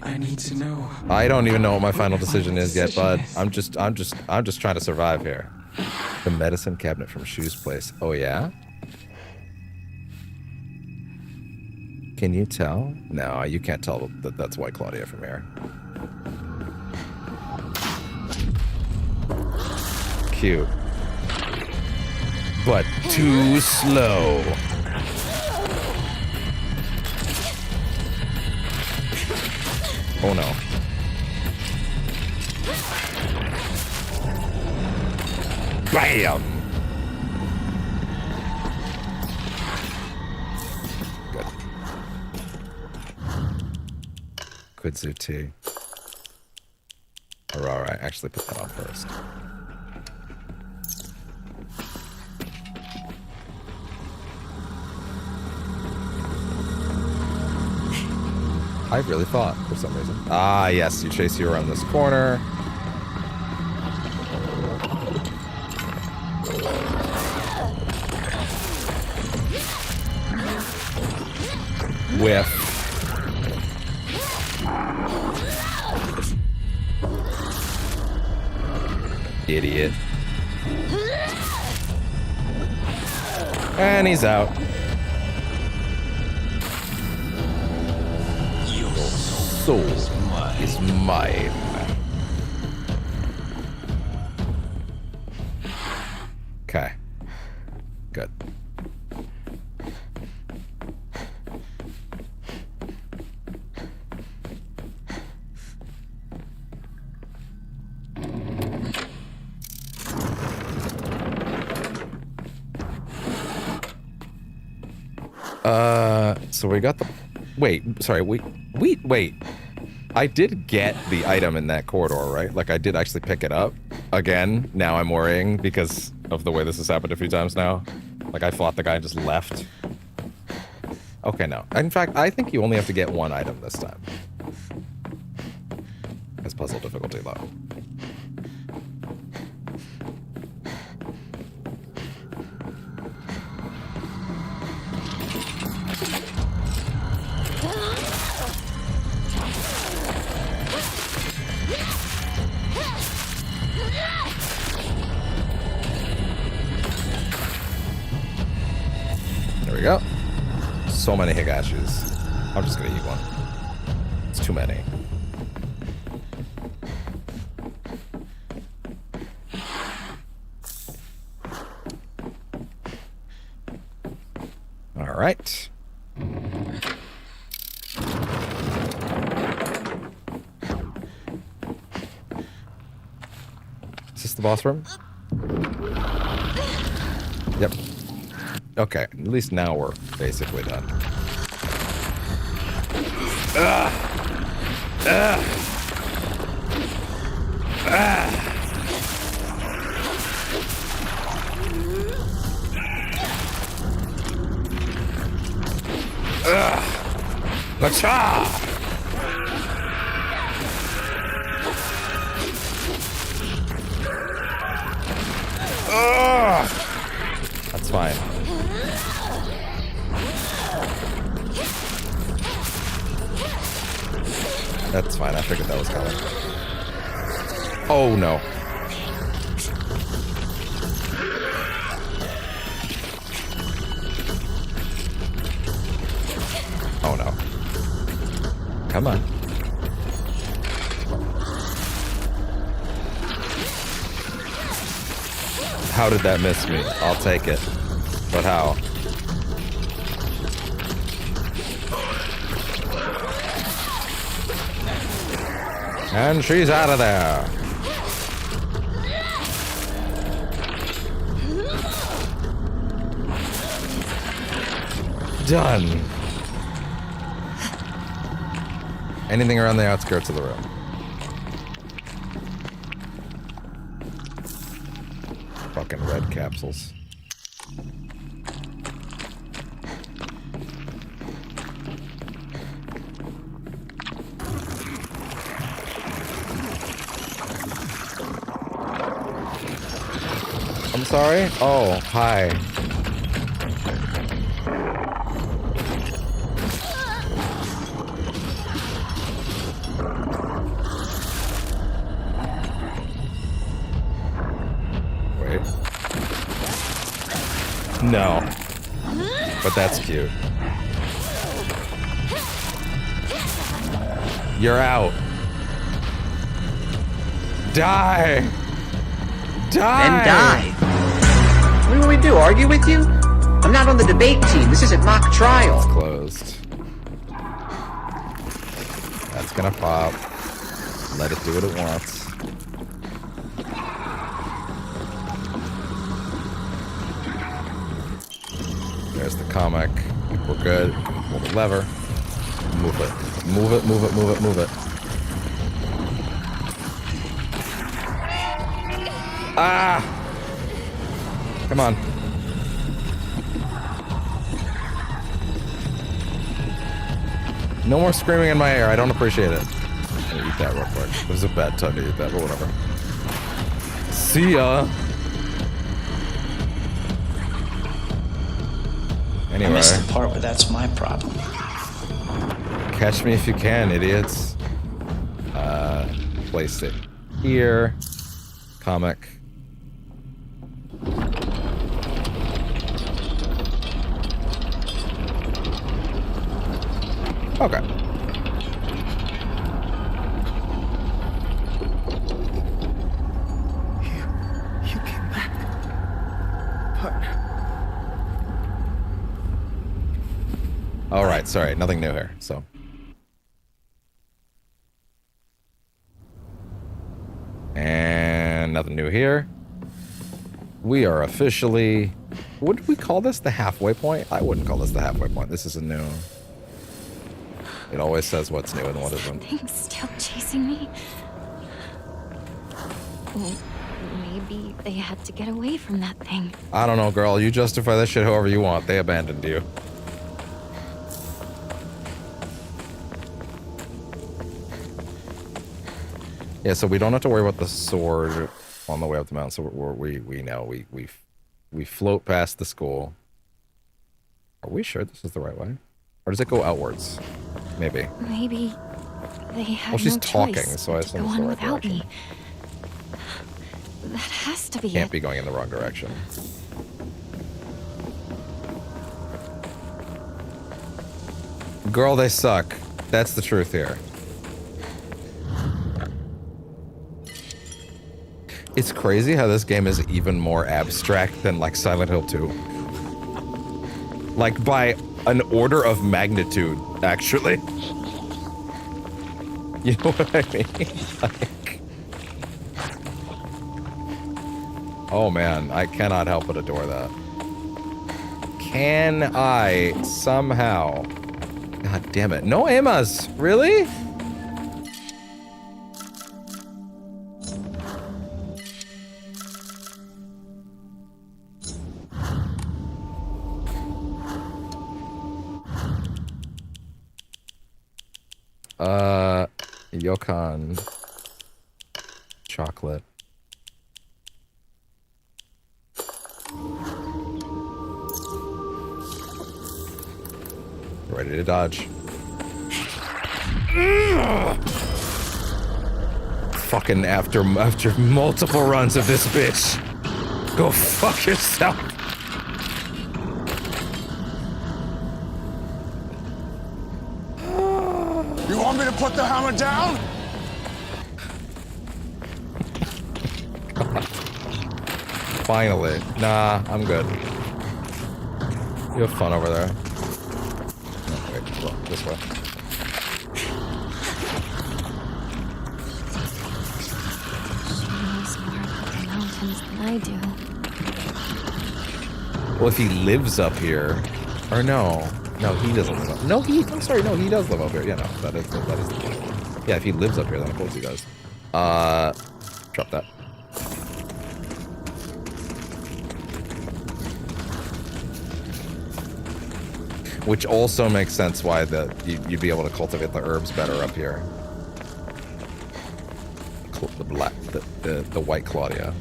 I need to know. I don't even know what my final decision is yet, bud. I'm just trying to survive here. The medicine cabinet from Shu's place. Oh yeah? Can you tell? No, you can't tell that that's White Claudia from here. Cute. But too slow. Oh no. Bam! Good. Kudzu tea. Alright, actually put that on first. I really thought, for some reason. Ah, yes, you chase you around this corner. Whiff. Idiot. And he's out. Soul is mine. Okay. Good. So we got the... Wait, sorry, wait. I did get the item in that corridor, right? Like, I did actually pick it up. Again, now I'm worrying because of the way this has happened a few times now. Like, I fought the guy and just left. Okay, no. In fact, I think you only have to get one item this time. It's puzzle difficulty low. There we go. So many Higashis. I'm just gonna eat one. It's too many. All right. Is this the boss room? Yep. Okay, at least now we're basically done. That's fine. That's fine. I figured that was coming. Oh no. Oh no. Come on. How did that miss me? I'll take it. But how? And she's out of there. Done. Anything around the outskirts of the room? Fucking red capsules. I'm sorry? Oh, hi. Wait. No. But that's cute. You're out. Die! Die! Then die. What do we do? Argue with you? I'm not on the debate team. This isn't mock trial. It's closed. That's gonna pop. Let it do what it wants. There's the comic. We're good. Pull the lever. Move it. Move it, move it, move it, move it. Ah! Come on. No more screaming in my ear. I don't appreciate it. I'm gonna eat that real quick. It was a bad time to eat that, but whatever. See ya. Anyway. I missed the part where that's my problem. Catch me if you can, idiots. Place it here. Comic. Okay. You came back, partner. All right, sorry, nothing new here. So. And nothing new here. We are officially... Would we call this the halfway point? I wouldn't call this the halfway point. This is a new... It always says what's new and what isn't. Things still chasing me. Maybe they had to get away from that thing. I don't know, girl. You justify that shit however you want. They abandoned you. Yeah, so we don't have to worry about the sword on the way up the mountain. So we know we float past the school. Are we sure this is the right way, or does it go outwards? Maybe. Maybe they had Well, she's no talking, choice so I but to assume go it's the on right without direction. me. That has to be Can't it. be going in the wrong direction. Girl, they suck. That's the truth here. It's crazy how this game is even more abstract than like Silent Hill 2. Like by an order of magnitude, actually. You know what I mean? Like, oh man, I cannot help but adore that. Can I somehow... God damn it. No Emmas! Really? Yokon. Chocolate. Ready to dodge. Fucking after multiple runs of this bitch. Go fuck yourself. You want me to put the hammer down? Finally. Nah, I'm good. You have fun over there. No, wait, well, this way. She knows more about the mountains than I do. Well, if he lives up here, or no, he doesn't live up. No, I'm sorry, no, he does live up here. Yeah, no, that is the point. Yeah, if he lives up here, then of course he does. Drop that. Which also makes sense why you'd be able to cultivate the herbs better up here. The white Claudia.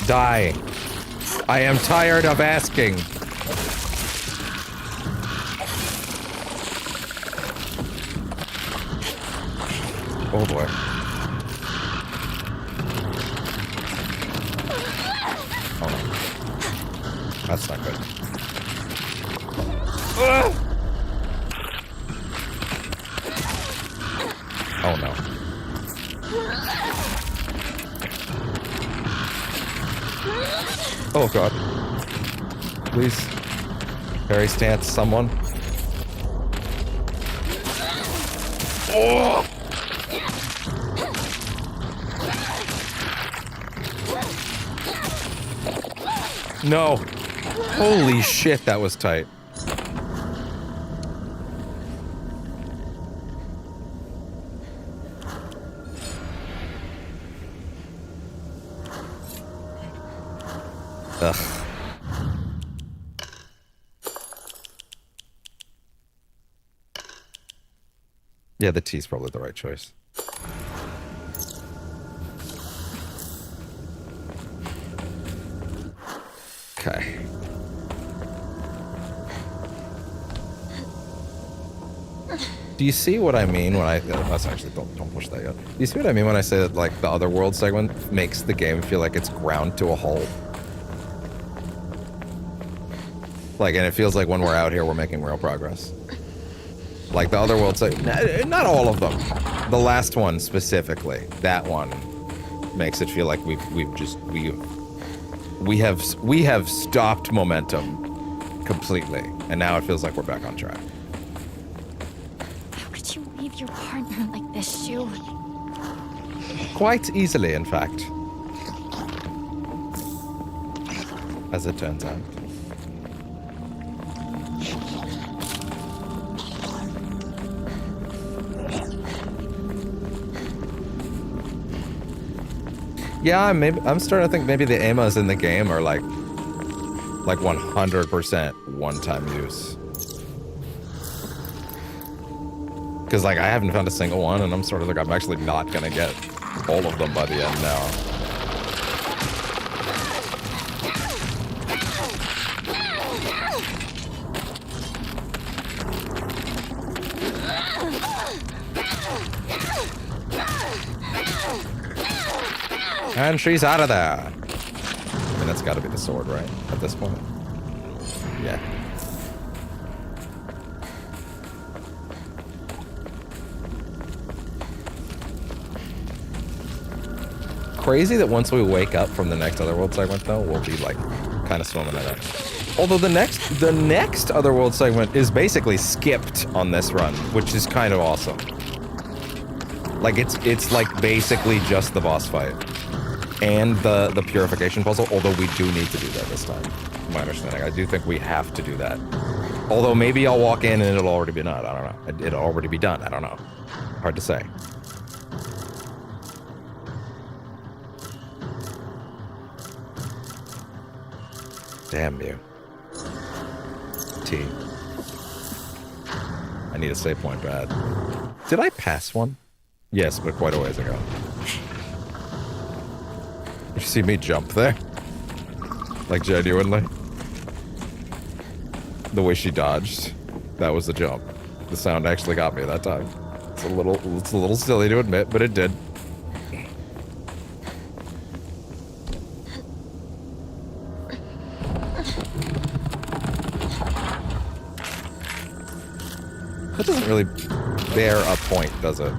Die. I am tired of asking. Oh boy. Oh no. That's not good. Oh no. Oh god. Please. Parry stance, someone. Oh! No. Holy shit, that was tight. Ugh. Yeah, the T's probably the right choice. Okay. Do you see what I mean when I... That's actually... Don't push that yet. Do you see what I mean when I say that, like, the other world segment makes the game feel like it's ground to a halt? Like, and it feels like when we're out here, we're making real progress. Like, the other world segment... Not all of them. The last one, specifically. That one makes it feel like we have stopped momentum completely, and now it feels like we're back on track. How could you leave your partner like this, Shu? Quite easily, in fact. As it turns out. Yeah, I'm starting to think maybe the AMAs in the game are like 100% one-time use. Because like I haven't found a single one, and I'm sort of like I'm actually not gonna get all of them by the end now. And she's out of there. I mean, that's got to be the sword, right? At this point. Yeah. Crazy that once we wake up from the next Otherworld segment, though, we'll be like kind of swimming in it. Although the next Otherworld segment is basically skipped on this run, which is kind of awesome. Like it's like basically just the boss fight. And the purification puzzle, although we do need to do that this time. My understanding, I do think we have to do that. Although maybe I'll walk in and it'll already be done. I don't know. It'll already be done. I don't know. Hard to say. Damn you. T. I need a save point bad. Did I pass one? Yes, but quite a ways ago. Did you see me jump there? Like, genuinely? The way she dodged. That was the jump. The sound actually got me that time. It's a little silly to admit, but it did. That doesn't really bear a point, does it?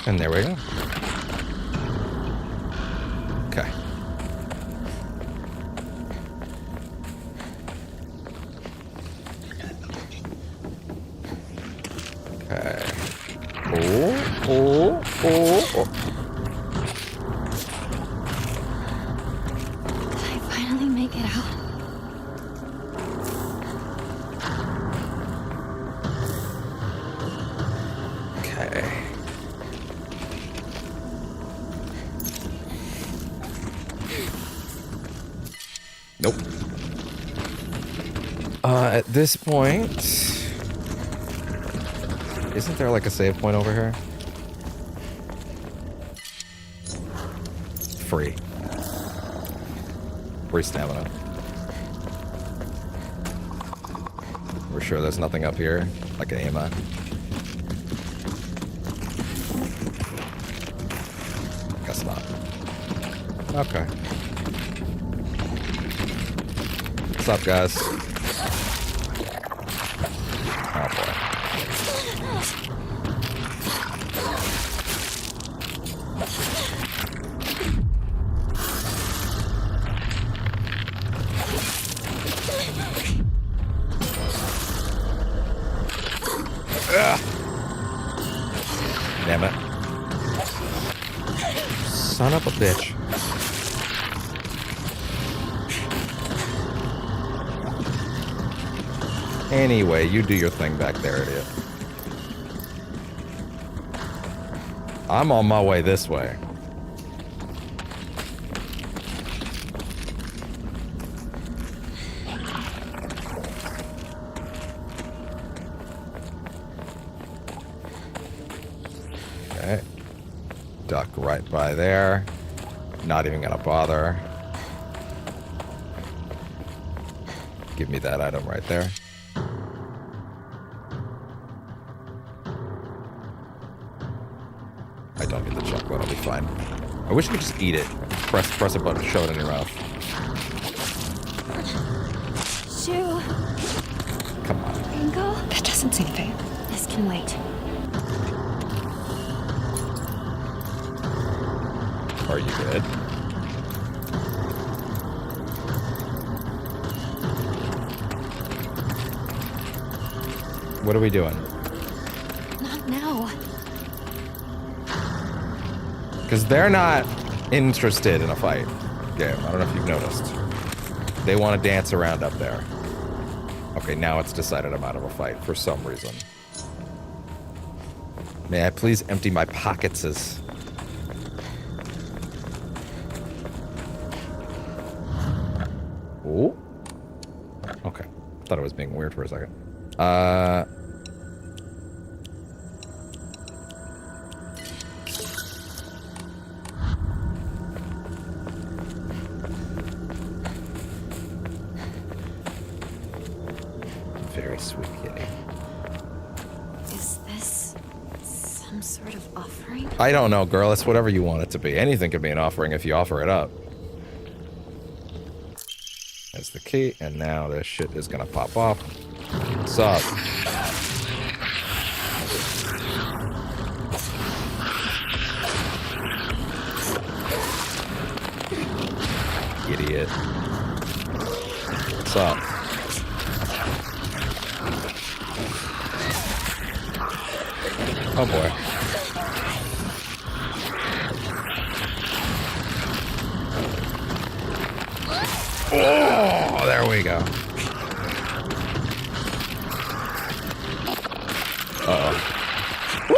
And there we go. Okay. Okay. Oh. Did I finally make it out? Okay. Nope. At this point, isn't there like a save point over here? Free. Free stamina. We're sure there's nothing up here, like an AMA. Guess not. Okay. What's up, guys? Oh boy. Ugh. Damn it. Son of a bitch. Anyway, you do your thing back there, idiot. I'm on my way this way. Okay. Duck right by there. Not even gonna bother. Give me that item right there. I don't need the chocolate, I'll be fine. I wish you could just eat it. Press a button to shove it in your mouth. Shoe. Come on. Ankle. That doesn't seem fair. This can wait. far you good. What are we doing? Not now. Because they're not interested in a fight. Yeah, I don't know if you've noticed. They want to dance around up there. Okay, now it's decided I'm out of a fight for some reason. May I please empty my pockets? Oh. Okay. Thought it was being weird for a second. Very sweet kitty. Is this some sort of offering? I don't know, girl. It's whatever you want it to be. Anything can be an offering if you offer it up. There's the key, and now this shit is gonna pop off. What's up? Idiot. What's up? Oh boy. Oh, there we go. Uh-oh. Woo!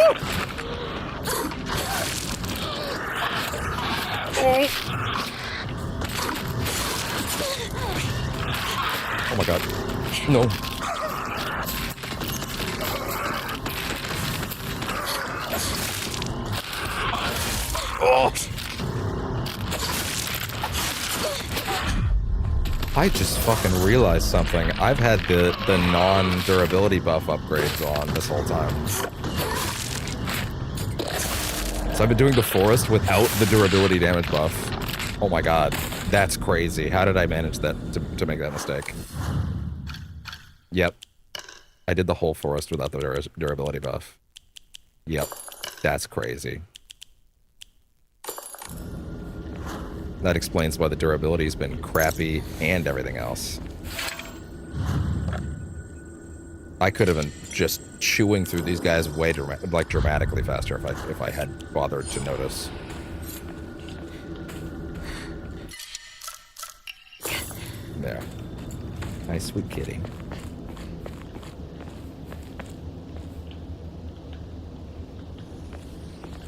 Oh my god. No. Oh. I just fucking realized something. I've had the non-durability buff upgrades on this whole time. So I've been doing the forest without the durability damage buff. Oh my god. That's crazy. How did I manage that to make that mistake? Yep. I did the whole forest without the durability buff. Yep. That's crazy. That explains why the durability's been crappy and everything else. I could have been just chewing through these guys way dramatically faster if I had bothered to notice. There. Nice sweet kitty.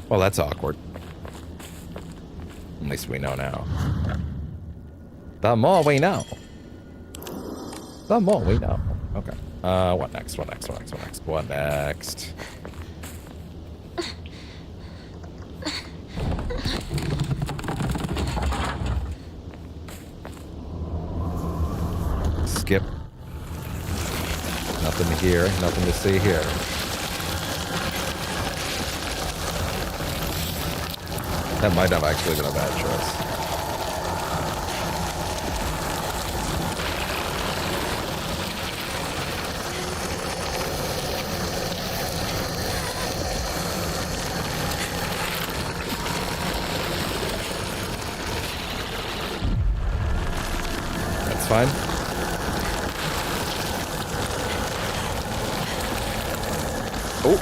Well, that's awkward. At least we know now. The more we know. The more we know. Okay. What next? What next? What next? What next? What next? Skip. Nothing to hear, nothing to see here. That might have actually been a bad choice. That's fine. Oh.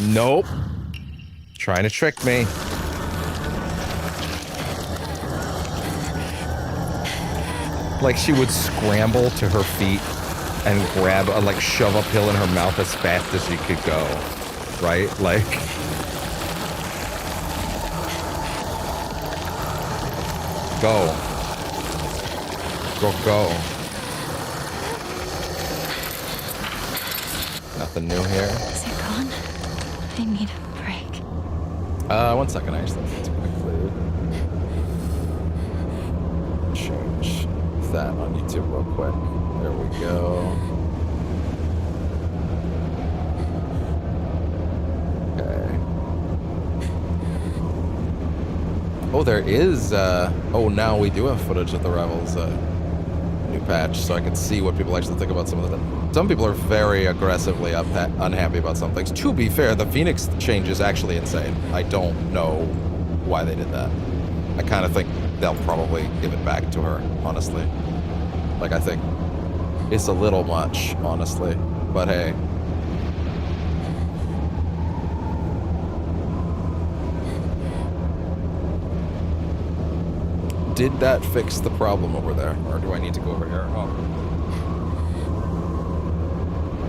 Nope. Trying to trick me. Like she would scramble to her feet and grab like shove a pill in her mouth as fast as she could go. Right? Like go. Go. Nothing new here. Is it gone? I need a break. 1 second, I just need to quickly change that on YouTube real quick. There we go. Okay. Oh, there is, oh, now we do have footage of the Rebels, new new patch so I can see what people actually think about some of them. Some people are very aggressively unhappy about some things. To be fair, the Phoenix change is actually insane. I don't know why they did that. I kind of think they'll probably give it back to her, honestly. Like, I think it's a little much, honestly. But hey. Did that fix the problem over there? Or do I need to go over here? Oh.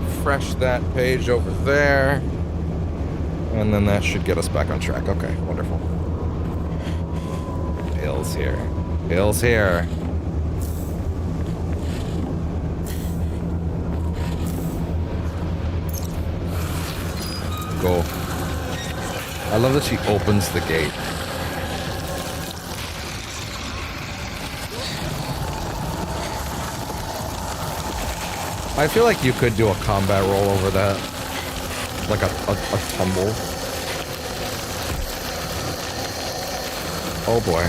Refresh that page over there. And then that should get us back on track. Okay, wonderful. Bill's here. Bill's here. Go. I love that she opens the gate. I feel like you could do a combat roll over that. Like a tumble. Oh boy.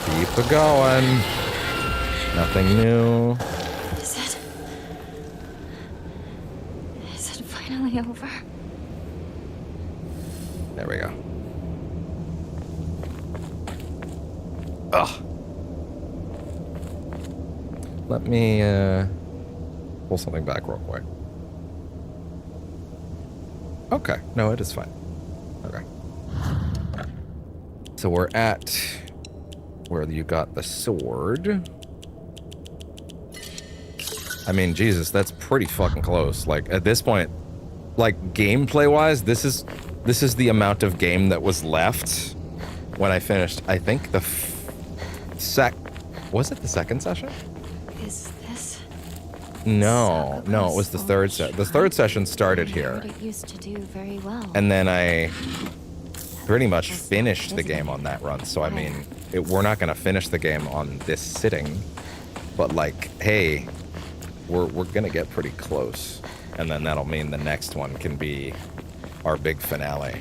Keep it going. Nothing new. Is it finally over? There we go. Ugh. Let me pull something back real quick. Okay. No, it is fine. Okay. So we're at where you got the sword. I mean, Jesus, that's pretty fucking close. Like, at this point, like, gameplay-wise, this is the amount of game that was left when I finished, I think, the was it the second session? Is this? No, it was the third session. The third session started here. It used to do very well. And then I pretty much finished the game on that run. So, I mean, we're not going to finish the game on this sitting. But, like, hey, we're going to get pretty close. And then that'll mean the next one can be our big finale,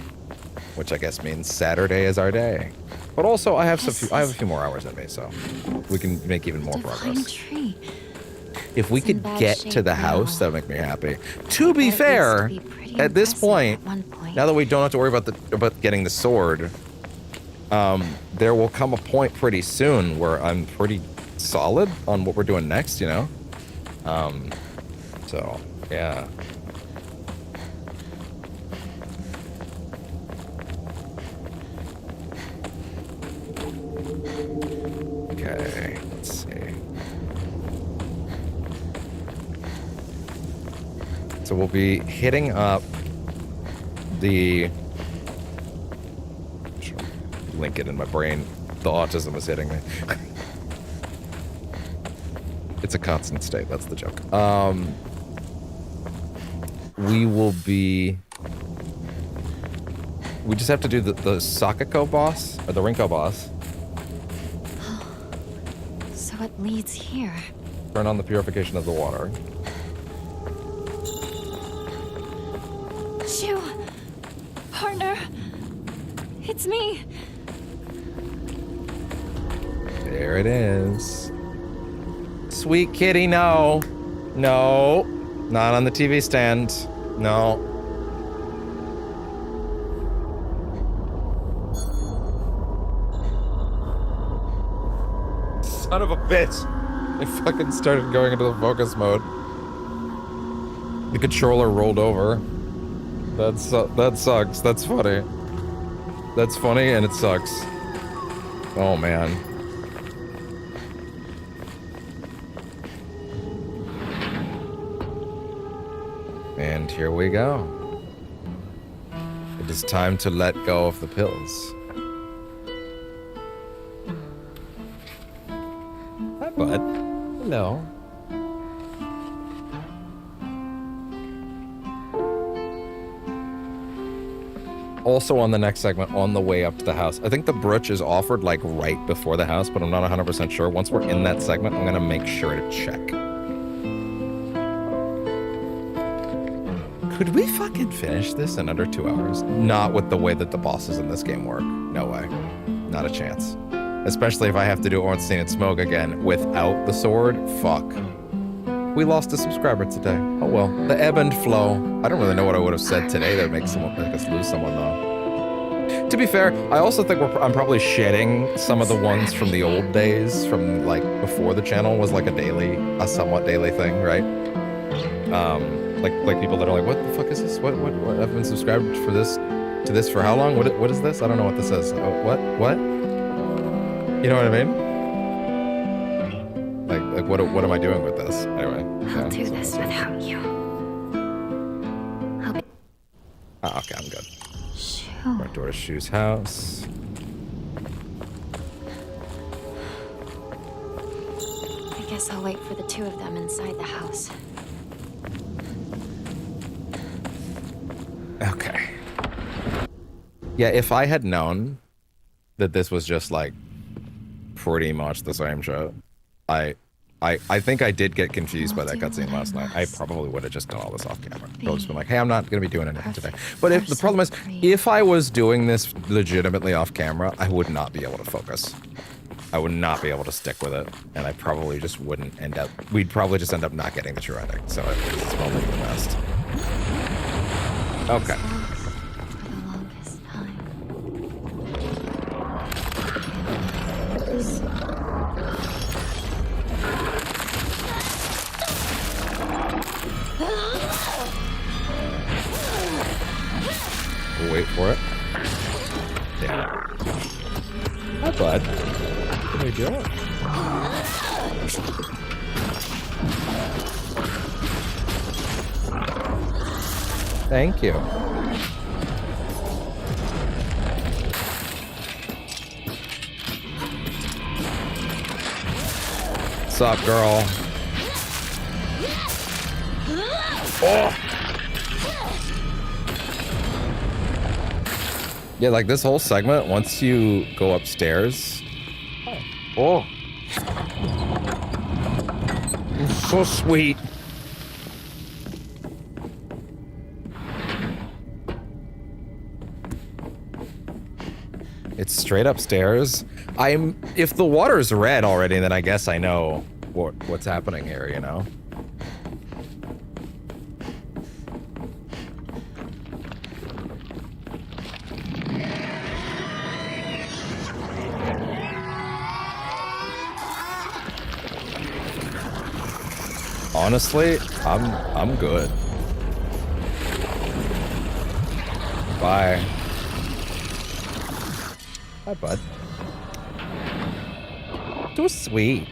which I guess means Saturday is our day. But also, I have a few more hours in me, so we can make even more progress. Tree. If we could get to the house, that would make me happy. To be fair, at this point, now that we don't have to worry about getting the sword, there will come a point pretty soon where I'm pretty solid on what we're doing next, you know? So, yeah. Okay, let's see. So we'll be hitting up the... link it in my brain. The autism is hitting me. It's a constant state, that's the joke. We will be... We just have to do the Sakako boss, or the Rinko boss. So it leads here. Turn on the purification of the water. Shoo! Partner! It's me! There it is. Sweet kitty, no. No. Not on the TV stand. No. Son of a bitch. I fucking started going into the focus mode. The controller rolled over. That sucks. That's funny. That's funny and it sucks. Oh man. And here we go. It is time to let go of the pills. Hi, bud. Hello. Also on the next segment, on the way up to the house. I think the brooch is offered like right before the house, but I'm not 100% sure. Once we're in that segment, I'm gonna make sure to check. Could we fucking finish this in under 2 hours? Not with the way that the bosses in this game work. No way. Not a chance. Especially if I have to do Ornstein and Smoke again without the sword. Fuck. We lost a subscriber today. Oh well. The ebb and flow. I don't really know what I would have said today that would make us lose someone though. To be fair, I also think I'm probably shedding some of the ones from the old days, from like before the channel was like a somewhat daily thing, right? Like people that are like, what the fuck is this? What I've been subscribed to this for how long? What is this? I don't know what this is. What? You know what I mean? Like what am I doing with this? Anyway. I'll do this without you. Oh, okay, I'm good. Front door to Shu's house. I guess I'll wait for the two of them inside the house. Okay. Yeah, if I had known that this was just like pretty much the same show, I think I did get confused by that cutscene last night. I probably would have just done all this off camera. I would have just been like, hey, I'm not going to be doing anything today. But if the problem is, if I was doing this legitimately off camera, I would not be able to focus. I would not be able to stick with it. And I probably just wouldn't end up, we'd probably just end up not getting the true ending. So it's probably the best. Okay. We'll wait for it. Yeah. Hi, bud. What are you doing? Thank you. What's up, girl? Oh! Yeah, like this whole segment, once you go upstairs... Oh! It's so sweet. It's straight upstairs. If the water's red already, then I guess I know what's happening here, you know? Honestly, I'm good. Bye. Hi, bud. Too sweet.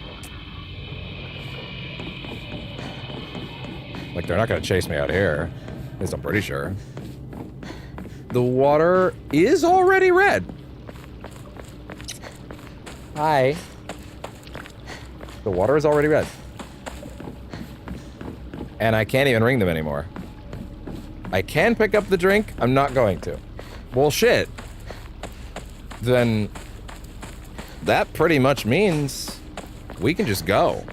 Like, they're not gonna chase me out here. At least I'm pretty sure. The water is already red. Hi. The water is already red. And I can't even ring them anymore. I can pick up the drink. I'm not going to. Well, shit. Then that pretty much means we can just go.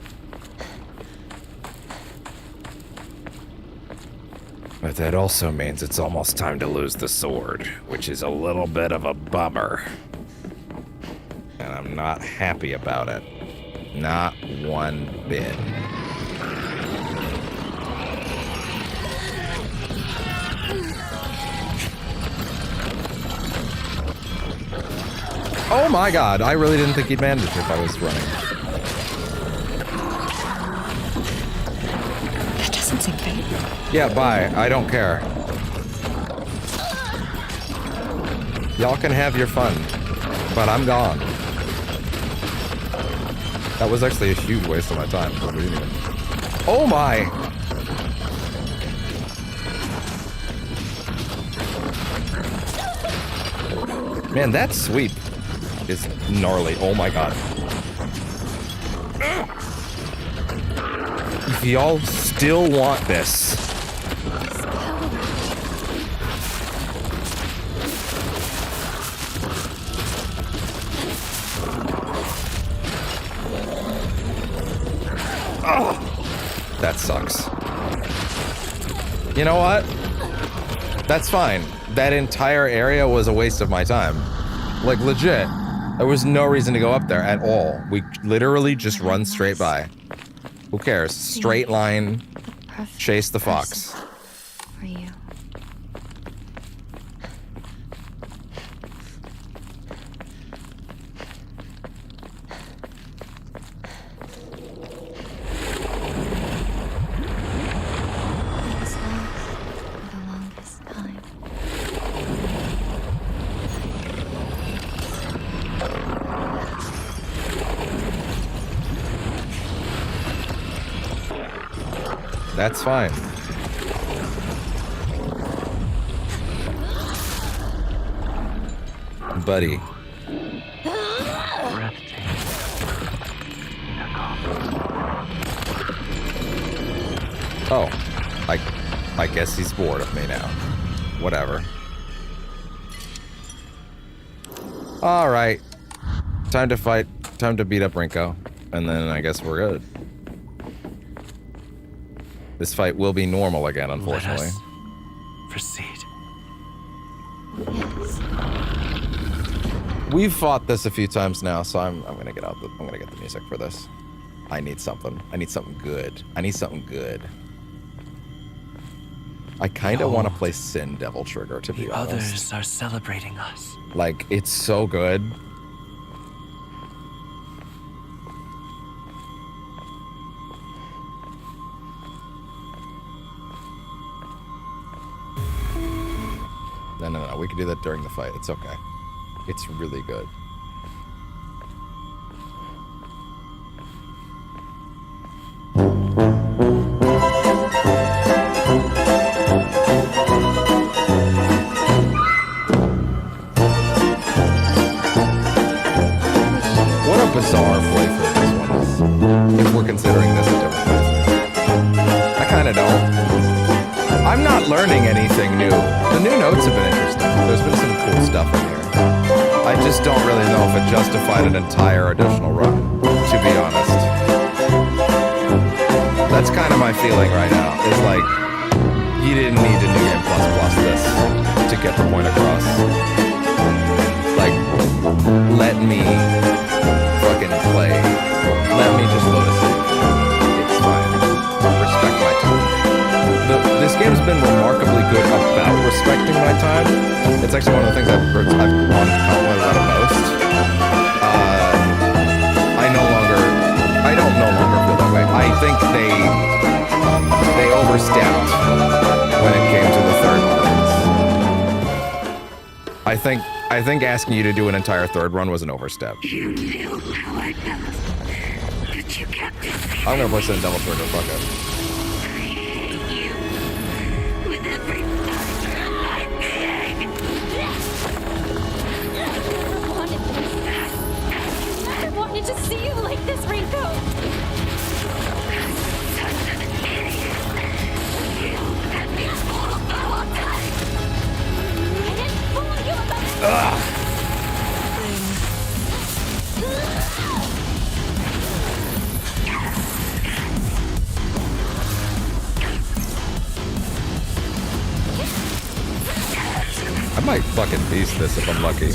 But that also means it's almost time to lose the sword, which is a little bit of a bummer. And I'm not happy about it. Not one bit. Oh my god, I really didn't think he'd manage if I was running. That doesn't seem fair. Yeah, bye. I don't care. Y'all can have your fun, but I'm gone. That was actually a huge waste of my time. Oh my! Man, that sweep is gnarly. Oh my god. If y'all still want this. Oh, that sucks. You know what? That's fine. That entire area was a waste of my time. Like, legit. There was no reason to go up there at all. We literally just run straight by. Who cares? Straight line, chase the fox. For you. That's fine. Buddy. Oh, I guess he's bored of me now. Whatever. All right. Time to fight. Time to beat up Rinko. And then I guess we're good. This fight will be normal again, unfortunately. Let us proceed. Yes. We've fought this a few times now, so I'm gonna get I'm gonna get the music for this. I need something. I need something good. I need something good. I kind of want to play Sin Devil Trigger, to be honest. Others are celebrating us. Like, it's so good. No. We can do that during the fight. It's okay. It's really good. What a bizarre playthrough this one is. If we're considering this a different playthrough. I kind of don't. I'm not learning anything new. The new notes have been interesting. There's been some cool stuff in here. I just don't really know if it justified an entire additional run, to be honest. That's kind of my feeling right now. It's like, you didn't need to New Game Plus this to get the point across. Like, let me fucking play. Let me just load a save. It's fine. Respect my time. This game's been remarkably good about respecting my time. It's actually one of the things I've wanted to compliment about it most. I don't no longer feel that way. I think they overstepped when it came to the third runs. I think asking you to do an entire third run was an overstep. You knew how I felt, but you kept it. I'm gonna play Sin Devil Trigger, fuck it. With every fiber of my being. I wanted to see you like this, Rinko. I didn't fool you about it. I might fucking beast this if I'm lucky.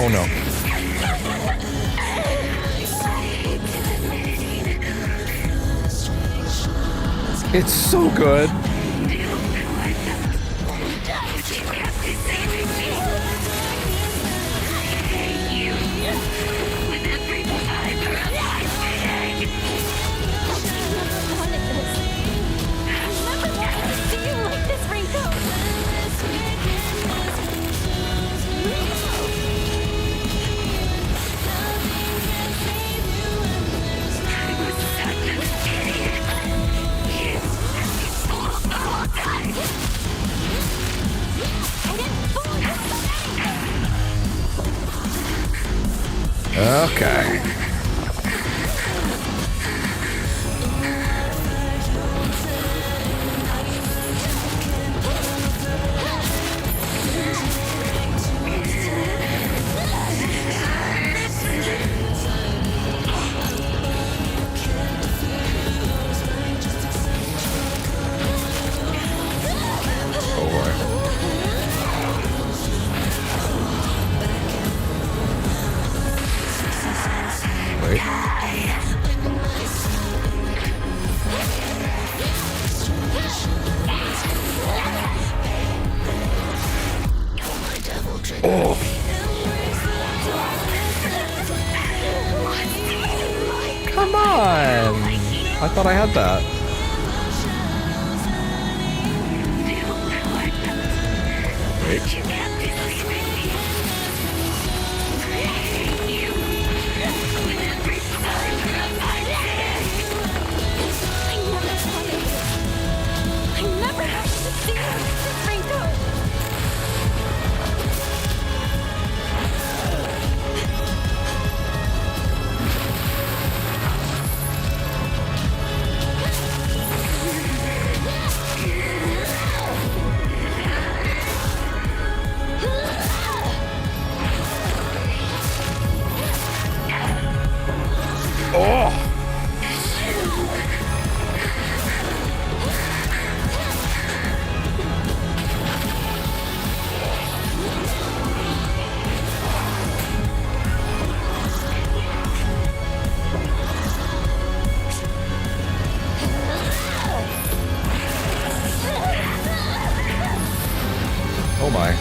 Oh no. It's so good. Okay. Come on! I thought I had that. Wait. I never have to see Franco. Oh my.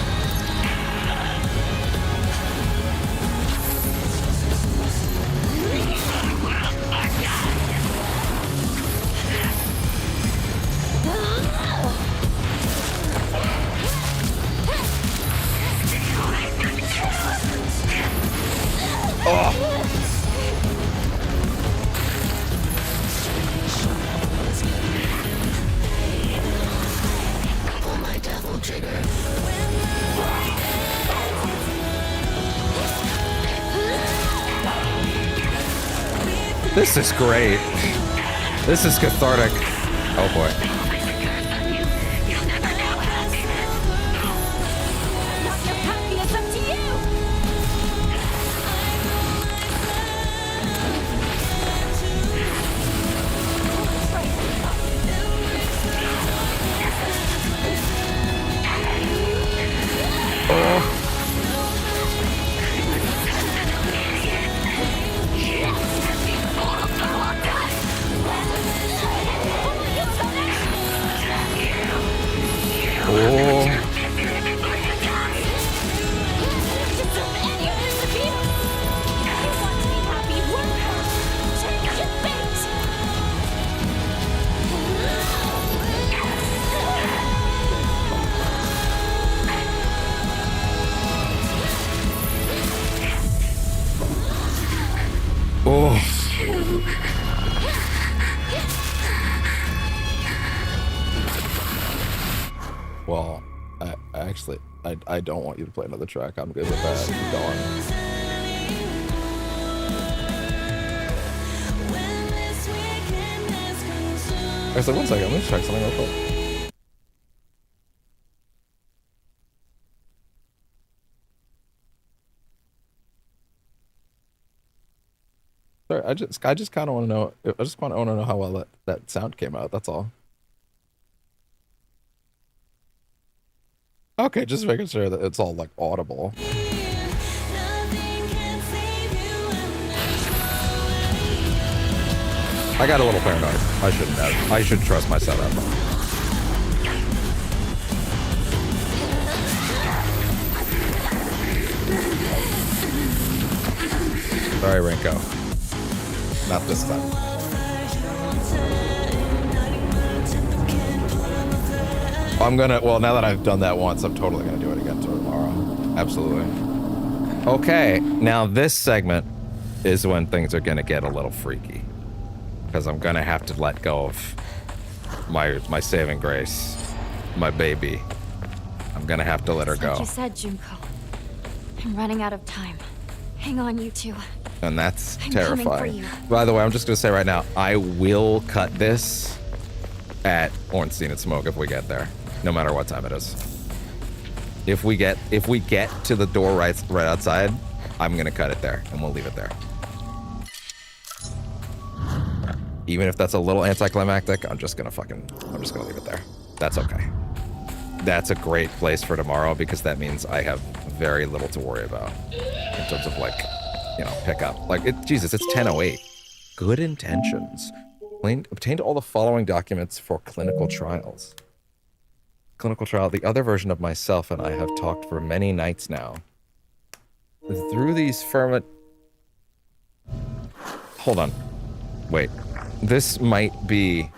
This is great. This is cathartic. Oh boy. Well, I don't want you to play another track. I'm good with that. Keep going. Actually, 1 second. Let me check something real quick. Sorry, I just kind of want to know. I just want to know how well that sound came out. That's all. Okay, just making sure that it's all like audible. I got a little paranoid. I shouldn't have. I should trust my setup. Sorry, Rinko. Not this time. Well, now that I've done that once, I'm totally gonna do it again tomorrow. Absolutely. Okay, now this segment is when things are gonna get a little freaky. Because I'm gonna have to let go of my saving grace, my baby. I'm gonna have to let her go. Like you said, Junko. I'm running out of time. Hang on, you two. And that's I'm coming for terrifying. you. By the way, I'm just going to say right now, I will cut this at Ornstein and Smoke if we get there, no matter what time it is. If we get to the door right outside, I'm going to cut it there, and we'll leave it there. Even if that's a little anticlimactic, I'm just going to leave it there. That's okay. That's a great place for tomorrow because that means I have very little to worry about in terms of, like, you know, pickup. Like, Jesus, it's 10:08. Good intentions. Obtained all the following documents for clinical trials. Clinical trial. The other version of myself and I have talked for many nights now. Through these ferment... Hold on. Wait. This might be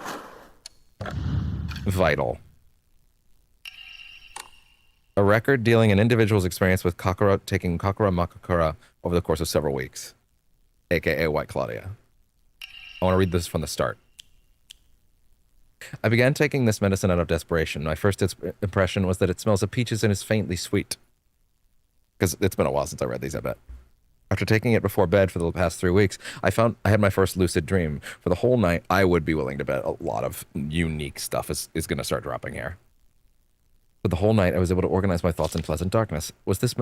vital. A record dealing an individual's experience with taking Kakura Makakura over the course of several weeks, aka White Claudia. I want to read this from the start. I began taking this medicine out of desperation. My first impression was that it smells of peaches and is faintly sweet. Because it's been a while since I read these, I bet. After taking it before bed for the past 3 weeks, I found I had my first lucid dream. For the whole night, I would be willing to bet a lot of unique stuff is going to start dropping here. For the whole night, I was able to organize my thoughts in pleasant darkness. Was this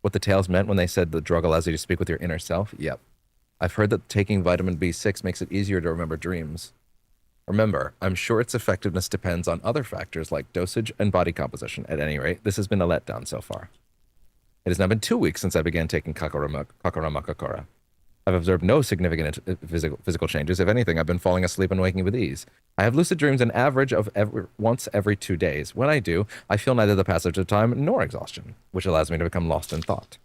what the tales meant when they said the drug allows you to speak with your inner self? Yep. I've heard that taking vitamin B6 makes it easier to remember dreams. Remember, I'm sure its effectiveness depends on other factors like dosage and body composition. At any rate, this has been a letdown so far. It has now been 2 weeks since I began taking Kakura Makakura. I've observed no significant physical changes. If anything, I've been falling asleep and waking with ease. I have lucid dreams an average of once every 2 days. When I do, I feel neither the passage of time nor exhaustion, which allows me to become lost in thought.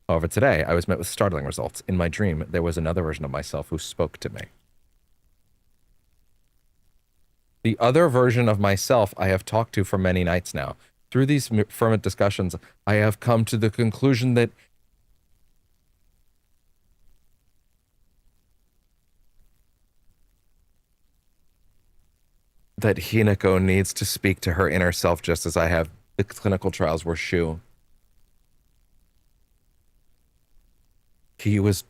However, today, I was met with startling results. In my dream, there was another version of myself who spoke to me. The other version of myself I have talked to for many nights now. Through these fervent discussions, I have come to the conclusion that Hinako needs to speak to her inner self just as I have. The clinical trials were Shu. He was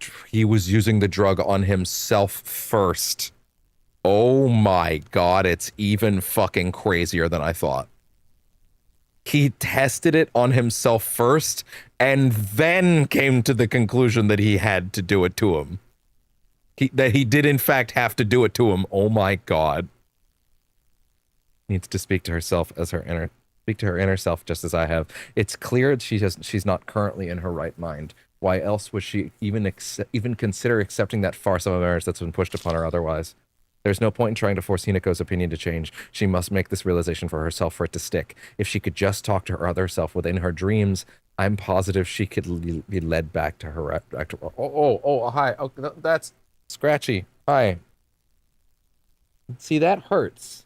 using the drug on himself first. Oh my god, it's even fucking crazier than I thought. He tested it on himself first and then came to the conclusion that he had to do it to him. That he did in fact have to do it to him. Oh my god. Needs to speak to herself as speak to her inner self just as I have. It's clear she's not currently in her right mind. Why else would she even consider accepting that farce of a marriage that's been pushed upon her otherwise? There's no point in trying to force Hinako's opinion to change. She must make this realization for herself for it to stick. If she could just talk to her other self within her dreams, I'm positive she could be led back to her. Hi. Oh, that's scratchy. Hi. See, that hurts.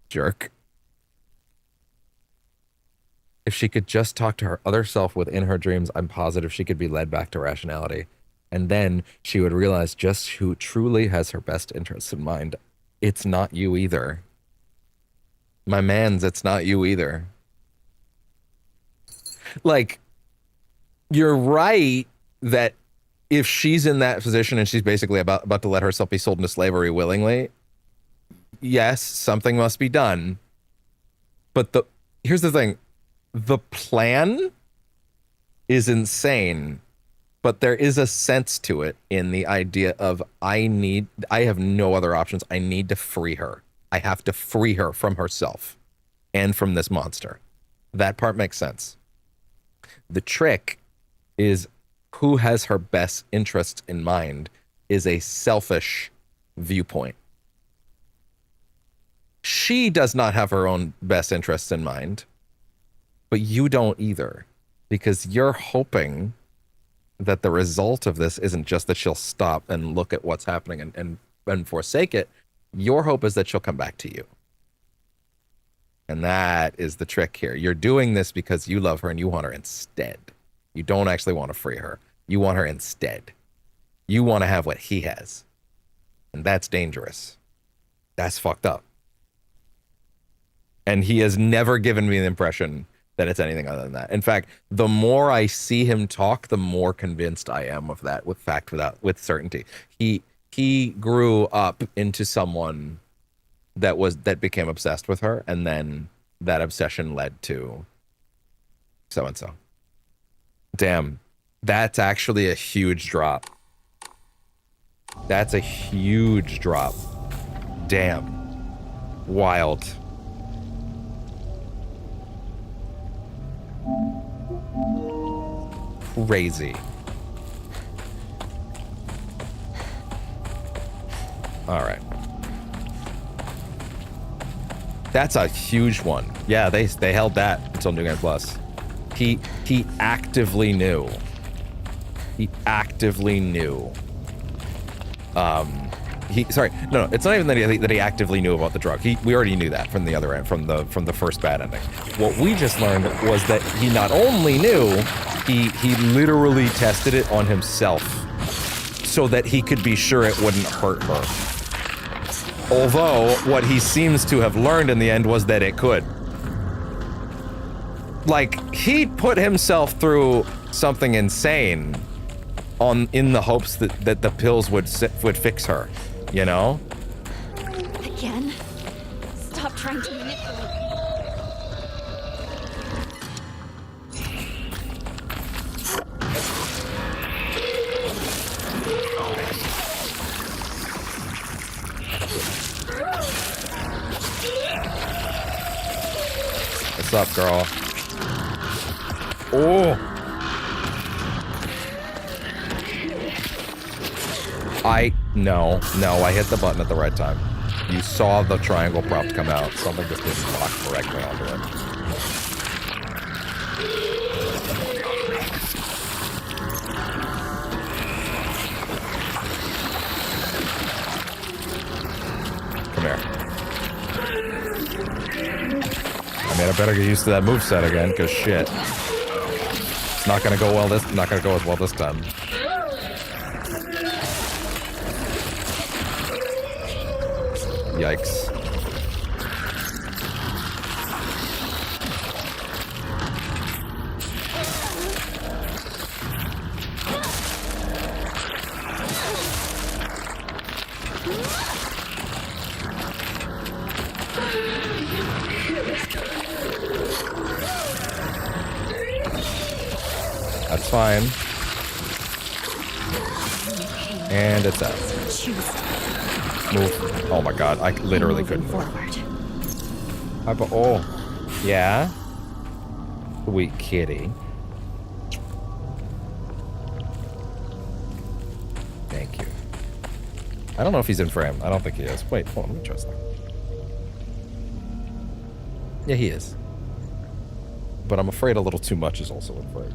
Jerk. If she could just talk to her other self within her dreams, I'm positive she could be led back to rationality. And then she would realize just who truly has her best interests in mind. It's not you either. My mans, it's not you either. Like, you're right that if she's in that position and she's basically about to let herself be sold into slavery willingly, yes, something must be done. But here's the thing. The plan is insane. But there is a sense to it in the idea of I have no other options. I need to free her. I have to free her from herself and from this monster. That part makes sense. The trick is who has her best interests in mind is a selfish viewpoint. She does not have her own best interests in mind, but you don't either, because you're hoping that the result of this isn't just that she'll stop and look at what's happening and forsake it. Your hope is that she'll come back to you. And that is the trick here. You're doing this because you love her and you want her instead. You don't actually want to free her. You want her instead. You want to have what he has. And that's dangerous. That's fucked up. And he has never given me the impression that it's anything other than that. In fact, the more I see him talk, the more convinced I am of that with certainty. He grew up into someone that became obsessed with her, and then that obsession led to so and so. Damn, that's actually a huge drop. That's a huge drop. Damn. Wild. Crazy. All right. That's a huge one. Yeah, they held that until New Game Plus. He actively knew. He actively knew. No, it's not even that he actively knew about the drug. We already knew that from the other end, from the first bad ending. What we just learned was that he not only knew, he literally tested it on himself so that he could be sure it wouldn't hurt her. Although what he seems to have learned in the end was that it could. Like, he put himself through something insane in the hopes that the pills would fix her, you know? Again? Stop trying to manipulate. What's up, girl? Oh! No, I hit the button at the right time. You saw the triangle prompt come out. Something just didn't lock correctly onto it. Come here. I mean, I better get used to that moveset again, because shit. It's not gonna go well not gonna go as well this time. Yikes. That's fine. And it's out. Move. Oh my god, I literally couldn't move. Oh, yeah? Sweet kitty. Thank you. I don't know if he's in frame. I don't think he is. Wait, hold on, let me trust him. Yeah, he is. But I'm afraid a little too much is also in frame.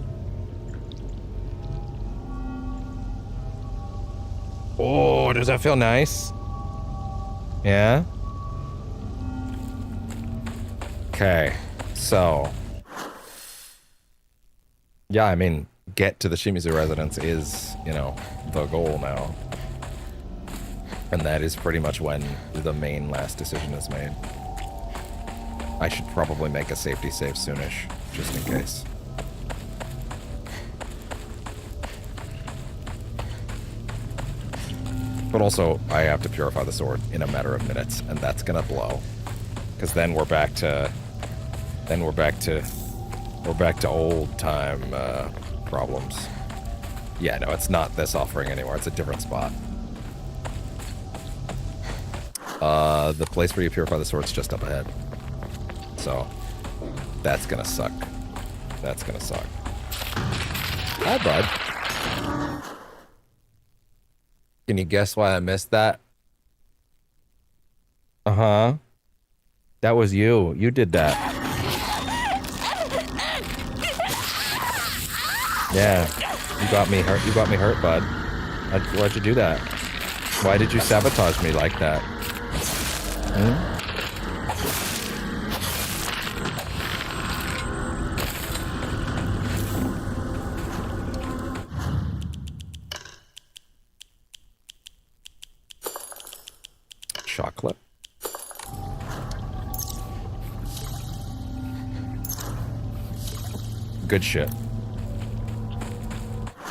Oh, does that feel nice? Yeah? Okay, so... yeah, I mean, get to the Shimizu residence is, you know, the goal now. And that is pretty much when the main last decision is made. I should probably make a safety save soonish, just in case. But also, I have to purify the sword in a matter of minutes, and that's gonna blow. Because then we're back to... we're back to old time problems. Yeah, no, it's not this offering anymore. It's a different spot. The place where you purify the sword's just up ahead. So, that's gonna suck. That's gonna suck. Hi, bud. Can you guess why I missed that? Uh-huh. That was you. You did that. Yeah. You got me hurt. You got me hurt, bud. Why'd you do that? Why did you sabotage me like that? Hmm? Chocolate. Good shit.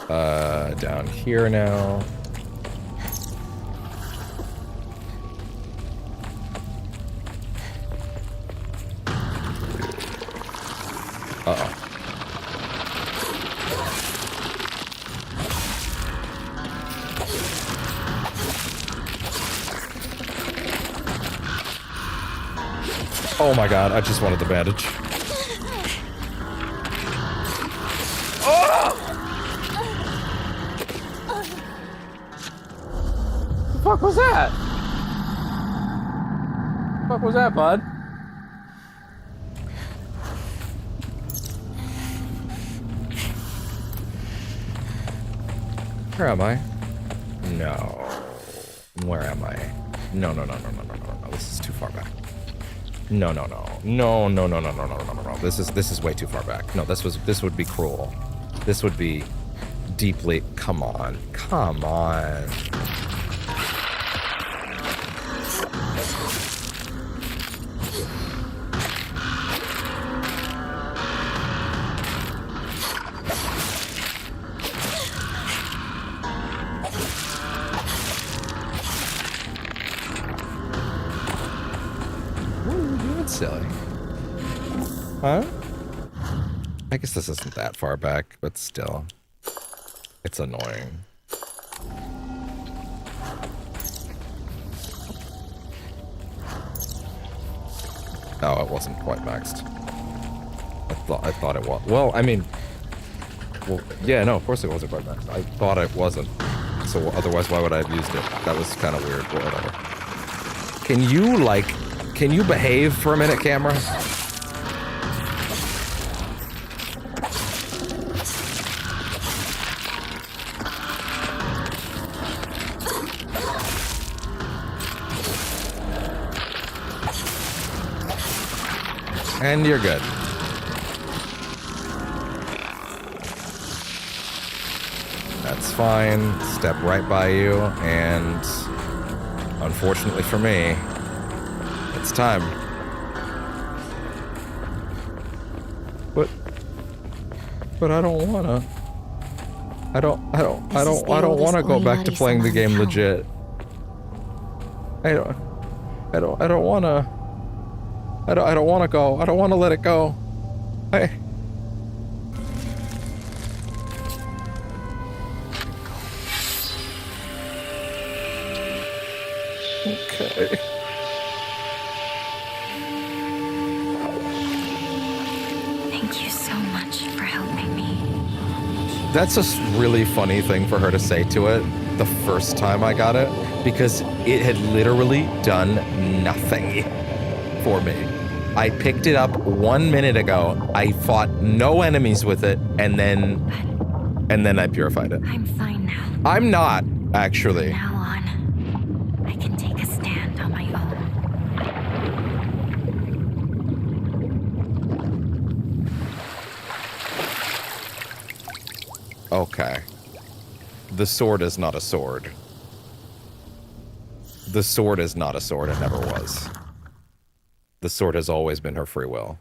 Down here now. Uh-oh. Oh my god, I just wanted the bandage. Oh! The fuck was that? The fuck was that, bud? Where am I? No. Where am I? No. This is too far back. No. This is way too far back. No, this would be cruel. This would be deeply. Come on. Silly. Huh? I guess this isn't that far back, but still. It's annoying. Oh, it wasn't quite maxed. I thought it was. Well, I mean... Well, yeah, no, of course it wasn't quite maxed. I thought it wasn't. So otherwise, why would I have used it? That was kind of weird, but whatever. Can you behave for a minute, camera? And you're good. That's fine. Step right by you, and unfortunately for me, it's time. But I don't wanna. I don't wanna go back to playing the game legit. I don't wanna. I don't wanna go. I don't wanna let it go. Okay. Thank you so much for helping me. That's a really funny thing for her to say to it the first time I got it, because it had literally done nothing for me. I picked it up 1 minute ago. I fought no enemies with it, and then I purified it. I'm fine now. I'm not, actually. From now on, I can take a stand on my own. Okay. The sword is not a sword. The sword is not a sword. It never was. The sword has always been her free will.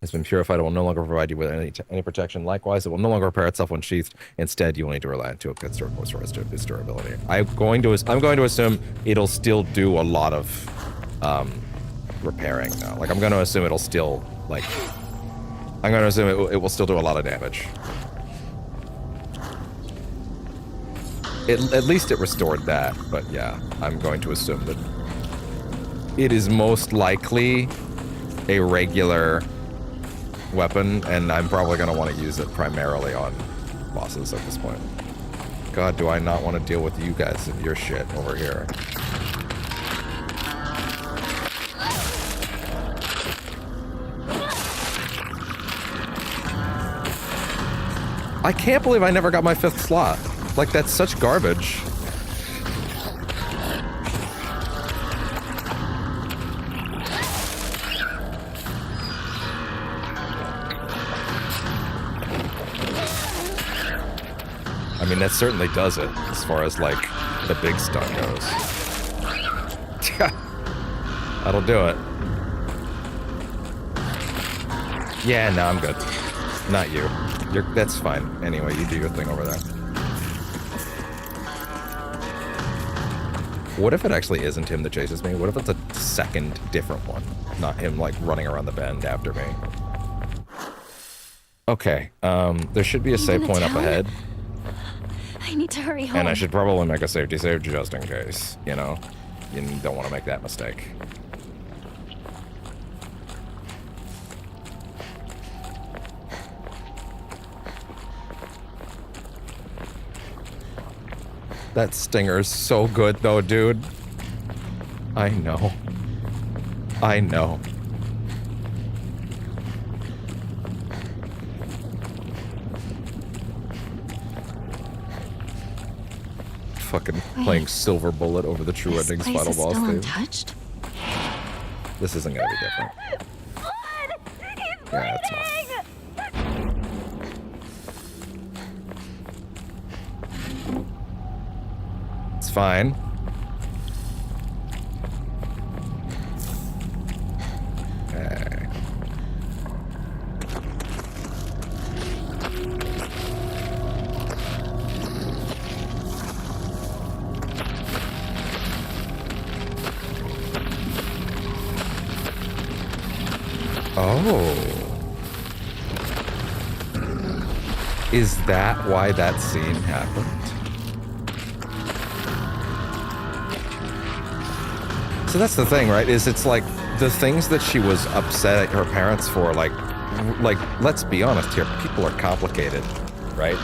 Has been purified. It will no longer provide you with any protection. Likewise, it will no longer repair itself when sheathed. Instead, you will need to rely on two good circles for its durability. I'm going to assume it'll still do a lot of repairing now. Like, I'm going to assume it'll still, like... I'm going to assume it will still do a lot of damage. At least it restored that, but yeah, I'm going to assume that it is most likely a regular weapon, and I'm probably going to want to use it primarily on bosses at this point. God, do I not want to deal with you guys and your shit over here. I can't believe I never got my 5th slot. Like, that's such garbage. I mean, that certainly does it, as far as, like, the big stun goes. That'll do it. Yeah, no, I'm good. Not you. That's fine. Anyway, you do your thing over there. What if it actually isn't him that chases me? What if it's a second different one? Not him, like, running around the bend after me. Okay, there should be a save point up ahead. I need to hurry home. And I should probably make a safety save just in case, you know? You don't want to make that mistake. That stinger's so good though, dude. I know. I know. Fucking playing Silver Bullet over the True Endings final boss, dude. Untouched? This isn't gonna be different. Yeah, it's not. It's fine. Okay. Oh. Is that why that scene happened? So that's the thing, right? Is it's like the things that she was upset at her parents for, like let's be honest here, people are complicated, right?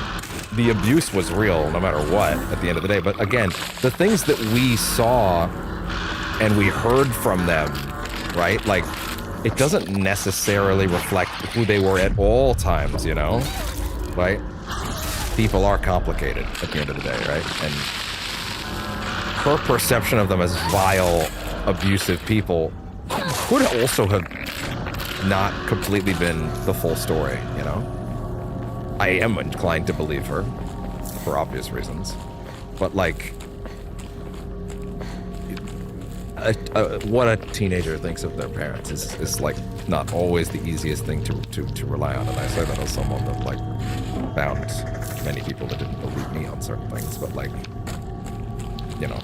The abuse was real no matter what at the end of the day. But again, the things that we saw and we heard from them, right? Like, it doesn't necessarily reflect who they were at all times, you know? Right? People are complicated at the end of the day, right? And her perception of them as vile, abusive people could also have not completely been the full story, you know? I am inclined to believe her, for obvious reasons. But, like, what a teenager thinks of their parents is like not always the easiest thing to rely on. And I say that as someone that, like, found many people that didn't believe me on certain things, but, like, you know,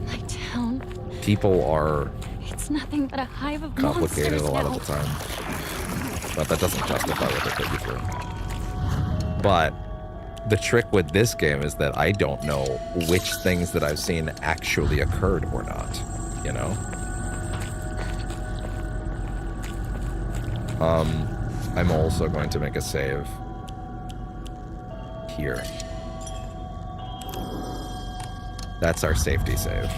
My town. People are It's nothing but a hive of complicated monsters a lot now. of the time. But that doesn't justify what they put you through. But the trick with this game is that I don't know which things that I've seen actually occurred or not, you know? I'm also going to make a save here. That's our safety save.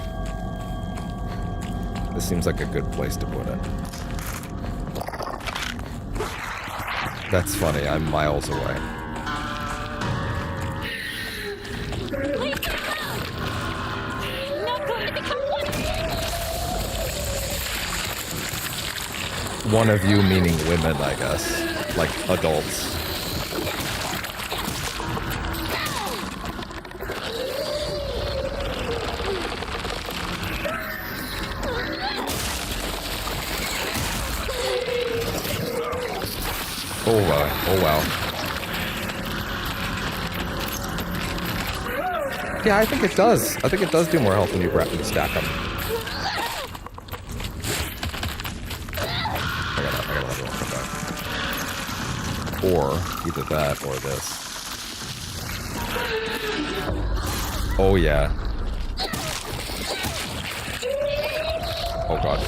This seems like a good place to put it. That's funny, I'm miles away. One of you meaning women, I guess. Like adults. Oh wow, oh wow. Yeah, I think it does. I think it does do more health when you stack them. I gotta let everyone come back. Or either that or this. Oh yeah. Oh god.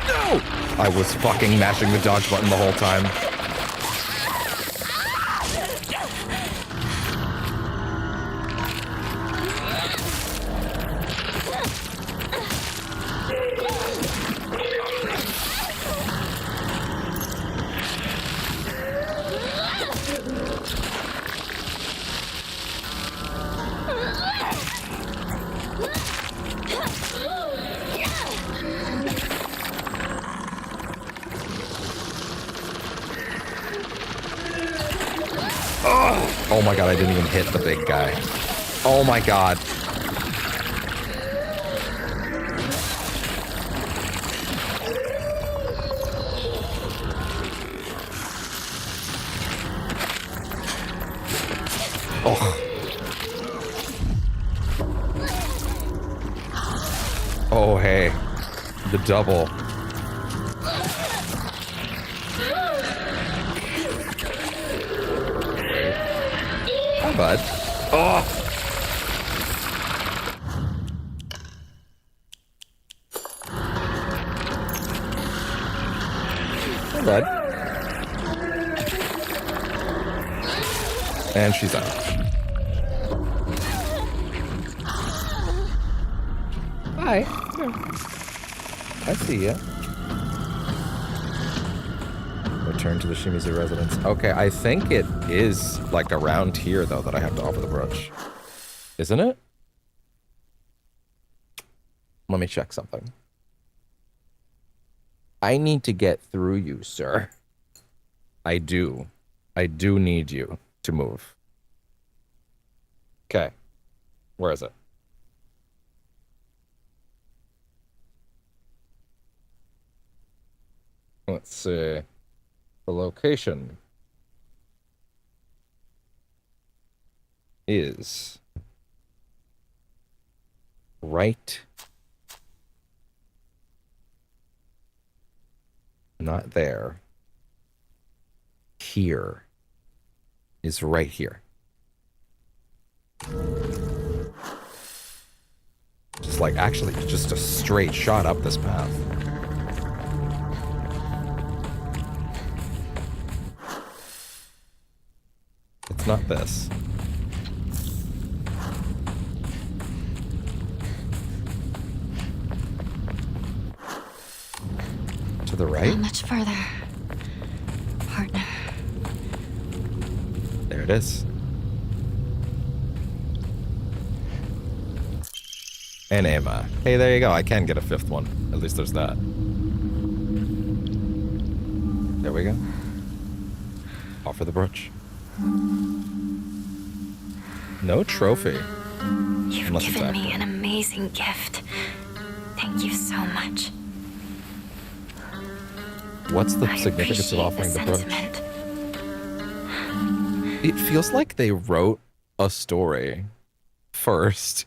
No! I was fucking mashing the dodge button the whole time. Oh my god, I didn't even hit the big guy. Oh my god. Oh. Oh, hey. The double. Hi, bud. Oh! Hi, bud. And she's out. Hi. I see ya. Return to the Shimizu residence. Okay, I think it is like around here though that I have to offer the brooch. Isn't it? Let me check something. I need to get through you, sir. I do. I do need you to move. Okay. Where is it? Let's see. The location is right. Not there. Here is right here. Just like, actually, just a straight shot up this path. It's not this. To the right? Not much further, partner. There it is. And Emma. Hey, there you go. I can get a fifth one. At least there's that. There we go. Offer the brooch. No trophy. You've given me an amazing gift. Thank you so much. What's the significance of offering the brooch? It feels like they wrote a story first,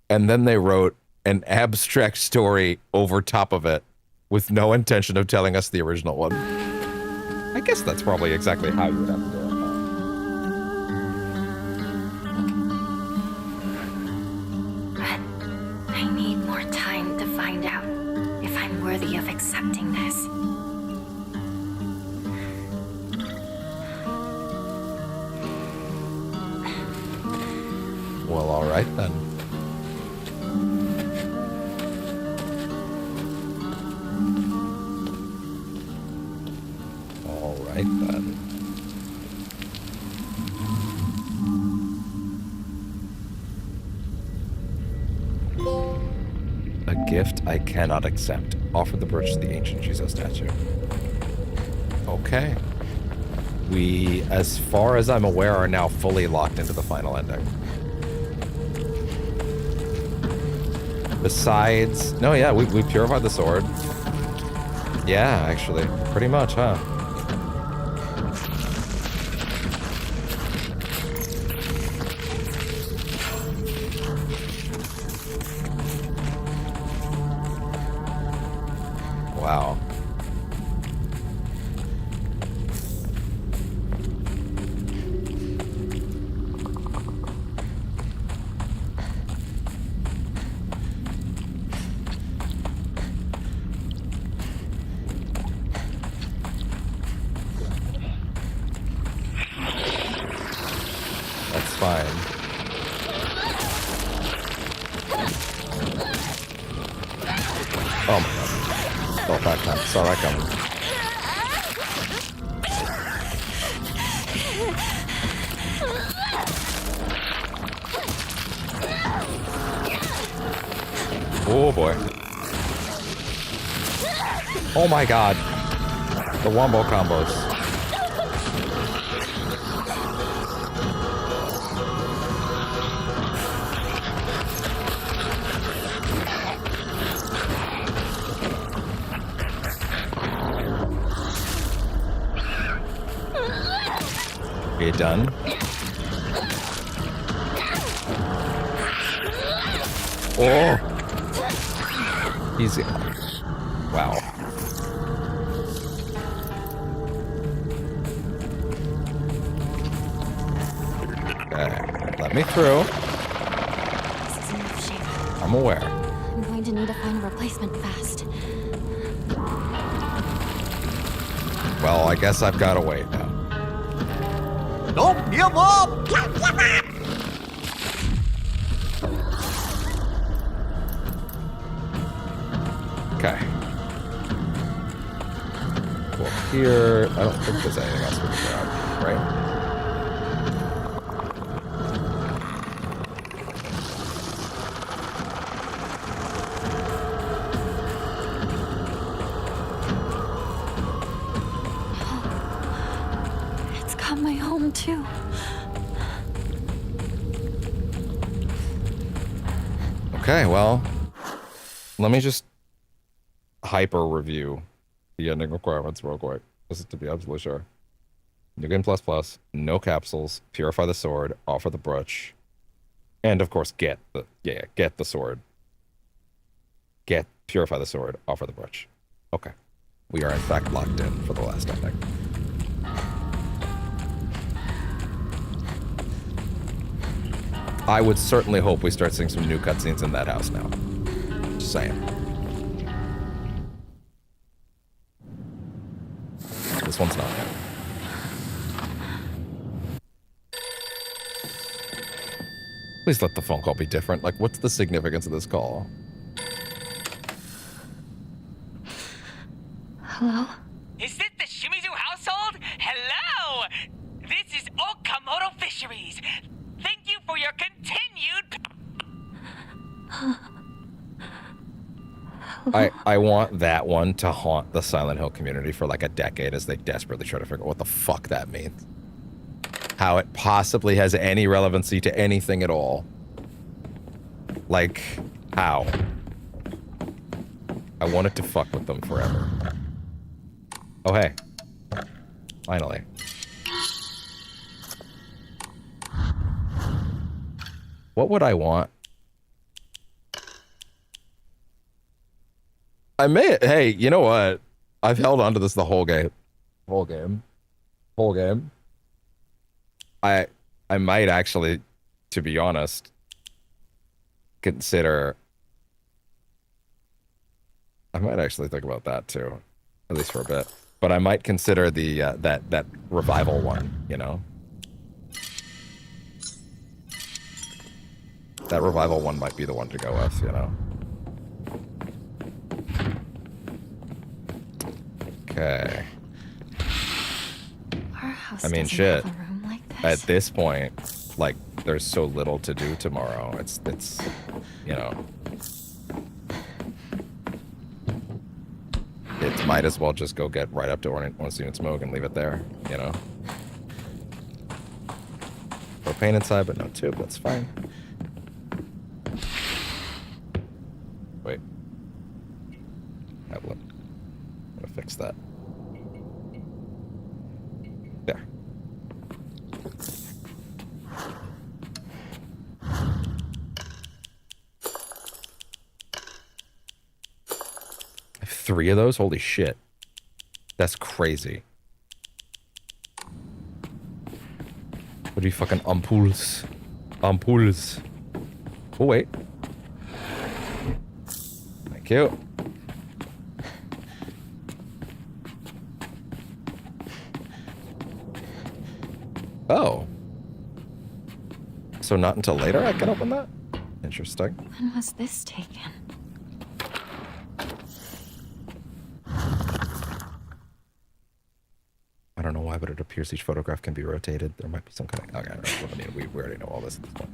and then they wrote an abstract story over top of it with no intention of telling us the original one. I guess that's probably exactly how you would have to do it. But I need more time to find out if I'm worthy of accepting this. Well, all right then. All right then. A gift I cannot accept. Offer the brooch to the ancient Jizo statue. Okay. We, as far as I'm aware, are now fully locked into the final ending. Besides... No, yeah, we purified the sword. Yeah, actually. Pretty much, huh? Wow. That's fine. Oh my god. Felt that time. Saw that coming. Oh boy. Oh my god. The wombo combos. Are you done? Oh! Easy. Wow. Okay, let me through. This is enough shape. I'm aware. I'm going to need to find a replacement fast. Well, I guess I've got to wait now. Don't give up! Okay. Well, here, I don't think there's anything else we can grab, right? It's got my home too. Okay, well, let me just hyper review the ending requirements real quick, just to be absolutely sure. New Game Plus Plus, no capsules, purify the sword, offer the brooch, and of course get the sword. Purify the sword, offer the brooch. Okay. We are in fact locked in for the last ending. I would certainly hope we start seeing some new cutscenes in that house now. Just saying. This one's not yet. Please let the phone call be different. Like, what's the significance of this call? Hello? Is this the Shimizu household? Hello! This is Okamoto Fisheries. Thank you for your continued... I want that one to haunt the Silent Hill community for like a decade as they desperately try to figure out what the fuck that means. How it possibly has any relevancy to anything at all. Like, how? I want it to fuck with them forever. Oh, hey. Finally. What would I want? Hey, you know what? I've held on to this the whole game. Whole game. I might actually, to be honest, consider... I might actually think about that too. At least for a bit. But I might consider the, that revival one, you know? That revival one might be the one to go with, you know? Okay. Our house I mean, doesn't shit. have a room like this. At this point, like, there's so little to do tomorrow. It's, you know. It might as well just go get right up to Ornstein and Smoke and leave it there, you know? Propane inside, but no tube. That's fine. Wait. I'm gonna fix that. There. I have 3 of those? Holy shit. That's crazy. What are you fucking ampoules? Ampoules. Oh, wait. Thank you. Oh. So not until later I can open that? Interesting. When was this taken? I don't know why, but it appears each photograph can be rotated. There might be some kind of... Okay, we already know all this at this point.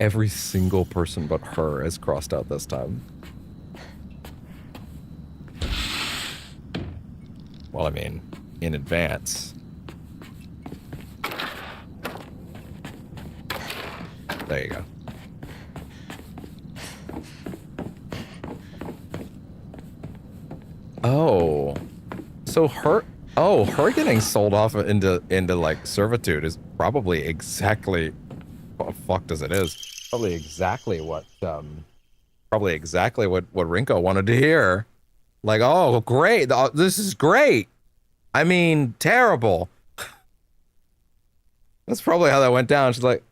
Every single person but her is crossed out this time. Well, I mean, in advance. There you go. Oh. So her getting sold off into like servitude is probably exactly fucked as it is. Probably exactly what Rinko wanted to hear. Like, oh, great. This is great. I mean, terrible. That's probably how that went down. She's like,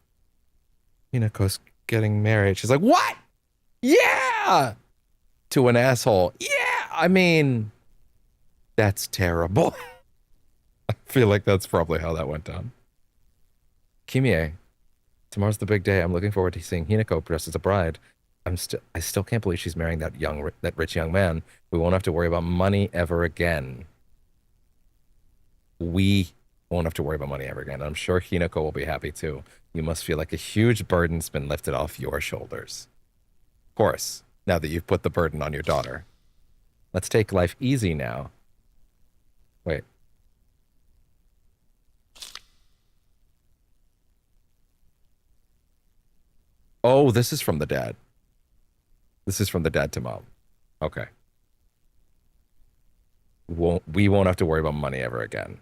Hinako's getting married. She's like, what? Yeah! To an asshole. Yeah! I mean, that's terrible. I feel like that's probably how that went down. Kimie, tomorrow's the big day. I'm looking forward to seeing Hinako dressed as a bride. I still can't believe she's marrying that rich young man. We won't have to worry about money ever again. We won't have to worry about money ever again. I'm sure Hinako will be happy too. You must feel like a huge burden's been lifted off your shoulders. Of course, now that you've put the burden on your daughter. Let's take life easy now. Wait. Oh, this is from the dad. This is from the dad to mom. Okay. We won't have to worry about money ever again.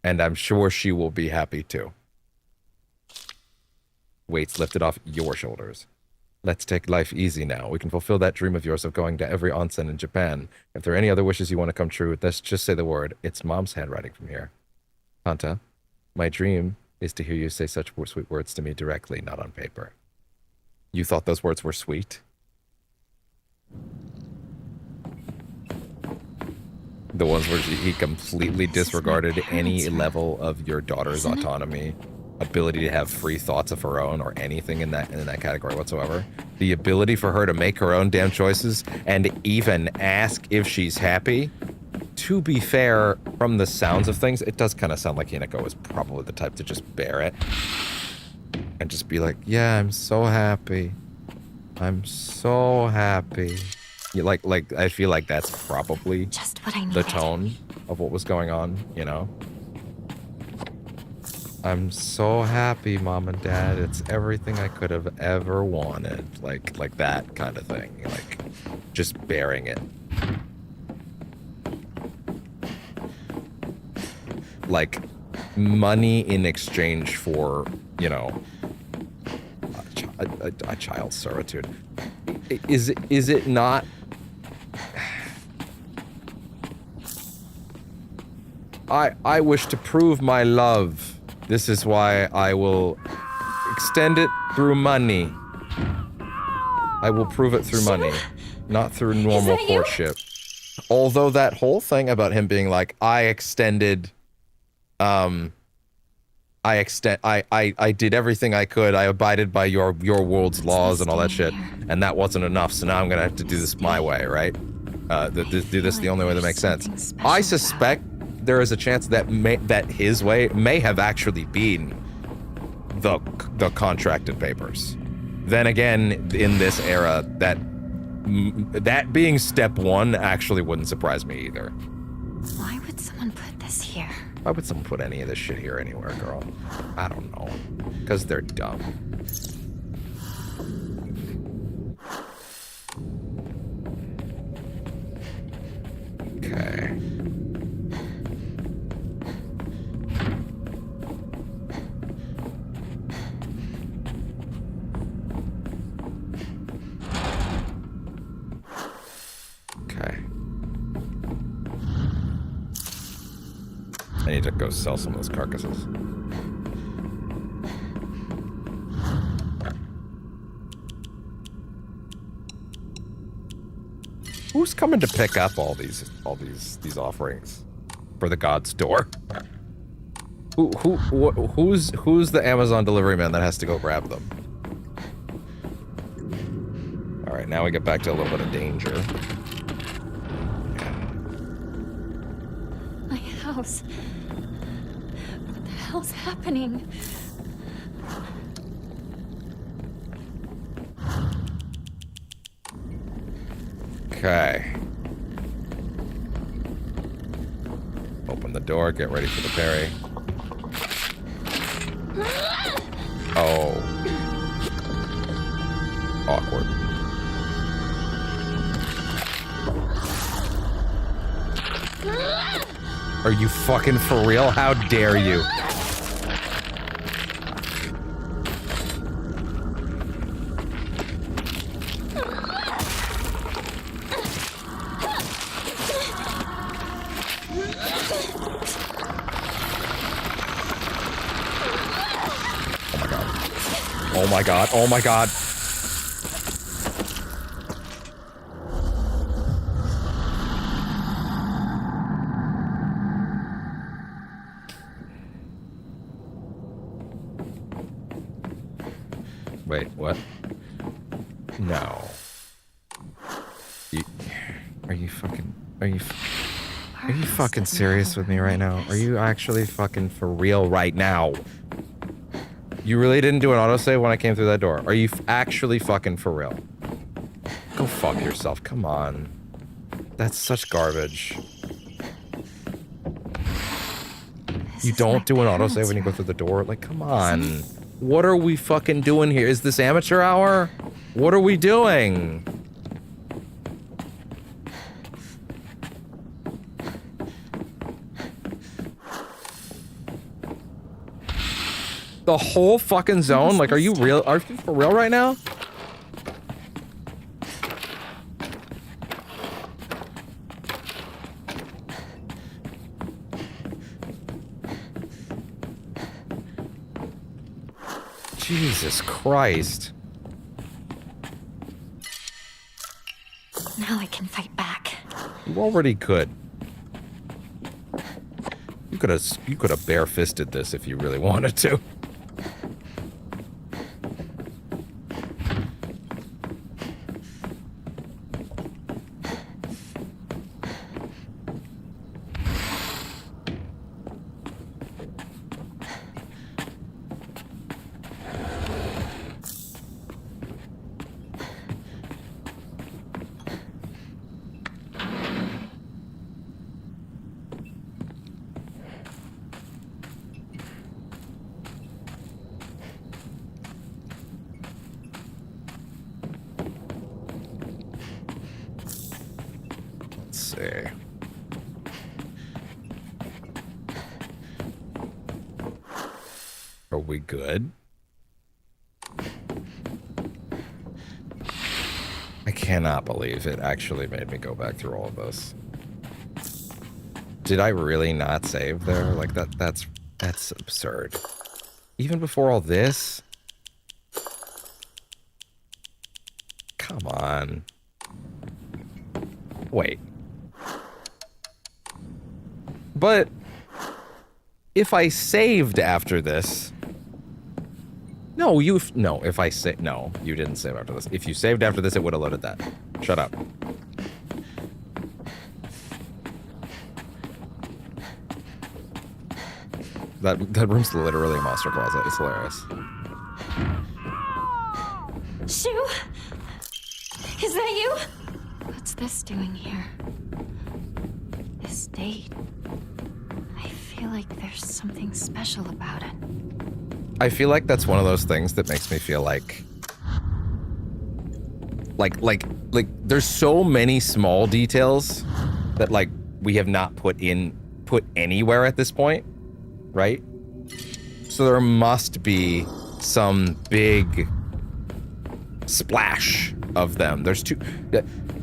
And I'm sure she will be happy too. Weights lifted off your shoulders. Let's take life easy now. We can fulfill that dream of yours of going to every onsen in Japan. If there are any other wishes you want to come true, let's just say the word. It's mom's handwriting from here. Kanta, my dream is to hear you say such sweet words to me directly, not on paper. You thought those words were sweet? The ones where he completely disregarded any level of your daughter's autonomy, ability to have free thoughts of her own, or anything in that category whatsoever. The ability for her to make her own damn choices and even ask if she's happy. To be fair, from the sounds of things, it does kind of sound like Hinako is probably the type to just bear it and just be like, yeah, I'm so happy. I'm so happy. Like I feel like that's probably just what I needed. The tone of what was going on, you know? I'm so happy, Mom and Dad. It's everything I could have ever wanted. Like that kind of thing. Like, just bearing it. Like, money in exchange for, you know, a child's servitude. Is it not? I wish to prove my love. This is why I will extend it through money. I will prove it through money, not through normal courtship. Although that whole thing about him being like, I did everything I could. I abided by your world's laws and all that shit, and that wasn't enough. So now I'm gonna have to do this my way, right? Do this the only way that makes sense. I suspect there is a chance that his way may have actually been the contracted papers. Then again, in this era, that being step one actually wouldn't surprise me either. Why would someone put this here? Why would someone put any of this shit here anywhere, girl? I don't know. Because they're dumb. Okay. Okay. I need to go sell some of those carcasses. Who's coming to pick up all these offerings for the God's door? Who's the Amazon delivery man that has to go grab them? All right, now we get back to a little bit of danger. My house. What the hell's happening? Okay. Open the door, get ready for the parry. Oh. Awkward. Are you fucking for real? How dare you? Oh my god. Oh my god. Wait, what? No. Are you fucking serious with me right now? Are you actually fucking for real right now? You really didn't do an autosave when I came through that door? Are you actually fucking for real? Go fuck yourself. Come on. That's such garbage. You don't do an autosave when you go through the door? Like, come on. What are we fucking doing here? Is this amateur hour? What are we doing? The whole fucking zone? Like, are you real? Are you for real right now? Jesus Christ. Now I can fight back. You already could. You could have bare-fisted this if you really wanted to. Are we good? I cannot believe it actually made me go back through all of this. Did I really not save there? Like that's absurd. Even before all this? Come on. Wait. But if I saved after this... No, if I say... No, you didn't save after this. If you saved after this, it would have loaded that. Shut up. That room's literally a monster closet. It's hilarious. Shu? Is that you? What's this doing here? This date. I feel like there's something special about it. I feel like that's one of those things that makes me feel like there's so many small details that like we have not put anywhere at this point, right? So there must be some big splash of them. There's two.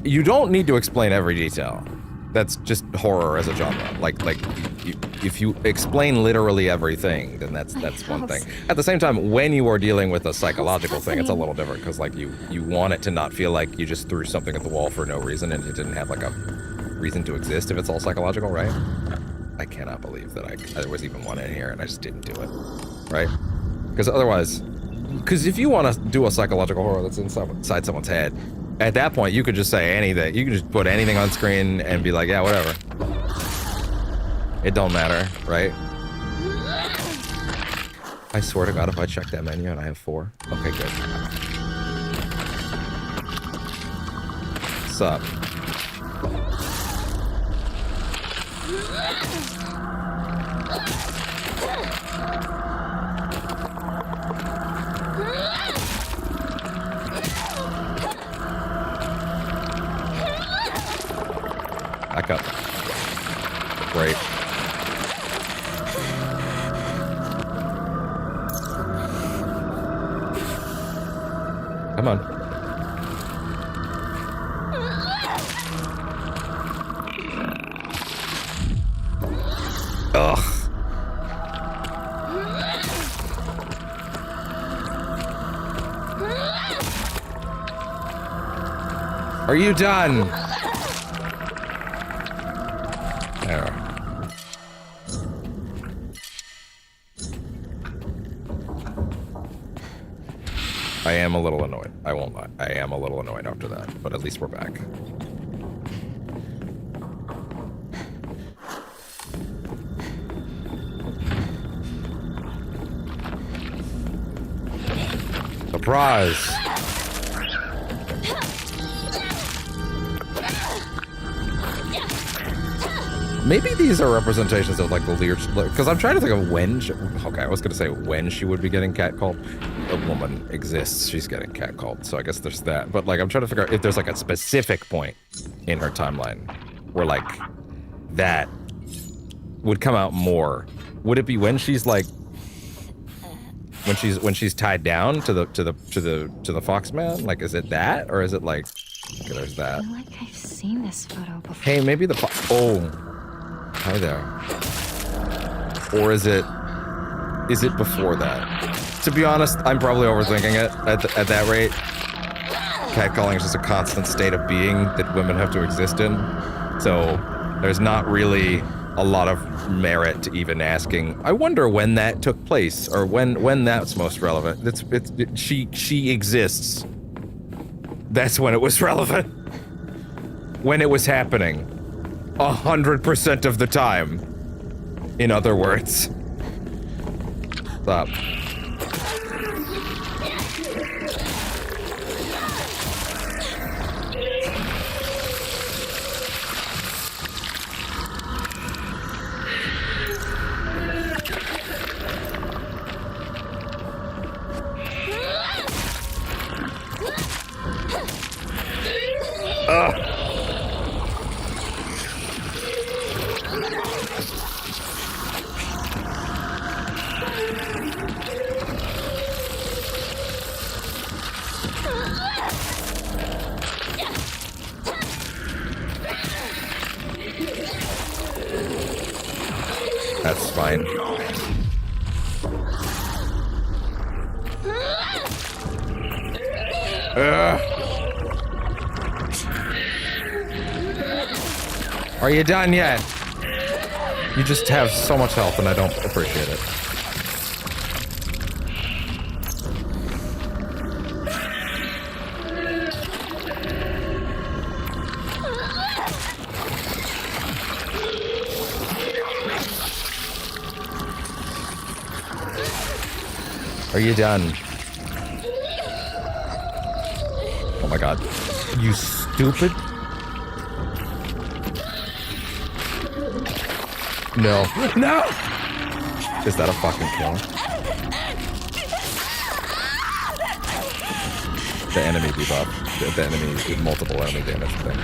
You don't need to explain every detail. That's just horror as a genre. If you explain literally everything, then that's one thing. At the same time, when you are dealing with a psychological thing, it's a little different because like you want it to not feel like you just threw something at the wall for no reason and it didn't have like a reason to exist if it's all psychological, right? I cannot believe that there was even one in here and I just didn't do it, right? Because if you want to do a psychological horror that's inside someone's head, at that point you could just say anything. You could just put anything on screen and be like, yeah, whatever. It don't matter, right? I swear to God, if I check that menu and I have 4. Okay, good. What's up? Back up. Great. Come on. Ugh. Are you done? There. I am a little annoyed. I won't lie. I am a little annoyed after that, but at least we're back. Surprise! Maybe these are representations of like the leader, because I'm trying to think of when okay, I was gonna say when she would be getting catcalled. A woman exists, she's getting catcalled, so I guess there's that. But like, I'm trying to figure out if there's like a specific point in her timeline where like that would come out more. Would it be when she's like when she's tied down to the Foxman? Like, is it that, or is it like, okay, there's that. I feel like I've seen this photo before. Hey, maybe the oh, hi there. Or is it before that? To be honest, I'm probably overthinking it at that rate. Catcalling is just a constant state of being that women have to exist in. So there's not really a lot of merit to even asking. I wonder when that took place, or when that's most relevant. She exists. That's when it was relevant. When it was happening. 100% of the time. In other words. Stop. That's fine. Are you done yet? You just have so much health and I don't appreciate it. Are you done? Oh my god. You stupid. No. No! Is that a fucking kill? The enemy debuff. The enemy did multiple enemy damage thing.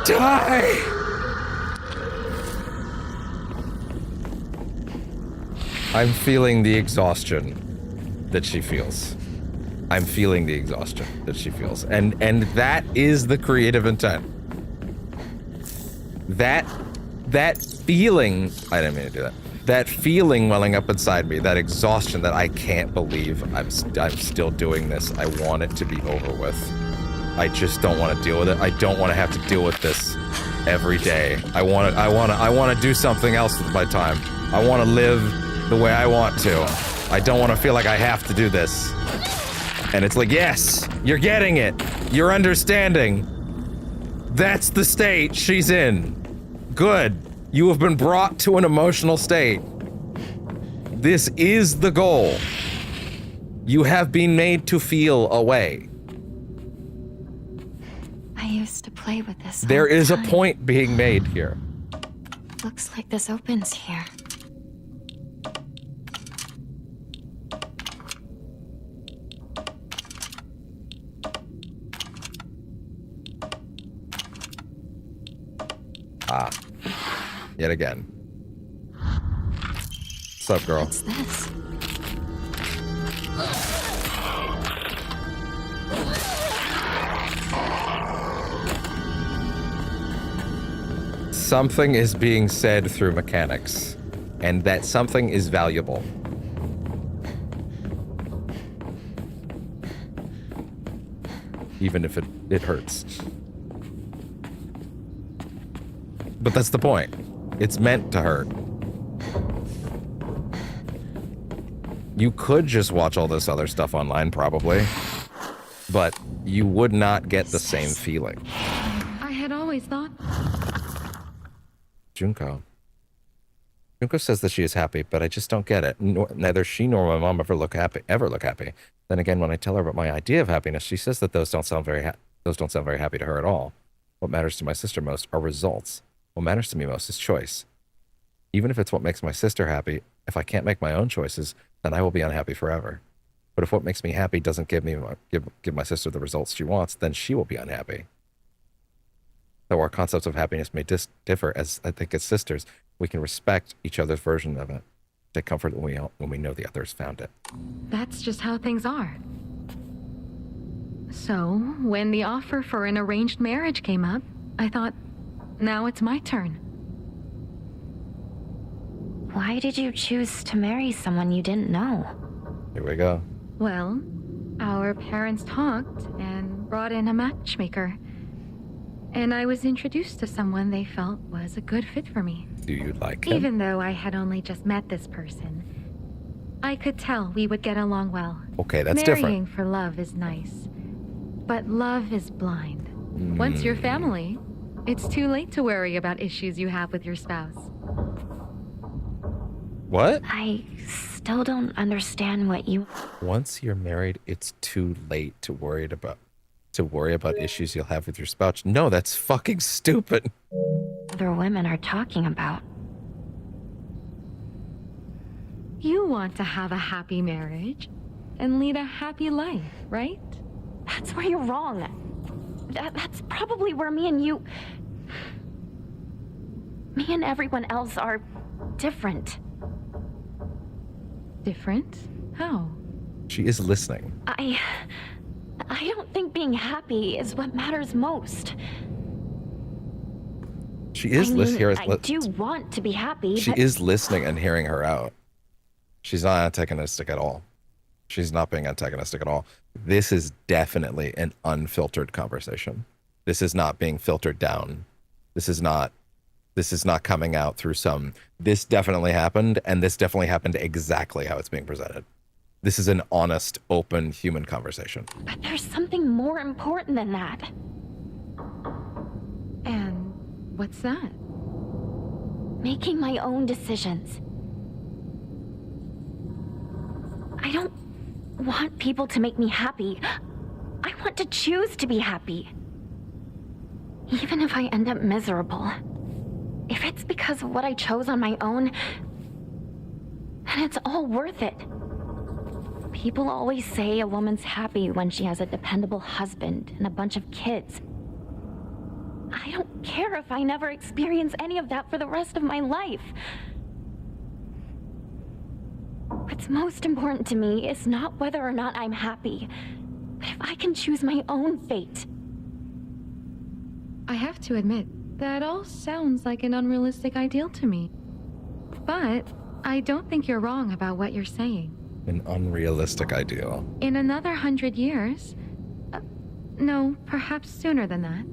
Die! I'm feeling the exhaustion that she feels. I'm feeling the exhaustion that she feels. And that is the creative intent. That feeling, I didn't mean to do that. That feeling welling up inside me, that exhaustion that I can't believe I'm still doing this. I want it to be over with. I just don't want to deal with it. I don't want to have to deal with this every day. I want to do something else with my time. I want to live the way I want to. I don't want to feel like I have to do this. And it's like, yes, you're getting it. You're understanding. That's the state she's in. Good. You have been brought to an emotional state. This is the goal. You have been made to feel a way. I used to play with this. There is a point being made here. Looks like this opens here. Ah. Yet again. What's up, girl? What's this? something is being said through mechanics, and that something is valuable. Even if it hurts. But that's the point. It's meant to hurt. You could just watch all this other stuff online, probably. But you would not get the same feeling. I had always thought... Junko. Junko says that she is happy, but I just don't get it. Neither she nor my mom ever look happy. Then again, when I tell her about my idea of happiness, she says that those don't sound very happy to her at all. What matters to my sister most are results. What matters to me most is choice. Even if it's what makes my sister happy, if I can't make my own choices, then I will be unhappy forever. But if what makes me happy doesn't give my sister the results she wants, then she will be unhappy. Though our concepts of happiness may differ, as I think as sisters, we can respect each other's version of it. Take comfort when we know the other's found it. That's just how things are. So, when the offer for an arranged marriage came up, I thought, now it's my turn. Why did you choose to marry someone you didn't know? Here we go. Well, our parents talked and brought in a matchmaker. And I was introduced to someone they felt was a good fit for me. Do you like him? Even though I had only just met this person, I could tell we would get along well. Okay, that's Marrying different. for love is nice, but love is blind. Once you're family, it's too late to worry about issues you have with your spouse. What? I still don't understand what you... Once you're married, it's too late to worry about issues you'll have with your spouse. No, that's fucking stupid. Other women are talking about. You want to have a happy marriage and lead a happy life, right? That's where you're wrong. That's probably where me and you... Me and everyone else are different. Different? How? She is listening. I don't think being happy is what matters most. She is listening. I do want to be happy. She is listening and hearing her out. She's not antagonistic at all. She's not being antagonistic at all. This is definitely an unfiltered conversation. This is not being filtered down. This is not coming out through some, this definitely happened, and this definitely happened exactly how it's being presented. This is an honest, open, human conversation. But there's something more important than that. And what's that? Making my own decisions. I don't want people to make me happy. I want to choose to be happy. Even if I end up miserable. If it's because of what I chose on my own, then it's all worth it. People always say a woman's happy when she has a dependable husband and a bunch of kids. I don't care if I never experience any of that for the rest of my life. What's most important to me is not whether or not I'm happy, but if I can choose my own fate. I have to admit, that all sounds like an unrealistic ideal to me. But I don't think you're wrong about what you're saying. An unrealistic ideal. In another 100 years, no, perhaps sooner than that,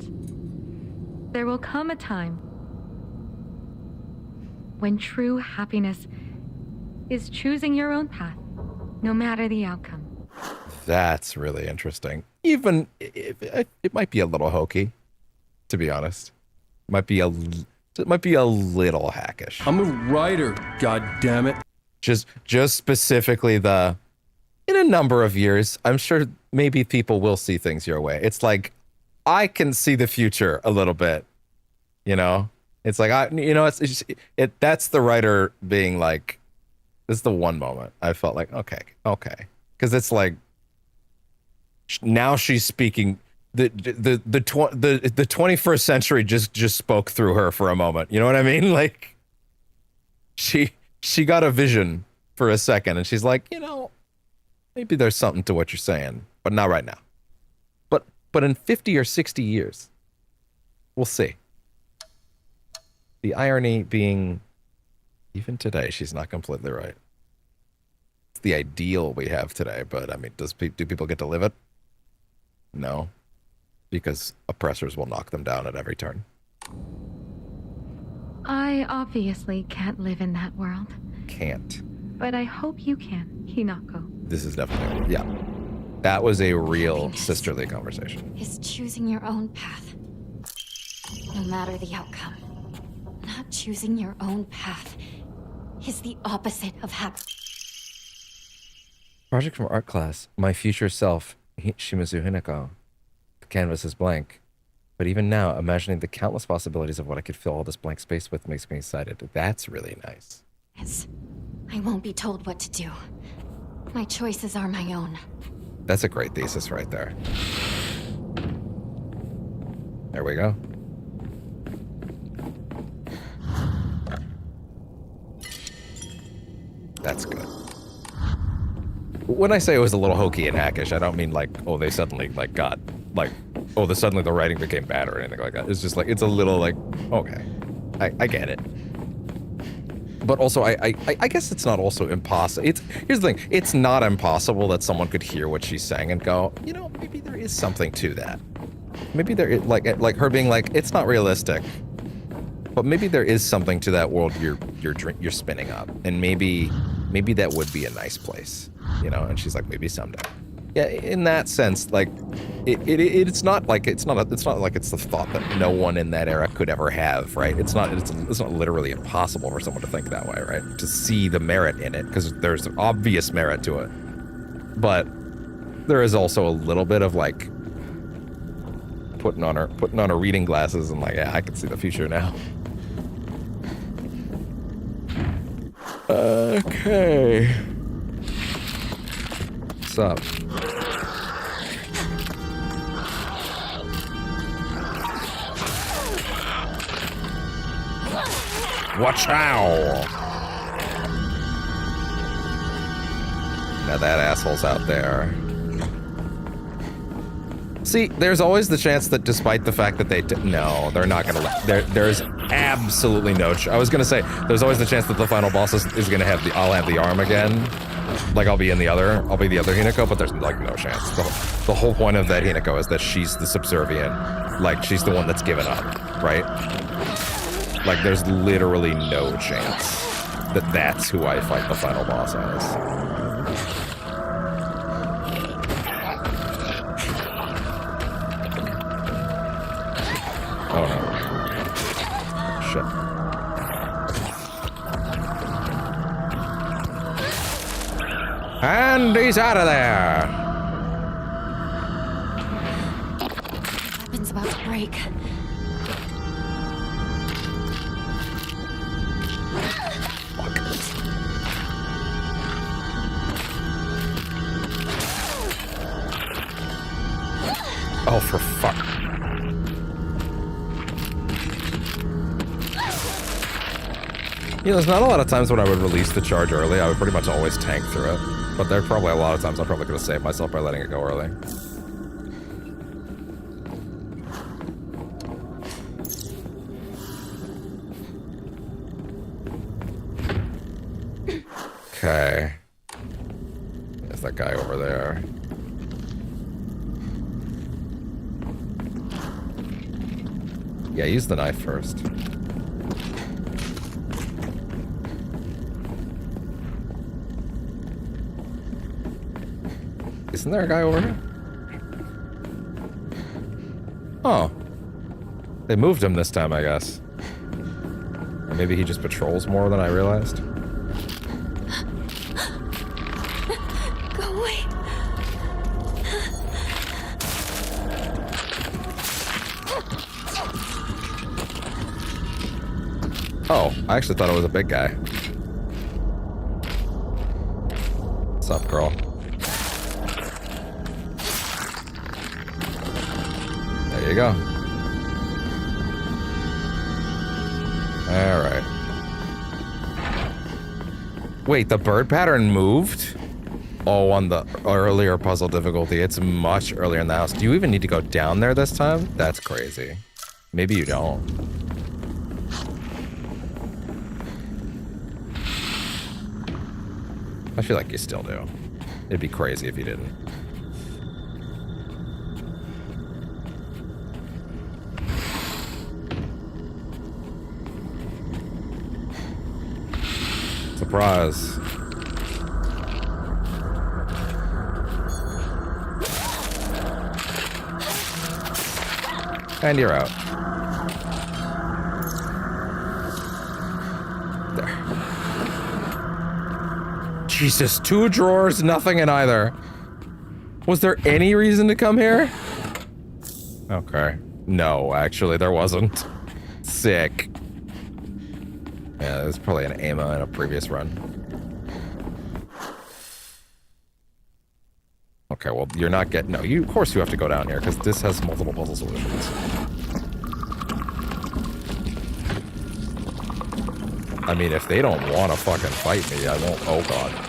there will come a time when true happiness is choosing your own path, no matter the outcome. That's really interesting. Even, it might be a little hokey, to be honest. It might be a little hackish. I'm a writer, god damn it. Just specifically in a number of years, I'm sure maybe people will see things your way. It's like, I can see the future a little bit, you know? It's like, that's the writer being like, this is the one moment I felt like, okay. Because it's like, now she's speaking, the 21st century just spoke through her for a moment. You know what I mean? Like, she got a vision for a second and she's like, maybe there's something to what you're saying, but not right now. But in 50 or 60 years, we'll see. The irony being, even today, she's not completely right. It's the ideal we have today, but I mean, do people get to live it? No, because oppressors will knock them down at every turn. I obviously can't live in that world. Can't. But I hope you can, Hinako. This is definitely, yeah. That was a real sisterly conversation. Is choosing your own path. No matter the outcome. Not choosing your own path is the opposite of happy. Project from art class. My future self, Shimizu Hinako. The canvas is blank. But even now, imagining the countless possibilities of what I could fill all this blank space with makes me excited. That's really nice. Yes. I won't be told what to do. My choices are my own. That's a great thesis right there. There we go. That's good. When I say it was a little hokey and hackish, I don't mean like, oh, they suddenly like got like, oh, suddenly the writing became bad or anything like that. It's just like, it's a little like, okay, I get it. But also, I guess it's not also impossible. Here's the thing, it's not impossible that someone could hear what she's saying and go, you know, maybe there is something to that. Maybe there is, like her being like, it's not realistic. But maybe there is something to that world you're spinning up, and maybe that would be a nice place, you know. And she's like, maybe someday. Yeah, in that sense, like it's not like it's not the thought that no one in that era could ever have, right? It's not literally impossible for someone to think that way, right? To see the merit in it, because there's obvious merit to it, but there is also a little bit of like putting on her reading glasses and like, yeah, I can see the future now. Okay. What's up? Watch out! Now that asshole's out there. See, there's always the chance that despite the fact that no, they're not gonna there's absolutely no I was gonna say, there's always the chance that the final boss is gonna have I'll have the arm again. Like I'll be the other Hinako, but there's like no chance. The whole point of that Hinako is that she's the subservient. Like she's the one that's given up, right? Like there's literally no chance that that's who I fight the final boss as. Oh no. Shit. And he's out of there! Weapon's about to break. Oh, for fuck. You know, there's not a lot of times when I would release the charge early. I would pretty much always tank through it. But there are probably a lot of times I probably could have saved myself by letting it go early. Okay. There's that guy over there. Yeah, use the knife first. Isn't there a guy over here? Oh. They moved him this time, I guess. Or maybe he just patrols more than I realized. Go away. Oh, I actually thought it was a big guy. What's up, girl? There you go. All right. Wait, the bird pattern moved? Oh, on the earlier puzzle difficulty. It's much earlier in the house. Do you even need to go down there this time? That's crazy. Maybe you don't. I feel like you still do. It'd be crazy if you didn't. Surprise. And you're out. There. Jesus, 2 drawers, nothing in either. Was there any reason to come here? Okay. No, actually, there wasn't. Sick. Yeah, there's probably an AMA in a previous run. Okay, well, you're not getting... No, of course you have to go down here, because this has multiple puzzle solutions. I mean, if they don't want to fucking fight me, I won't... Oh, God.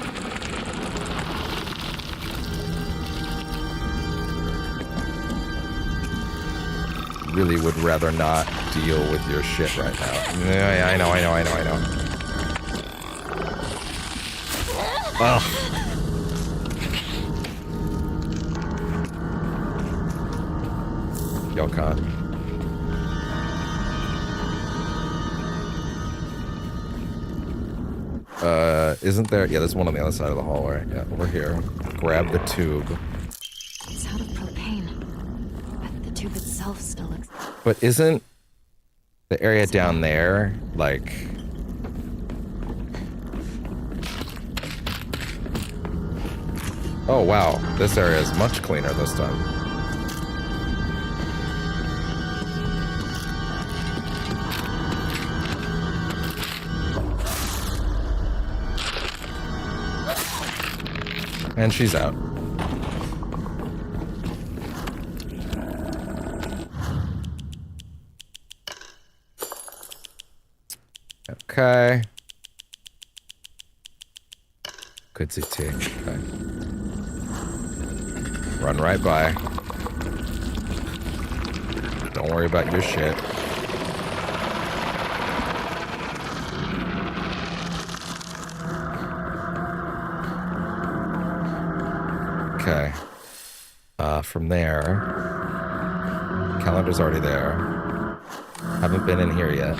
Really would rather not deal with your shit right now. Yeah, I know. Ugh. Yokon. Isn't there? Yeah, there's one on the other side of the hallway. Yeah, over here. Grab the tube. It's out of propane, but the tube itself still looks... But isn't the area down there, like... Oh, wow. This area is much cleaner this time. And she's out. Okay. Good to take. Okay. Run right by. Don't worry about your shit. Okay. From there, calendar's already there. Haven't been in here yet.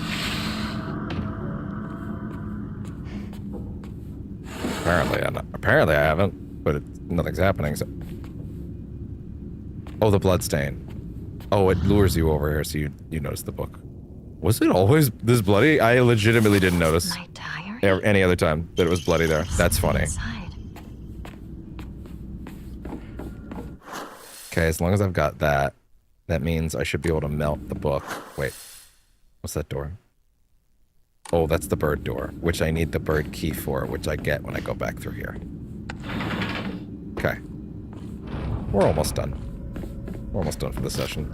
Apparently I haven't, but nothing's happening. So. Oh, the bloodstain. Oh, it lures you over here, so you notice the book. Was it always this bloody? I legitimately didn't notice. My diary? Any other time that it was bloody there. That's funny. Okay, as long as I've got that, that means I should be able to melt the book. Wait, what's that door? Oh, that's the bird door, which I need the bird key for, which I get when I go back through here. Okay. We're almost done. We're almost done for the session.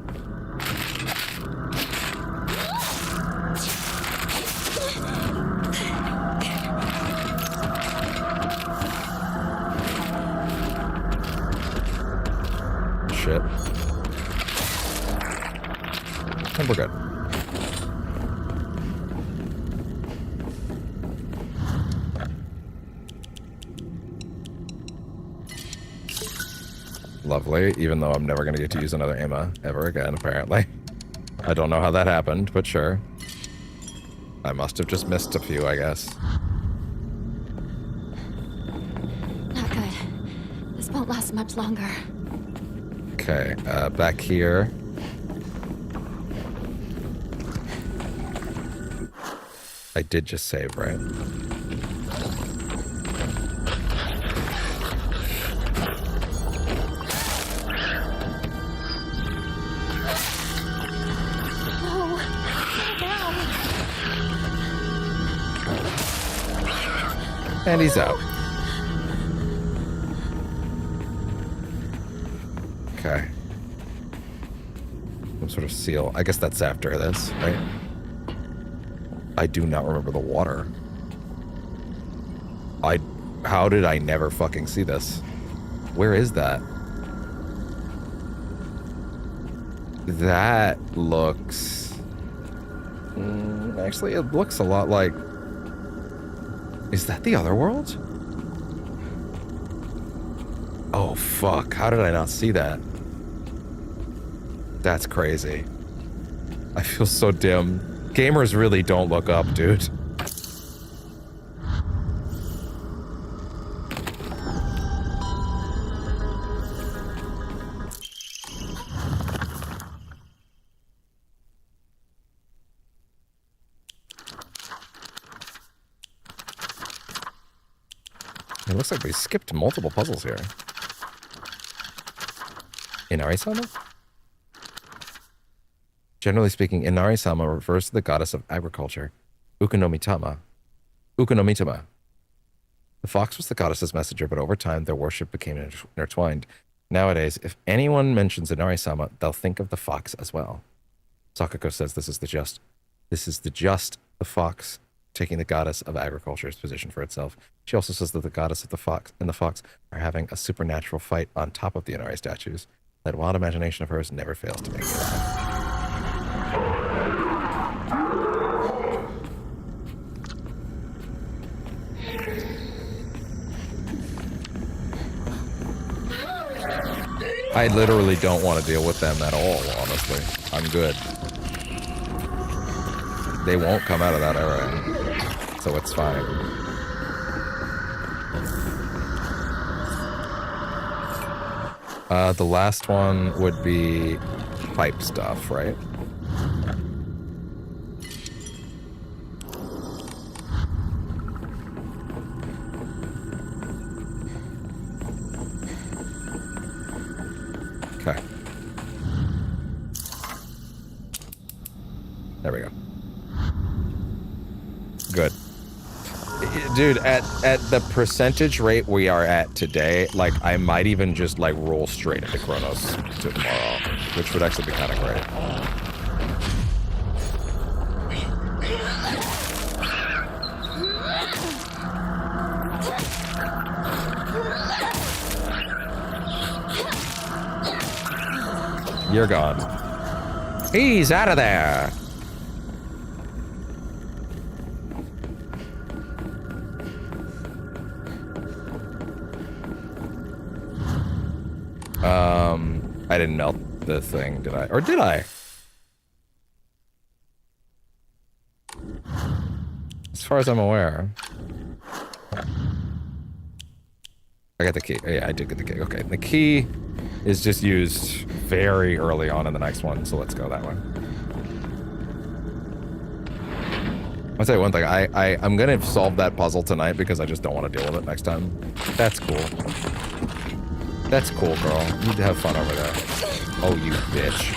Shit. And we're good. Lovely, even though I'm never going to get to use another AMA ever again, apparently. I don't know how that happened, but sure. I must have just missed a few, I guess. Not good. This won't last much longer. Okay, back here. I did just save, right? And he's out. Okay. Some sort of seal. I guess that's after this, right? I do not remember the water. How did I never fucking see this? Where is that? That looks... actually, it looks a lot like... Is that the other world? Oh, fuck. How did I not see that? That's crazy. I feel so dim. Gamers really don't look up, dude. It looks like we skipped multiple puzzles here. Inari-sama? Generally speaking, Inari-sama refers to the goddess of agriculture, Ukonomitama. Ukonomitama. The fox was the goddess's messenger, but over time their worship became intertwined. Nowadays, if anyone mentions Inari-sama, they'll think of the fox as well. Sakako says this is the fox taking the goddess of agriculture's position for itself. She also says that the goddess of the fox and the fox are having a supernatural fight on top of the Inari statues. That wild imagination of hers never fails to make me laugh. I literally don't want to deal with them at all, honestly. I'm good. They won't come out of that area, so it's fine. The last one would be pipe stuff, right? Okay. There we go. Good. Dude, at the percentage rate we are at today, like, I might even just, like, roll straight into Chronos tomorrow, which would actually be kind of great. You're gone. He's out of there! I didn't melt the thing, did I? Or did I? As far as I'm aware. I got the key. Oh, yeah, I did get the key. Okay, the key is just used very early on in the next one, so let's go that way. I'll tell you one thing, I'm gonna solve that puzzle tonight because I just don't want to deal with it next time. That's cool. That's cool, girl. You need to have fun over there. Oh, you bitch.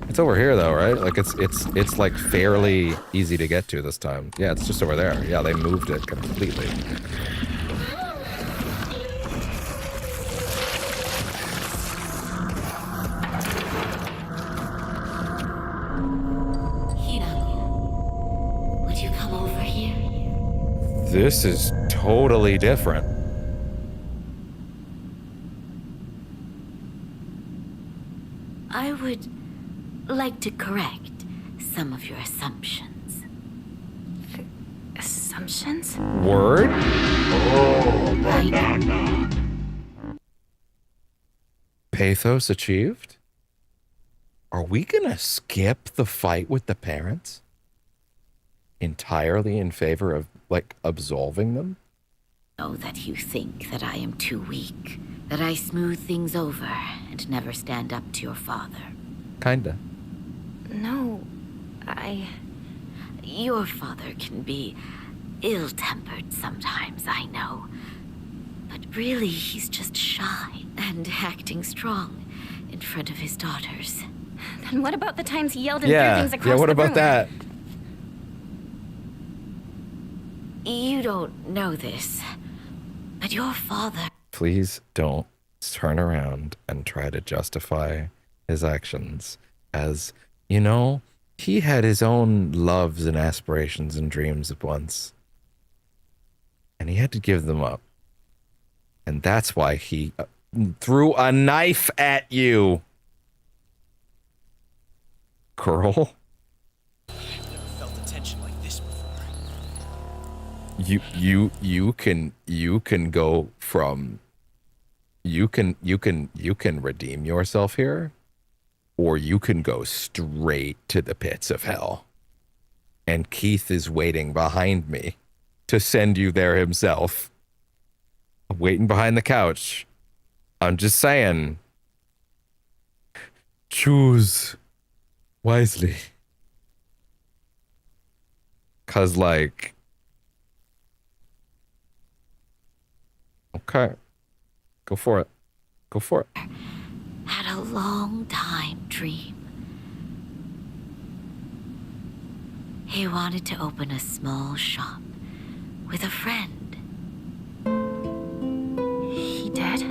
It's over here though, right? Like it's like fairly easy to get to this time. Yeah, it's just over there. Yeah, they moved it completely. This is totally different. I would like to correct some of your assumptions. Assumptions? Word? Pathos achieved? Are we gonna skip the fight with the parents? Entirely in favor of, like, absolving them? Know that you think that I am too weak, that I smooth things over and never stand up to your father. Kinda. No, Your father can be ill-tempered sometimes, I know. But really, he's just shy and acting strong in front of his daughters. Then what about the times he yelled and threw things across the room? Yeah, what about that? You don't know this, but your father... Please don't turn around and try to justify his actions as, you know, he had his own loves and aspirations and dreams at once. And he had to give them up. And that's why he threw a knife at you. Girl. Never felt the tension like this before. You can go from you can redeem yourself here, or you can go straight to the pits of hell. And Keith is waiting behind me to send you there himself. I'm waiting behind the couch. I'm just saying, choose wisely. 'Cause like, okay, go for it. Go for it. Had a long time dream. He wanted to open a small shop with a friend. He did?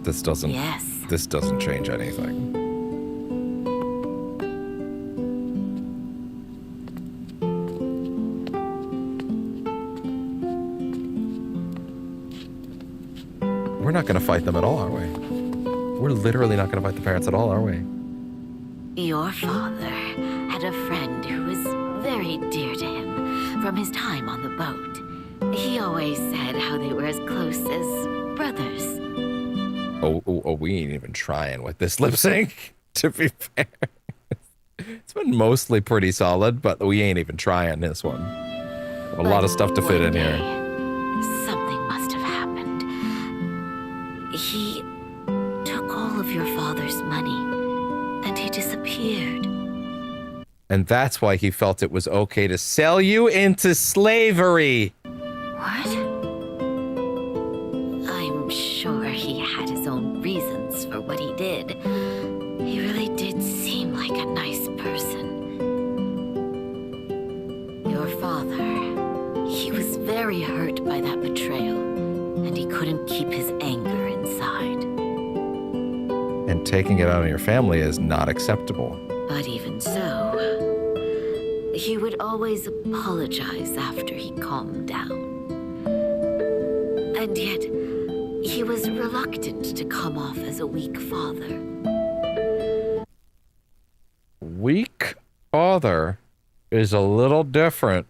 This doesn't change anything. We're not going to fight them at all, are we? We're literally not going to fight the parents at all, are we? Your father had a friend who was very dear to him from his time on the boat. He always said how they were as close as brothers. Oh, we ain't even trying with this lip sync, to be fair. It's been mostly pretty solid, but we ain't even trying this one. A lot of stuff to fit in here. Something must have happened. He took all of your father's money, and he disappeared. And that's why he felt it was okay to sell you into slavery. What? I'm sure he had his own reasons for what he did. He really did seem like a nice person. Your father, he was very hurt by that betrayal, and he couldn't keep his anger inside. And taking it out on your family is not acceptable. But even so, he would always apologize after he calmed down. And yet, he was reluctant to come off as a weak father. Weak father is a little different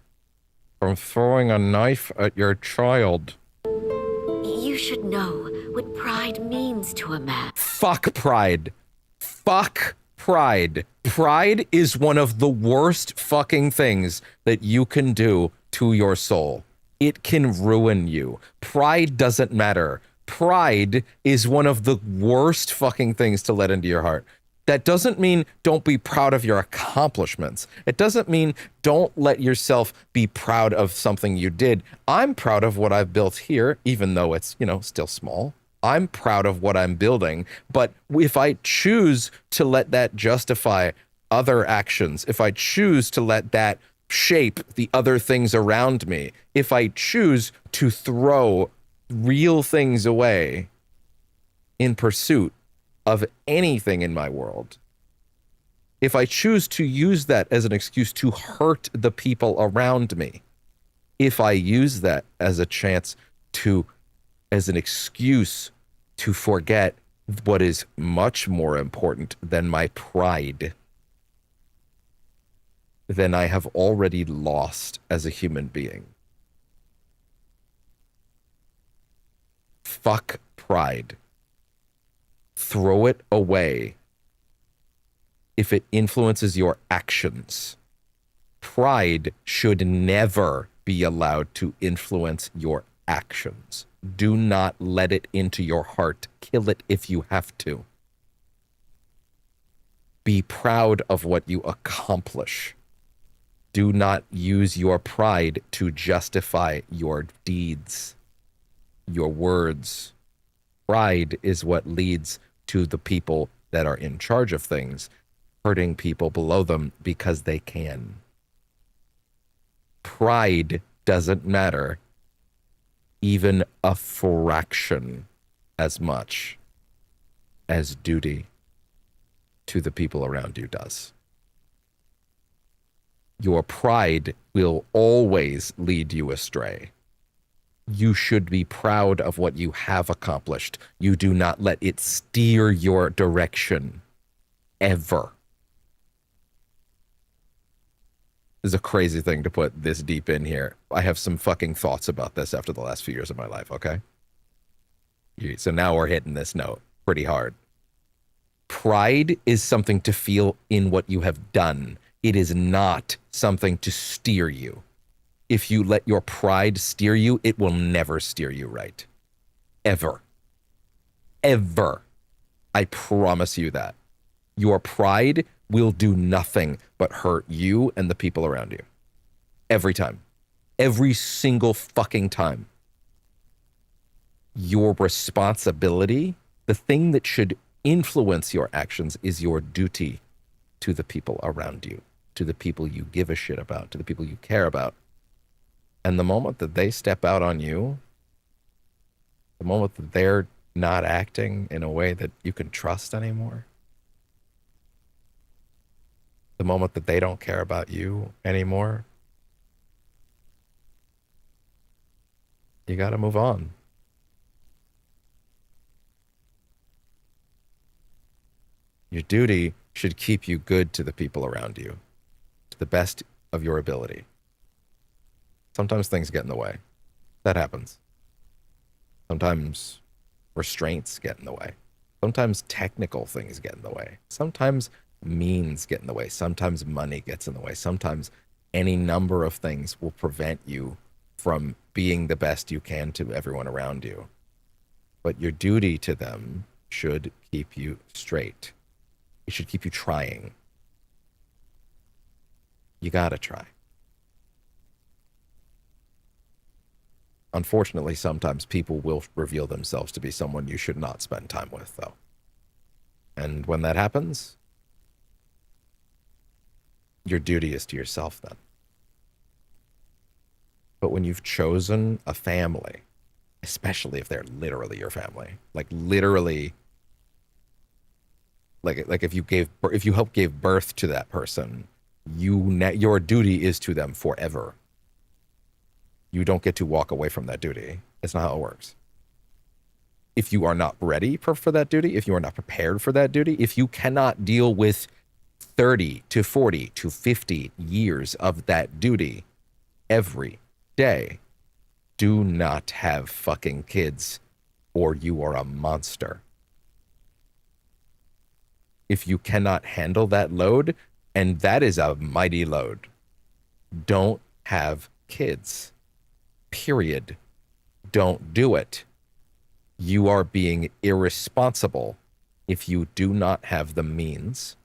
from throwing a knife at your child. You should know what pride means to a man. Fuck pride. Fuck pride. Pride is one of the worst fucking things that you can do to your soul. It can ruin you. Pride doesn't matter. Pride is one of the worst fucking things to let into your heart. That doesn't mean don't be proud of your accomplishments. It doesn't mean don't let yourself be proud of something you did. I'm proud of what I've built here, even though it's, still small. I'm proud of what I'm building. But if I choose to let that justify other actions, if I choose to let that shape the other things around me, if I choose to throw real things away in pursuit of anything in my world, if I choose to use that as an excuse to hurt the people around me, if I use that as a chance as an excuse to forget what is much more important than my pride, then I have already lost as a human being. Fuck pride. Throw it away if it influences your actions. Pride should never be allowed to influence your actions. Do not let it into your heart. Kill it if you have to. Be proud of what you accomplish. Do not use your pride to justify your deeds, your words. Pride is what leads to the people that are in charge of things hurting people below them because they can. Pride doesn't matter even a fraction as much as duty to the people around you does. Your pride will always lead you astray. You should be proud of what you have accomplished. You do not let it steer your direction. Ever. This is a crazy thing to put this deep in here. I have some fucking thoughts about this after the last few years of my life, okay? So now we're hitting this note pretty hard. Pride is something to feel in what you have done. It is not something to steer you. If you let your pride steer you, it will never steer you right. Ever. Ever. I promise you that. Your pride will do nothing but hurt you and the people around you. Every time. Every single fucking time. Your responsibility, the thing that should influence your actions, is your duty to the people around you, to the people you give a shit about, to the people you care about. And the moment that they step out on you, the moment that they're not acting in a way that you can trust anymore, the moment that they don't care about you anymore, you got to move on. Your duty should keep you good to the people around you, to the best of your ability. Sometimes things get in the way. That happens. Sometimes restraints get in the way. Sometimes technical things get in the way. Sometimes means get in the way. Sometimes money gets in the way. Sometimes any number of things will prevent you from being the best you can to everyone around you. But your duty to them should keep you straight. It should keep you trying. You gotta try. Unfortunately, sometimes people will reveal themselves to be someone you should not spend time with, though. And when that happens, your duty is to yourself then. But when you've chosen a family, especially if they're literally your family, like literally, like if you helped give birth to that person, your duty is to them forever. You don't get to walk away from that duty. It's not how it works. If you are not ready for that duty, if you are not prepared for that duty, if you cannot deal with 30 to 40 to 50 years of that duty every day, do not have fucking kids, or you are a monster. If you cannot handle that load, and that is a mighty load, don't have kids. Period. Don't do it. You are being irresponsible if you do not have the means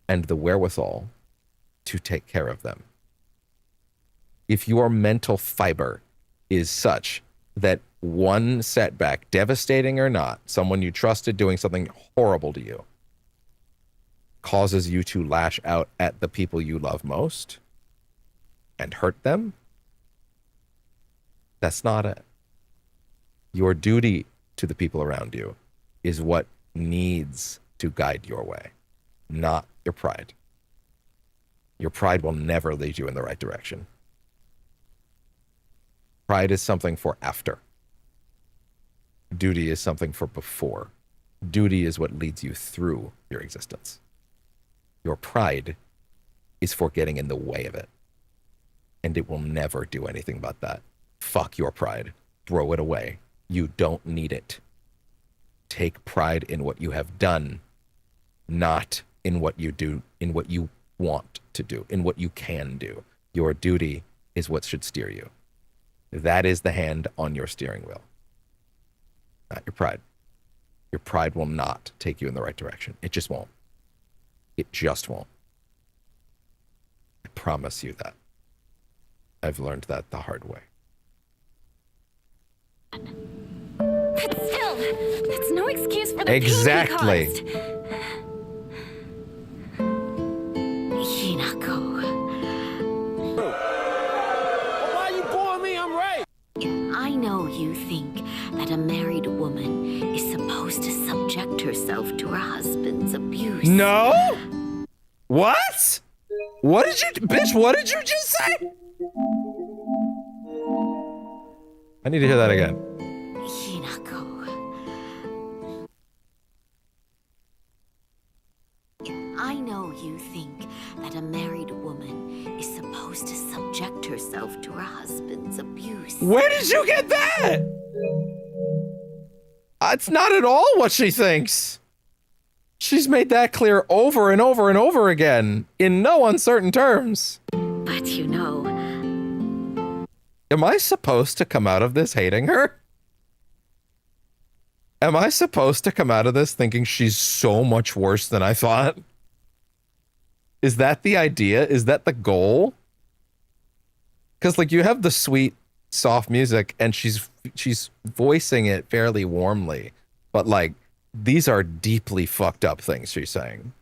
and the wherewithal to take care of them. If your mental fiber is such that one setback, devastating or not, someone you trusted doing something horrible to you, causes you to lash out at the people you love most and hurt them, that's not it. Your duty to the people around you is what needs to guide your way, not your pride. Your pride will never lead you in the right direction. Pride is something for after. Duty is something for before. Duty is what leads you through your existence. Your pride is for getting in the way of it. And it will never do anything but that. Fuck your pride. Throw it away. You don't need it. Take pride in what you have done, not in what you do, in what you want to do, in what you can do. Your duty is what should steer you. That is the hand on your steering wheel, not your pride. Your pride will not take you in the right direction. It just won't. It just won't. I promise you that. I've learned that the hard way. But still, that's no excuse for the exactly. pain he caused. Hinako. Why you boring me? I'm right. I know you think that a married woman is supposed to subject herself to her husband's abuse. No? What? What did you just say? I need to hear that again. Hinako. I know you think that a married woman is supposed to subject herself to her husband's abuse. Where did you get that? It's not at all what she thinks. She's made that clear over and over and over again, in no uncertain terms. But you know... Am I supposed to come out of this hating her? Am I supposed to come out of this thinking she's so much worse than I thought? Is that the idea? Is that the goal? Because, like, you have the sweet, soft music, and she's voicing it fairly warmly. But, like, these are deeply fucked up things she's saying.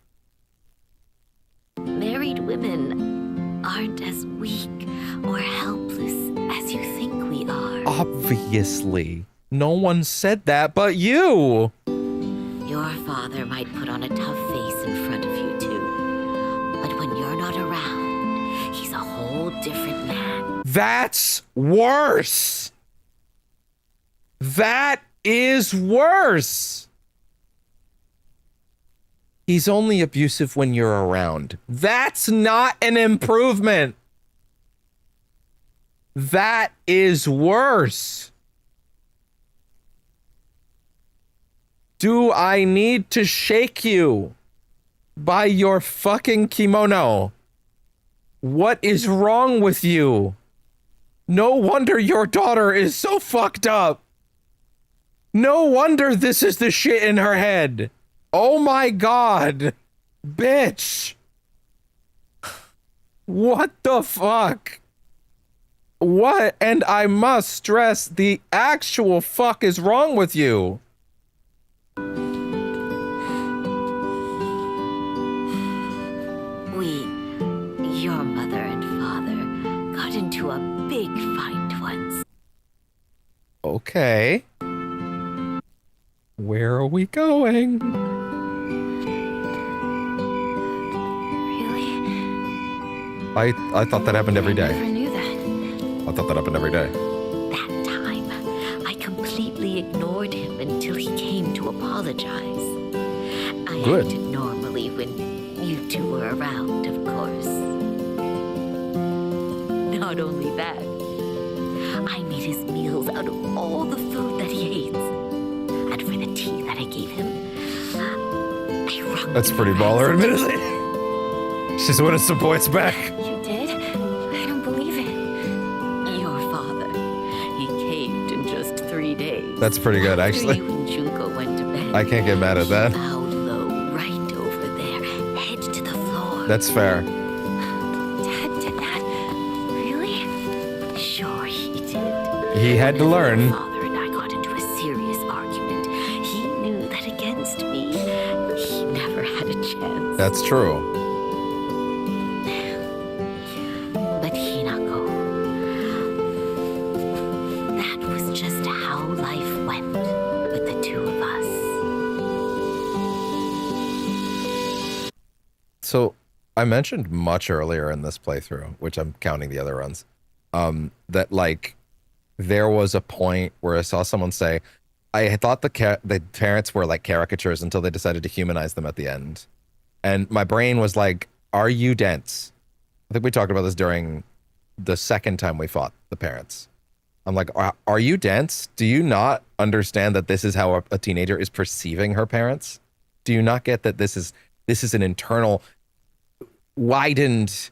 Married women aren't as weak or helpless as you think we are. Obviously. No one said that but you. Your father might put on a tough face in front of you, too. But when you're not around, he's a whole different man. That's worse. That is worse. He's only abusive when you're around. That's not an improvement. That is worse. Do I need to shake you by your fucking kimono? What is wrong with you? No wonder your daughter is so fucked up. No wonder this is the shit in her head. Oh my god. Bitch. What the fuck? What? And I must stress, the actual fuck is wrong with you? Your mother and father got into a big fight once. Okay. Where are we going? Really? I thought that happened every day. I never knew that. I thought that happened every day. That time, I completely ignored him until he came to apologize. I Good. acted normally when you two were around, of course. Not only that, I made his meals out of all the food that he hates. And for the tea that I gave him, I wrung That's pretty baller, admittedly. She's winning some points back. You did? I don't believe it. Your father, he caved in just 3 days. That's pretty good, actually. After you and Junko went to bed, I can't get mad at that. he bowed low right over there, head to the floor. That's fair. Dad did that? Really? Sure he did. He had to learn. My father and I got into a serious argument. He knew that against me, he never had a chance. That's true. But Hinako, that was just how life went with the two of us. So I mentioned much earlier in this playthrough, which I'm counting the other runs, that like there was a point where I saw someone say, I thought the parents were like caricatures until they decided to humanize them at the end. And my brain was like, are you dense? I think we talked about this during the second time we fought the parents. I'm like, are you dense? Do you not understand that this is how a teenager is perceiving her parents? Do you not get that this is an internal, widened,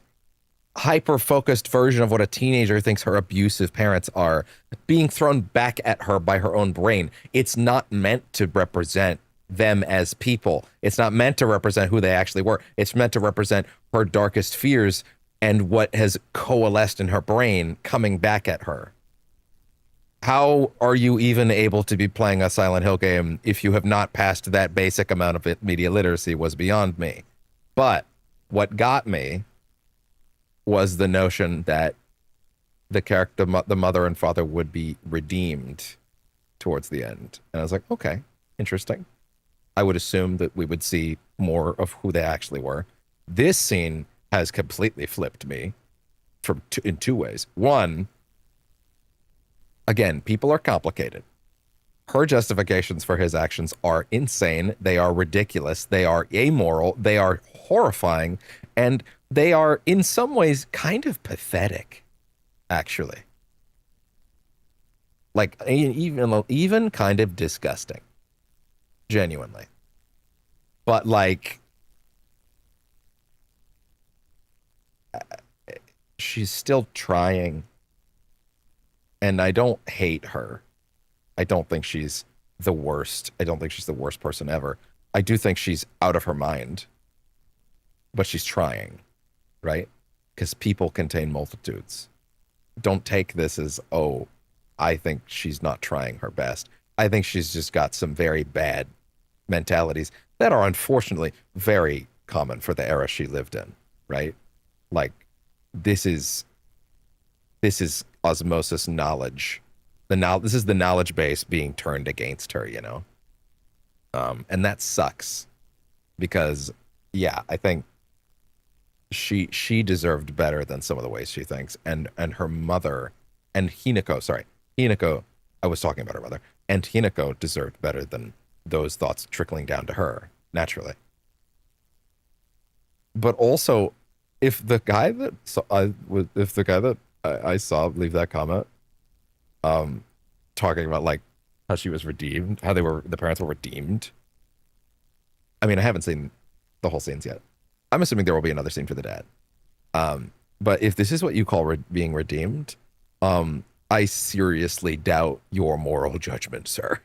hyper-focused version of what a teenager thinks her abusive parents are being thrown back at her by her own brain? It's not meant to represent them as people. It's not meant to represent who they actually were. It's meant to represent her darkest fears and what has coalesced in her brain coming back at her. How are you even able to be playing a Silent Hill game if you have not passed that basic amount of media literacy was beyond me. But what got me was the notion that the character, the mother and father, would be redeemed towards the end. And I was like, okay, interesting. I would assume that we would see more of who they actually were. This scene has completely flipped me in two ways. One, Again, people are complicated. Her justifications for his actions are insane. They are ridiculous. They are amoral. They are horrifying. And they are, in some ways, kind of pathetic, actually. Like, even kind of disgusting. Genuinely. But, like, she's still trying. And I don't hate her. I don't think she's the worst. I don't think she's the worst person ever. I do think she's out of her mind. But she's trying, right? Because people contain multitudes. Don't take this as, oh, I think she's not trying her best. I think she's just got some very bad mentalities that are unfortunately very common for the era she lived in, right? Like, this is osmosis knowledge. This is the knowledge base being turned against her, you know? And that sucks. Because, yeah, I think she deserved better than some of the ways she thinks. And her mother, and Hinako, I was talking about her mother, and Hinako deserved better than those thoughts trickling down to her, naturally. But also, if the guy that I saw leave that comment, talking about like how she was redeemed, how the parents were redeemed. I mean, I haven't seen the whole scenes yet. I'm assuming there will be another scene for the dad. But if this is what you call being redeemed, I seriously doubt your moral judgment, sir.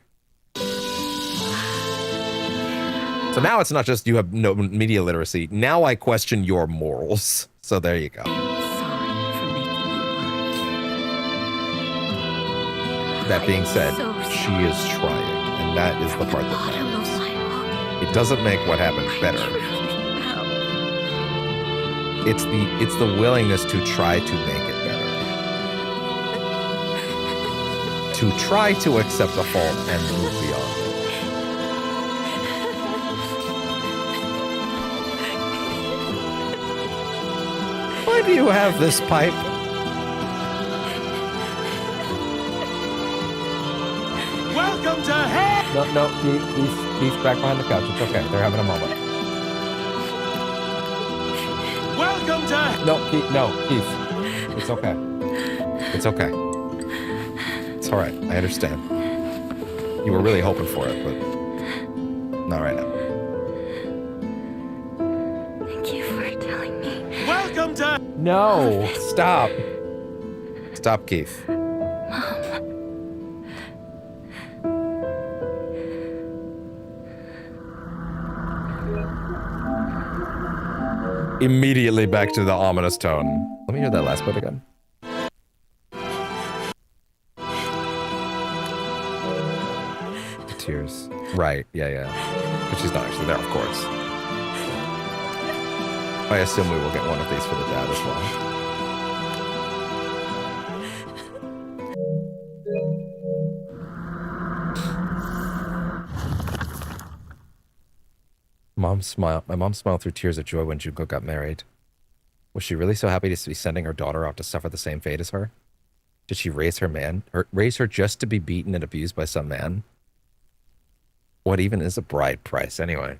So now it's not just you have no media literacy. Now I question your morals. So there you go. That being said, she is trying, and that is the part that matters. It doesn't make what happened better. It's the willingness to try to make it better. To try to accept the fault and move beyond it. Why do you have this pipe? Welcome to hell! No, he's back behind the couch. It's okay. They're having a moment. Welcome to... No, Keith. It's okay. It's okay. It's all right. I understand. You were really hoping for it, but not right now. Thank you for telling me. Welcome to... No, stop. Stop, Keith. Immediately back to the ominous tone. Let me hear that last bit again. The tears. Right, yeah. But she's not actually there, of course. I assume we will get one of these for the dad as well. My mom smiled through tears of joy when Junko got married. Was she really so happy to be sending her daughter off to suffer the same fate as her? Did she raise her just to be beaten and abused by some man? What even is a bride price anyway?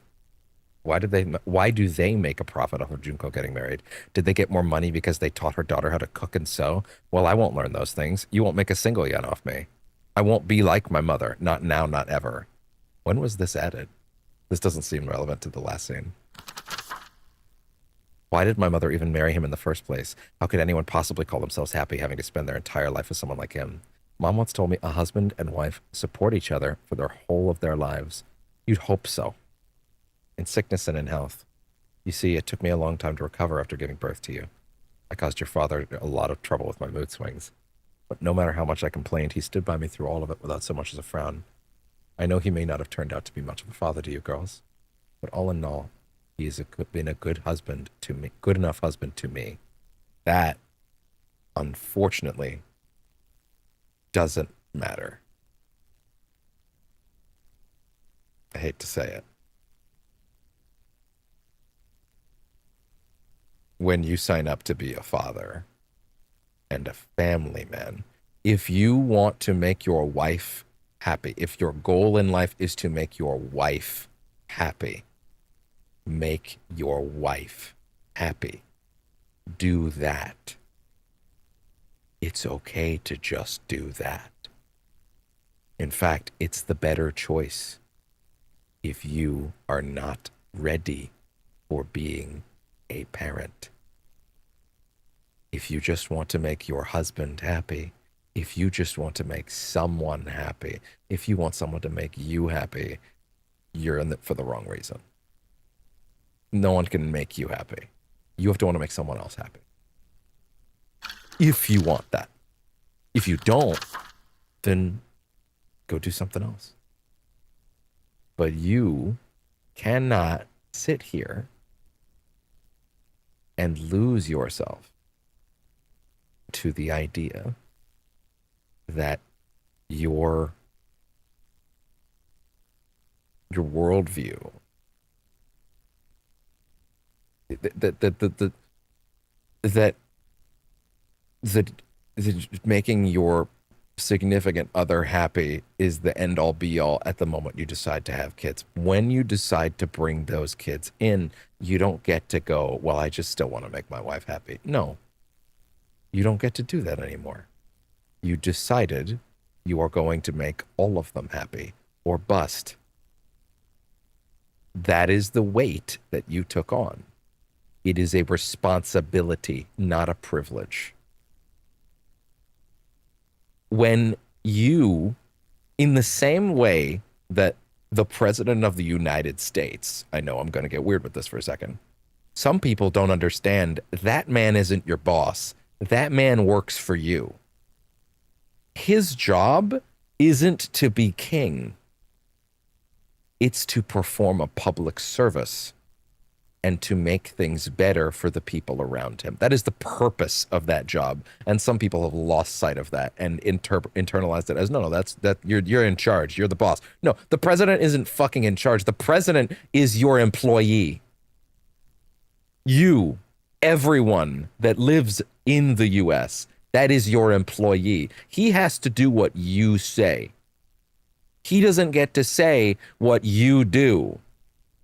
Why do they make a profit off of Junko getting married? Did they get more money because they taught her daughter how to cook and sew? Well, I won't learn those things. You won't make a single yen off me. I won't be like my mother. Not now, not ever. When was this added? This doesn't seem relevant to the last scene. Why did my mother even marry him in the first place? How could anyone possibly call themselves happy having to spend their entire life with someone like him? Mom once told me a husband and wife support each other for the whole of their lives. You'd hope so. In sickness and in health. You see, it took me a long time to recover after giving birth to you. I caused your father a lot of trouble with my mood swings. But no matter how much I complained, he stood by me through all of it without so much as a frown. I know he may not have turned out to be much of a father to you girls, but all in all, he has been a good husband to me, good enough husband to me. That, unfortunately, doesn't matter. I hate to say it. When you sign up to be a father and a family man, If you want to make your wife happy, if your goal in life is to make your wife happy, make your wife happy. Do that. It's okay to just do that. In fact, it's the better choice if you are not ready for being a parent. If you just want to make your husband happy, if you just want to make someone happy, if you want someone to make you happy, you're in it for the wrong reason. No one can make you happy. You have to want to make someone else happy. If you want that. If you don't, then go do something else. But you cannot sit here and lose yourself to the idea that your worldview, that making your significant other happy is the end all be all at the moment you decide to have kids. When you decide to bring those kids in, you don't get to go, well, I just still want to make my wife happy. No, you don't get to do that anymore. You decided you are going to make all of them happy or bust. That is the weight that you took on. It is a responsibility, not a privilege. When you, in the same way that the president of the United States, I know I'm going to get weird with this for a second. Some people don't understand that man isn't your boss. That man works for you. His job isn't to be king. It's to perform a public service and to make things better for the people around him. That is the purpose of that job. And some people have lost sight of that and internalized it as, no, that you're in charge. You're the boss. No, the president isn't fucking in charge. The president is your employee. You, everyone that lives in the US, that is your employee. He has to do what you say. He doesn't get to say what you do.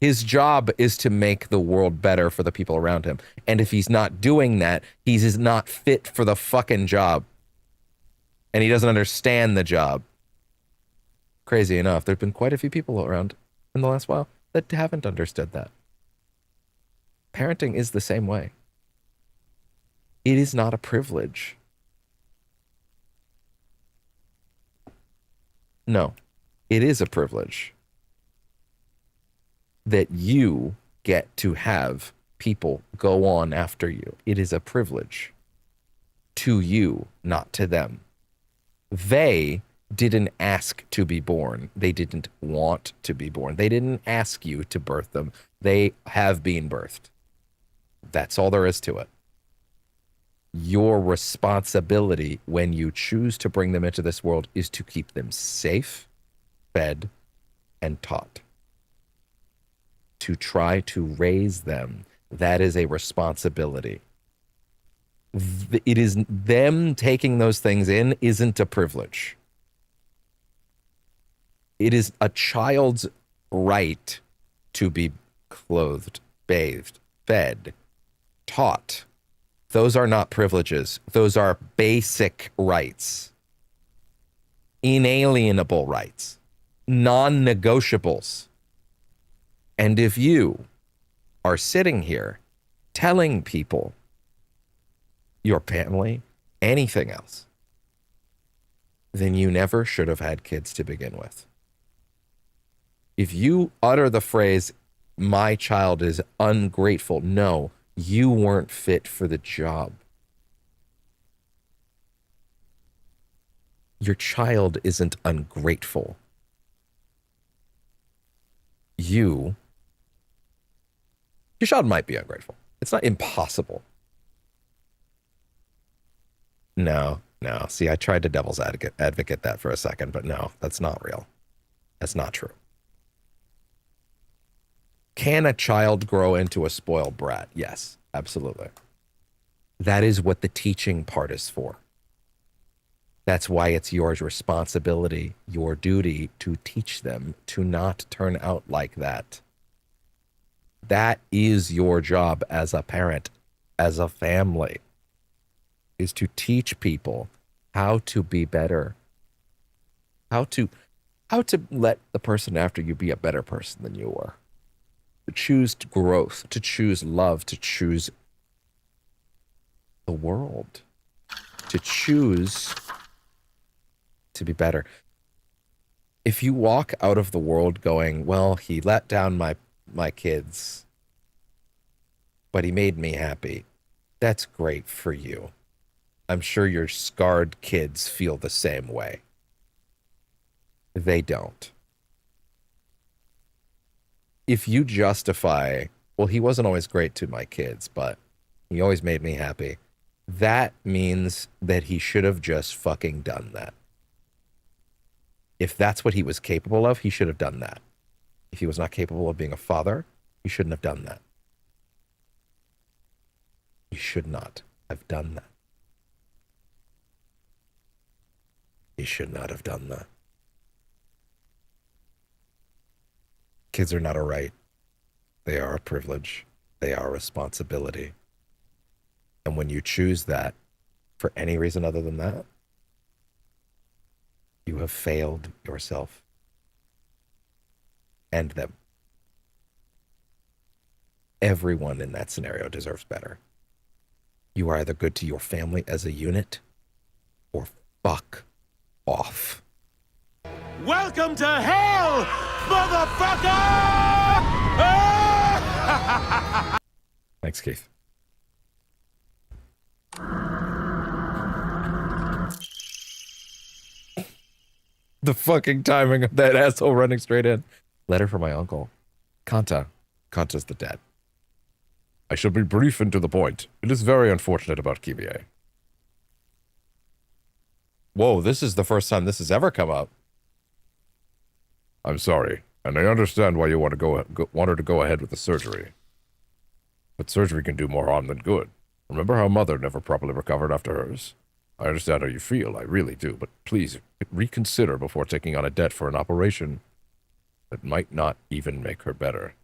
His job is to make the world better for the people around him. And if he's not doing that, he's not fit for the fucking job. And he doesn't understand the job. Crazy enough, there have been quite a few people around in the last while that haven't understood that. Parenting is the same way. It is not a privilege. No, it is a privilege that you get to have people go on after you. It is a privilege to you, not to them. They didn't ask to be born. They didn't want to be born. They didn't ask you to birth them. They have been birthed. That's all there is to it. Your responsibility when you choose to bring them into this world is to keep them safe, fed, and taught. To try to raise them, that is a responsibility. It is them taking those things in isn't a privilege. It is a child's right to be clothed, bathed, fed, taught. Those are not privileges. Those are basic rights. Inalienable rights. Non-negotiables. And if you are sitting here telling people, your family, anything else, then you never should have had kids to begin with. If you utter the phrase, my child is ungrateful, no, you weren't fit for the job. Your child isn't ungrateful. Your child might be ungrateful. It's not impossible. No. See, I tried to devil's advocate that for a second, but no, that's not real. That's not true. Can a child grow into a spoiled brat? Yes, absolutely. That is what the teaching part is for. That's why it's your responsibility, your duty to teach them to not turn out like that. That is your job as a parent, as a family, is to teach people how to be better, how to let the person after you be a better person than you are, to choose growth, to choose love, to choose the world, to choose to be better. If you walk out of the world going, well, he let down my kids, but he made me happy, that's great for you. I'm sure your scarred kids feel the same way. They don't. If you justify, well, he wasn't always great to my kids, but he always made me happy, that means that he should have just fucking done that. If that's what he was capable of, he should have done that. If he was not capable of being a father, he shouldn't have done that. He should not have done that. He should not have done that. Kids are not a right. They are a privilege. They are a responsibility. And when you choose that for any reason other than that, you have failed yourself and them. Everyone in that scenario deserves better. You are either good to your family as a unit or fuck off. Welcome to hell, motherfucker! Thanks, Keith. The fucking timing of that asshole running straight in. Letter from my uncle. Kanta's the dad. I shall be brief and to the point. It is very unfortunate about Kimie. Whoa, this is the first time this has ever come up. I'm sorry, and I understand why you want her to go ahead with the surgery. But surgery can do more harm than good. Remember how Mother never properly recovered after hers? I understand how you feel, I really do, but please reconsider before taking on a debt for an operation that might not even make her better.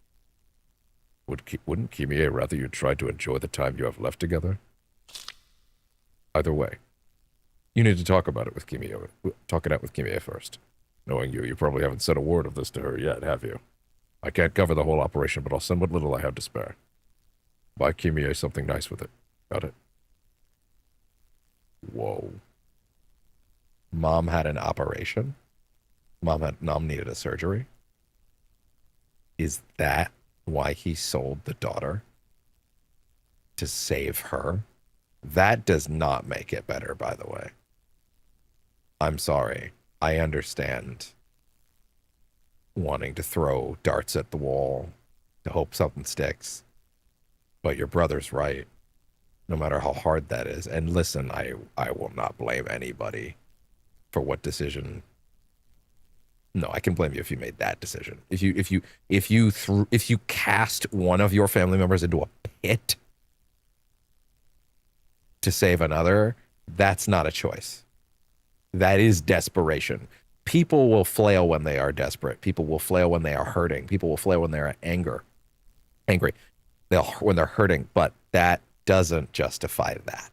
Wouldn't Kimie rather you try to enjoy the time you have left together? Either way, you need to talk about it with Kimie. Talk it out with Kimie first. Knowing you probably haven't said a word of this to her yet, have you? I can't cover the whole operation, but I'll send what little I have to spare. Buy Kimie something nice with it. Got it? Whoa. Mom had an operation? Mom needed a surgery? Is that why he sold the daughter? To save her? That does not make it better, by the way. I'm sorry. I understand wanting to throw darts at the wall to hope something sticks. But your brother's right. No matter how hard that is. And listen, I will not blame anybody for what decision. No, I can blame you if you made that decision. If you cast one of your family members into a pit to save another, that's not a choice. That is desperation. People will flail when they are desperate. People will flail when they are hurting. People will flail when they are angry. When they're hurting, but that doesn't justify that.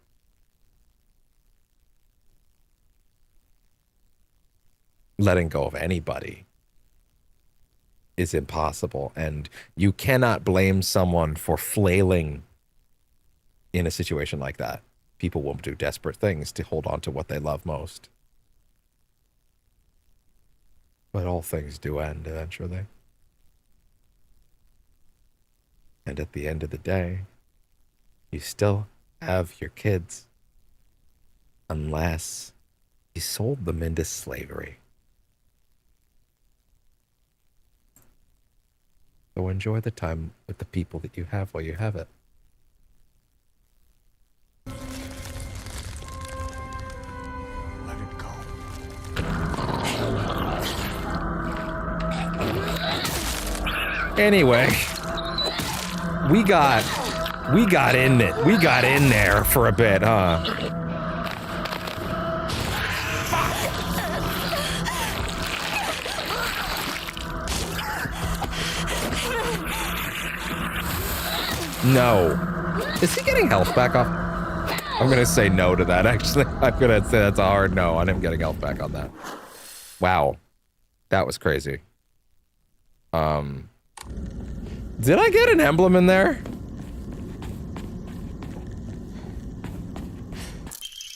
Letting go of anybody is impossible, and you cannot blame someone for flailing in a situation like that. People will do desperate things to hold on to what they love most. But all things do end eventually. And at the end of the day, you still have your kids. Unless you sold them into slavery. So enjoy the time with the people that you have while you have it. Let it go. Anyway, we got in it. We got in there for a bit, huh? No. Is he getting health back off? I'm gonna say no to that, actually. I'm gonna say that's a hard no on him getting health back on that. Wow. That was crazy. Did I get an emblem in there?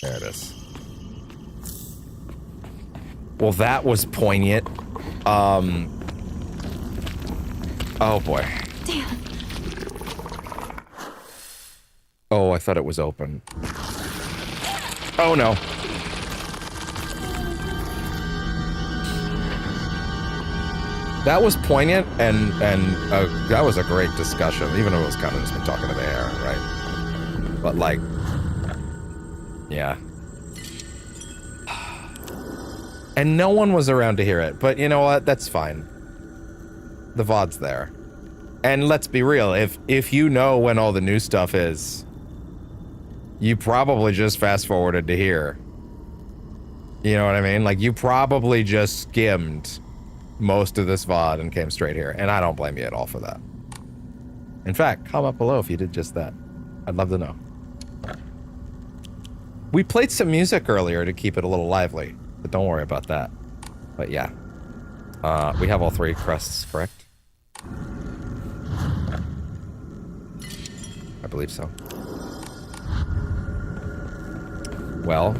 There it is. Well, that was poignant. Oh boy. Damn. Oh, I thought it was open. Oh no. That was poignant, and that was a great discussion, even though it was kind of just been talking to the air, right? But like, yeah. And no one was around to hear it, but you know what? That's fine. The VOD's there. And let's be real, if you know when all the new stuff is, you probably just fast forwarded to here. You know what I mean? Like, you probably just skimmed most of this VOD and came straight here, and I don't blame you at all for that. In fact, comment below if you did just that. I'd love to know. We played some music earlier to keep it a little lively, but don't worry about that. But yeah. We have all 3 crests, correct? I believe so. Well,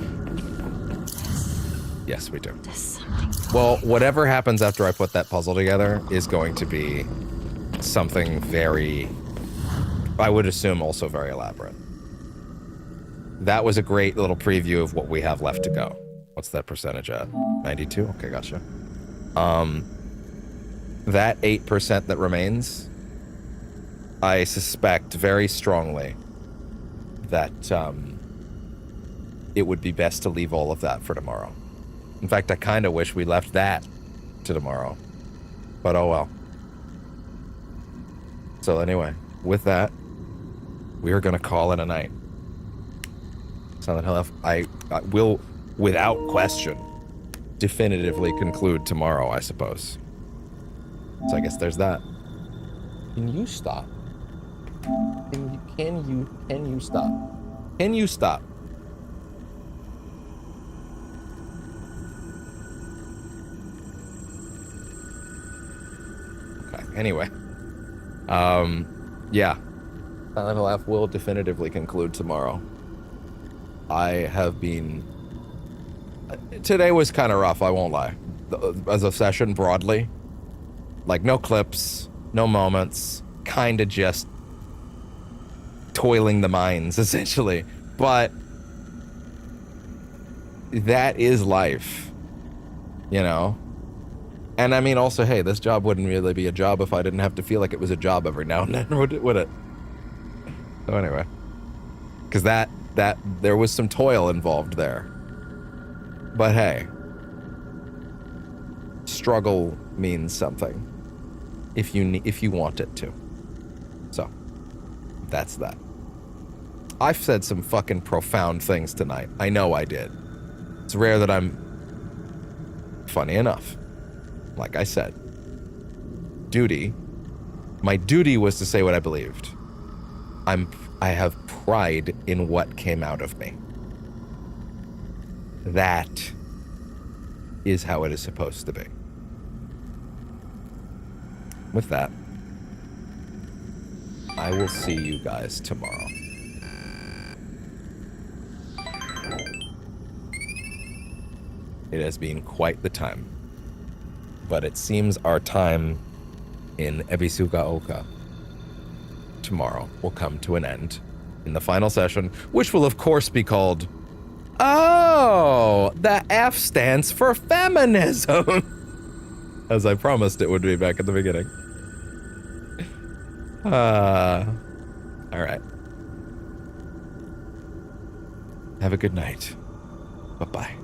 yes, we do. Well, whatever happens after I put that puzzle together is going to be something very, I would assume, also very elaborate. That was a great little preview of what we have left to go. What's that percentage at? 92? Okay, gotcha. That 8% that remains, I suspect very strongly that it would be best to leave all of that for tomorrow. In fact, I kind of wish we left that to tomorrow. But oh well. So anyway, with that, we are going to call it a night. Silent Hill F, I will, without question, definitively conclude tomorrow, I suppose. So I guess there's that. Can you stop? Can you stop? Can you stop? Okay, anyway. Yeah. Silent Hill F will definitively conclude tomorrow. I have been... Today was kind of rough, I won't lie. As a session, broadly. Like, no clips, no moments, kind of just toiling the mines, essentially. But that is life, you know? And I mean, also, hey, this job wouldn't really be a job if I didn't have to feel like it was a job every now and then, would it? So anyway, because that there was some toil involved there. But hey, struggle means something if you want it to. So that's that. I've said some fucking profound things tonight. I know I did. It's rare that I'm funny enough. Like I said, my duty was to say what I believed. I have pride in what came out of me. That is how it is supposed to be. With that, I will see you guys tomorrow. It has been quite the time, but it seems our time in Ebisugaoka tomorrow will come to an end in the final session, which will of course be called, oh, the F stands for feminism, as I promised it would be back at the beginning. All right. Have a good night. Bye-bye.